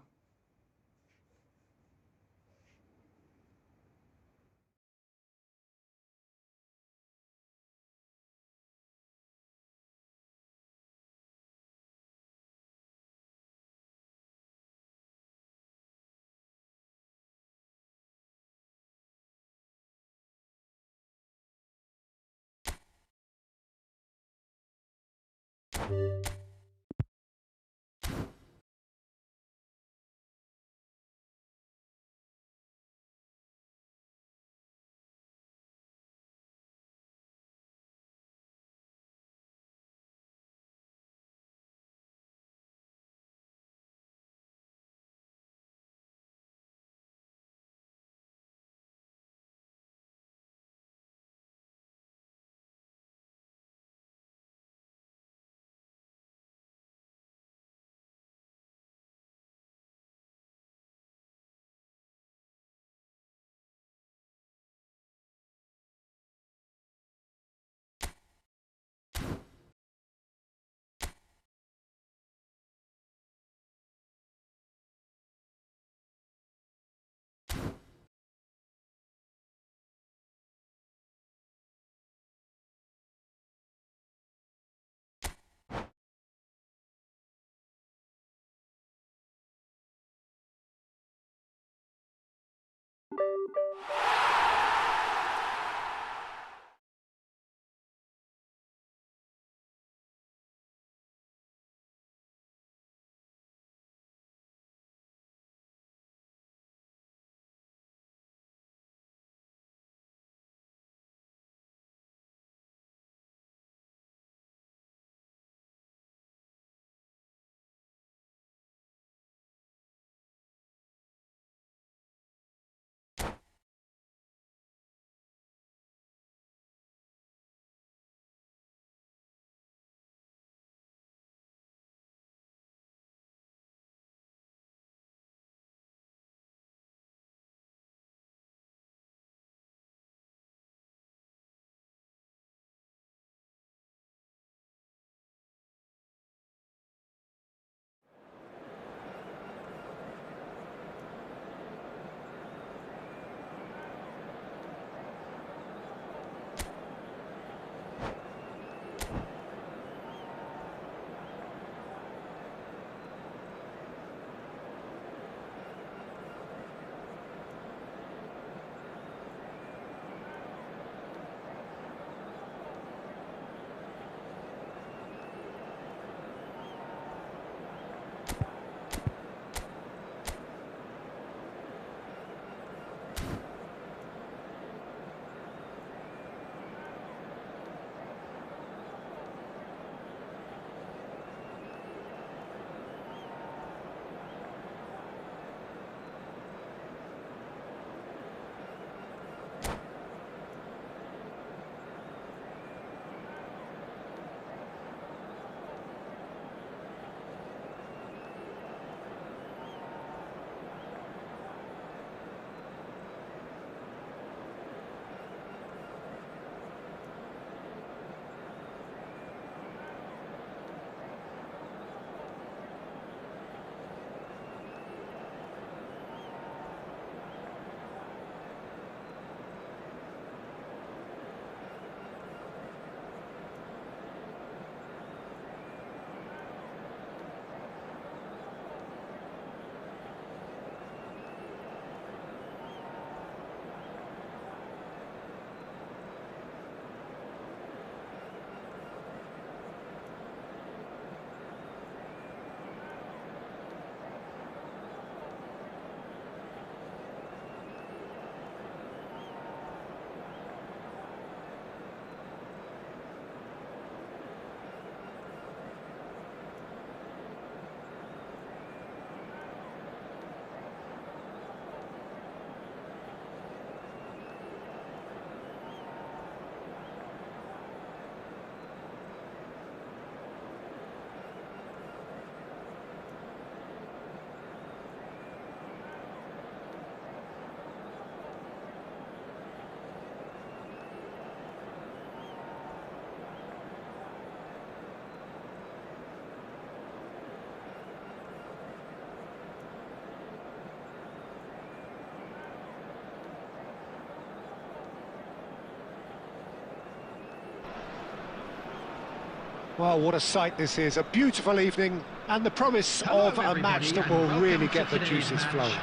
Well, what a sight this is. A beautiful evening and the promise Hello, of a match that will everybody, and really welcome get to the today's juices match. flowing.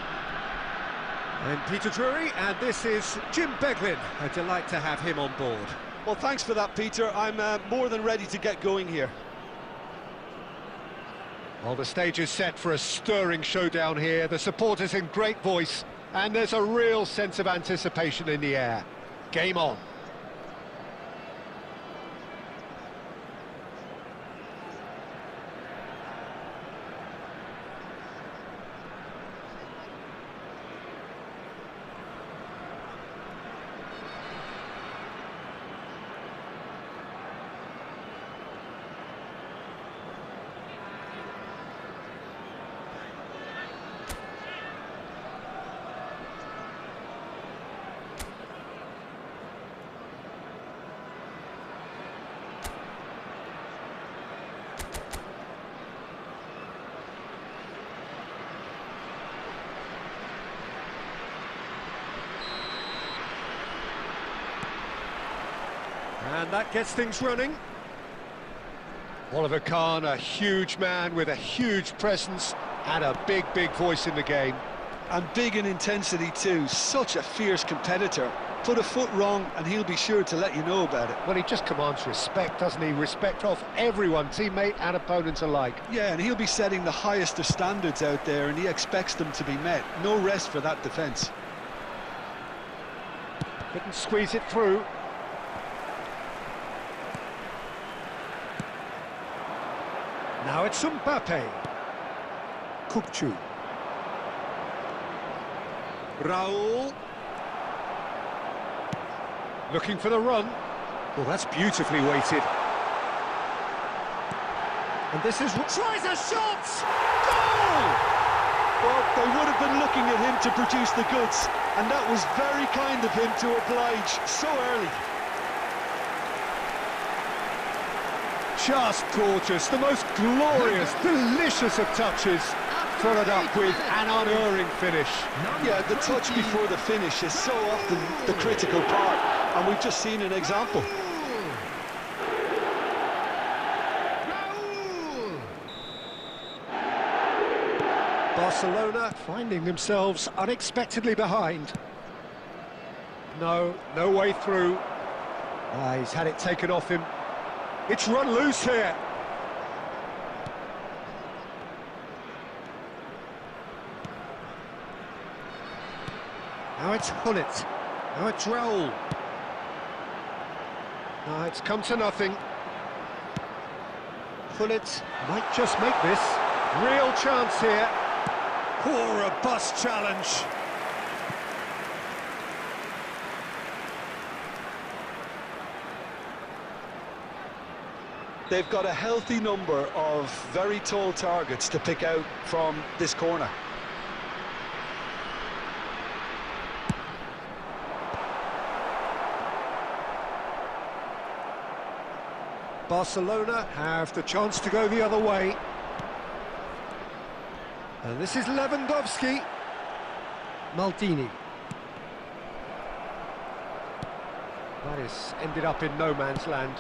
I'm Peter Drury, and this is Jim Beglin. A delight to have him on board. Well, thanks for that, Peter. I'm more than ready to get going here. Well, the stage is set for a stirring showdown here. The supporters in great voice, and there's a real sense of anticipation in the air. Game on. And that gets things running. Oliver Kahn, a huge man with a huge presence and a big, big voice in the game. And big in intensity too. Such a fierce competitor. Put a foot wrong and he'll be sure to let you know about it. Well, he just commands respect, doesn't he? Respect of everyone, teammate and opponent alike. Yeah, and he'll be setting the highest of standards out there, and he expects them to be met. No rest for that defence. Couldn't squeeze it through. Now it's Mbappe. Kukcu. Raul. Looking for the run. Well, that's beautifully weighted. And this is... Tries a shot! Goal! Well, they would have been looking at him to produce the goods, and that was very kind of him to oblige so early. Just gorgeous, the most glorious, delicious of touches, followed up with an unerring finish. Yeah, the touch before the finish is so often the critical part, and we've just seen an example. Barcelona finding themselves unexpectedly behind. No way through. He's had it taken off him. It's run loose here. Now it's Hullet. Now it's Raul. It's come to nothing. Hullet might just make this. Real chance here. Poor robust challenge. They've got a healthy number of very tall targets to pick out from this corner. Barcelona have the chance to go the other way. And this is Lewandowski. Maldini. That is ended up in no man's land.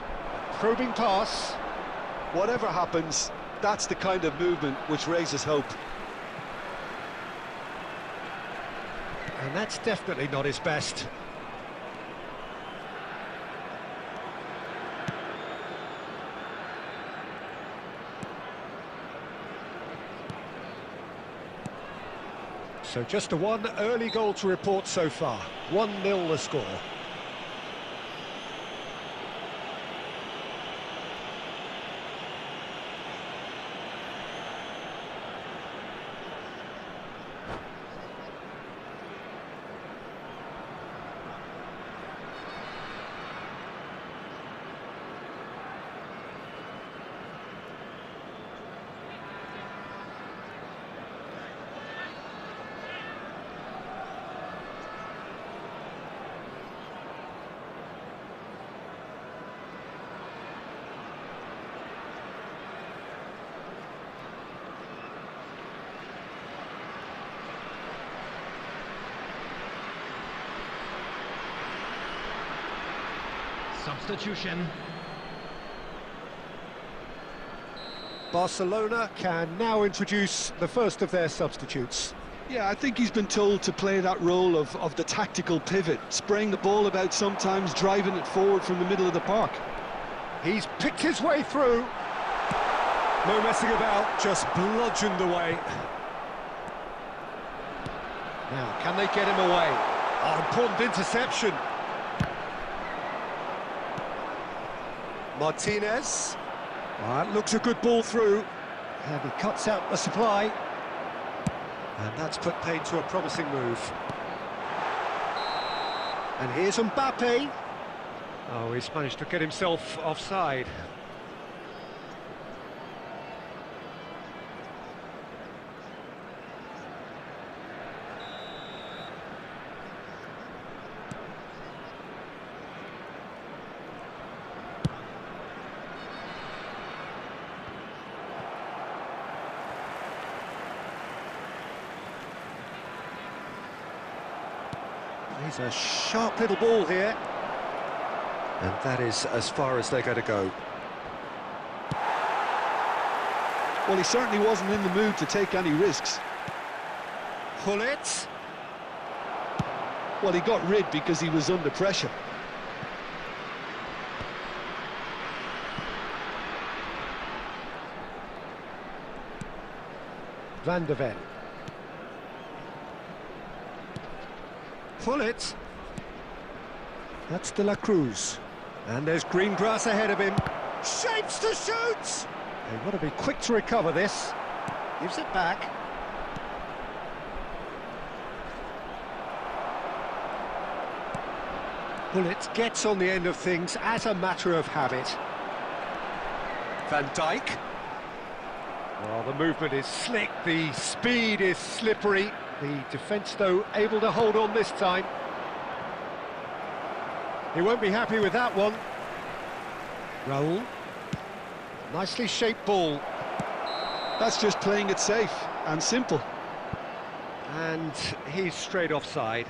Probing pass. Whatever happens, that's the kind of movement which raises hope. And that's definitely not his best. So just a one early goal to report so far. 1-0 the score. Substitution. Barcelona can now introduce the first of their substitutes. Yeah, I think he's been told to play that role of the tactical pivot, spraying the ball about sometimes, driving it forward from the middle of the park. He's picked his way through. No messing about, just bludgeoned away. Now, can they get him away? Oh, important interception. Martinez. Oh, that looks a good ball through. And he cuts out the supply. And that's put paid to a promising move. And here's Mbappe. Oh, he's managed to get himself offside. He's a sharp little ball here. And that is as far as they're going to go. Well, he certainly wasn't in the mood to take any risks. Gullit. Well, he got rid because he was under pressure. Van de Ven. Gullit. That's De La Cruz. And there's green grass ahead of him. Shapes to shoot! They've got to be quick to recover this. Gives it back. Gullit gets on the end of things as a matter of habit. Van Dijk. Well, the movement is slick, the speed is slippery. The defence, though, able to hold on this time. He won't be happy with that one. Raul. Nicely shaped ball. That's just playing it safe and simple. And he's straight offside.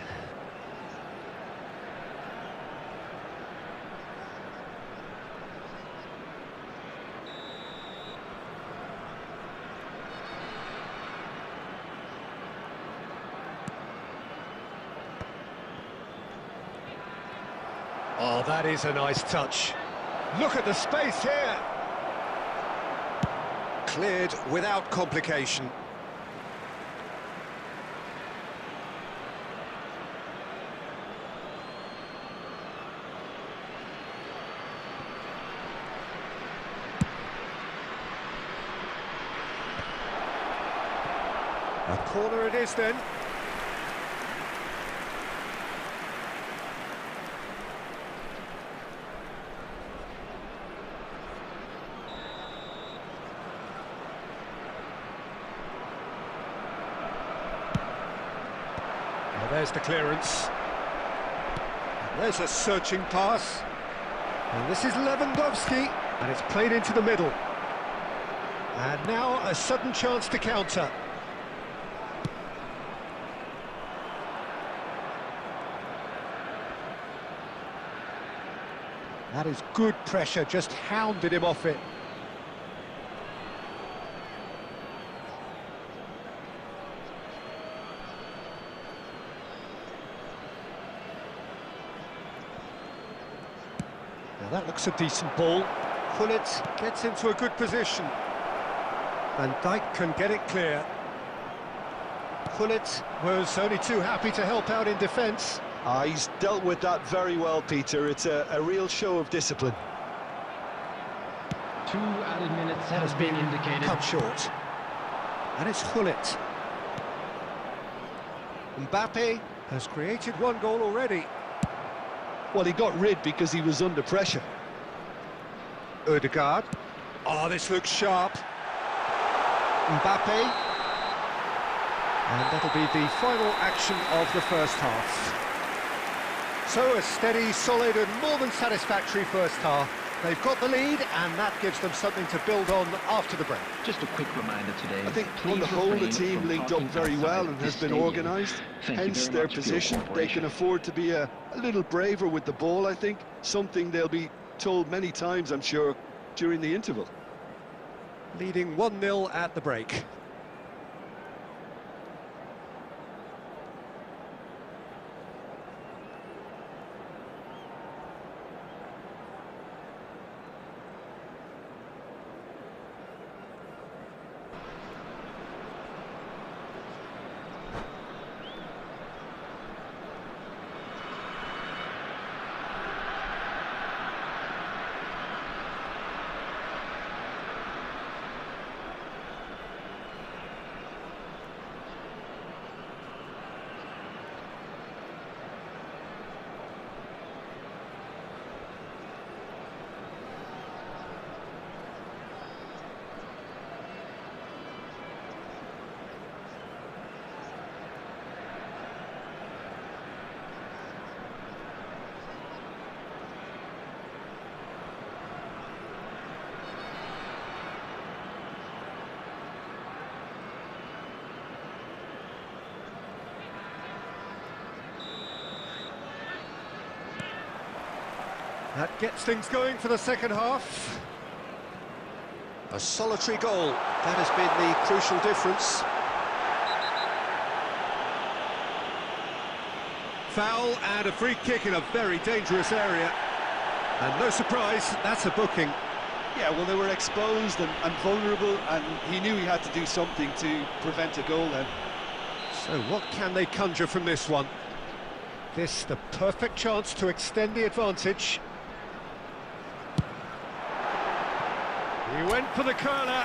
Oh, that is a nice touch. Look at the space here. Cleared without complication. A corner it is then. There's the clearance. There's a searching pass. And this is Lewandowski, and it's played into the middle. And now a sudden chance to counter. That is good pressure, just hounded him off it. That looks a decent ball. Gullit gets into a good position. Van Dijk can get it clear. Gullit was only too happy to help out in defence. He's dealt with that very well, Peter. It's a real show of discipline. 2 added minutes has been indicated. Cut short. And it's Gullit. Mbappe has created one goal already. Well, he got rid because he was under pressure. Ødegaard. Oh, this looks sharp. Mbappe. And that'll be the final action of the first half. So a steady, solid and more than satisfactory first half. They've got the lead and that gives them something to build on after the break. Just a quick reminder today. I think on the whole the team linked up very well and has been organised, hence their position. They can afford to be a little braver with the ball, I think. Something they'll be told many times, I'm sure, during the interval. Leading 1-0 at the break. That gets things going for the second half. A solitary goal, that has been the crucial difference. Foul and a free kick in a very dangerous area. And no surprise, that's a booking. Yeah, well, they were exposed and vulnerable, and he knew he had to do something to prevent a goal then. So what can they conjure from this one? This the perfect chance to extend the advantage. He went for the curler.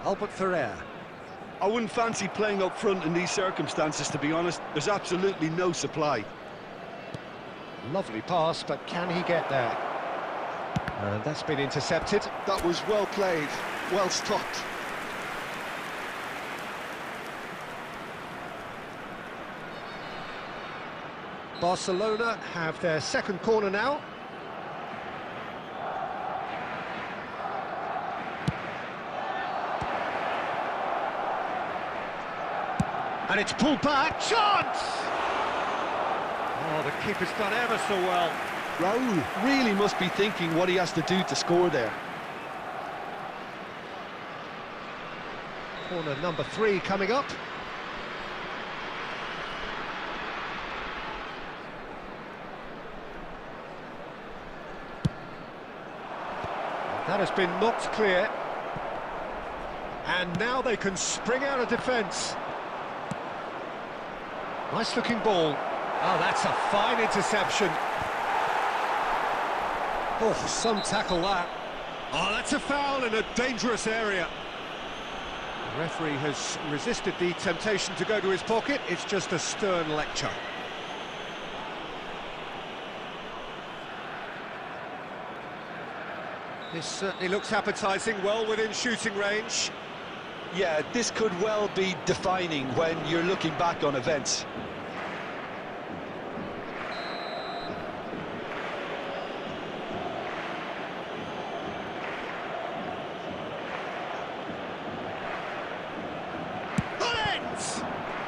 Albert Ferrer. I wouldn't fancy playing up front in these circumstances, to be honest. There's absolutely no supply. Lovely pass, but can he get there? And that's been intercepted. That was well played, well stopped. Barcelona have their second corner now. And it's pulled back. Chance! Oh, the keeper's done ever so well. Raul really must be thinking what he has to do to score there. Corner number 3 coming up. That has been knocked clear. And now they can spring out of defence. Nice looking ball. Oh, that's a fine interception. Oh, some tackle that. Oh, that's a foul in a dangerous area. The referee has resisted the temptation to go to his pocket. It's just a stern lecture. This certainly looks appetising, well within shooting range. Yeah, this could well be defining when you're looking back on events.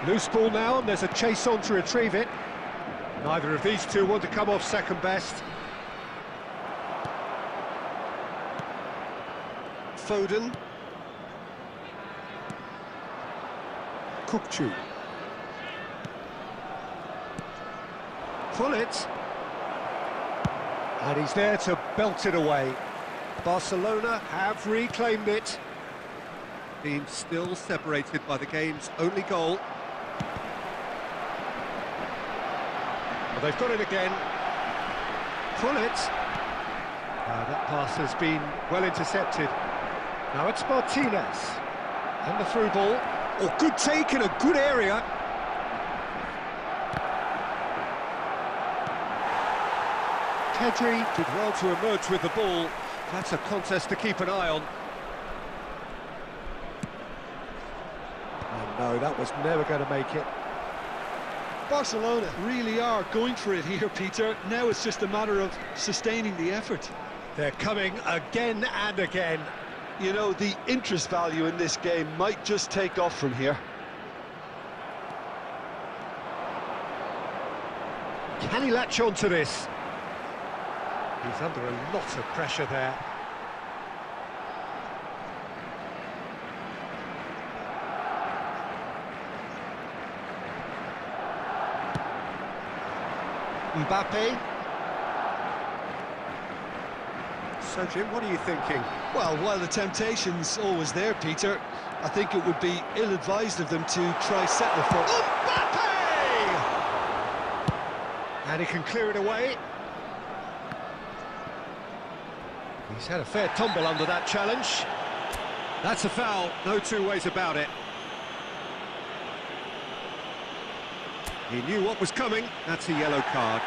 Loose ball now, and there's a chase on to retrieve it. Neither of these two want to come off second best. Foden. Kukçu. Pullet. And he's there to belt it away. Barcelona have reclaimed it. Being still separated by the game's only goal. Well, they've got it again. Pullet. That pass has been well intercepted. Now it's Martinez. And the through ball. Oh, good take in a good area. Pedri did well to emerge with the ball. That's a contest to keep an eye on. And No, that was never going to make it. Barcelona really are going for it here, Peter. Now it's just a matter of sustaining the effort. They're coming again and again. You know, the interest value in this game might just take off from here. Can he latch on to this? He's under a lot of pressure there. Mbappe. So, Jim, what are you thinking? Well, while the temptation's always there, Peter, I think it would be ill-advised of them to try settle for... Mbappe! And he can clear it away. He's had a fair tumble under that challenge. That's a foul, no two ways about it. He knew what was coming, that's a yellow card.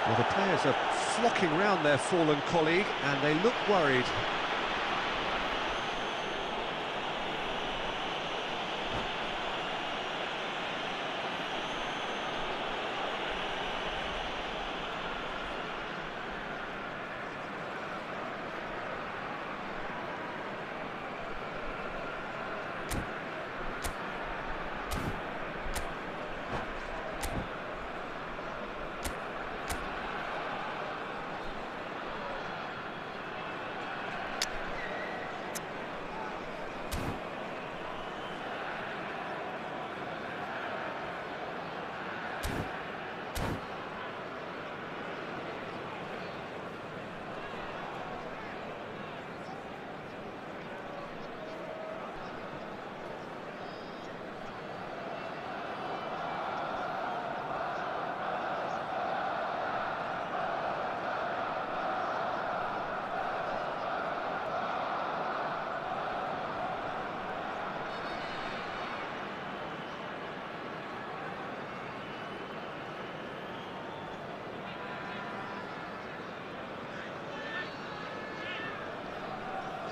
Well, the players are flocking round their fallen colleague, and they look worried.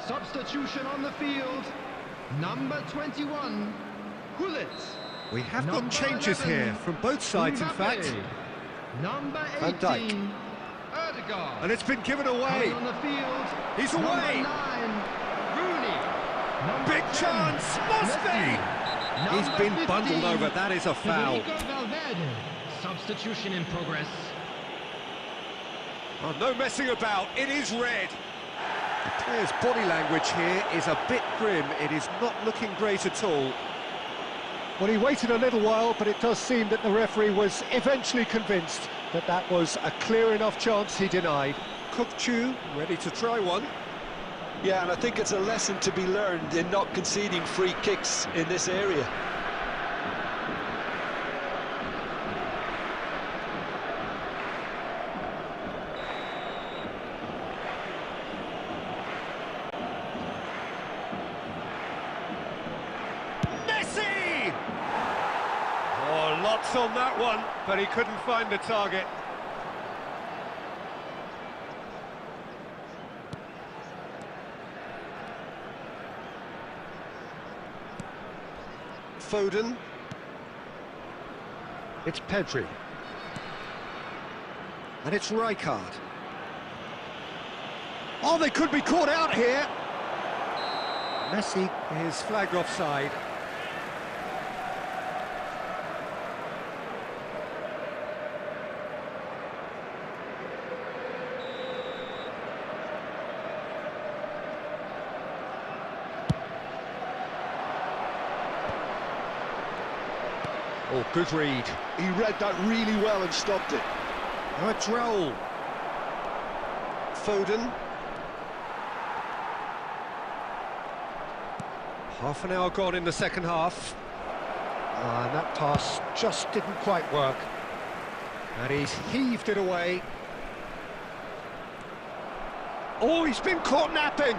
Substitution on the field. Number 21, Gullit. We have got Number changes 11, here, from both sides, in Mbappe. fact. Number Van Dijk. 18, Ødegaard. And it's been given away. Coming on the field. He's Number away. 9, Rooney. Number Big 10, chance, must Messi. be. He's Number been 15, bundled over, that is a foul. Federico Valverde. Substitution in progress. Oh, no messing about, it is red. The player's body language here is a bit grim. It is not looking great at all. Well, he waited a little while, but it does seem that the referee was eventually convinced that that was a clear enough chance he denied. Kukçu ready to try one. Yeah, and I think it's a lesson to be learned in not conceding free kicks in this area. Messi! Oh, lots on that one, but he couldn't find the target. Foden. It's Pedri. And it's Rijkaard. Oh, they could be caught out here. Messi is flagged offside. Oh, good read. He read that really well and stopped it. Now it's Raul. Foden. Half an hour gone in the second half. And that pass just didn't quite work. And he's heaved it away. Oh, he's been caught napping.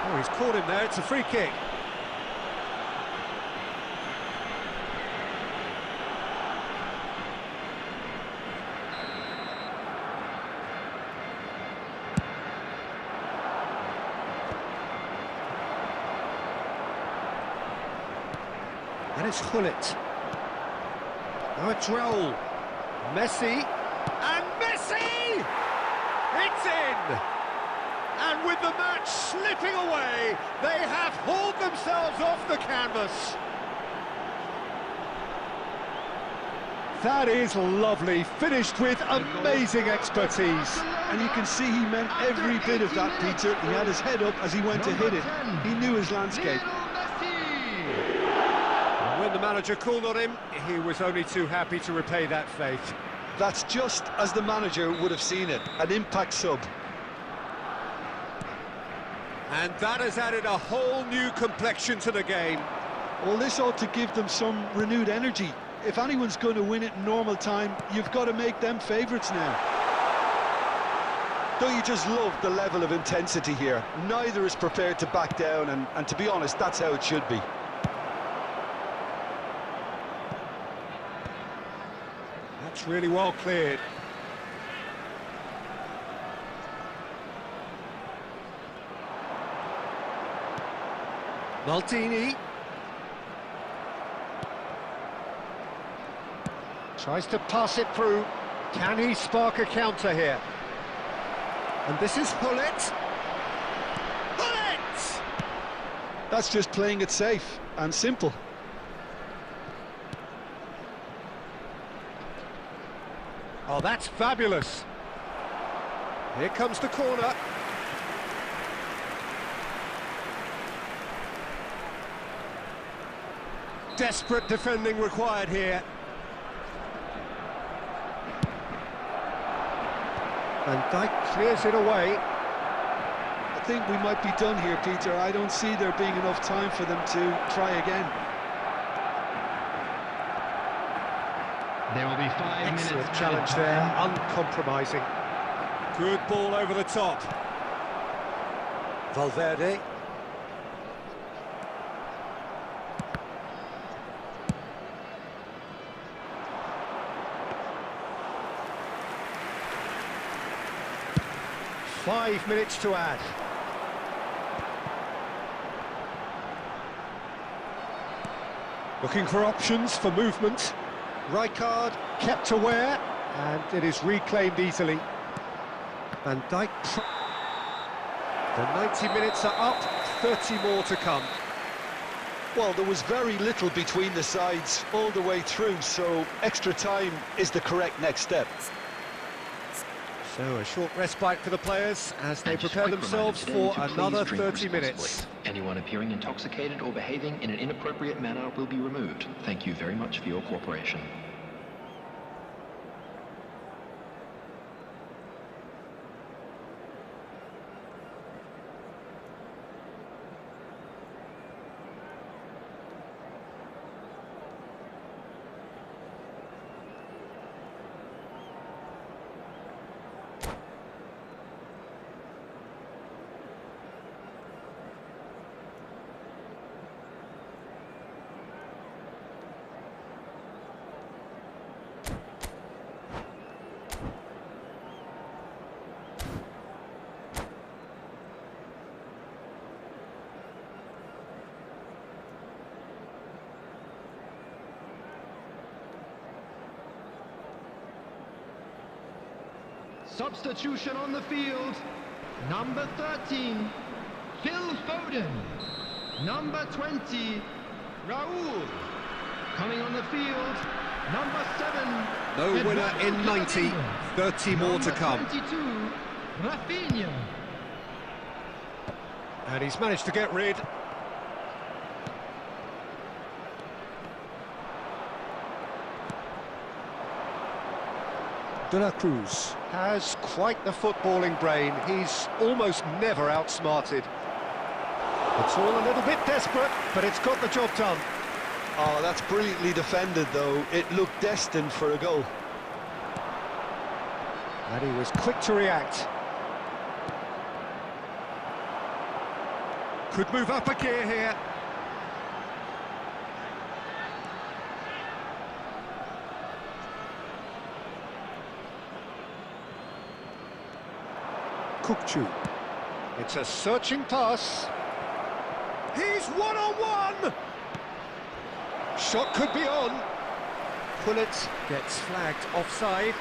Oh, he's caught him there. It's a free kick. And it's Gullit. Now it's Raul. Messi. And Messi! It's in! And with the match slipping away, they have hauled themselves off the canvas. That is lovely, finished with amazing expertise. And you can see he meant every bit of that, Peter. He had his head up as he went to hit it. He knew his landscape. And when the manager called on him, he was only too happy to repay that faith. That's just as the manager would have seen it, an impact sub. And that has added a whole new complexion to the game. Well, this ought to give them some renewed energy. If anyone's going to win it in normal time, you've got to make them favourites now. Don't you just love the level of intensity here? Neither is prepared to back down, and to be honest, that's how it should be. That's really well cleared. Maldini. Tries to pass it through. Can he spark a counter here? And this is Gullit. Gullit! That's just playing it safe and simple. Oh, that's fabulous. Here comes the corner. Desperate defending required here. And Dijk clears it away. I think we might be done here, Peter. I don't see there being enough time for them to try again. There will be 5 minutes. Excellent challenge there, uncompromising. Good ball over the top. Valverde. Five minutes to add. Looking for options for movement. Rijkaard kept aware, and it is reclaimed easily. Van Dijk. The 90 minutes are up, 30 more to come. Well, there was very little between the sides all the way through, so extra time is the correct next step. So a short respite for the players as they And just a prepare quick themselves reminder for today to another please drink 30 minutes. responsibly. Anyone appearing intoxicated or behaving in an inappropriate manner will be removed. Thank you very much for your cooperation. Substitution on the field. Number 13, Phil Foden. Number 20, Raul. Coming on the field, number 7. No winner in 90, 30 more to come. Number 22, Rafinha. And he's managed to get rid. De La Cruz has quite the footballing brain. He's almost never outsmarted. It's all a little bit desperate, but it's got the job done. Oh, that's brilliantly defended, though. It looked destined for a goal. And he was quick to react. Could move up a gear here. Kukçu. It's a searching pass. He's one-on-one! Shot could be on. Pullet gets flagged offside.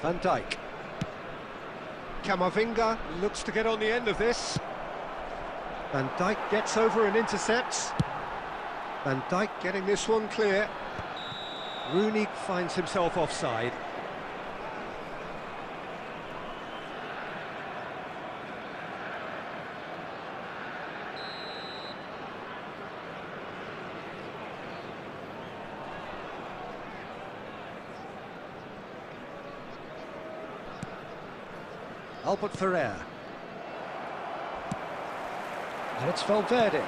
Van Dijk. Camavinga looks to get on the end of this. Van Dijk gets over and intercepts. Van Dijk getting this one clear. Rooney finds himself offside. Albert Ferrer. And it's Valverde.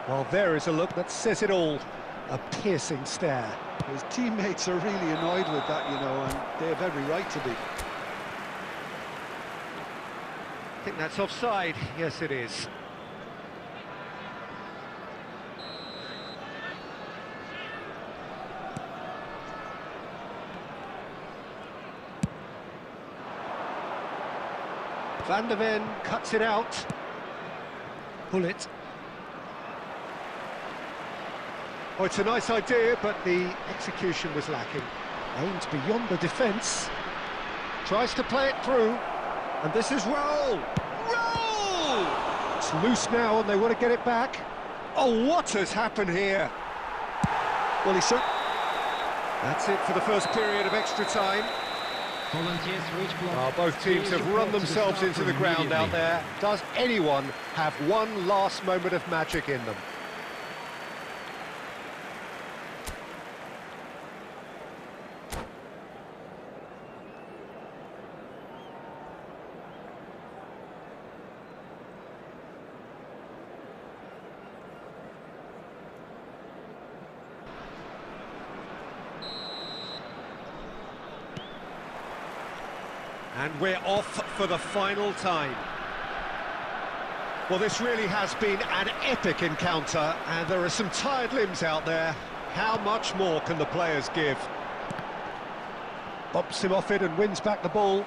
Well, there is a look that says it all. A piercing stare. His teammates are really annoyed with that, you know, and they have every right to be. I think that's offside. Yes, it is. Van der Ven cuts it out. Pullet. Oh, it's a nice idea, but the execution was lacking. Aims beyond the defence. Tries to play it through. And this is Roll! Roll! It's loose now and they want to get it back. Oh, what has happened here? Well, he's certainly... That's it for the first period of extra time. Volunteers for each block. Both teams have run themselves into the ground out there. Does anyone have one last moment of magic in them? And we're off for the final time. Well, this really has been an epic encounter, and there are some tired limbs out there. How much more can the players give? Bumps him off it and wins back the ball.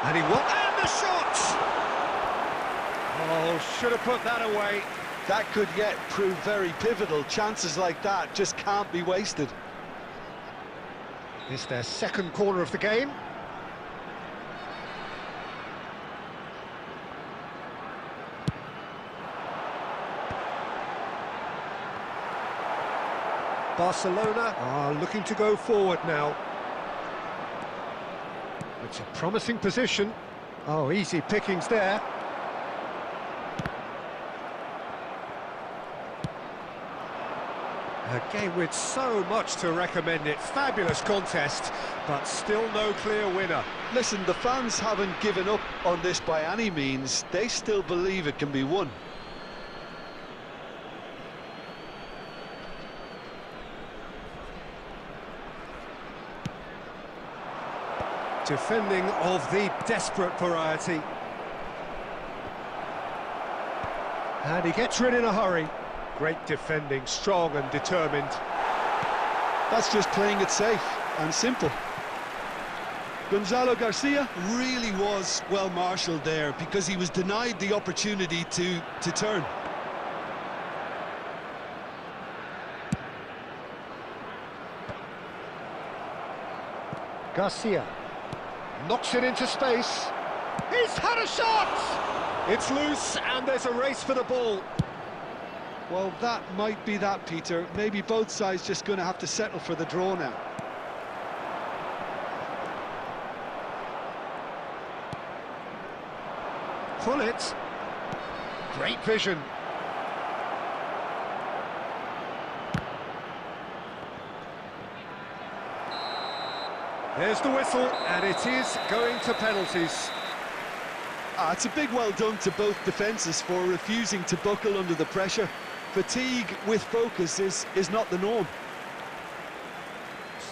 And he won, and the shot! Oh, should have put that away. That could yet prove very pivotal. Chances like that just can't be wasted. It's their second corner of the game. Barcelona are looking to go forward now. It's a promising position. Oh, easy pickings there. A game with so much to recommend it. Fabulous contest, but still no clear winner. Listen, the fans haven't given up on this by any means. They still believe it can be won. Defending of the desperate variety. And he gets rid in a hurry. Great defending, strong and determined. That's just playing it safe and simple. Gonzalo Garcia really was well marshalled there because he was denied the opportunity to turn. Garcia knocks it into space. He's had a shot! It's loose and there's a race for the ball. Well, that might be that, Peter. Maybe both sides just going to have to settle for the draw now. Pullet. Great vision. There's the whistle, and it is going to penalties. It's a big well done to both defences for refusing to buckle under the pressure. Fatigue with focus is not the norm.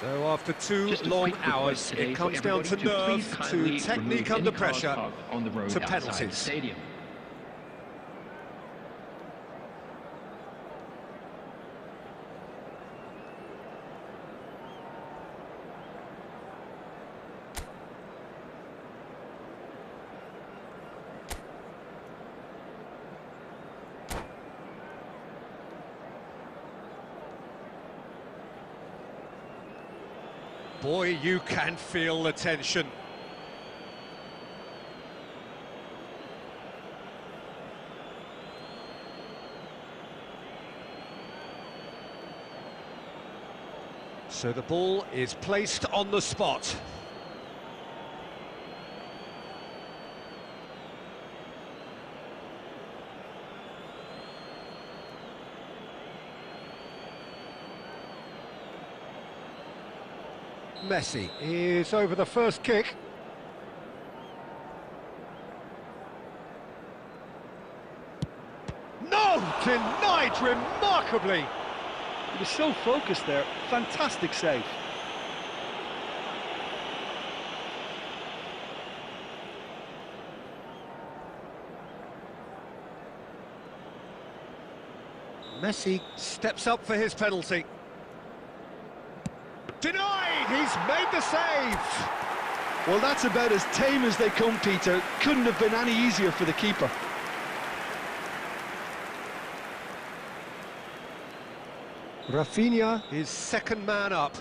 So after two Just a long quick request hours, today it for comes down to everybody please nerve, kindly to technique remove under any cars pressure, parked on the road to outside the penalties. stadium. Boy, you can feel the tension. So the ball is placed on the spot. Messi is over the first kick. No! Denied remarkably! He was so focused there. Fantastic save. Messi steps up for his penalty. Denied! He's made the save! Well, that's about as tame as they come, Peter. Couldn't have been any easier for the keeper. Rafinha is second man up.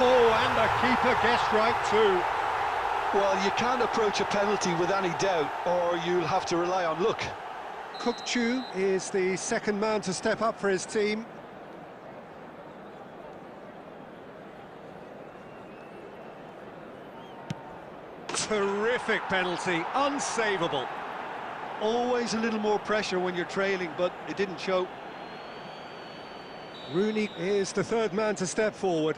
Oh, and the keeper guessed right too. Well, you can't approach a penalty with any doubt, or you'll have to rely on luck. Kukçu is the second man to step up for his team. Terrific penalty, unsavable. Always a little more pressure when you're trailing, but it didn't show. Rooney is the third man to step forward.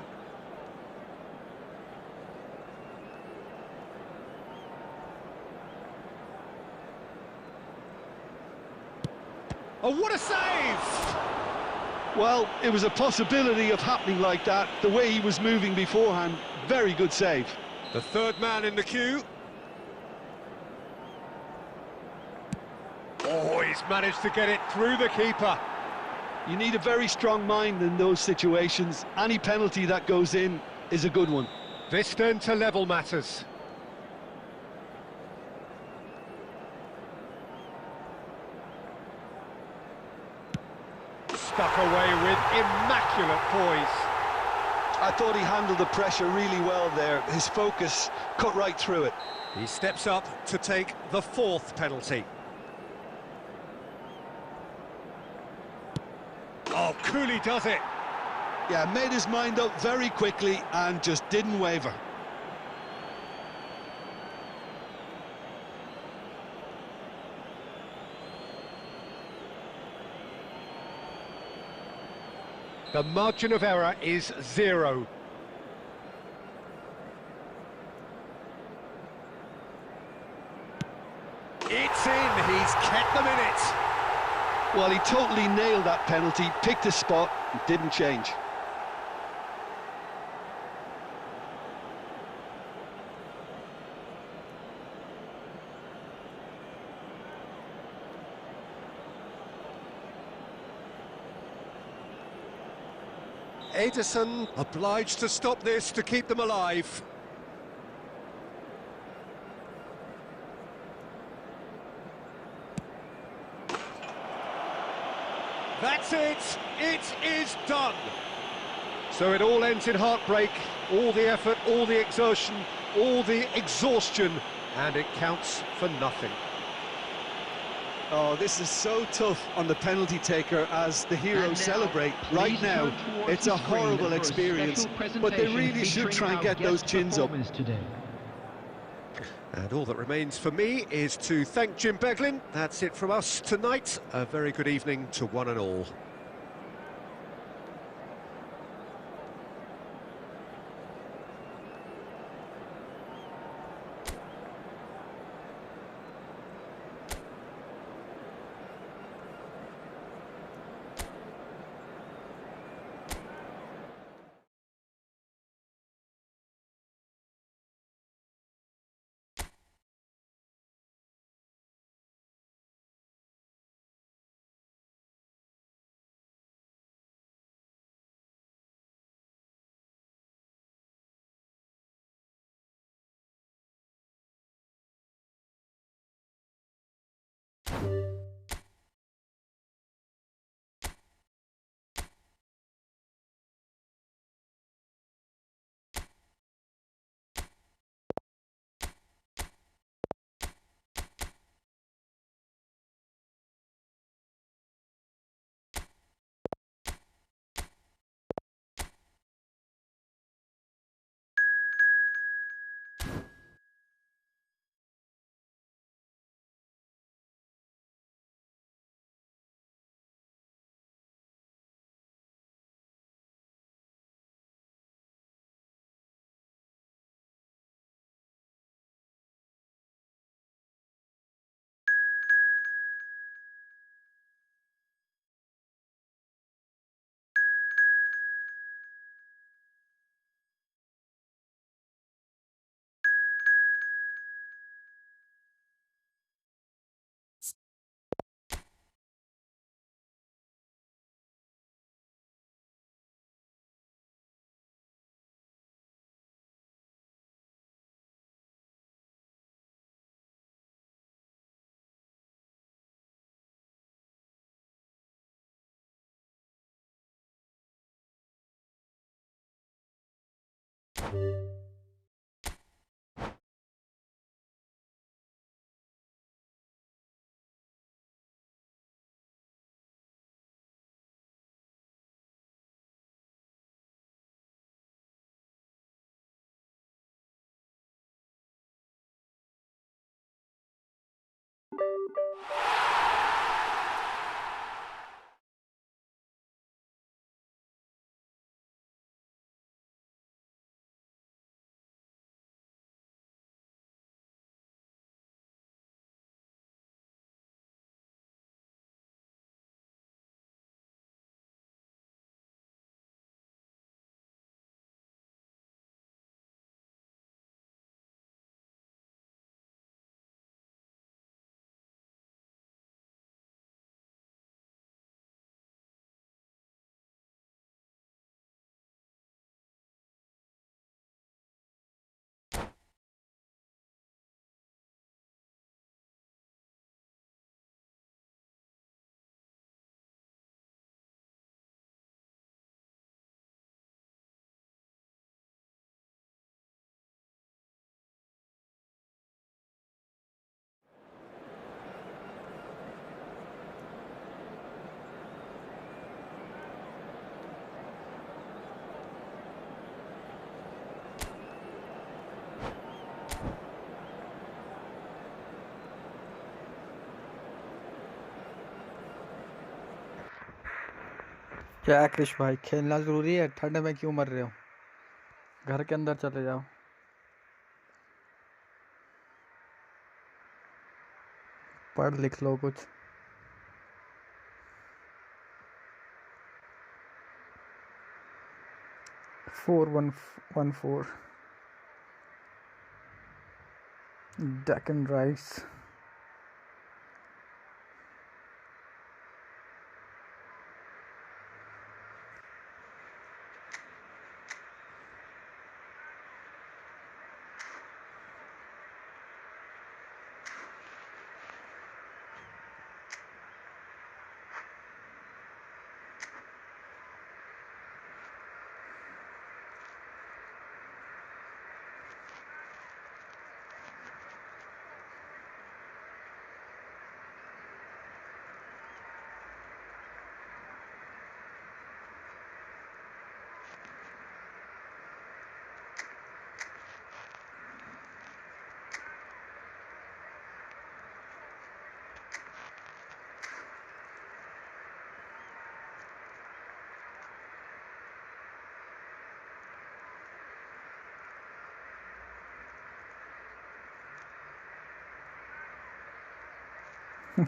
Oh, what a save! Well, it was a possibility of happening like that. The way he was moving beforehand, very good save. The third man in the queue. Oh, he's managed to get it through the keeper. You need a very strong mind in those situations. Any penalty that goes in is a good one. This then to level matters. Stuck away with immaculate poise. I thought he handled the pressure really well there. His focus cut right through it. He steps up to take the fourth penalty. Oh, coolly does it. Yeah, made his mind up very quickly and just didn't waver. The margin of error is 0. It's in, he's kept them in it. Well, he totally nailed that penalty, picked his spot, and didn't change. Ederson obliged to stop this to keep them alive. That's it! It is done! So it all ends in heartbreak, all the effort, all the exertion, all the exhaustion, and it counts for nothing. Oh, this is so tough on the penalty taker as the heroes celebrate. Right now, it's a horrible experience, but they really should try and get those chins up. And all that remains for me is to thank Jim Beglin. That's it from us tonight. A very good evening to one and all. क्या क्रिश भाई, खेलना जरूरी है? ठंड में क्यों मर रहे हो? घर के अंदर चले जाओ। पढ़ लिख लो कुछ। Four 114 Deccan rice.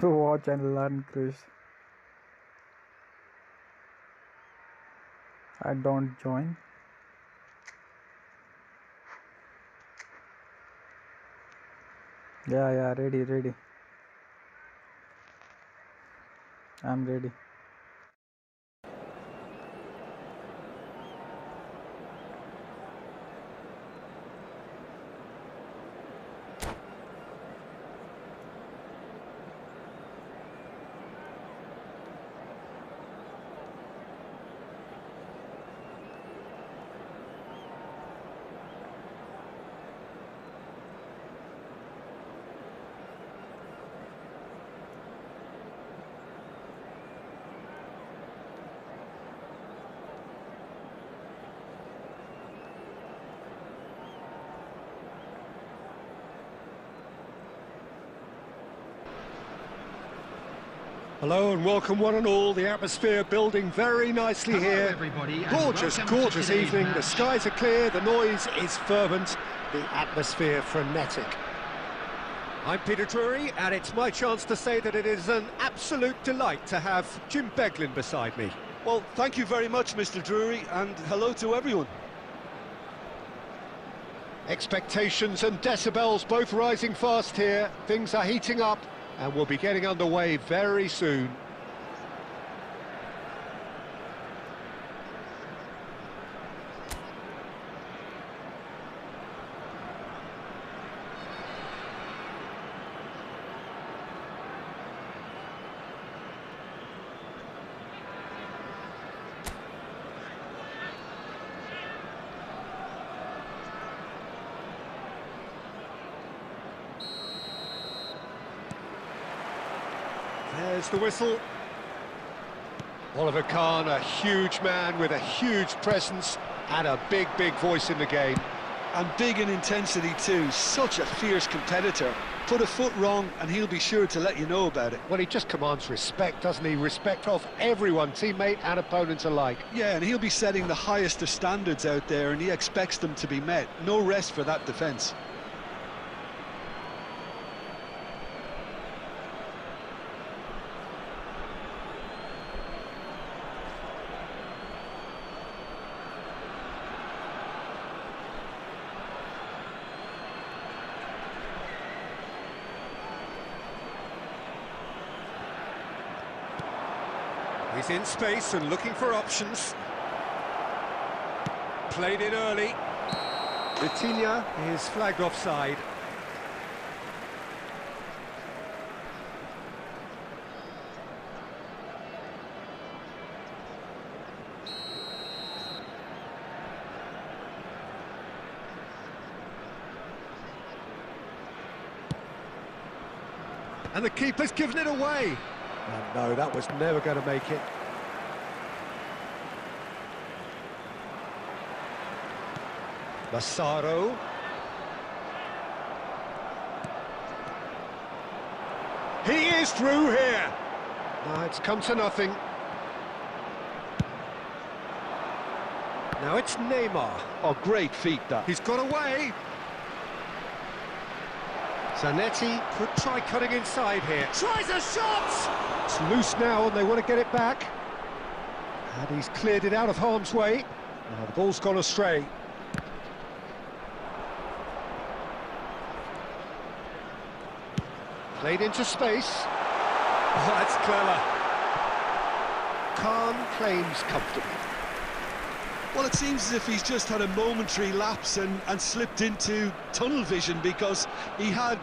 Watch and learn, Chris. I don't join. Yeah, ready. I'm ready. Hello and welcome one and all. The atmosphere building very nicely here. Everybody, Gorgeous evening. The skies are clear, the noise is fervent, the atmosphere frenetic. I'm Peter Drury, and it's my chance to say that it is an absolute delight to have Jim Beglin beside me. Well, thank you very much, Mr. Drury, and hello to everyone. Expectations and decibels both rising fast here. Things are heating up, and we'll be getting underway very soon. There's the whistle. Oliver Kahn, a huge man with a huge presence and a big, big voice in the game. And big in intensity too, such a fierce competitor. Put a foot wrong and he'll be sure to let you know about it. Well, he just commands respect, doesn't he? Respect of everyone, teammate and opponent alike. Yeah, and he'll be setting the highest of standards out there and he expects them to be met. No rest for that defence. He's in space and looking for options. Played in early. Vitinha is flagged offside. And the keeper's given it away. And no, that was never going to make it. Massaro. He is through here. No, it's come to nothing. Now it's Neymar. Oh, great feat that. He's got away. Zanetti could try cutting inside here. Tries a shot! It's loose now and they want to get it back. And he's cleared it out of harm's way. Now the ball's gone astray. Played into space. Oh, that's clever. Kahn claims comfortably. Well, it seems as if he's just had a momentary lapse and slipped into tunnel vision because he had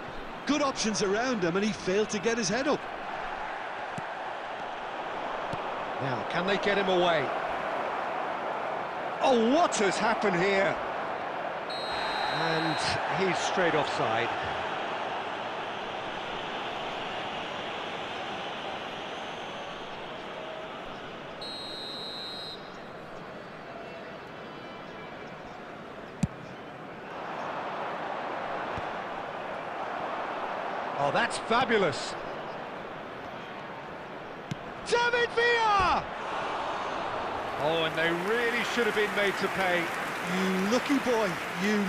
good options around him and he failed to get his head up. Now, can they get him away? Oh, what has happened here? And he's straight offside. Oh, that's fabulous. David Villa! Oh, and they really should have been made to pay. You lucky boy, you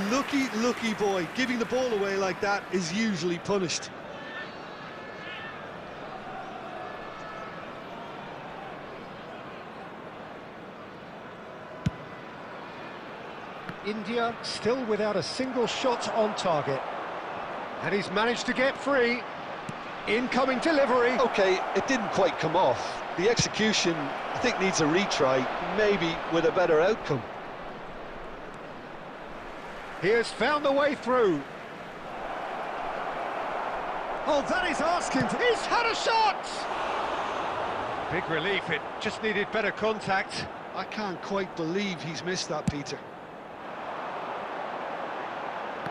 lucky boy. Giving the ball away like that is usually punished. India still without a single shot on target. And he's managed to get free. Incoming delivery. Okay, it didn't quite come off. The execution, I think, needs a retry, maybe with a better outcome. He has found the way through. Oh, that is asking for... He's had a shot! Big relief, it just needed better contact. I can't quite believe he's missed that, Peter.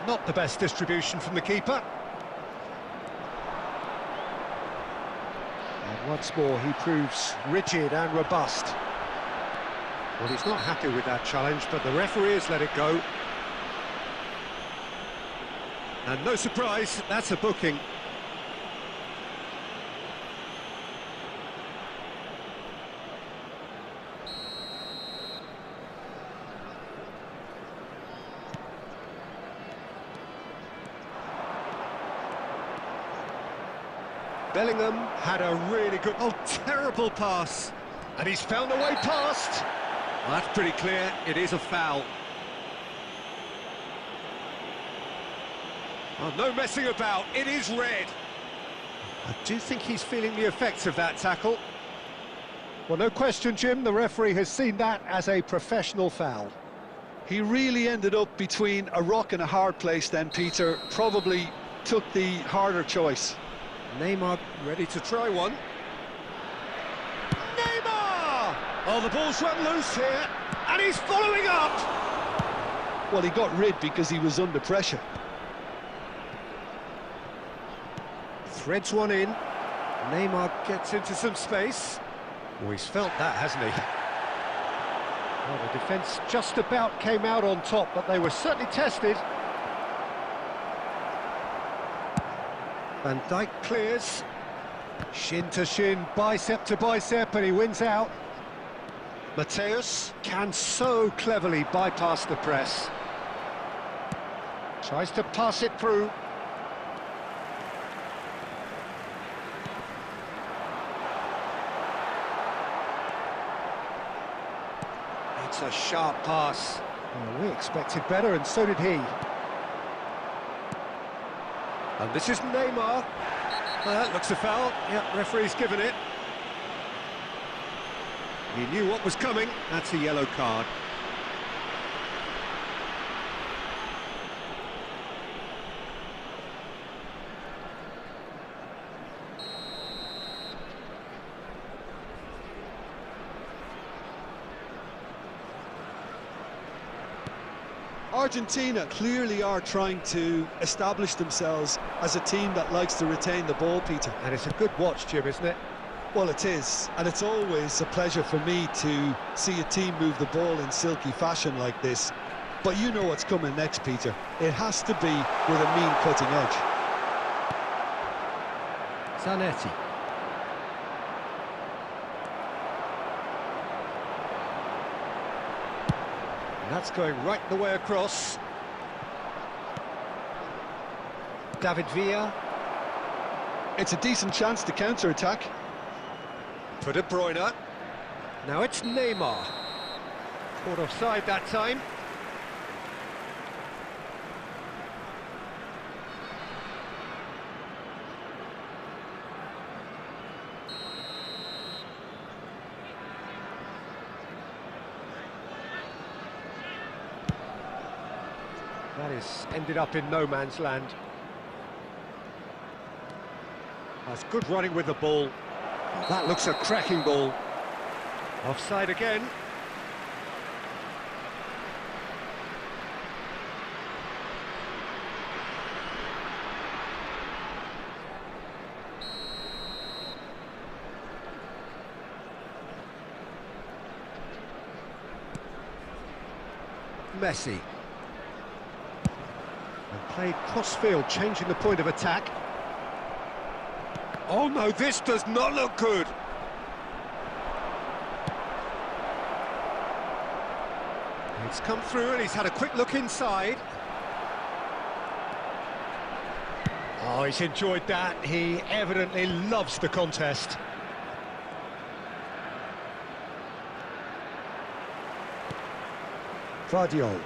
Not the best distribution from the keeper. And once more he proves rigid and robust. Well, he's not happy with that challenge, but the referee has let it go. And no surprise, that's a booking. Bellingham had a really good... Oh, terrible pass. And he's found a way past. Well, that's pretty clear. It is a foul. Oh, no messing about. It is red. I do think he's feeling the effects of that tackle. Well, no question, Jim. The referee has seen that as a professional foul. He really ended up between a rock and a hard place then, Peter. Probably took the harder choice. Neymar ready to try one. Neymar! Oh, the ball's run loose here, and he's following up! Well, he got rid because he was under pressure. Threads one in. Neymar gets into some space. Oh, he's felt that, hasn't he? Well, the defence just about came out on top, but they were certainly tested. Van Dijk clears. Shin to shin, bicep to bicep, and he wins out. Mateus can so cleverly bypass the press. Tries to pass it through. It's a sharp pass. Well, we expected better, and so did he. And this is Neymar. Well, that looks a foul. Yep, referee's given it. He knew what was coming. That's a yellow card. Argentina clearly are trying to establish themselves as a team that likes to retain the ball, Peter. And it's a good watch, Jim, isn't it? Well, it is, and it's always a pleasure for me to see a team move the ball in silky fashion like this. But you know what's coming next, Peter. It has to be with a mean cutting edge. Zanetti. That's going right the way across. David Villa. It's a decent chance to counter-attack. For De Bruyne. Now it's Neymar. Caught offside that time. That is ended up in no man's land. That's good running with the ball. That looks a cracking ball. Offside again. Messi. And played cross-field, changing the point of attack. Oh no, this does not look good. It's come through and he's had a quick look inside. Oh, he's enjoyed that. He evidently loves the contest. Vardiol.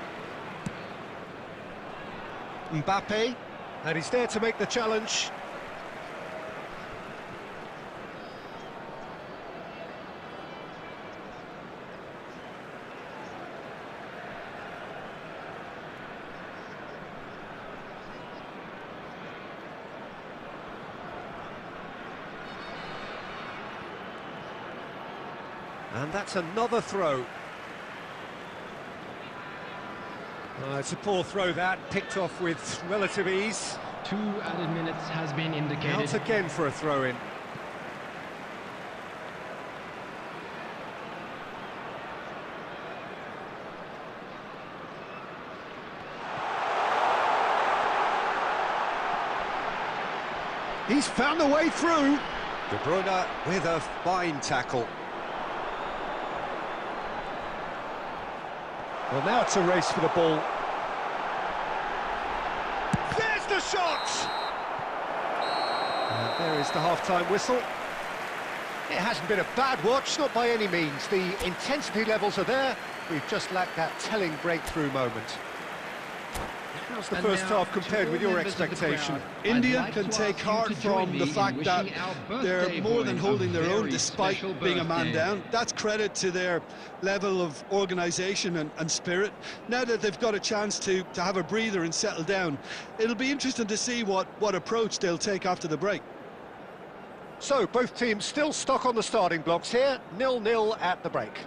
Mbappe, and he's there to make the challenge. And that's another throw. It's a poor throw that, picked off with relative ease. 2 added minutes has been indicated. Out again for a throw-in. He's found a way through. De Bruyne with a fine tackle. Well, now it's a race for the ball. There's the shot! And there is the half-time whistle. It hasn't been a bad watch, not by any means. The intensity levels are there. We've just lacked that telling breakthrough moment. How's the first half compared with your expectation? India can take heart from the fact that they're more than holding their own despite being a man down. That's credit to their level of organisation and spirit. Now that they've got a chance to have a breather and settle down, it'll be interesting to see what approach they'll take after the break. So, both teams still stuck on the starting blocks here, 0-0 at the break.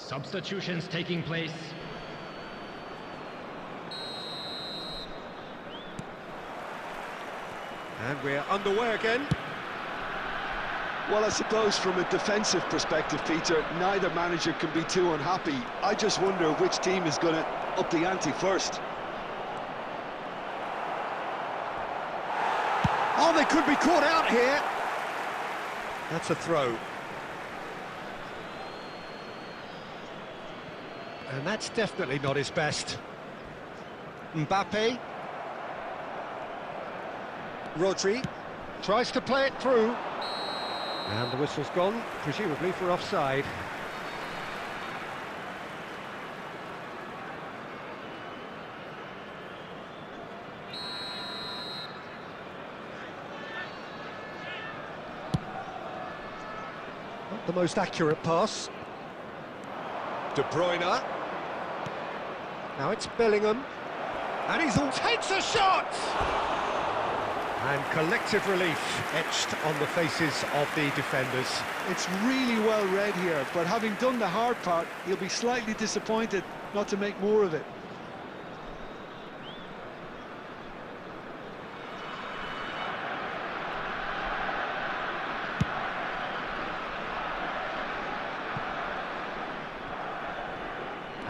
Substitutions taking place. And we're underway again. Well, I suppose from a defensive perspective, Peter, neither manager can be too unhappy. I just wonder which team is going to up the ante first. Oh, they could be caught out here. That's a throw. And that's definitely not his best. Mbappe. Rodri tries to play it through. And the whistle's gone, presumably for offside. Not the most accurate pass. De Bruyne. Now it's Bellingham. And he's all takes a shot! And collective relief etched on the faces of the defenders. It's really well read here, but having done the hard part, he'll be slightly disappointed not to make more of it.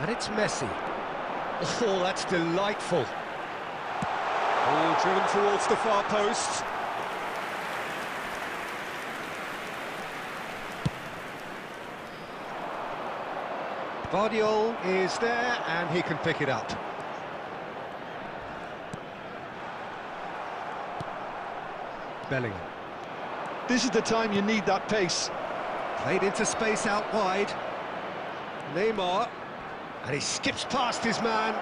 And it's Messi. Oh, that's delightful. Ball driven towards the far post. Guardiola is there, and he can pick it up. Bellingham. This is the time you need that pace. Played into space out wide. Neymar. And he skips past his man.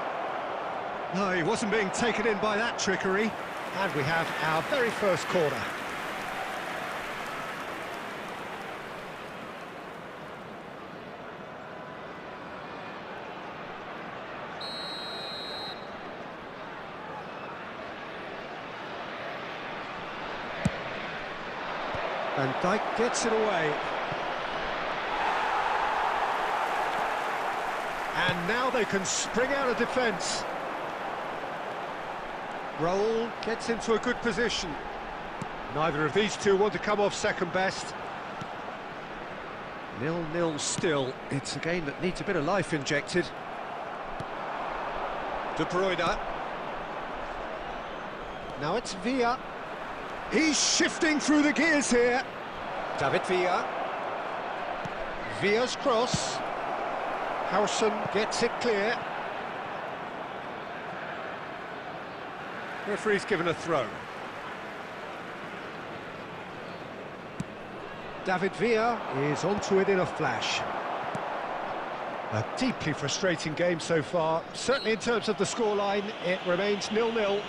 No, he wasn't being taken in by that trickery. And we have our very first corner. And Dijk gets it away. And now they can spring out of defence. Raul gets into a good position. Neither of these two want to come off second best. 0-0 still. It's a game that needs a bit of life injected. De Bruyne. Now it's Villa. He's shifting through the gears here. David Villa. Villa's cross. Howson gets it clear. Referee's given a throw. David Villa is onto it in a flash. A deeply frustrating game so far. Certainly in terms of the scoreline, it remains 0-0.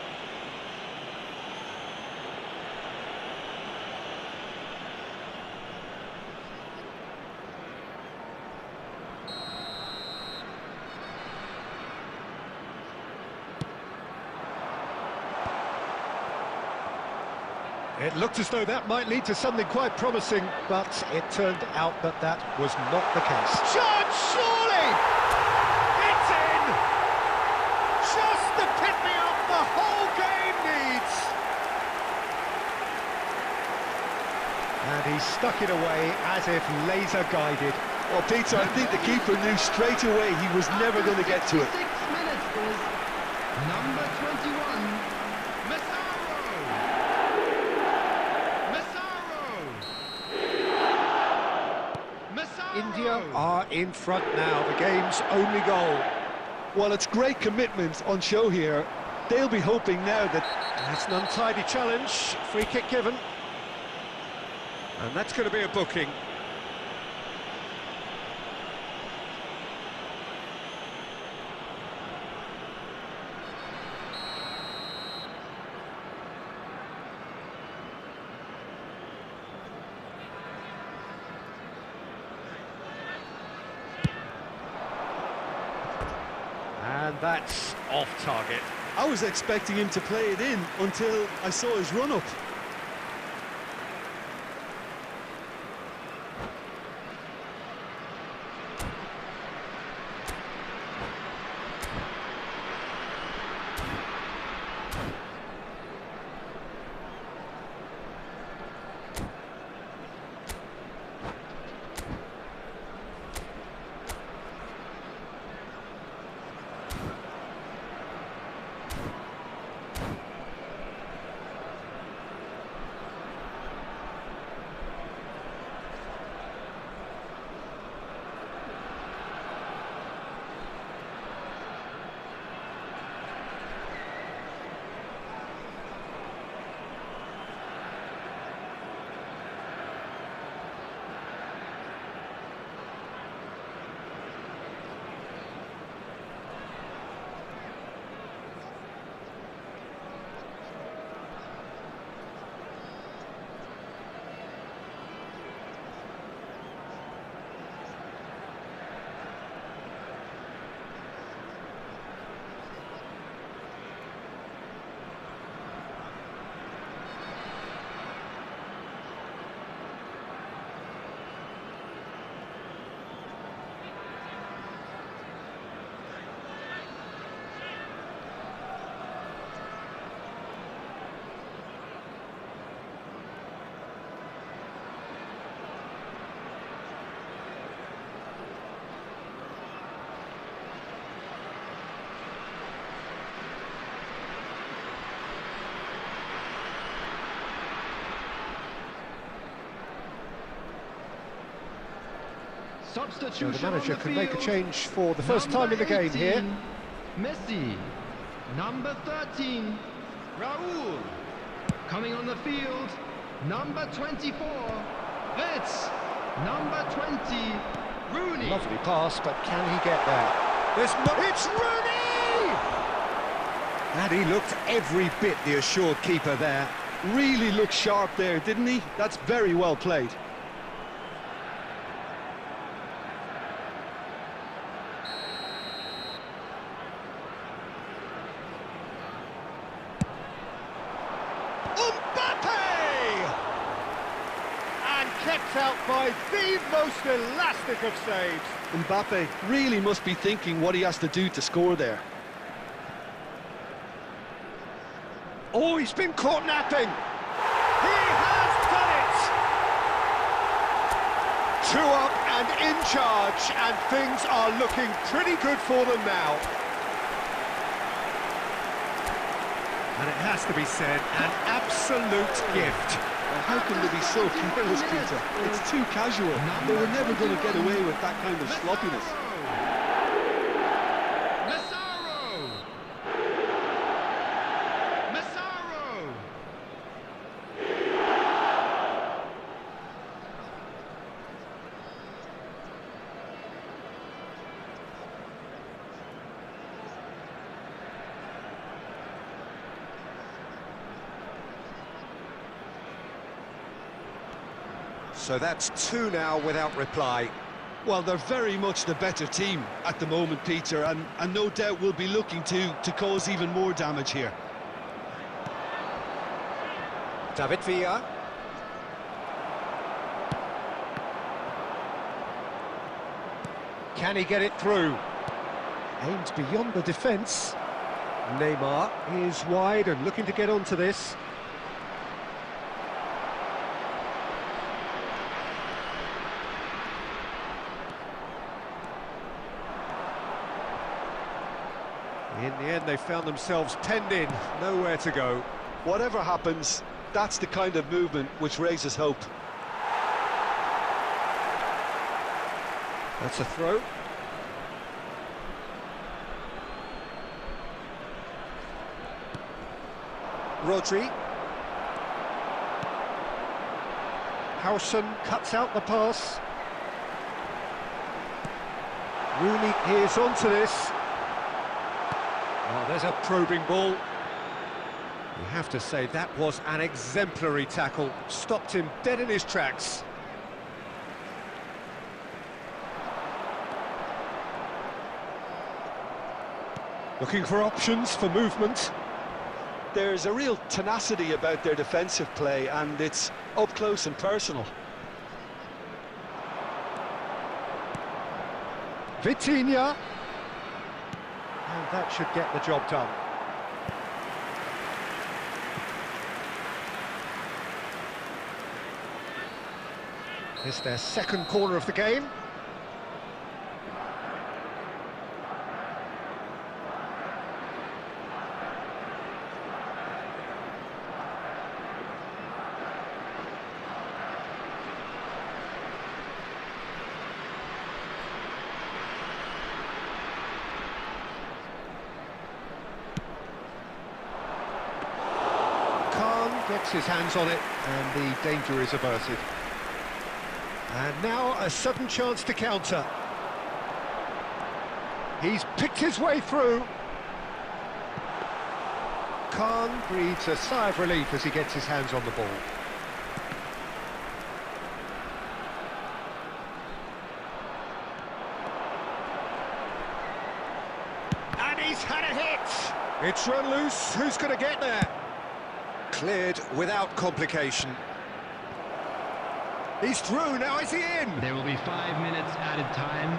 It looked as though that might lead to something quite promising, but it turned out that that was not the case. Shot, surely! It's in! Just the pick-me-up the whole game needs! And he stuck it away as if laser-guided. Well, Peter, I think the keeper knew straight away he was never going to get to it. 6 minutes is number 21, Massaro. India are in front now, the game's only goal. Well, it's great commitment on show here. They'll be hoping now that... That's an untidy challenge, free kick given. And that's going to be a booking. And that's off target. I was expecting him to play it in until I saw his run-up. So Substitution the manager on the can make a field. change for the first time in the game here. Messi. Number 13, Raul. Coming on the field, number 24, it's number 20, Rooney. Lovely pass, but can he get there? It's Rooney! And he looked every bit the assured keeper there. Really looked sharp there, didn't he? That's very well played. Kept out by the most elastic of saves. Mbappe really must be thinking what he has to do to score there. Oh, he's been caught napping. He has done it! 2 up and in charge, and things are looking pretty good for them now. And it has to be said, an absolute gift. How can they be so careless, Peter? It's too casual. They were never going to get away with that kind of sloppiness. So that's 2 now without reply. Well, they're very much the better team at the moment, Peter, and no doubt will be looking to cause even more damage here. David Villa. Can he get it through? Aimed beyond the defence. Neymar is wide and looking to get onto this. In the end, they found themselves penned in, nowhere to go. Whatever happens, that's the kind of movement which raises hope. That's a throw. Rodri. Howson cuts out the pass. Rooney is onto this. Oh, there's a probing ball. You have to say that was an exemplary tackle. Stopped him dead in his tracks. Looking for options for movement. There's a real tenacity about their defensive play, and it's up close and personal. Vitinha. And that should get the job done. It's their second corner of the game. Gets his hands on it, and the danger is averted. And now a sudden chance to counter. He's picked his way through. Khan breathes a sigh of relief as he gets his hands on the ball. And he's had a hit! It's run loose, who's going to get there? Cleared without complication. He's through, now is he in? There will be 5 minutes added time.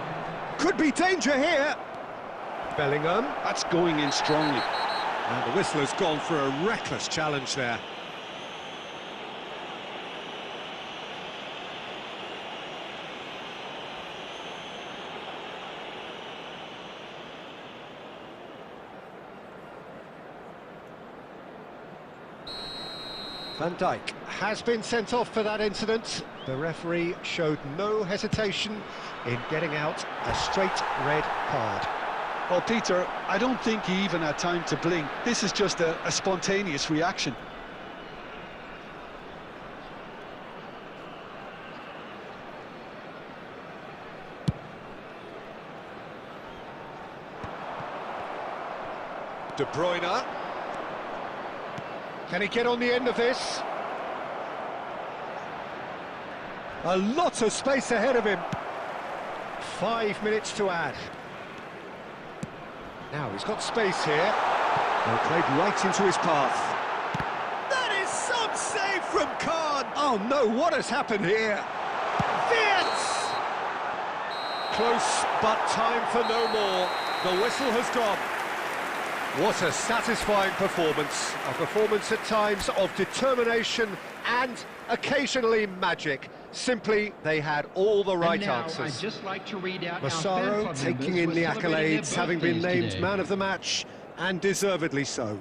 Could be danger here. Bellingham. That's going in strongly. And the whistler's gone for a reckless challenge there. Van Dijk has been sent off for that incident. The referee showed no hesitation in getting out a straight red card. Well, Peter, I don't think he even had time to blink. This is just a spontaneous reaction. De Bruyne. Can he get on the end of this? A lot of space ahead of him. 5 minutes to add. Now he's got space here. Well, played right into his path. That is some save from Khan. Oh no, what has happened here? Fiat! Close, but time for no more. The whistle has gone. What a satisfying performance. A performance at times of determination and occasionally magic. Simply, they had all the right And now, answers. I'd just like to read out our Massaro fan club taking members in who the are celebrating their accolades, having been birthdays named today. man of the match, and deservedly so.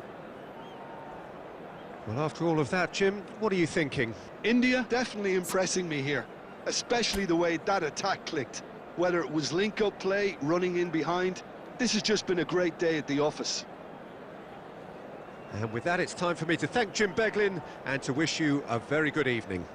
Well, after all of that, Jim, what are you thinking? India definitely impressing me here, especially the way that attack clicked. Whether it was link-up play, running in behind, this has just been a great day at the office. And with that, it's time for me to thank Jim Beglin and to wish you a very good evening.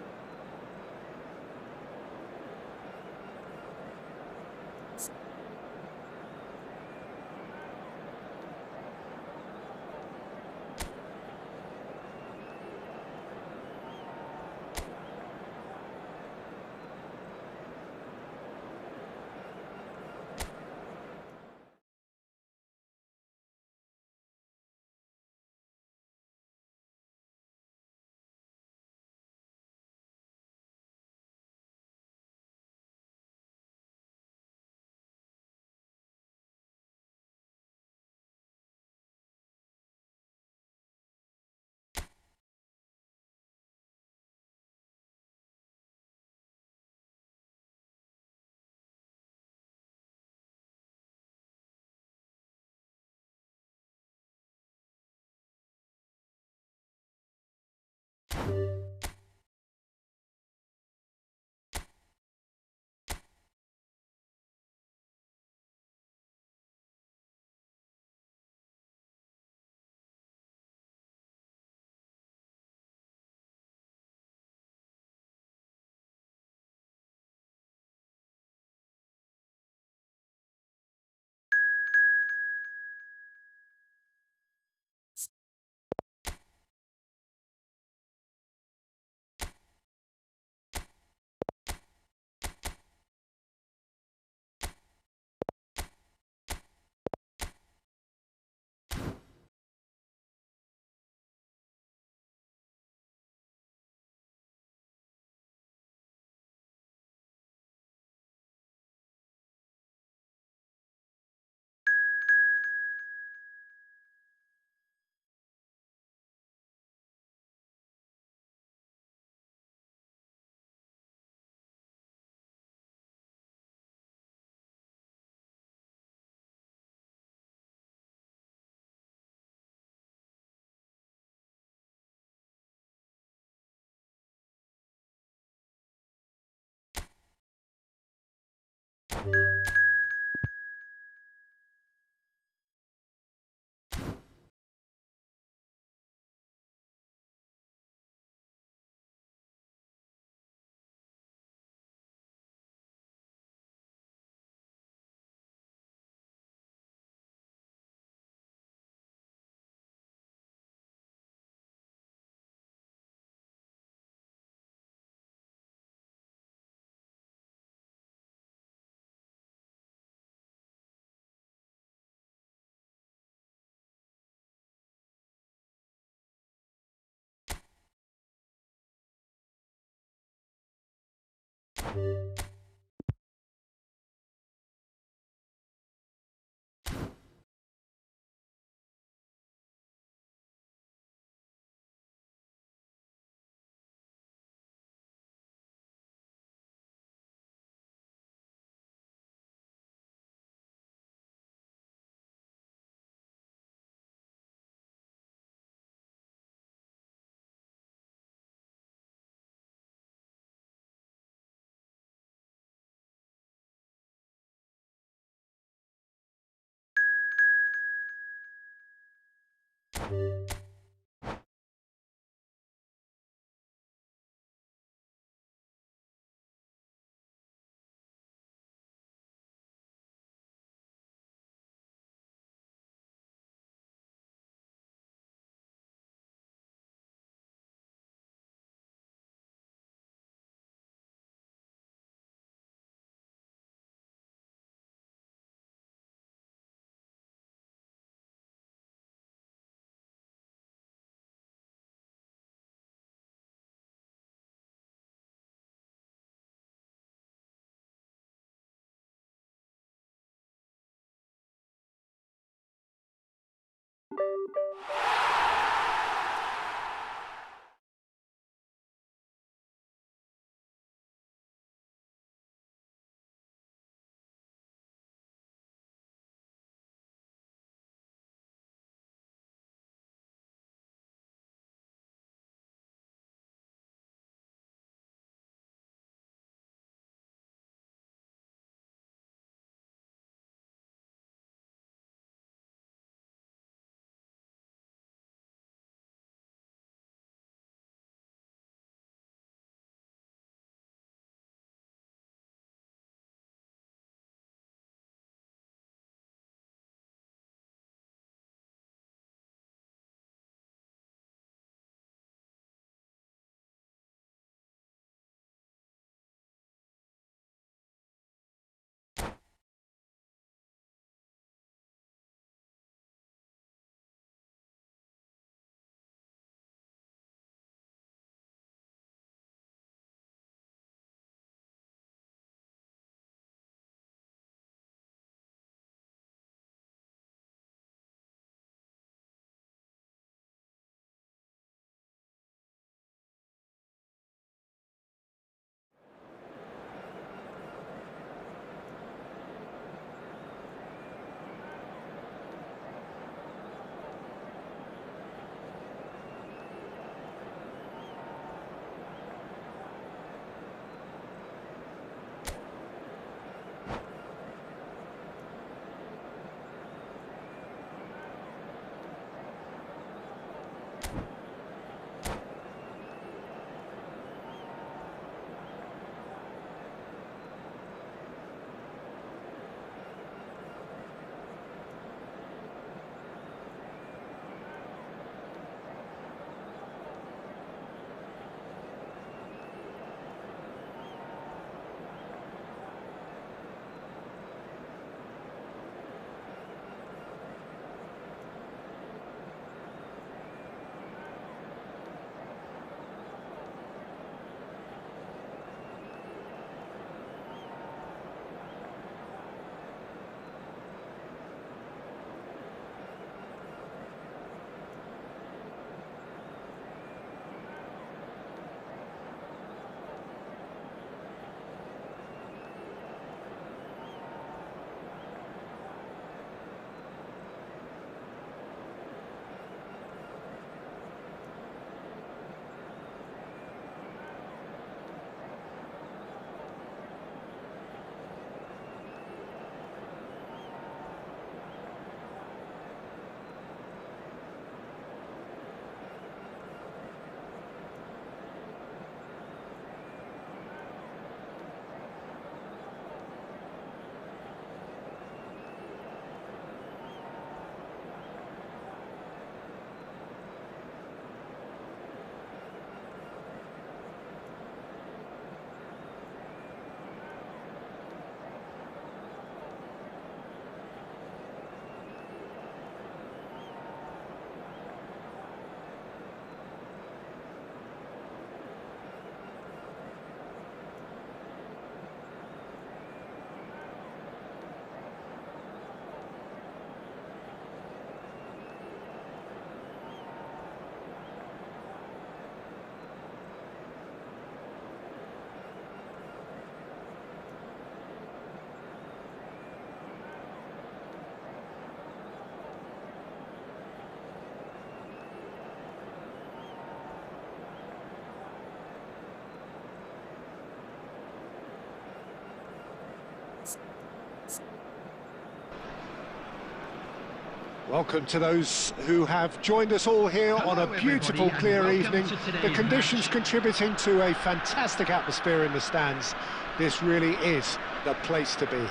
Welcome to those who have joined us all here on a beautiful, everybody, clear and evening. welcome to The today's conditions match. contributing to a fantastic atmosphere in the stands. This really is the place to be.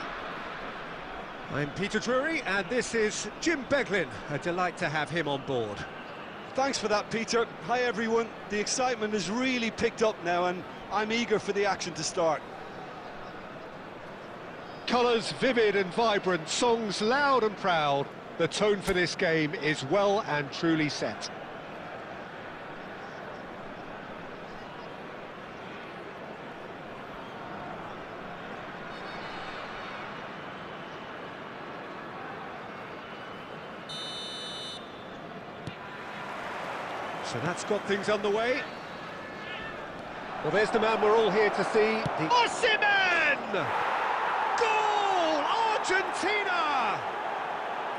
I'm Peter Drury, and this is Jim Beglin. A delight to have him on board. Thanks for that, Peter. Hi, everyone. The excitement has really picked up now, and I'm eager for the action to start. Colours vivid and vibrant, songs loud and proud. The tone for this game is well and truly set. So that's got things underway. Well, there's the man we're all here to see. Osimhen! Goal! Argentina!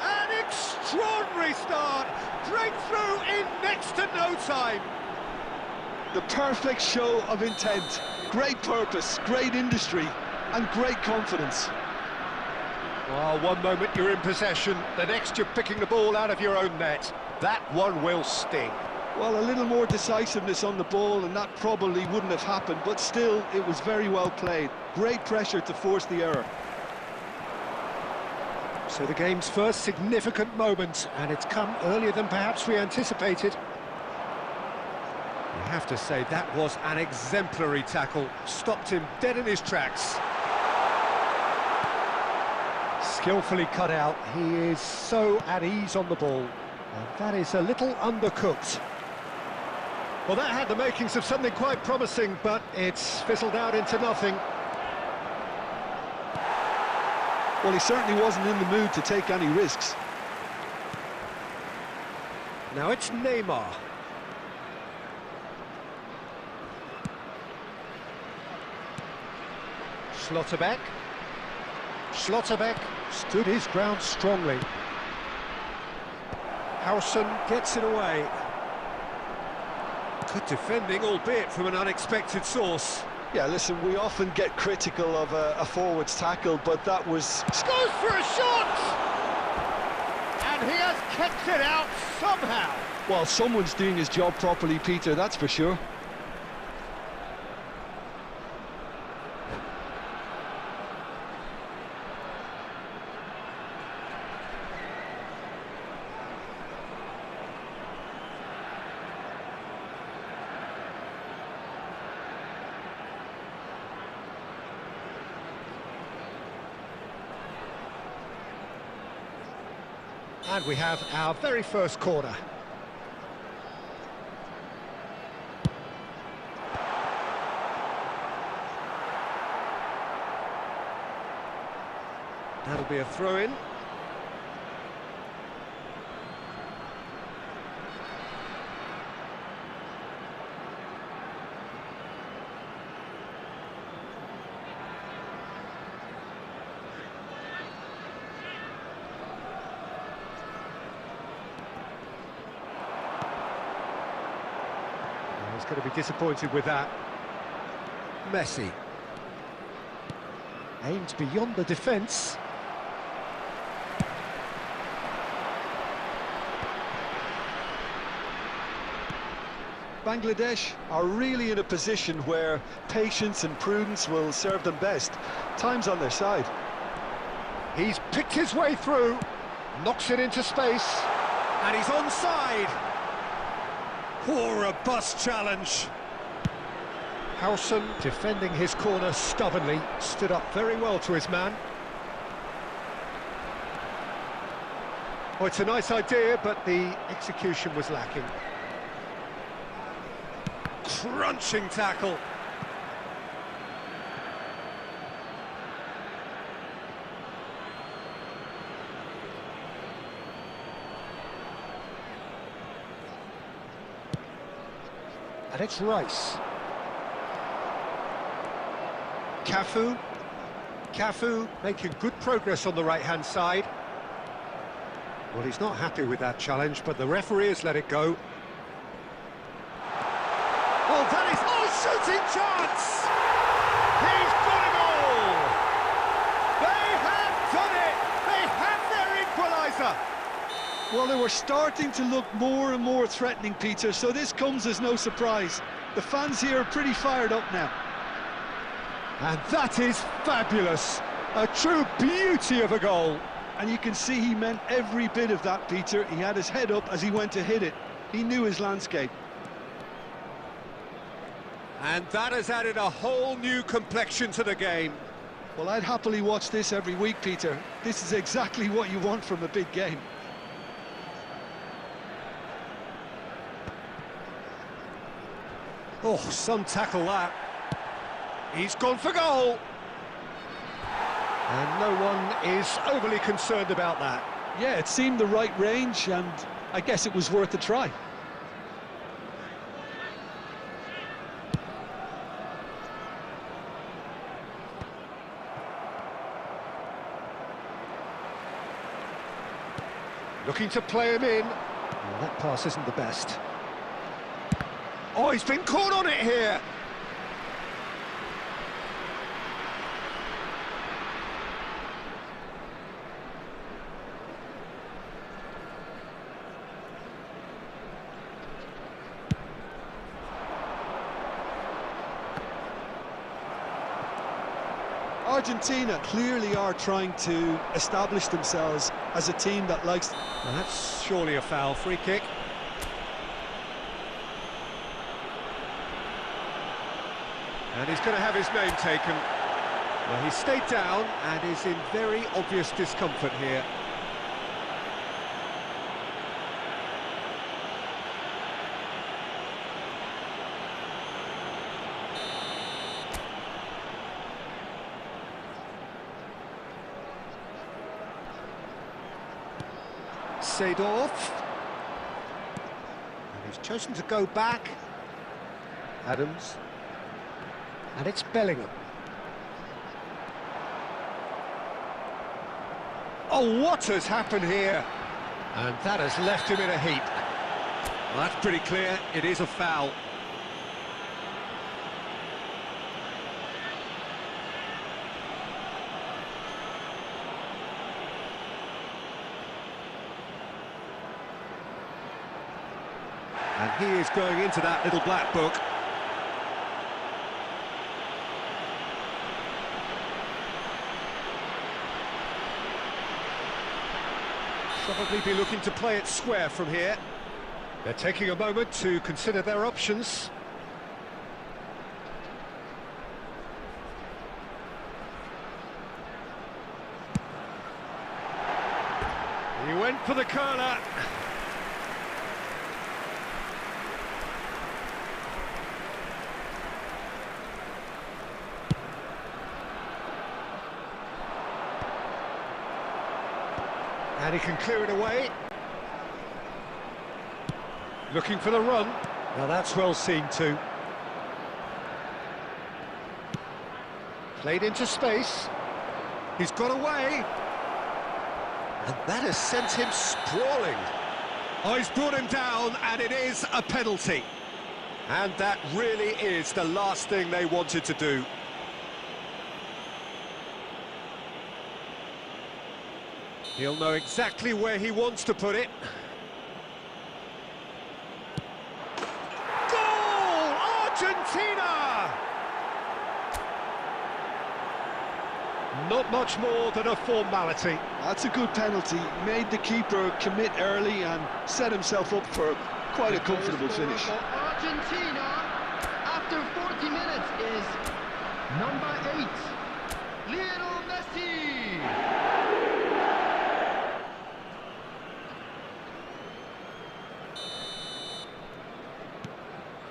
An extraordinary start. Breakthrough in next to no time. The perfect show of intent. Great purpose, great industry, and great confidence. Well, one moment you're in possession, the next you're picking the ball out of your own net. That one will sting. Well, a little more decisiveness on the ball, and that probably wouldn't have happened, but still, it was very well played. Great pressure to force the error. So the game's first significant moment, and it's come earlier than perhaps we anticipated. You have to say that was an exemplary tackle. Stopped him dead in his tracks. Skillfully cut out. He is so at ease on the ball. And that is a little undercooked. Well, that had the makings of something quite promising, but it's fizzled out into nothing. Well, he certainly wasn't in the mood to take any risks. Now it's Neymar. Schlotterbeck. Schlotterbeck stood his ground strongly. Howson gets it away. Good defending, albeit from an unexpected source. Yeah, listen, we often get critical of a forward's tackle, but that was... Goes for a shot! And he has kept it out somehow. Well, someone's doing his job properly, Peter, that's for sure. And we have our very first corner. That'll be a throw-in. He's going to be disappointed with that. Messi. Aimed beyond the defence. Bangladesh are really in a position where patience and prudence will serve them best. Time's on their side. He's picked his way through, knocks it into space, and he's onside. Poor robust challenge. Howson defending his corner stubbornly, stood up very well to his man. Oh, it's a nice idea, but the execution was lacking. Crunching tackle. And it's Rice. Cafu making good progress on the right-hand side. Well, he's not happy with that challenge, but the referee has let it go. Oh, that is... Oh, shooting chance! He's got a goal! They have done it! They have their equaliser! were starting to look more and more threatening, Peter, so this comes as no surprise. The fans here are pretty fired up now. And that is fabulous. A true beauty of a goal. And you can see he meant every bit of that, Peter. He had his head up as he went to hit it. He knew his landscape. And that has added a whole new complexion to the game. Well, I'd happily watch this every week, Peter. This is exactly what you want from a big game. Oh, some tackle that. He's gone for goal. And no one is overly concerned about that. Yeah, it seemed the right range, and I guess it was worth a try. Looking to play him in. Well, that pass isn't the best. Oh, he's been caught on it here. Argentina clearly are trying to establish themselves as a team that likes... Well, that's surely a foul. Free kick. And he's going to have his name taken. Well, he stayed down and is in very obvious discomfort here. Seedorf. And he's chosen to go back. Adams. And it's Bellingham. Oh, what has happened here? And that has left him in a heap. Well, that's pretty clear. It is a foul. And he is going into that little black book. Probably be looking to play it square from here. They're taking a moment to consider their options. He went for the curler. And he can clear it away. Looking for the run. Now that's well seen too. Played into space. He's got away. And that has sent him sprawling. Oh, he's brought him down, and it is a penalty. And that really is the last thing they wanted to do. He'll know exactly where he wants to put it. Goal! Argentina! Not much more than a formality. That's a good penalty. Made the keeper commit early and set himself up for quite a comfortable finish. Argentina, after 40 minutes, is number 8, Lionel Messi.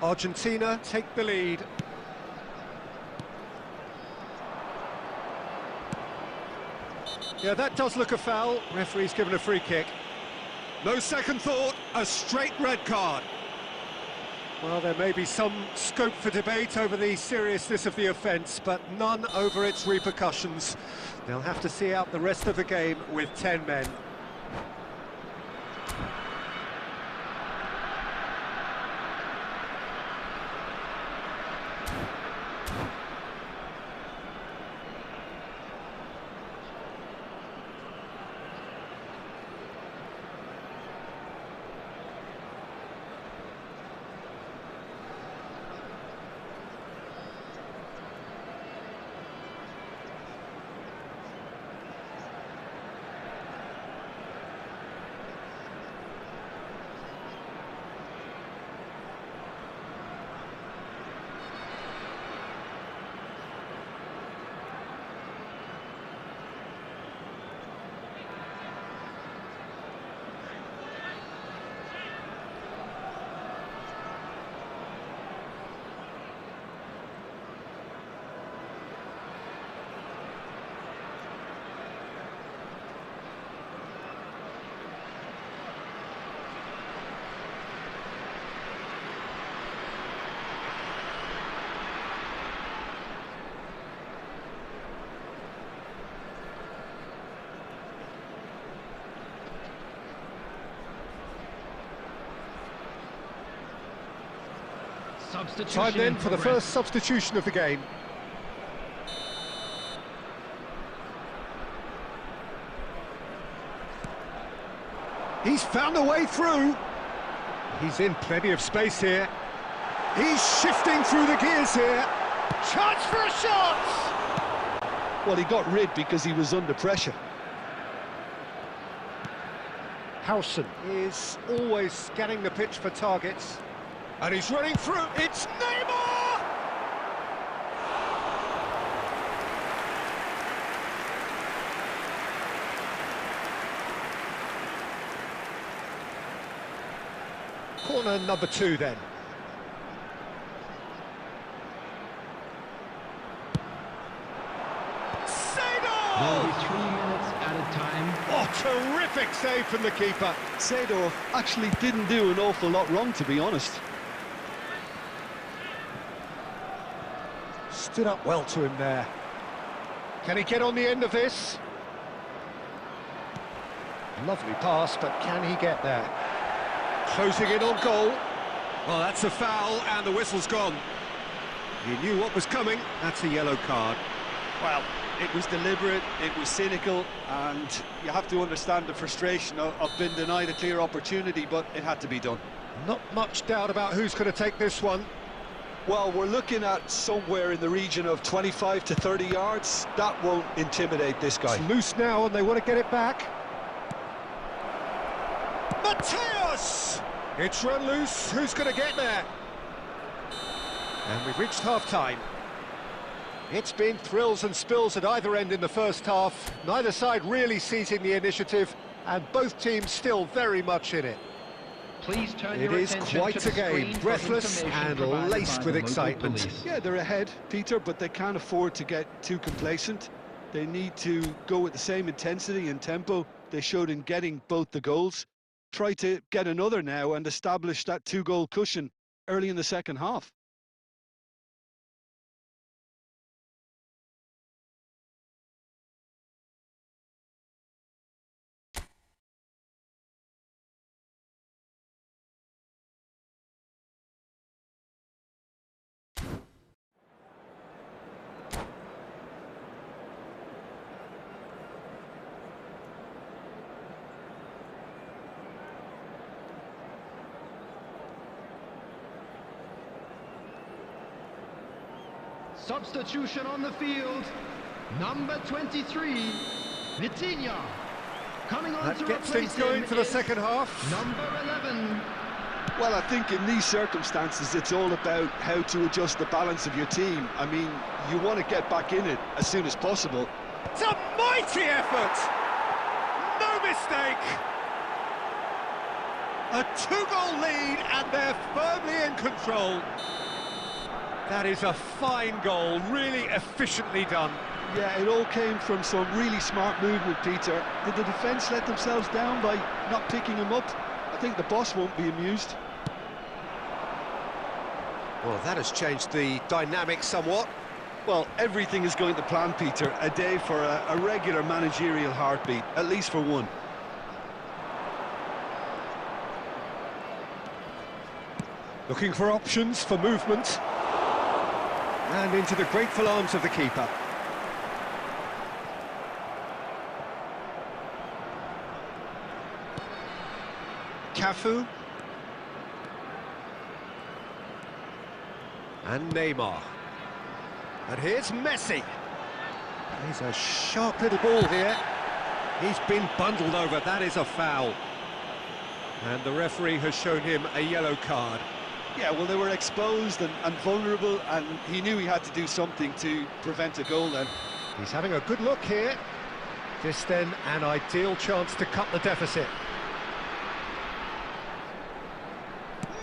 Argentina take the lead. Yeah, that does look a foul. Referee's given a free kick. No second thought, a straight red card. Well, there may be some scope for debate over the seriousness of the offence, but none over its repercussions. They'll have to see out the rest of the game with 10 men. Substitution Time then in for the progress. first substitution of the game. He's found a way through. He's in plenty of space here. He's shifting through the gears here. Chance for a shot! Well, he got rid because he was under pressure. Howson is always scanning the pitch for targets. And he's running through. It's Neymar! Corner number 2 then. There'll be 3 minutes at a time. Oh, terrific save from the keeper. Seedorf actually didn't do an awful lot wrong, to be honest. Stood up well to him there. Can he get on the end of this? Lovely pass, but can he get there? Closing in on goal. Well, that's a foul, and the whistle's gone. He knew what was coming. That's a yellow card. Well, it was deliberate, it was cynical, and you have to understand the frustration of being denied a clear opportunity, but it had to be done. Not much doubt about who's going to take this one. Well, we're looking at somewhere in the region of 25 to 30 yards. That won't intimidate this guy. It's loose now, and they want to get it back. Mateus! It's run loose. Who's going to get there? And we've reached half-time. It's been thrills and spills at either end in the first half. Neither side really seizing the initiative, and both teams still very much in it. Please turn It your is attention quite to a the game, screen for breathless information and provided laced by with the local excitement. police. Yeah, they're ahead, Peter, but they can't afford to get too complacent. They need to go with the same intensity and tempo they showed in getting both the goals. Try to get another now and establish that 2-goal cushion early in the second half. Substitution on the field. Number 23, Vitinha. Coming on That to gets replace things going him for the is second half. Number 11. Well, I think in these circumstances, it's all about how to adjust the balance of your team. I mean, you want to get back in it as soon as possible. It's a mighty effort! No mistake! A 2-goal lead, and they're firmly in control. That is a fine goal, really efficiently done. Yeah, it all came from some really smart movement, Peter. Did the defence let themselves down by not picking him up? I think the boss won't be amused. Well, that has changed the dynamic somewhat. Well, everything is going to plan, Peter. A day for a regular managerial heartbeat, at least for one. Looking for options for movement. And into the grateful arms of the keeper. Cafu. And Neymar. And here's Messi. He's a sharp little ball here. He's been bundled over. That is a foul. And the referee has shown him a yellow card. Yeah, well, they were exposed and vulnerable, and he knew he had to do something to prevent a goal then. He's having a good look here. This then an ideal chance to cut the deficit.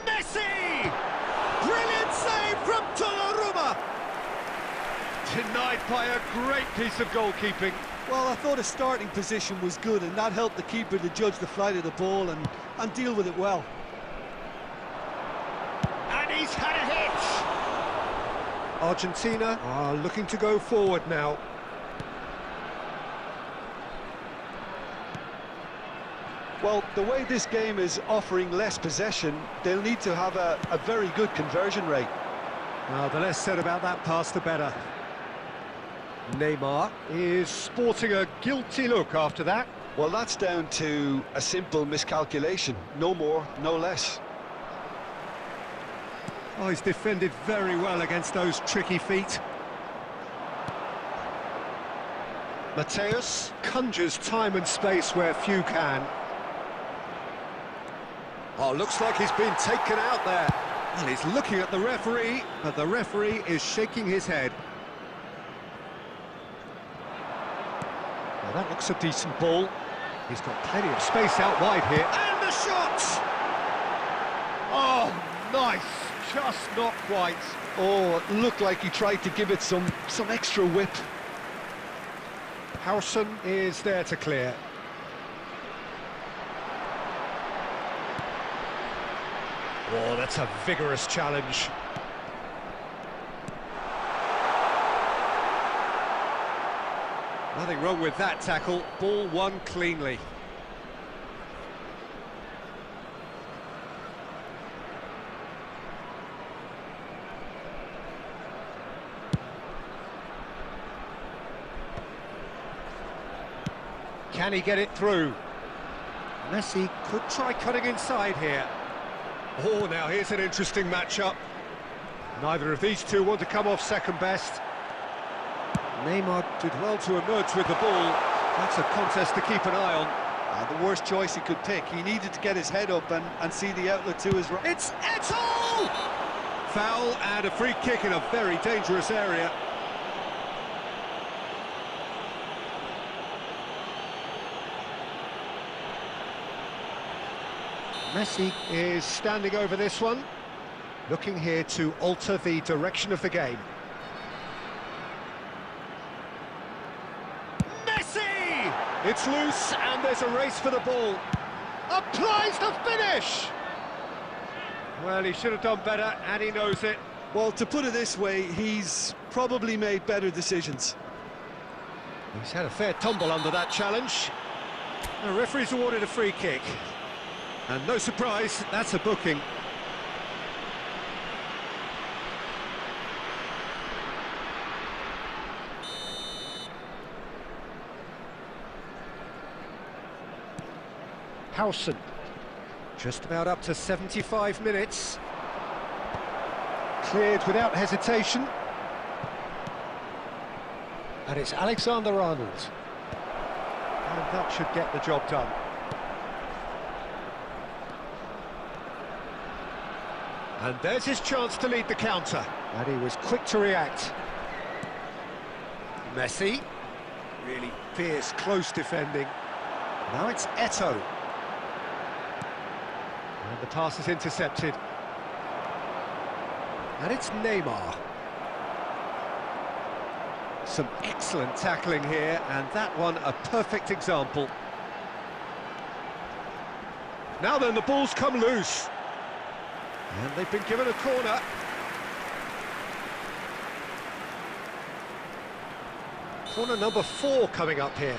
Messi! Brilliant save from Donnarumma! Denied by a great piece of goalkeeping. Well, I thought his starting position was good, and that helped the keeper to judge the flight of the ball and deal with it well. And he's had a hit! Argentina are looking to go forward now. Well, the way this game is offering less possession, they'll need to have a very good conversion rate. Well, the less said about that pass, the better. Neymar is sporting a guilty look after that. Well, that's down to a simple miscalculation. No more, no less. Oh, he's defended very well against those tricky feet. Mateus conjures time and space where few can. Oh, looks like he's been taken out there. Well, he's looking at the referee, but the referee is shaking his head. Well, that looks a decent ball. He's got plenty of space out wide here. And the shot! Oh, nice. Just not quite. Oh, it looked like he tried to give it some extra whip. Howson is there to clear. Oh, that's a vigorous challenge. Nothing wrong with that tackle. Ball won cleanly. Can he get it through? Messi could try cutting inside here. Oh, now here's an interesting matchup. Neither of these two want to come off second best. Neymar did well to emerge with the ball. That's a contest to keep an eye on. The worst choice he could pick. He needed to get his head up and see the outlet to his right. It's Eto'o! Foul and a free kick in a very dangerous area. Messi is standing over this one, looking here to alter the direction of the game. Messi! It's loose and there's a race for the ball. Applies the finish! Well, he should have done better and he knows it. Well, to put it this way, he's probably made better decisions. He's had a fair tumble under that challenge. The referee's awarded a free kick. And no surprise, that's a booking. Howson, just about up to 75 minutes. Cleared without hesitation. And it's Alexander-Arnold. And that should get the job done. And there's his chance to lead the counter. And he was quick to react. Messi. Really fierce, close defending. Now it's Eto'o. And the pass is intercepted. And it's Neymar. Some excellent tackling here, and that one a perfect example. Now then, the ball's come loose. And they've been given a corner. Corner number 4 coming up here.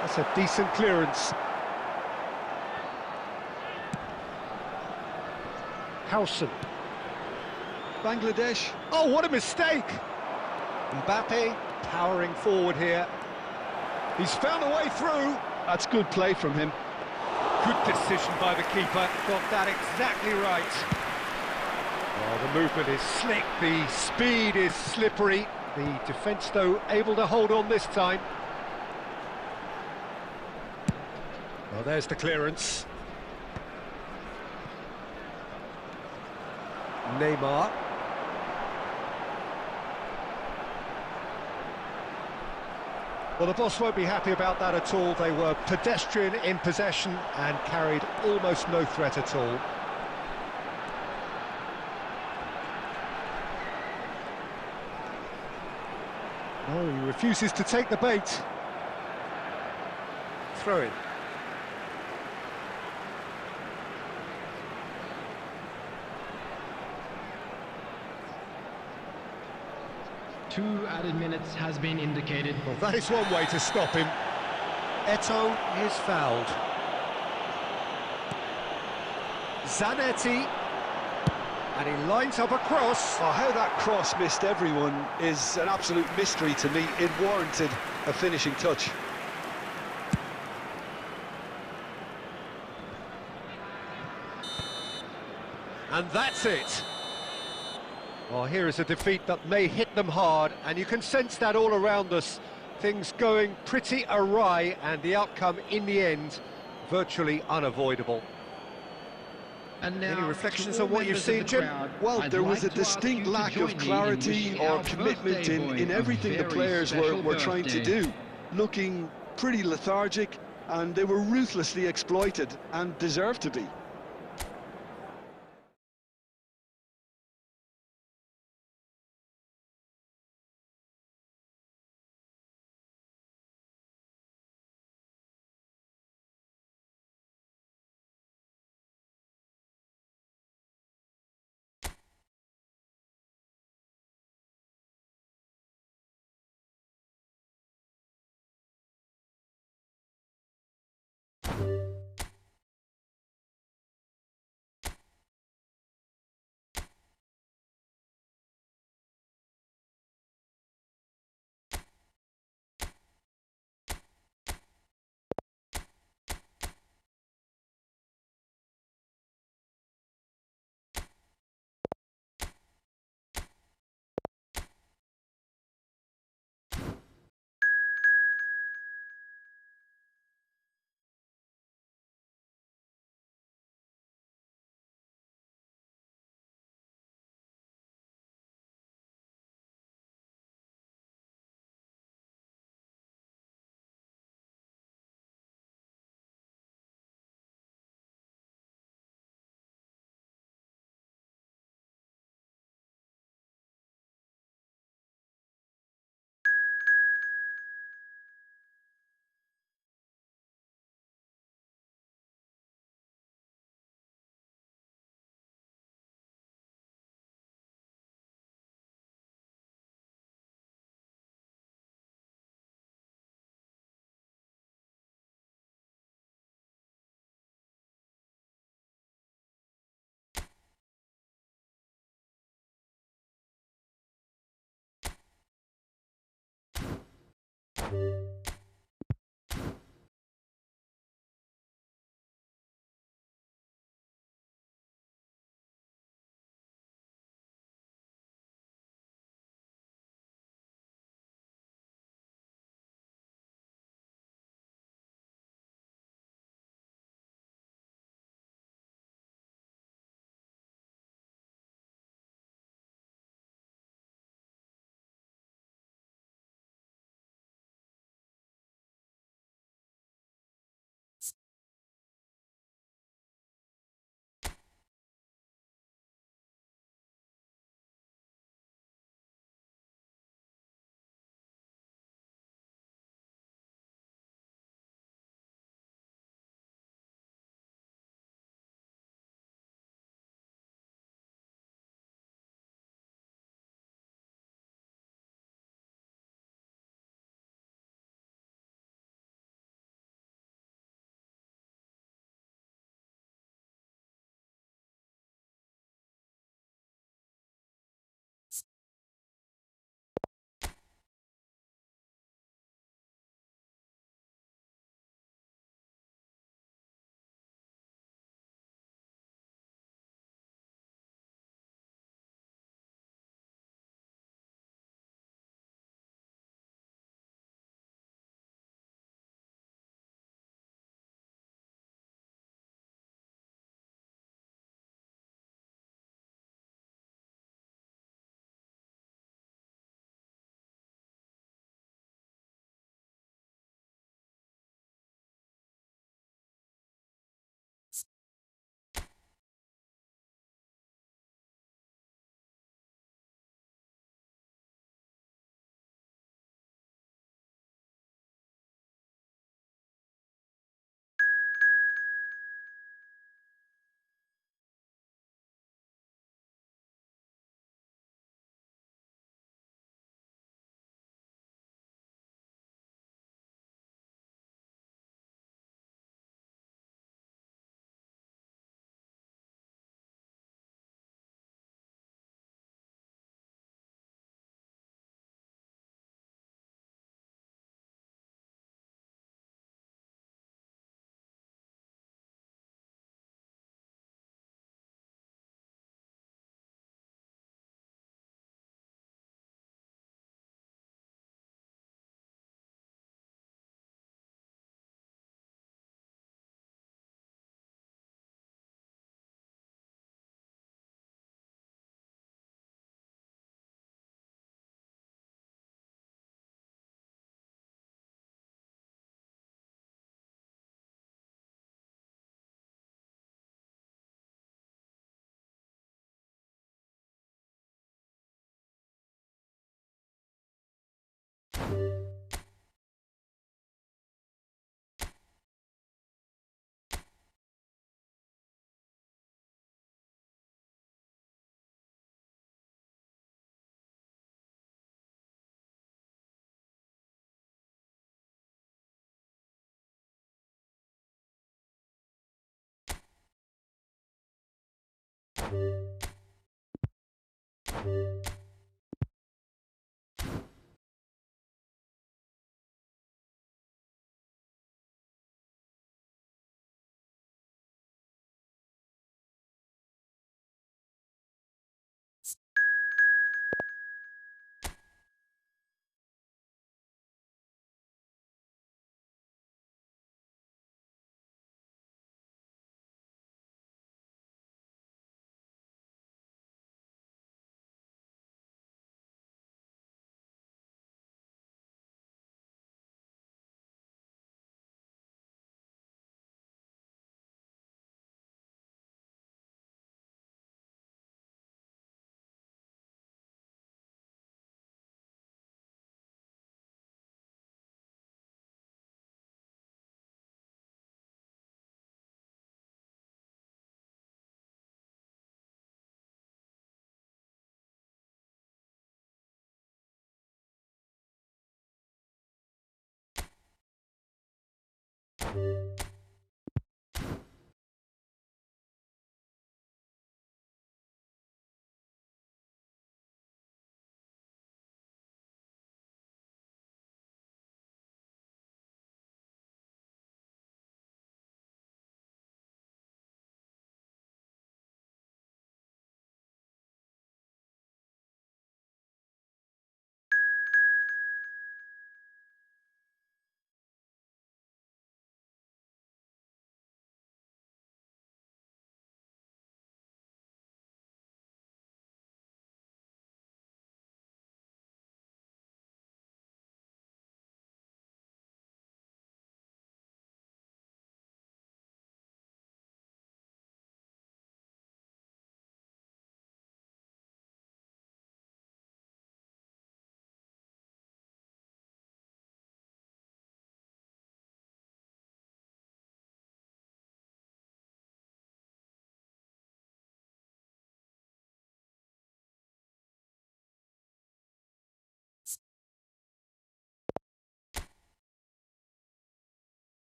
That's a decent clearance. Howson. Bangladesh. Oh, what a mistake! Mbappe powering forward here. He's found a way through. That's good play from him. Good decision by the keeper. Got that exactly right. Oh, the movement is slick. The speed is slippery. The defence, though, able to hold on this time. Well, there's the clearance. Neymar. Well, the boss won't be happy about that at all. They were pedestrian in possession and carried almost no threat at all. Oh, he refuses to take the bait. Throw in. Two added minutes has been indicated. Well, that is one way to stop him. Eto'o is fouled. Zanetti. And he lines up a cross. Oh, how that cross missed everyone is an absolute mystery to me. It warranted a finishing touch. And that's it. Well, here is a defeat that may hit them hard, and you can sense that all around us. Things going pretty awry, and the outcome in the end virtually unavoidable. And now, Any reflections to all on what you've members of seen, the Jim? crowd, Well, I'd there was a like to ask distinct you to lack join of me in clarity wishing or our commitment birthday in boy a everything the very players were special trying to birthday. do. Looking pretty lethargic, and they were ruthlessly exploited and deserved to be.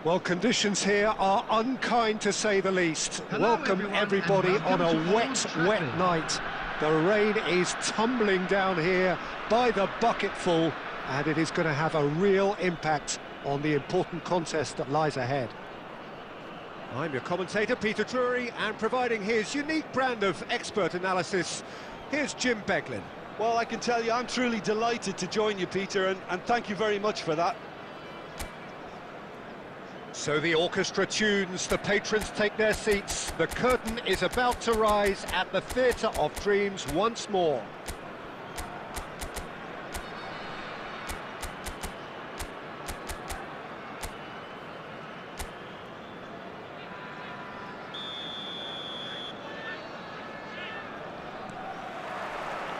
Well, conditions here are unkind to say the least. Hello, Welcome everyone, everybody and on a welcome to wet, Old wet Trafford. night. The rain is tumbling down here by the bucketful, and it is going to have a real impact on the important contest that lies ahead. I'm your commentator, Peter Drury, and providing his unique brand of expert analysis, here's Jim Beglin. Well, I can tell you, I'm truly delighted to join you, Peter, and thank you very much for that. So the orchestra tunes, the patrons take their seats, the curtain is about to rise at the Theatre of Dreams once more.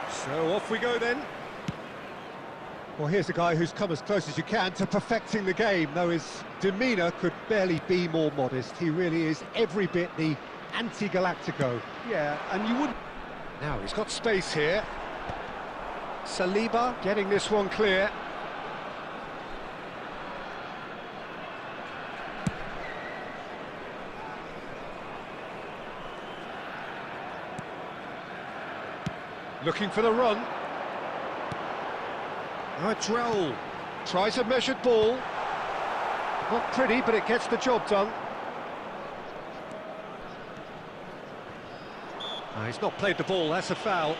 So off we go then. Well, here's a guy who's come as close as you can to perfecting the game, though his demeanour could barely be more modest. He really is every bit the anti-Galactico. Yeah, and you wouldn't... Now, he's got space here. Saliba getting this one clear. Looking for the run. Now it's Raul. Tries a measured ball. Not pretty, but it gets the job done. He's not played the ball, that's a foul.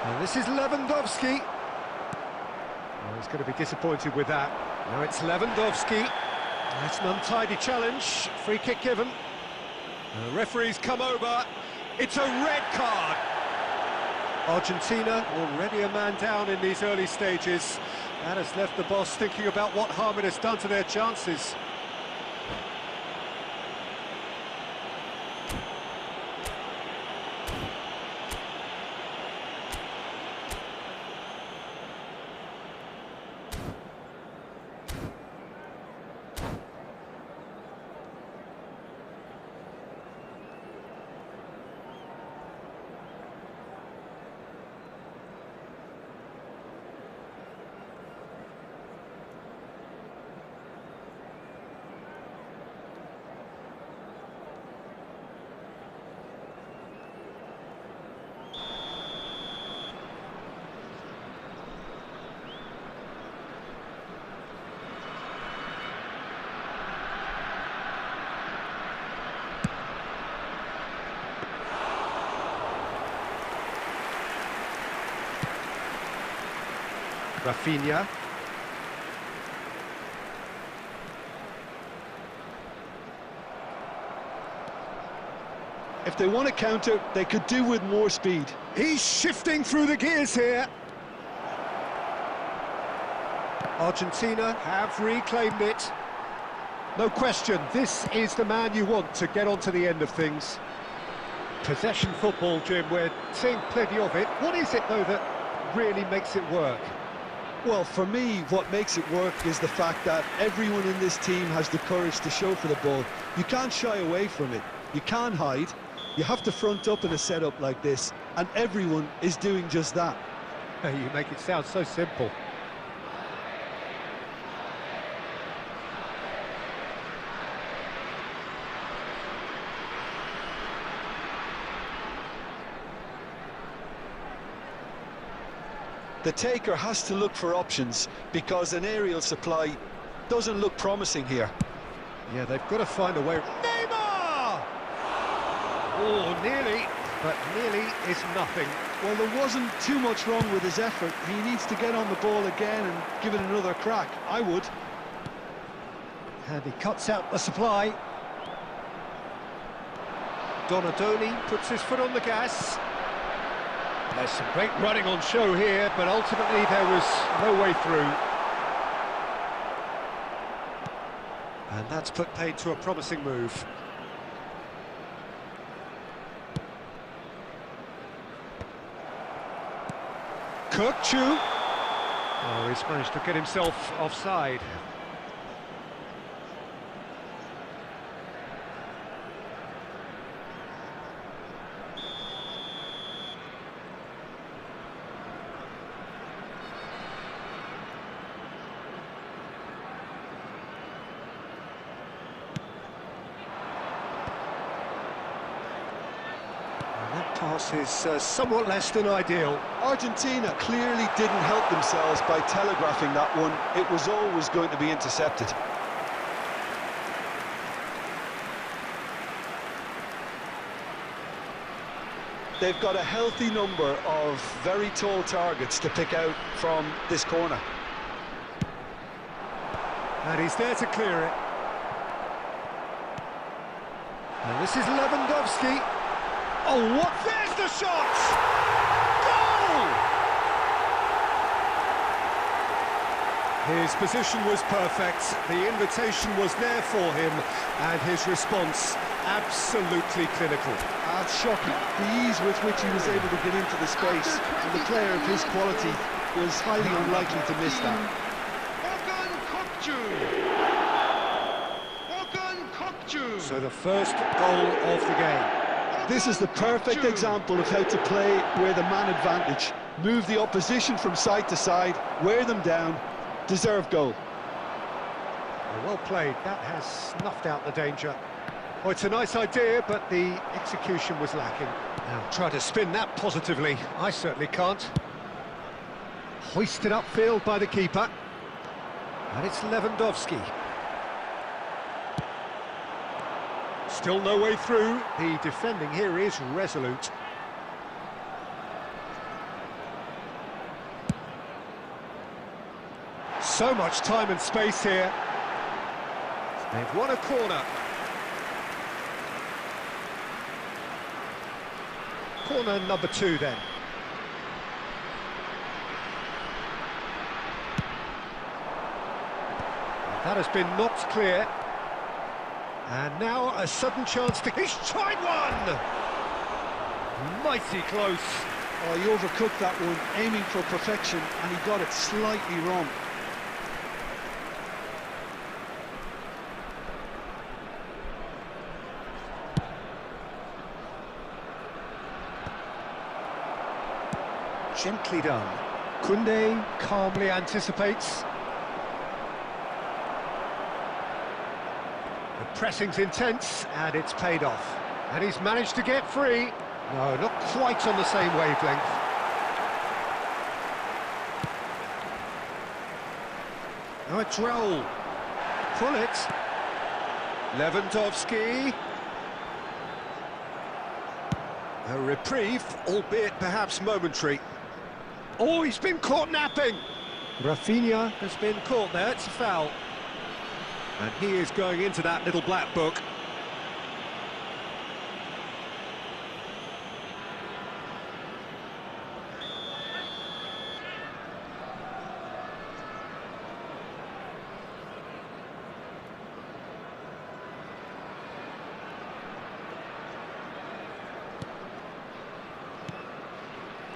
And this is Lewandowski. Oh, he's going to be disappointed with that. Now it's Lewandowski. That's an untidy challenge. Free kick given. The referee's come over. It's a red card. Argentina already a man down in these early stages. That has left the boss thinking about what harm it has done to their chances. Rafinha. If they want to counter, they could do with more speed. He's shifting through the gears here. Argentina have reclaimed it. No question, this is the man you want to get onto the end of things. Possession football, Jim, we're seeing plenty of it. What is it, though, that really makes it work? Well, for me, what makes it work is the fact that everyone in this team has the courage to show for the ball. You can't shy away from it. You can't hide. You have to front up in a setup like this, and everyone is doing just that. You make it sound so simple. The taker has to look for options because an aerial supply doesn't look promising here. Yeah, they've got to find a way. Neymar! Oh, nearly, but nearly is nothing. Well, there wasn't too much wrong with his effort. He needs to get on the ball again and give it another crack. I would. And he cuts out the supply. Donadoni puts his foot on the gas. There's some great running on show here, but ultimately there was no way through. And that's put paid to a promising move. Kirkchu. Oh, he's managed to get himself offside. pass is somewhat less than ideal. Argentina clearly didn't help themselves by telegraphing that one. It was always going to be intercepted. They've got a healthy number of very tall targets to pick out from this corner. And he's there to clear it. And this is Lewandowski. Oh, what? There's the shot! Goal! His position was perfect, the invitation was there for him, and his response absolutely clinical. That's shocking. The ease with which he was able to get into the space, and the player of his quality was highly unlikely to miss that. So the first goal of the game. This is the perfect example of how to play with a man advantage. Move the opposition from side to side, wear them down, deserve goal. Well played, that has snuffed out the danger. Oh, it's a nice idea, but the execution was lacking. Now try to spin that positively. I certainly can't. Hoisted upfield by the keeper. And it's Lewandowski. Still no way through. The defending here is resolute. So much time and space here. They've won a corner. Corner number 2 then. That has been knocked clear. And now a sudden chance to... He's tried one! Mighty close. Oh, he overcooked that one, aiming for perfection, and he got it slightly wrong. Gently done. Koundé calmly anticipates. The pressing's intense, and it's paid off. And he's managed to get free. No, not quite on the same wavelength. Now it's Raul. Pull it. Lewandowski. A reprieve, albeit perhaps momentary. Oh, he's been caught napping. Rafinha has been caught there, it's a foul. And he is going into that little black book.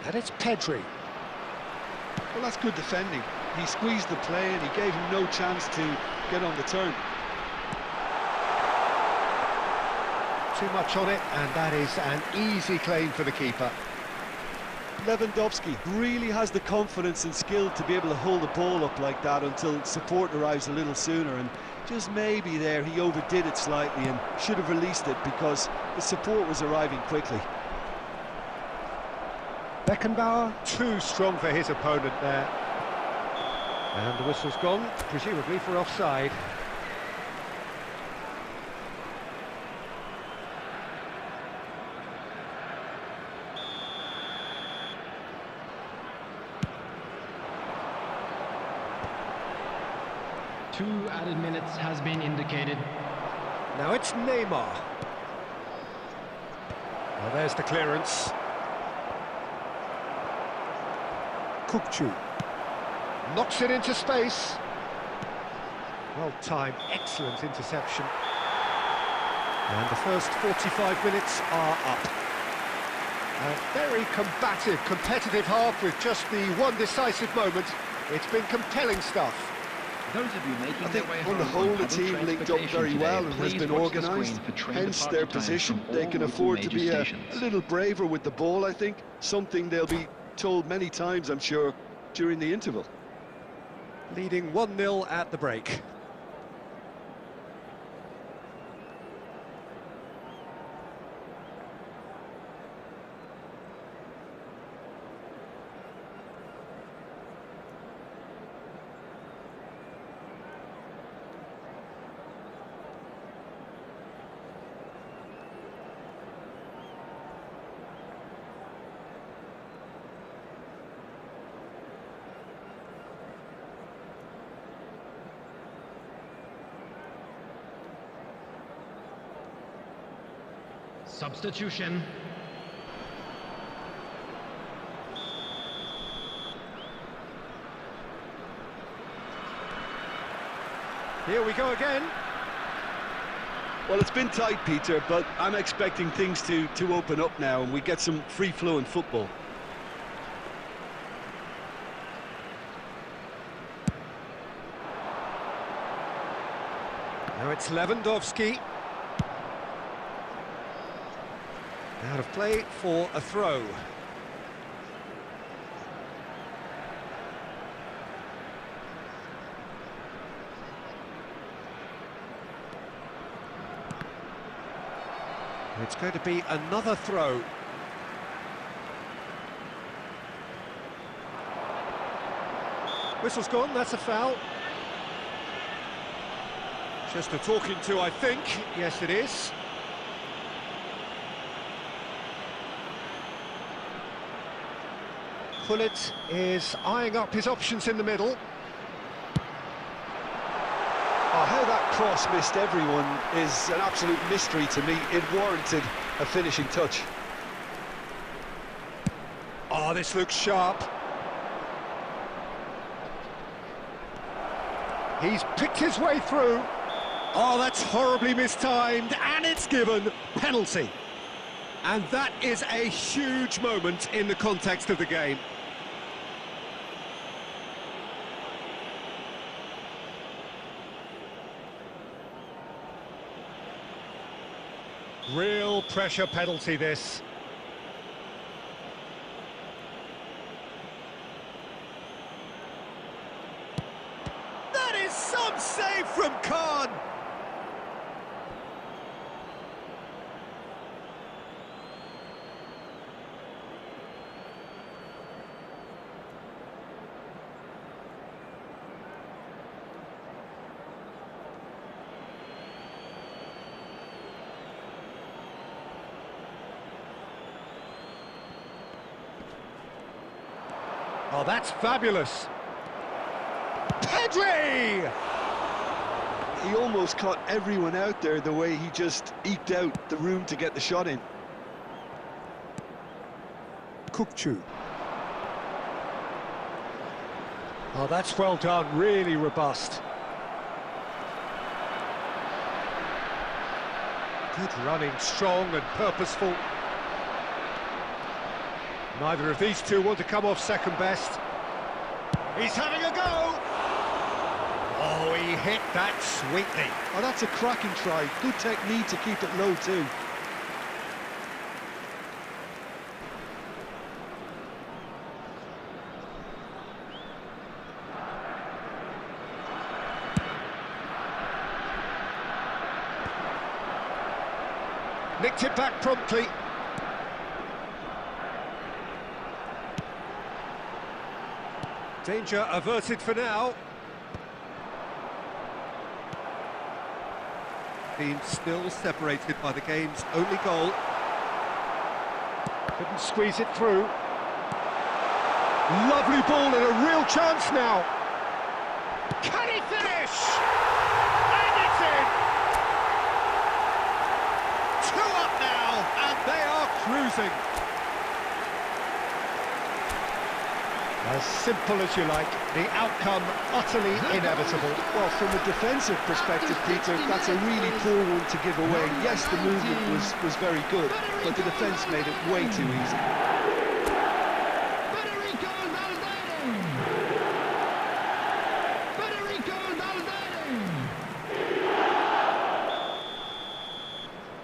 And it's Pedri. Well, that's good defending. He squeezed the play and he gave him no chance to get on the turn. Too much on it, and that is an easy claim for the keeper. Lewandowski really has the confidence and skill to be able to hold the ball up like that until support arrives a little sooner, and just maybe there he overdid it slightly and should have released it because the support was arriving quickly. Beckenbauer, too strong for his opponent there. And the whistle's gone, presumably for offside. Two added minutes has been indicated. Now it's Neymar. Well, there's the clearance. Kukçu knocks it into space. Well timed, excellent interception. And the first 45 minutes are up. A very combative, competitive half with just the one decisive moment. It's been compelling stuff. Those of you making I think their way on the home whole the team linked up very well and has been organised, hence their position. They can afford to be a little braver with the ball, I think, something they'll be told many times, I'm sure, during the interval. Leading 1-0 at the break. Substitution. Here we go again. Well, it's been tight, Peter, but I'm expecting things to open up now and we get some free-flowing football. Now it's Lewandowski. Out of play for a throw. It's going to be another throw. Whistle's gone, that's a foul. Just a talking to, I think. Yes, it is. Gullit is eyeing up his options in the middle. Oh, how that cross missed everyone is an absolute mystery to me. It warranted a finishing touch. Oh, this looks sharp. He's picked his way through. Oh, that's horribly mistimed, and it's given penalty. And that is a huge moment in the context of the game. Real pressure penalty, this. That is some save from Khan. Oh, that's fabulous. Pedri! He almost caught everyone out there the way he just eked out the room to get the shot in. Kukçu. Oh, that's well done, really robust. Good running, strong and purposeful. Neither of these two want to come off second best. He's having a go! Oh, he hit that sweetly. Oh, that's a cracking try. Good technique to keep it low too. Nicked it back promptly. Danger averted for now. Team still separated by the game's only goal. Couldn't squeeze it through. Lovely ball and a real chance now. Can he finish? And it's in! 2 up now, and they are cruising. As simple as you like, the outcome utterly inevitable. Well, from a defensive perspective, Peter, that's a really poor one to give away. Yes, the movement was very good, but the defence made it way too easy.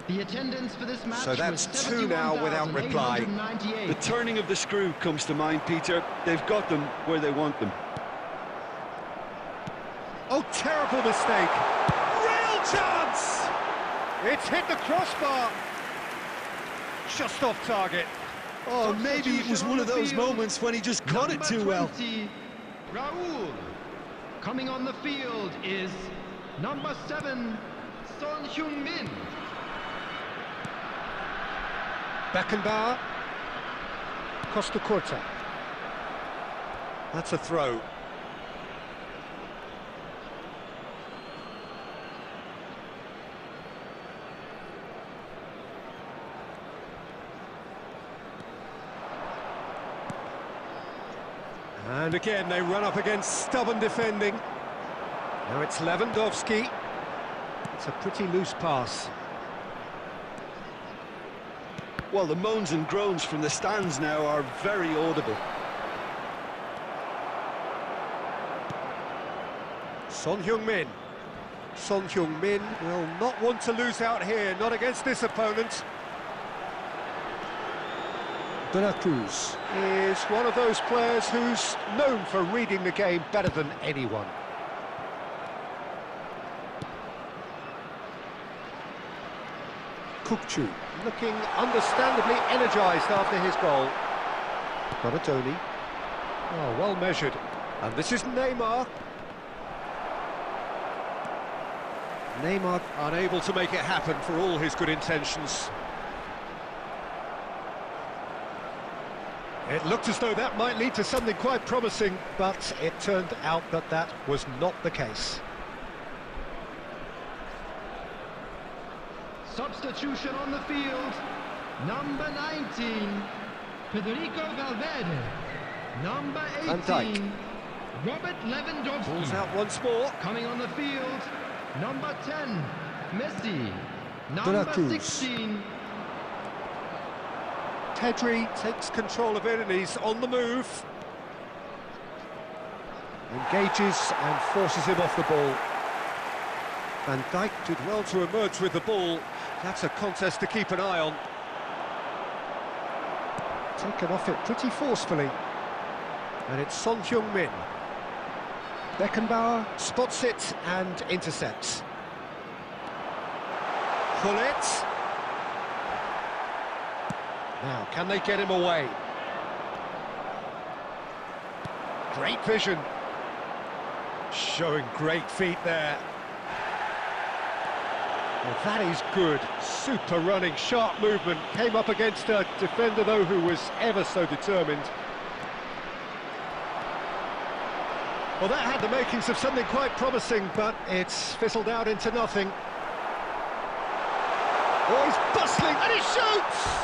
The attendance for this match. So that's 2 now without reply. The turning of the screw comes to mind, Peter. They've got them where they want them. Oh, terrible mistake. Real chance! It's hit the crossbar. Just off target. Oh, maybe it was one of those moments when he just caught it too well. Raul. Coming on the field is number 7, Son Heung-min. Beckenbauer. Costa Curta. That's a throw. And again, they run up against stubborn defending. Now it's Lewandowski. It's a pretty loose pass. Well, the moans and groans from the stands now are very audible. Son Heung-min. Son Heung-min will not want to lose out here, not against this opponent. De La Cruz. Is one of those players who's known for reading the game better than anyone. Kukçu. Looking understandably energised after his goal. Donatoni. Oh, well measured. And this is Neymar. Neymar unable to make it happen for all his good intentions. It looked as though that might lead to something quite promising, but it turned out that that was not the case. Substitution on the field. Number 19, Federico Valverde. Number Van Dijk. 18, Robert Lewandowski. Pulls out once more. Coming on the field, number 10, Messi. De La Number Cruz. 16, Pedri takes control of it and he's on the move. Engages and forces him off the ball. Van Dijk did well to emerge with the ball. That's a contest to keep an eye on. Taken off it pretty forcefully. And it's Son Heung-min. Beckenbauer spots it and intercepts. Gullit. Now, can they get him away? Great vision. Showing great feet there. Well, that is good. Super running, sharp movement. Came up against a defender, though, who was ever so determined. Well, that had the makings of something quite promising, but it's fizzled out into nothing. Oh, he's bustling, and he shoots!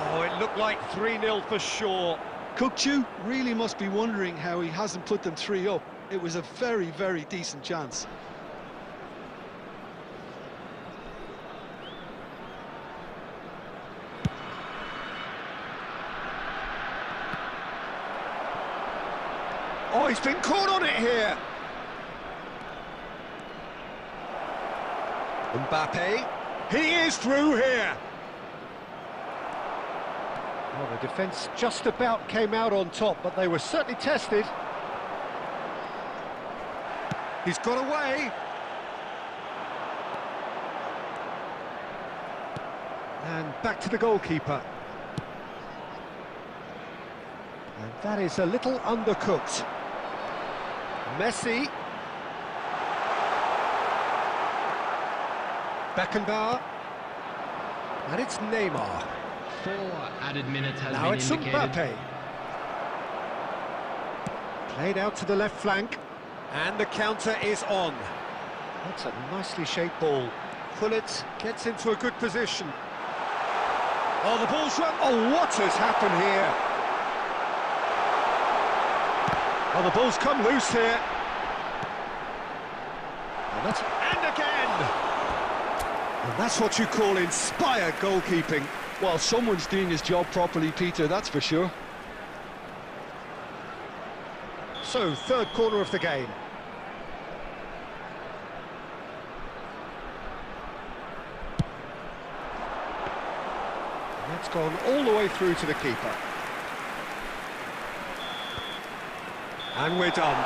Oh, it looked like 3-0 for sure. Kukçu really must be wondering how he hasn't put them 3 up. It was a very, very decent chance. Oh, he's been caught on it here. Mbappe. He is through here. Well, the defence just about came out on top, but they were certainly tested. He's got away. And back to the goalkeeper. And that is a little undercooked. Messi. Beckenbauer. And it's Neymar. 4 added minutes has Now been it's indicated. Mbappe. Played out to the left flank. And the counter is on. That's a nicely shaped ball. Gullit gets into a good position. Oh, the ball's run. Oh, what has happened here? Oh, the ball's come loose here. And again! And that's what you call inspired goalkeeping. Well, someone's doing his job properly, Peter, that's for sure. So, third corner of the game. That's gone all the way through to the keeper. And we're done.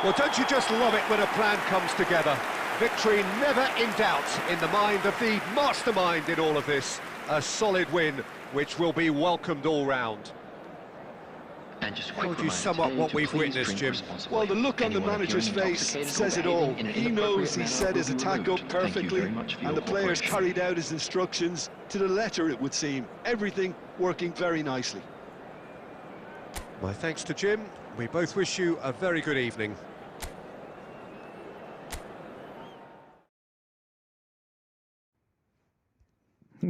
Well, don't you just love it when a plan comes together? Victory never in doubt in the mind of the mastermind in all of this. A solid win, which will be welcomed all round. And just a How quick would you reminder sum up today what to we've please witnessed, drink Jim? responsibly. Well, the look on the Anyone manager's appearing face intoxicated or says it all. behaving in an He knows he inappropriate set manner his will be attack up removed. Thank you perfectly, very much for your and the players cooperation. carried out his instructions to the letter, it would seem. Everything working very nicely. My thanks to Jim. We both wish you a very good evening.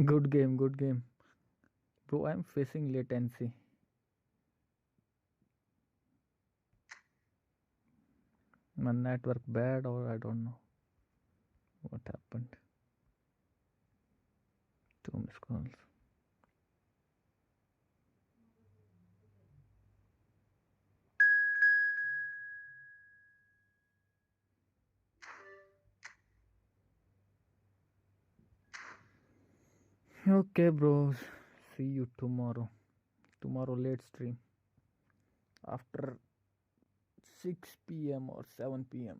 Good game, good game. Bro, I'm facing latency. My network bad or I don't know what happened. 2 missed calls. Okay, bros. See you tomorrow. Tomorrow late stream after 6 p.m. or 7 p.m.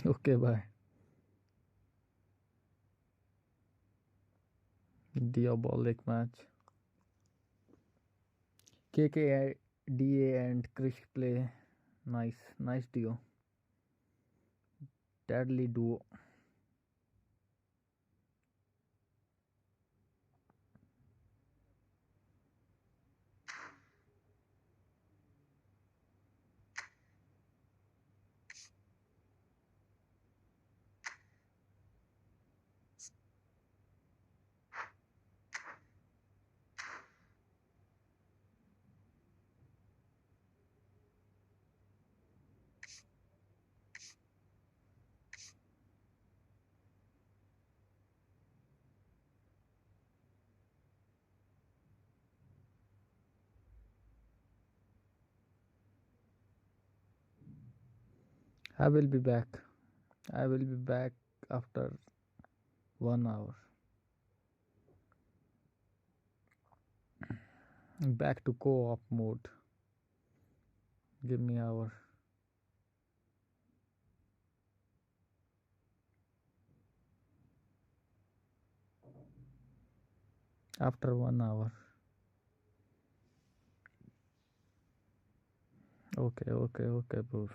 Okay, bye. Diabolic match. KKDA and Krish play nice duo. Deadly duo. I will be back. I will be back after 1 hour. Back to co-op mode. Give me hour. After 1 hour. Okay, bros.